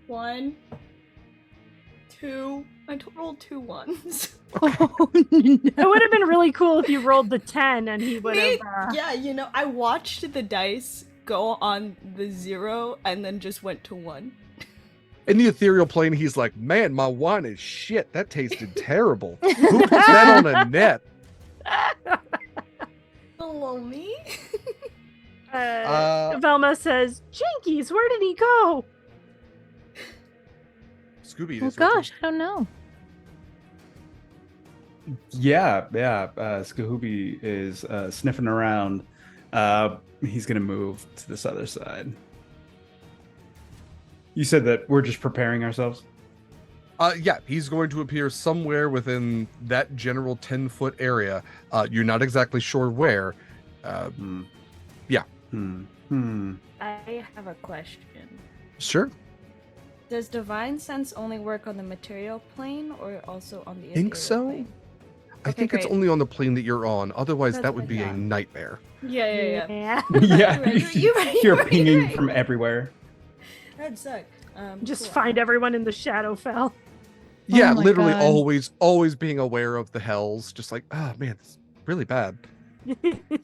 [SPEAKER 6] 1, 2. I rolled 2 1s.
[SPEAKER 3] Oh, no.
[SPEAKER 4] It would have been really cool if you rolled the 10 and he would have.
[SPEAKER 6] Yeah, I watched the dice go on the 0 and then just went to 1.
[SPEAKER 1] In the ethereal plane, he's like, man, my wine is shit. That tasted terrible. Who puts that on a net?
[SPEAKER 6] Hello, me?
[SPEAKER 4] Velma says, Jinkies, where did he go?
[SPEAKER 1] Scooby.
[SPEAKER 3] Oh gosh, I don't know.
[SPEAKER 5] Yeah. Scooby is sniffing around. He's gonna move to this other side. You said that we're just preparing ourselves?
[SPEAKER 1] Yeah, he's going to appear somewhere within that general 10-foot area. You're not exactly sure where. Yeah.
[SPEAKER 6] I have a question.
[SPEAKER 1] Sure.
[SPEAKER 6] Does divine sense only work on the material plane or also on the
[SPEAKER 1] Think
[SPEAKER 6] ethereal
[SPEAKER 1] so?
[SPEAKER 6] plane?
[SPEAKER 1] I
[SPEAKER 6] Okay,
[SPEAKER 1] think it's
[SPEAKER 6] great.
[SPEAKER 1] only on the plane that you're on. Otherwise,
[SPEAKER 6] That's
[SPEAKER 1] that
[SPEAKER 6] what
[SPEAKER 1] would
[SPEAKER 6] I
[SPEAKER 1] be a
[SPEAKER 6] thought.
[SPEAKER 1] nightmare.
[SPEAKER 6] Yeah.
[SPEAKER 5] Yeah,
[SPEAKER 6] You're right,
[SPEAKER 5] you're
[SPEAKER 6] right,
[SPEAKER 5] pinging
[SPEAKER 6] right.
[SPEAKER 5] from everywhere.
[SPEAKER 6] That'd suck.
[SPEAKER 4] Just
[SPEAKER 6] Cool.
[SPEAKER 4] find everyone in the Shadowfell.
[SPEAKER 1] Yeah,
[SPEAKER 3] my
[SPEAKER 1] literally
[SPEAKER 3] God.
[SPEAKER 1] always being aware of the hells. Just like, oh man, it's really bad.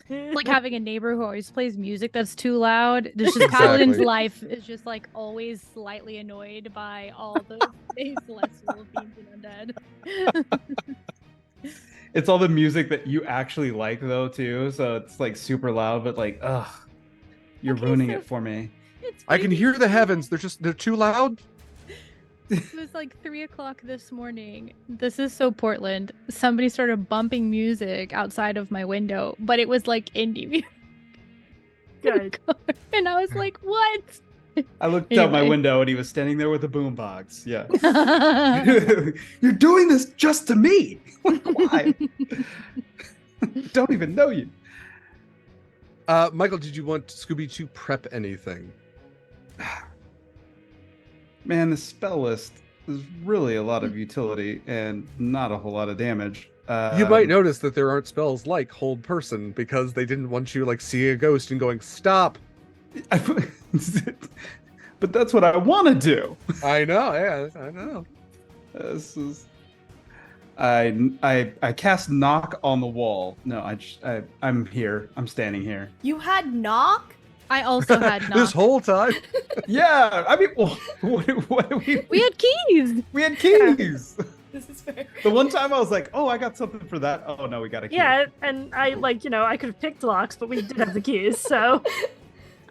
[SPEAKER 3] Like having a neighbor who always plays music that's too loud. There's just
[SPEAKER 1] Exactly.
[SPEAKER 3] Paladin's life is just like always slightly annoyed by all the celestial beings and undead.
[SPEAKER 5] It's all the music that you actually like though too, so it's like super loud, but like, ugh, you're
[SPEAKER 3] Okay,
[SPEAKER 5] ruining
[SPEAKER 3] so-
[SPEAKER 5] it for me.
[SPEAKER 3] It's
[SPEAKER 1] I can
[SPEAKER 3] funny
[SPEAKER 1] hear
[SPEAKER 3] because
[SPEAKER 1] the heavens. They're too loud.
[SPEAKER 3] It was like 3:00 this morning. This is so Portland. Somebody started bumping music outside of my window, but it was like indie music.
[SPEAKER 4] Good.
[SPEAKER 3] And I was like, what?
[SPEAKER 5] I looked out my
[SPEAKER 3] Anyway.
[SPEAKER 5] window and he was standing there with a boombox. Yeah. You're doing this just to me. Why? Don't even know you.
[SPEAKER 1] Michael, did you want Scooby to prep anything?
[SPEAKER 5] Man, the spell list is really a lot of utility and not a whole lot of damage.
[SPEAKER 1] You might notice that there aren't spells like Hold Person because they didn't want you like seeing a ghost and going stop.
[SPEAKER 5] But that's what I want to do.
[SPEAKER 1] I know, yeah, I know.
[SPEAKER 5] This is. I cast knock on the wall. No, I'm here. I'm standing here.
[SPEAKER 6] You had knock?
[SPEAKER 3] I also had
[SPEAKER 1] This
[SPEAKER 3] knock.
[SPEAKER 1] whole time.
[SPEAKER 5] Yeah, I mean, what
[SPEAKER 3] We had keys.
[SPEAKER 5] we had keys.
[SPEAKER 6] This is fair.
[SPEAKER 5] The one time I was like, oh, I got something for that. Oh no, we got a key.
[SPEAKER 4] Yeah, and I I could have picked locks, but we did have the keys, so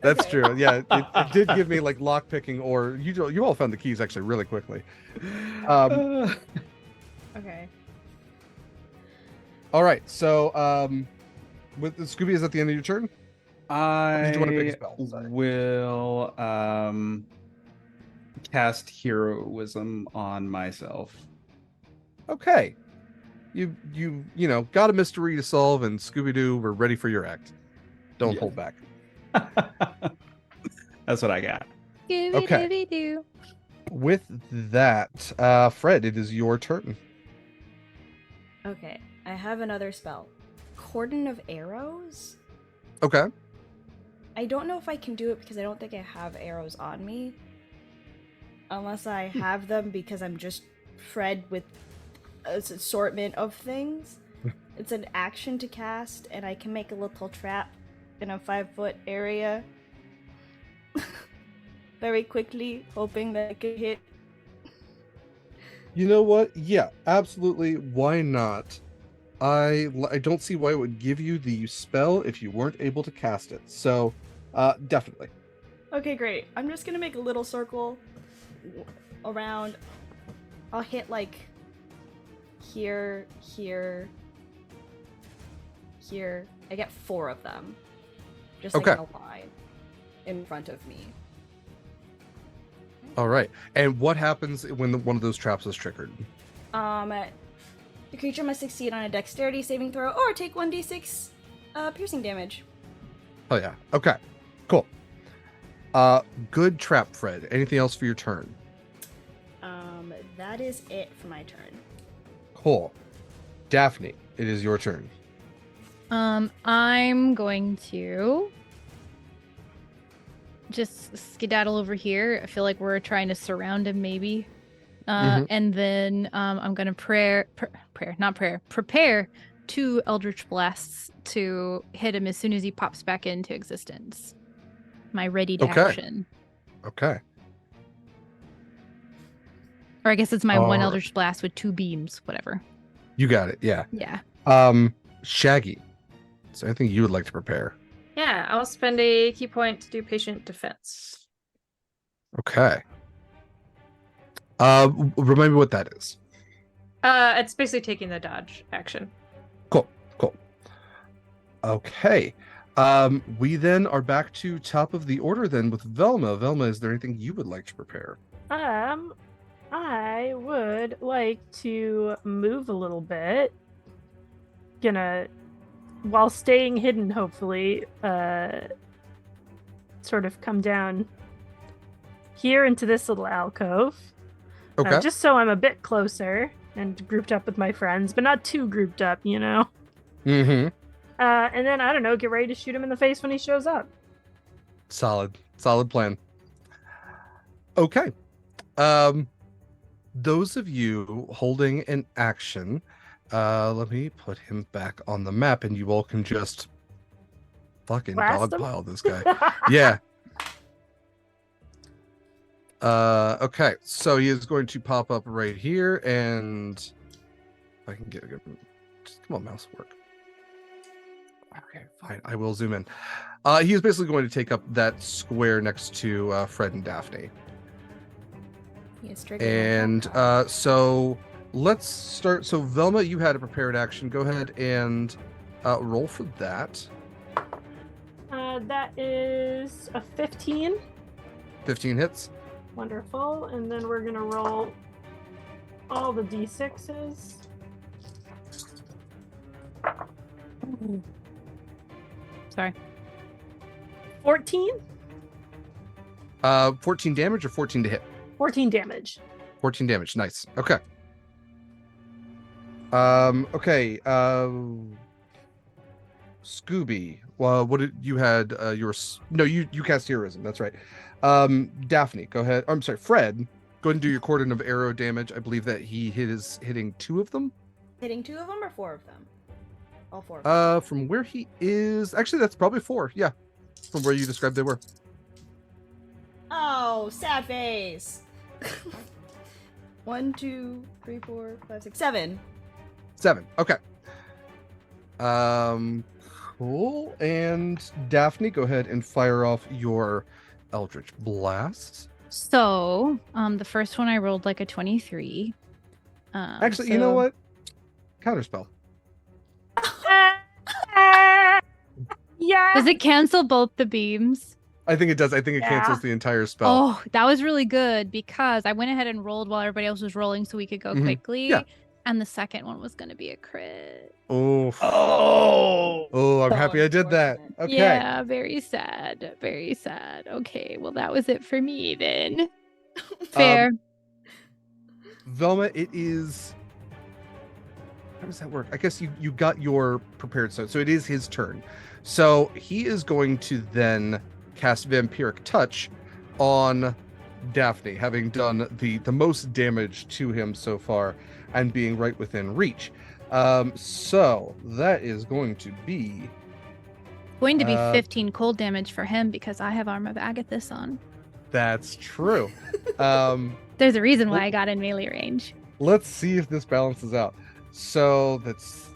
[SPEAKER 1] That's true. Yeah, it did give me like lock picking, or you all found the keys actually really quickly.
[SPEAKER 2] Okay.
[SPEAKER 1] All right, so with Scooby, is that the end of your turn?
[SPEAKER 5] I
[SPEAKER 1] Did you want to pick a spell? Sorry.
[SPEAKER 5] will cast heroism on myself.
[SPEAKER 1] Okay. You got a mystery to solve, and Scooby Doo, we're ready for your act. Don't
[SPEAKER 5] Yeah.
[SPEAKER 1] hold back.
[SPEAKER 5] That's what I got.
[SPEAKER 1] Okay.
[SPEAKER 3] Scooby-Dooby-Doo.
[SPEAKER 1] With that, Fred, it is your turn.
[SPEAKER 6] Okay, I have another spell. Cordon of Arrows?
[SPEAKER 1] Okay.
[SPEAKER 6] I don't know if I can do it because I don't think I have arrows on me. Unless I have them because I'm just Fred with an assortment of things. It's an action to cast, and I can make a little trap in a 5-foot area very quickly, hoping that I could hit.
[SPEAKER 1] You know what? Yeah, absolutely. Why not? I don't see why it would give you the spell if you weren't able to cast it. So, definitely.
[SPEAKER 6] Okay, great. I'm just gonna make a little circle around. I'll hit like here, here, here. I get 4 of them. Just like
[SPEAKER 1] Okay.
[SPEAKER 6] in a line in front of me.
[SPEAKER 1] All right. And what happens when one of those traps is triggered?
[SPEAKER 6] The creature must succeed on a dexterity saving throw or take 1d6 piercing damage.
[SPEAKER 1] Oh yeah. Okay. Cool. Good trap, Fred. Anything else for your turn?
[SPEAKER 6] That is it for my turn.
[SPEAKER 1] Cool. Dafni, it is your turn.
[SPEAKER 3] I'm going to just skedaddle over here. I feel like we're trying to surround him, maybe. And then I'm gonna prepare 2 Eldritch Blasts to hit him as soon as he pops back into existence. My ready to
[SPEAKER 1] Okay.
[SPEAKER 3] action.
[SPEAKER 1] Okay.
[SPEAKER 3] Or I guess it's my 1
[SPEAKER 1] Alright.
[SPEAKER 3] Eldritch Blast with 2 beams, whatever.
[SPEAKER 1] You got it. Yeah.
[SPEAKER 3] Yeah.
[SPEAKER 1] Shaggy. Is there anything you would like to prepare?
[SPEAKER 2] Yeah, I'll spend a key point to do patient defense.
[SPEAKER 1] Okay. Remind me what that is.
[SPEAKER 2] It's basically taking the dodge action.
[SPEAKER 1] Cool. Okay. We then are back to top of the order then with Velma. Velma, is there anything you would like to prepare?
[SPEAKER 4] I would like to move a little bit. Gonna while staying hidden, hopefully, sort of come down here into this little alcove.
[SPEAKER 1] Okay.
[SPEAKER 4] Just so I'm a bit closer and grouped up with my friends, but not too grouped up, you know?
[SPEAKER 1] Mm-hmm.
[SPEAKER 4] And then, I don't know, get ready to shoot him in the face when he shows up.
[SPEAKER 1] Solid plan. Okay. Those of you holding an action, let me put him back on the map and you all can just fucking
[SPEAKER 4] Blast him?
[SPEAKER 1] dogpile this guy. Yeah. Okay, so he is going to pop up right here, and if I can get a good, just come on, mouse, work. Okay, fine, I will zoom in. He is basically going to take up that square next to Fred and Dafni.
[SPEAKER 9] Yes, trigger.
[SPEAKER 1] And so let's start. So Velma, you had a prepared action. Go ahead and roll for that.
[SPEAKER 4] That is a 15.
[SPEAKER 1] 15 hits.
[SPEAKER 4] Wonderful. And then we're going to roll all the d6s.
[SPEAKER 3] Sorry.
[SPEAKER 4] 14?
[SPEAKER 1] 14 damage or 14 to hit?
[SPEAKER 4] 14 damage.
[SPEAKER 1] 14 damage. Nice. Okay. Okay. Scooby. Well, what did you had? You cast heroism. That's right. Dafni, go ahead. I'm sorry, Fred. Go ahead and do your cordon of arrow damage. I believe that he is hitting 2 of them.
[SPEAKER 9] Hitting 2 of them or 4 of them? All 4 of them.
[SPEAKER 1] From where he is, actually, that's probably 4. Yeah, from where you described they were.
[SPEAKER 9] Oh, sad face. 1, 2, 3, 4, 5, 6, 7.
[SPEAKER 1] 7. Okay. Cool. And Dafni, go ahead and fire off your Eldritch Blast.
[SPEAKER 3] So, the first one I rolled like a 23.
[SPEAKER 1] Actually, you know what? Counterspell.
[SPEAKER 4] Yeah.
[SPEAKER 3] Does it cancel both the beams?
[SPEAKER 1] I think it does. I think it cancels the entire spell.
[SPEAKER 3] Oh, that was really good because I went ahead and rolled while everybody else was rolling so we could go quickly.
[SPEAKER 1] Yeah.
[SPEAKER 3] And the second one was going to be a crit.
[SPEAKER 1] Oh.
[SPEAKER 8] Oh.
[SPEAKER 1] I'm happy I did that. Okay.
[SPEAKER 3] Yeah, very sad. Very sad. Okay, well, that was it for me then. Fair.
[SPEAKER 1] Velma, it is... How does that work? I guess you got your prepared so it is his turn. So he is going to then cast Vampiric Touch on Dafni, having done the most damage to him so far and being right within reach. So that is going to be...
[SPEAKER 3] Going to be 15 cold damage for him because I have Arm of Agathis on.
[SPEAKER 1] That's true.
[SPEAKER 3] There's a reason why I got in melee range.
[SPEAKER 1] Let's see if this balances out. So that's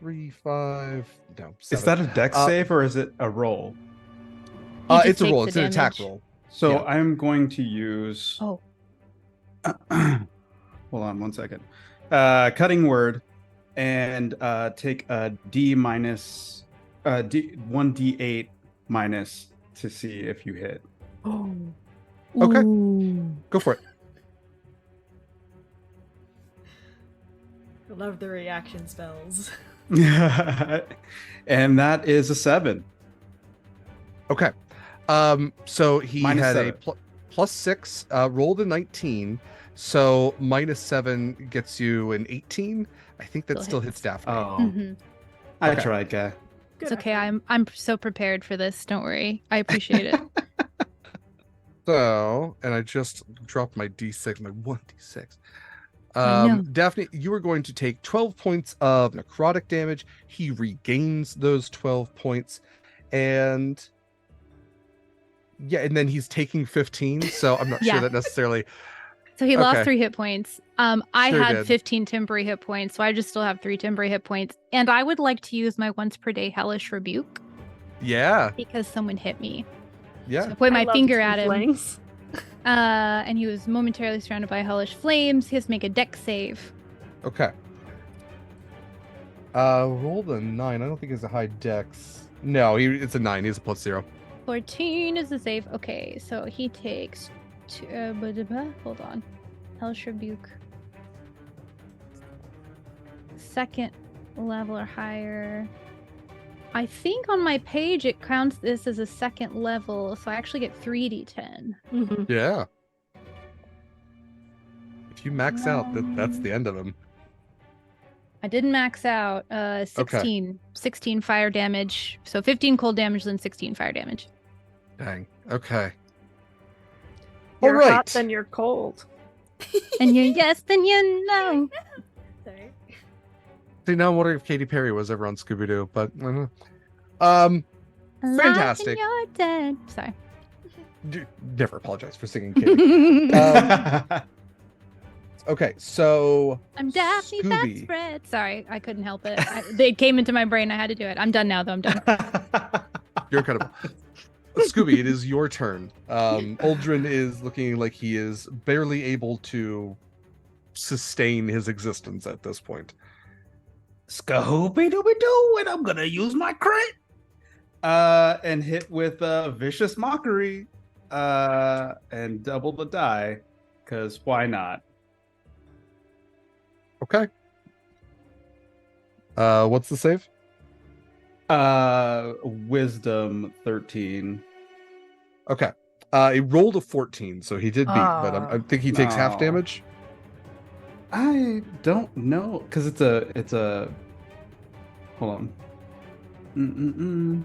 [SPEAKER 1] 3, 5, no, 7.
[SPEAKER 5] Is that a dex save or is it a roll?
[SPEAKER 1] It's a roll. It's an attack roll.
[SPEAKER 5] So
[SPEAKER 1] Yeah.
[SPEAKER 5] I'm going to use.
[SPEAKER 3] Oh.
[SPEAKER 5] Hold on 1 second. Cutting word, and take a D minus, 1d8 minus to see if you hit.
[SPEAKER 4] Oh.
[SPEAKER 1] Okay.
[SPEAKER 3] Ooh.
[SPEAKER 1] Go for it.
[SPEAKER 9] I love the reaction spells.
[SPEAKER 5] And that is a 7.
[SPEAKER 1] Okay. So he
[SPEAKER 5] Minus
[SPEAKER 1] had
[SPEAKER 5] 7.
[SPEAKER 1] a +6, rolled a 19. So -7 gets you an 18. I think that still hits Dafni.
[SPEAKER 5] Oh,
[SPEAKER 3] Mhm.
[SPEAKER 5] I
[SPEAKER 1] Okay.
[SPEAKER 5] tried, guy.
[SPEAKER 3] It's okay. I'm so prepared for this. Don't worry. I appreciate it.
[SPEAKER 1] So, and I just dropped my D6, my 1d6.
[SPEAKER 3] I know.
[SPEAKER 1] Dafni, you are going to take 12 points of necrotic damage. He regains those 12 points. And yeah, and then he's taking 15. So I'm not
[SPEAKER 3] Yeah.
[SPEAKER 1] sure that necessarily.
[SPEAKER 3] So he lost
[SPEAKER 1] Okay.
[SPEAKER 3] 3 hit points. I
[SPEAKER 1] Sure
[SPEAKER 3] had
[SPEAKER 1] did.
[SPEAKER 3] 15 temporary hit points, so I just still have 3 temporary hit points. And I would like to use my once per day hellish rebuke
[SPEAKER 1] Yeah.
[SPEAKER 3] because someone hit me.
[SPEAKER 1] Yeah.
[SPEAKER 3] So I point
[SPEAKER 4] I
[SPEAKER 3] my
[SPEAKER 4] love
[SPEAKER 3] finger at him.
[SPEAKER 4] tieflings.
[SPEAKER 3] And he was momentarily surrounded by hellish flames. He has to make a dex save.
[SPEAKER 1] Okay. Roll the 9. I don't think it's a high dex. No, it's a 9. He's a +0.
[SPEAKER 3] 14 is the save. Okay, so he takes hold on. Hellish rebuke. Second level or higher. I think on my page it counts this as a second level, so I actually get 3d10.
[SPEAKER 4] Mhm.
[SPEAKER 1] Yeah. If you max out, that's the end of him.
[SPEAKER 3] I didn't max out. 16. 16 fire damage. So 15 cold damage, then 16 fire damage.
[SPEAKER 1] Dang. Okay.
[SPEAKER 4] You're
[SPEAKER 1] All right.
[SPEAKER 4] hot, then you're cold.
[SPEAKER 3] And you yes, then you know.
[SPEAKER 6] Sorry.
[SPEAKER 1] See, now I'm wondering if Katy Perry was ever on Scooby Doo, but
[SPEAKER 3] Alive
[SPEAKER 1] Fantastic.
[SPEAKER 3] and you're dead. Sorry.
[SPEAKER 1] Never apologize for singing Katy. Okay, so
[SPEAKER 3] I'm Daphne,
[SPEAKER 1] Scooby.
[SPEAKER 3] that's Fred. Sorry, I couldn't help it. They came into my brain. I had to do it. I'm done now, though. I'm done.
[SPEAKER 1] You're incredible. Scooby, it is your turn. Uldren is looking like he is barely able to sustain his existence at this point.
[SPEAKER 8] Scooby-Dooby-Doo, and I'm gonna use my crit.
[SPEAKER 5] And hit with Vicious Mockery. And double the die. Because why not?
[SPEAKER 1] Okay. What's the save?
[SPEAKER 5] Wisdom 13.
[SPEAKER 1] Okay. He rolled a 14, so he did beat, but I think he takes half
[SPEAKER 5] No.
[SPEAKER 1] damage.
[SPEAKER 5] I don't know, because it's a. Hold on.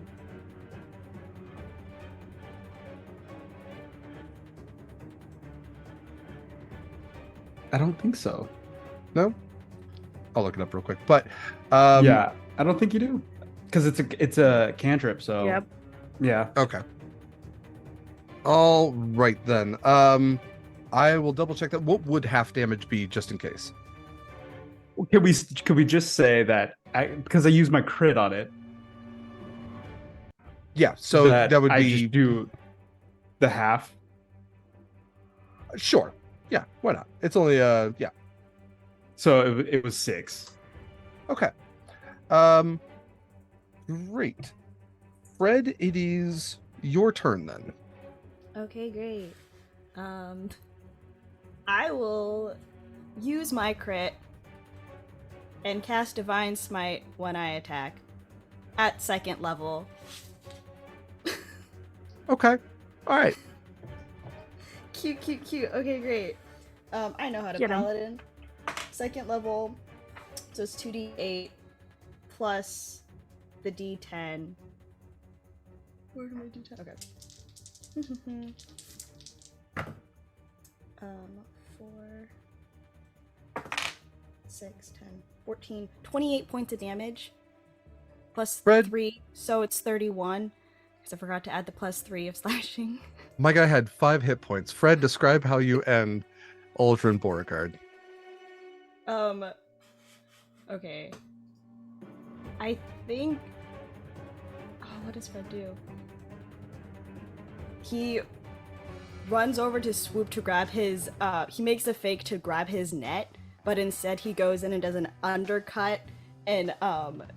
[SPEAKER 5] I don't think so.
[SPEAKER 1] No? I'll look it up real quick. But
[SPEAKER 5] Yeah, I don't think you do, because it's a cantrip. So
[SPEAKER 4] Yep.
[SPEAKER 5] yeah.
[SPEAKER 1] Okay. All right then. I will double check that. What would half damage be, just in case?
[SPEAKER 5] Could we just say that because I used my crit on it?
[SPEAKER 1] Yeah. So that would
[SPEAKER 5] I
[SPEAKER 1] be
[SPEAKER 5] just do the half.
[SPEAKER 1] sure. Yeah. Why not? It's only yeah.
[SPEAKER 5] So it was 6.
[SPEAKER 1] Okay. Great. Fred, it is your turn then.
[SPEAKER 6] Okay, great. I will use my crit and cast Divine Smite when I attack at second level.
[SPEAKER 1] Okay. All right.
[SPEAKER 6] Cute. Okay, great. I know how to
[SPEAKER 4] Get 'em.
[SPEAKER 6] paladin. Second level, so it's 2d8 plus the d10. Where do my d10? Okay. 4, 6, 10, 14, 28 points of damage. Plus
[SPEAKER 1] Fred?
[SPEAKER 6] 3, so it's 31. Because I forgot to add the plus 3 of slashing.
[SPEAKER 1] My guy had 5 hit points. Fred, describe how you end Uldren Beauregard.
[SPEAKER 6] Okay. I think... Oh, what does Fred do? He runs over to swoop to grab his, he makes a fake to grab his net, but instead he goes in and does an undercut and,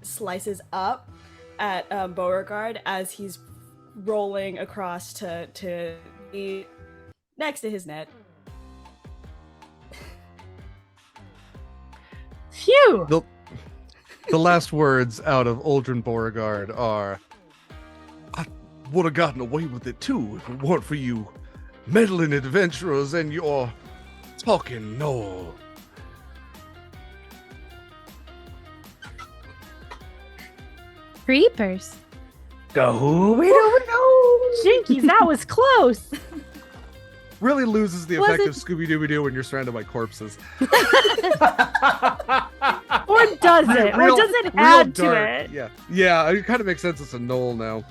[SPEAKER 6] slices up at, Beauregard as he's rolling across to be next to his net.
[SPEAKER 4] Phew!
[SPEAKER 1] The last words out of Uldren Beauregard are, I would have gotten away with it too if it weren't for you meddling adventurers and your talking Noel.
[SPEAKER 3] Creepers.
[SPEAKER 8] Scooby-Dooby-Doo.
[SPEAKER 4] Jinkies, that was close!
[SPEAKER 1] Really loses the
[SPEAKER 3] Was
[SPEAKER 1] effect
[SPEAKER 3] it-
[SPEAKER 1] of Scooby-Dooby-Doo when you're surrounded by corpses.
[SPEAKER 4] Or does it? Or
[SPEAKER 1] Real-
[SPEAKER 4] does it
[SPEAKER 1] real
[SPEAKER 4] add to
[SPEAKER 1] dark.
[SPEAKER 4] it?
[SPEAKER 1] Yeah, it kind of makes sense it's a Noel now.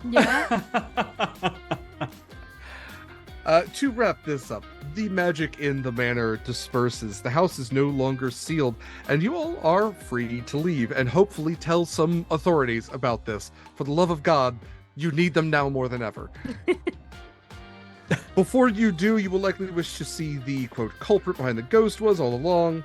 [SPEAKER 3] Yeah.
[SPEAKER 1] To wrap this up, the magic in the manor disperses. The house is no longer sealed, and you all are free to leave and hopefully tell some authorities about this. For the love of God, you need them now more than ever. Before you do, you will likely wish to see the, quote, culprit behind the ghost was all along,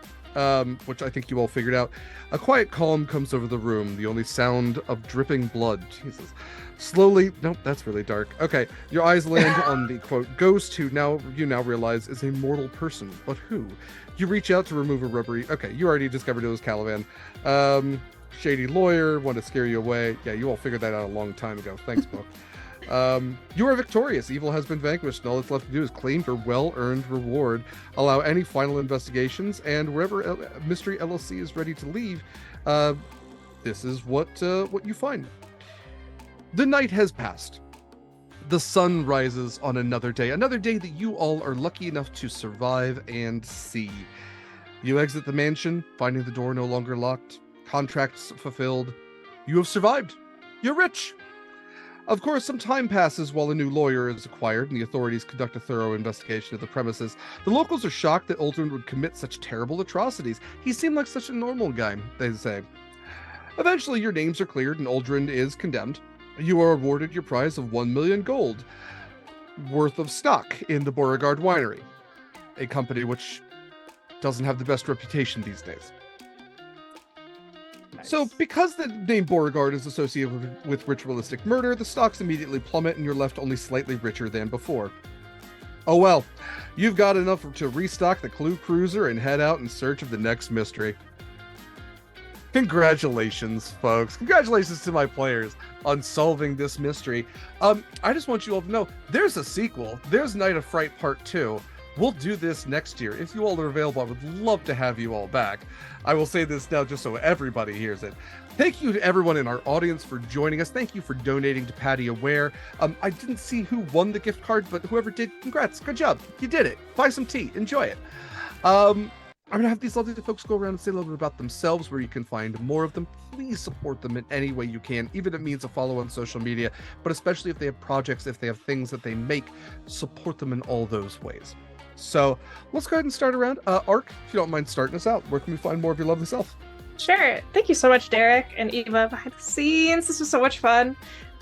[SPEAKER 1] which I think you all figured out. A quiet calm comes over the room, the only sound of dripping blood. Jesus. Slowly, nope, that's really dark. Okay, your eyes land on the, quote, ghost who you now realize is a mortal person. But who? You reach out to remove a rubbery... Okay, you already discovered it was Caliban. shady lawyer, want to scare you away. Yeah, you all figured that out a long time ago. Thanks, book. You are victorious. Evil has been vanquished, and all that's left to do is claim your well-earned reward, allow any final investigations, and wherever Mystery LLC is ready to leave, this is what you find. The night has passed. The sun rises on another day that you all are lucky enough to survive and see. You exit the mansion, finding the door no longer locked, contracts fulfilled. You have survived. You're rich. Of course, some time passes while a new lawyer is acquired and the authorities conduct a thorough investigation of the premises. The locals are shocked that Uldren would commit such terrible atrocities. He seemed like such a normal guy, they say. Eventually, your names are cleared and Uldren is condemned. You are awarded your prize of 1 million gold worth of stock in the Beauregard Winery, a company which doesn't have the best reputation these days.
[SPEAKER 5] Nice.
[SPEAKER 1] So, because the name Beauregard is associated with ritualistic murder, the stocks immediately plummet and you're left only slightly richer than before. Oh well, you've got enough to restock the Clue Cruiser and head out in search of the next mystery. Congratulations, folks. Congratulations to my players on solving this mystery. I just want you all to know, there's a sequel. There's Night of Fright Part 2. We'll do this next year. If you all are available, I would love to have you all back. I will say this now just so everybody hears it. Thank you to everyone in our audience for joining us. Thank you for donating to Patty Aware. I didn't see who won the gift card, but whoever did, congrats. Good job. You did it. Buy some tea. Enjoy it. I'm going to have these lovely folks go around and say a little bit about themselves, where you can find more of them. Please support them in any way you can, even if it means a follow on social media, but especially if they have projects, if they have things that they make, support them in all those ways. So let's go ahead and start around. Ark, if you don't mind starting us out, where can we find more of your lovely self?
[SPEAKER 2] Sure. Thank you so much, Derek and Eva, behind the scenes. This was so much fun.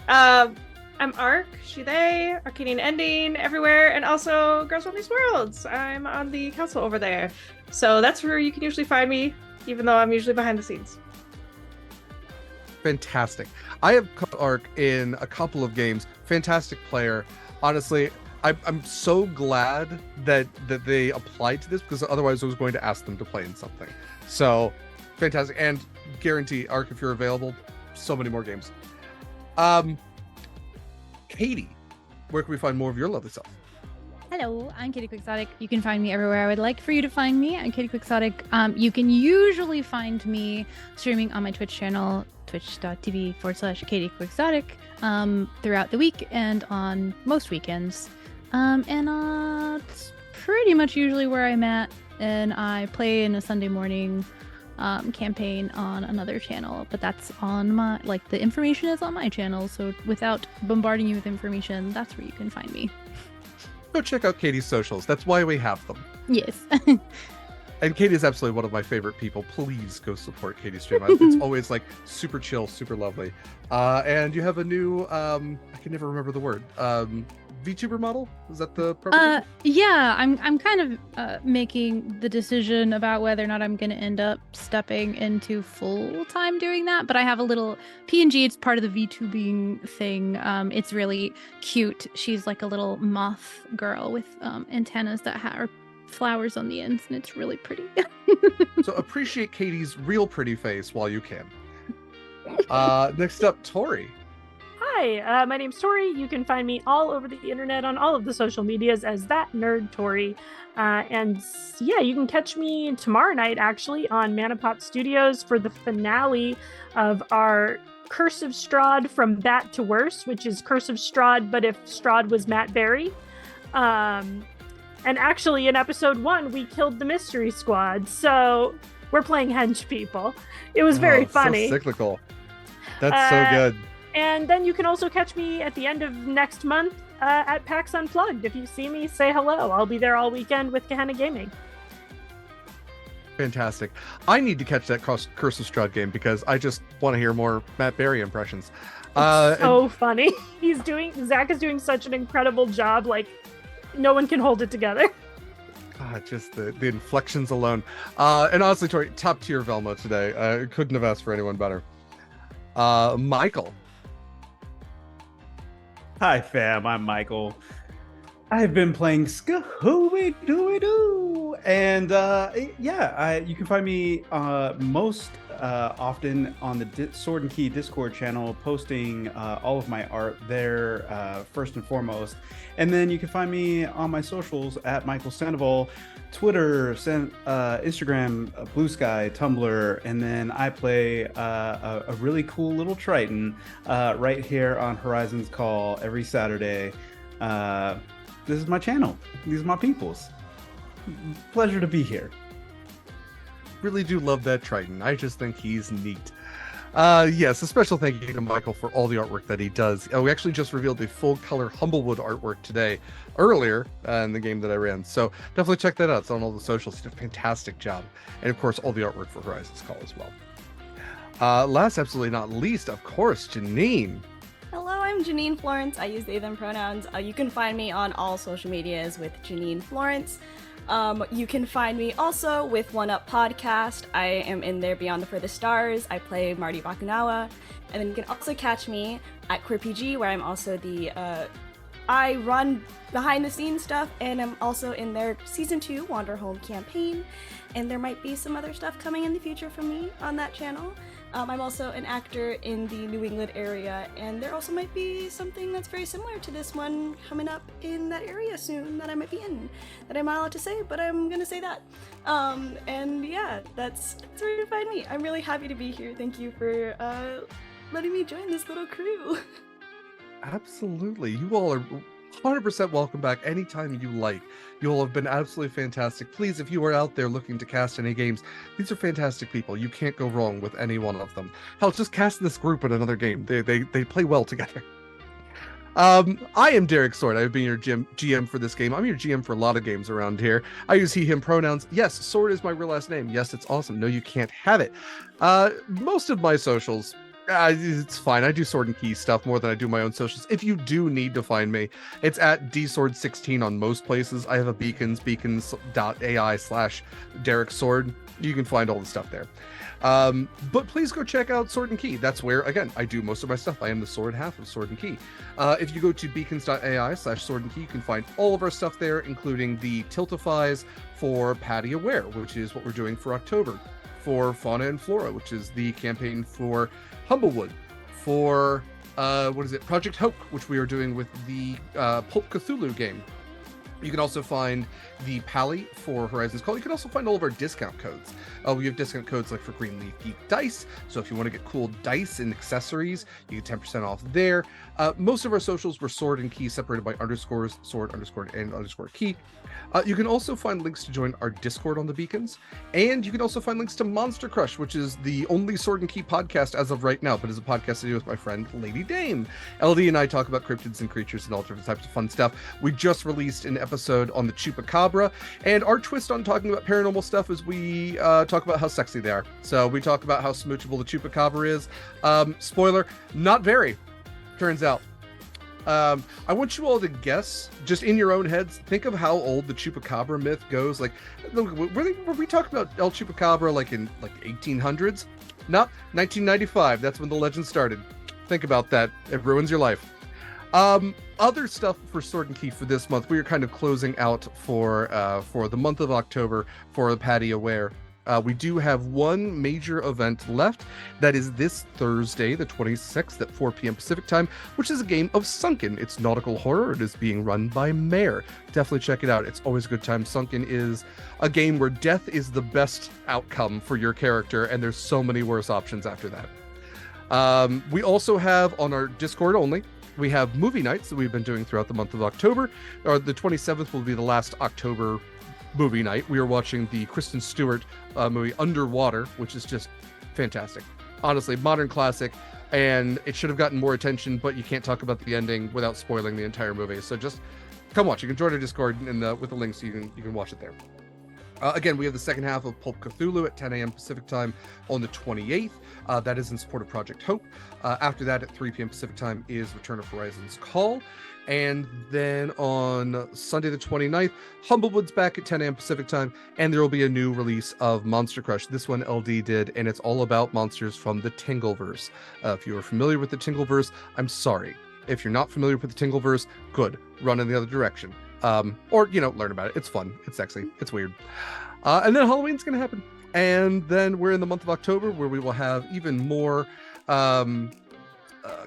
[SPEAKER 2] I'm Ark, she, they, Arcadian Ending, everywhere, and also Girls From These Worlds. I'm on the council over there. So that's where you can usually find me, even though I'm usually behind the scenes.
[SPEAKER 1] Fantastic. I have caught Ark in a couple of games. Fantastic player. Honestly, I'm so glad that they applied to this, because otherwise I was going to ask them to play in something. So fantastic. And guarantee, Ark, if you're available, so many more games. Katie, where can we find more of your lovely self?
[SPEAKER 3] Hello, I'm Kitty Quixotic. You can find me everywhere I would like for you to find me. I'm Kitty Quixotic. You can usually find me streaming on my Twitch channel, twitch.tv/Kitty Quixotic, throughout the week and on most weekends. It's pretty much usually where I'm at, and I play in a Sunday morning campaign on another channel, but that's on my, the information is on my channel, so without bombarding you with information, that's where you can find me.
[SPEAKER 1] Go check out Katie's socials. That's why we have them.
[SPEAKER 3] Yes.
[SPEAKER 1] And Katie is absolutely one of my favorite people. Please go support Katie's stream. It's always super chill, super lovely. And you have a new, I can never remember the word, VTuber model? Is that the proper
[SPEAKER 3] yeah, I'm kind of making the decision about whether or not I'm going to end up stepping into full-time doing that, but I have a little PNG. It's part of the VTubing thing. It's really cute. She's like a little moth girl with antennas that are flowers on the ends, and it's really pretty.
[SPEAKER 1] So appreciate Katie's real pretty face while you can. Next up, Tori.
[SPEAKER 4] Hi, my name's Tori. You can find me all over the internet on all of the social medias as that nerd Tori. And yeah, you can catch me tomorrow night actually on Manapop Studios for the finale of our Curse of Strahd from Bat to Worse, which is Curse of Strahd, but if Strahd was Matt Berry. And actually in episode 1, we killed the Mystery Squad. So we're playing hench people. It was very funny.
[SPEAKER 1] So cyclical. That's so good.
[SPEAKER 4] And then you can also catch me at the end of next month at PAX Unplugged. If you see me, say hello. I'll be there all weekend with Gehenna Gaming.
[SPEAKER 1] Fantastic. I need to catch that Curse of Strahd game because I just want to hear more Matt Berry impressions.
[SPEAKER 4] So funny. Zach is doing such an incredible job. No one can hold it together.
[SPEAKER 1] God, just the inflections alone. And honestly, Tori, top tier Velma today. I couldn't have asked for anyone better. Mikyl.
[SPEAKER 5] Hi fam, I'm Mikyl. I've been playing Scooby-Dooby-Doo, And you can find me most often on the Sword and Key Discord channel, posting all of my art there first and foremost. And then you can find me on my socials at Mikyl Sandoval, Twitter, Instagram, Blue Sky, Tumblr, and then I play a really cool little Triton right here on Horizon's Call every Saturday. This is my channel. These are my peoples. Pleasure to be here.
[SPEAKER 1] Really do love that Triton. I just think he's neat. Yes, a special thank you to Mikyl for all the artwork that he does. We actually just revealed the full color Humblewood artwork today, earlier in the game that I ran. So definitely check that out. It's on all the socials. He did a fantastic job. And of course, all the artwork for Horizon's Call as well. Last, absolutely not least, of course, Jenine.
[SPEAKER 6] Hello, I'm Jenine Florence. I use they, them pronouns. You can find me on all social medias with Jenine Florence. You can find me also with One Up Podcast. I am in there Beyond the Furthest Stars. I play Marty Bakunawa. And then you can also catch me at QueerPG, where I'm also I run behind the scenes stuff, and I'm also in their Season 2 Wander Home campaign. And there might be some other stuff coming in the future from me on that channel. I'm also an actor in the New England area, and there also might be something that's very similar to this one coming up in that area soon that I might be in, that I'm not allowed to say, but I'm gonna say that. And yeah, that's where you can find me. I'm really happy to be here. Thank you for letting me join this little crew.
[SPEAKER 1] Absolutely. You all are 100% welcome back anytime you like. You all have been absolutely fantastic. Please, if you are out there looking to cast any games, these are fantastic people. You can't go wrong with any one of them. Hell, just cast this group in another game. They play well together. I am Derek Sword. I've been your GM for this game. I'm your GM for a lot of games around here. I use he, him pronouns. Yes, Sword is my real last name. Yes, it's awesome. No, you can't have it. Most of my socials, it's fine. I do Sword and Key stuff more than I do my own socials. If you do need to find me, it's at dsword16 on most places. I have a beacons.ai/Derek Sword. You can find all the stuff there. But please go check out Sword and Key. That's where, again, I do most of my stuff. I am the sword half of Sword and Key. If you go to beacons.ai/Sword and Key, you can find all of our stuff there, including the Tiltifies for Patty Aware, which is what we're doing for October, for Fauna and Flora, which is the campaign for Humblewood, for Project Hope, which we are doing with the Pulp Cthulhu game. You can also find the Pally for Horizon's Call. You can also find all of our discount codes. We have discount codes like for Greenleaf Geek Dice. So if you want to get cool dice and accessories, you get 10% off there. Most of our socials were Sword and Key, separated by underscores, sword, underscore, and underscore key. You can also find links to join our Discord on the Beacons. And you can also find links to Monster Crush, which is the only Sword and Key podcast as of right now, but is a podcast I do with my friend Lady Dame. LD and I talk about cryptids and creatures and all different types of fun stuff. We just released an episode on the Chupacabra, and our twist on talking about paranormal stuff is we talk about how sexy they are. So we talk about how smoochable the Chupacabra is. Spoiler, not very, turns out. I want you all to guess, just in your own heads, think of how old the Chupacabra myth goes. Like, were we talking about El Chupacabra like in 1800s? No, 1995. That's when the legend started. Think about that. It ruins your life. Other stuff for Sword and Key for this month. We are kind of closing out for the month of October for the Patty Aware. We do have one major event left. That is this Thursday, the 26th at 4 p.m. Pacific time, which is a game of Sunken. It's nautical horror. It is being run by Mare. Definitely check it out. It's always a good time. Sunken is a game where death is the best outcome for your character, and there's so many worse options after that. We also have on our Discord only, we have movie nights that we've been doing throughout the month of October. Or the 27th will be the last October movie night. We are watching the Kristen Stewart movie Underwater, which is just fantastic. Honestly, modern classic, and it should have gotten more attention, but you can't talk about the ending without spoiling the entire movie. So just come watch. You can join our Discord and with the links, you can watch it there. Again, we have the second half of Pulp Cthulhu at 10 a.m. Pacific time on the 28th. That is in support of Project Hope. After that, at 3 p.m. Pacific time, is Return of Horizon's Call. And then on Sunday the 29th, Humblewood's back at 10 a.m. Pacific time, and there will be a new release of Monster Crush. This one LD did, and it's all about monsters from the Tingleverse. If you are familiar with the Tingleverse, I'm sorry. If you're not familiar with the Tingleverse, good. Run in the other direction. or learn about it. It's fun, it's sexy, it's weird. And then Halloween's gonna happen, and then we're in the month of October, where we will have even more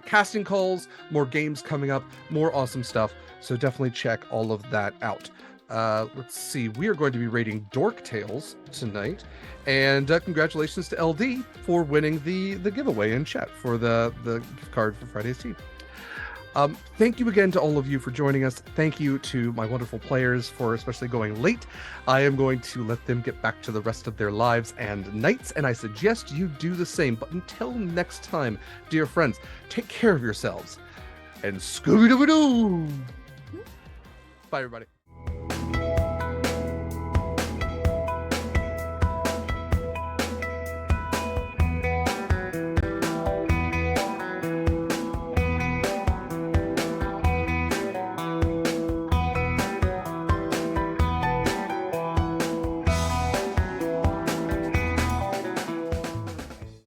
[SPEAKER 1] casting calls, more games coming up, more awesome stuff. So definitely check all of that out. Let's see, we are going to be rating Dork Tales tonight, and congratulations to LD for winning the giveaway in chat for the gift card for Friday's Tea. Thank you again to all of you for joining us. Thank you to my wonderful players for especially going late. I am going to let them get back to the rest of their lives and nights, and I suggest you do the same. But until next time, dear friends, take care of yourselves, and Scooby-Doo! Bye, everybody.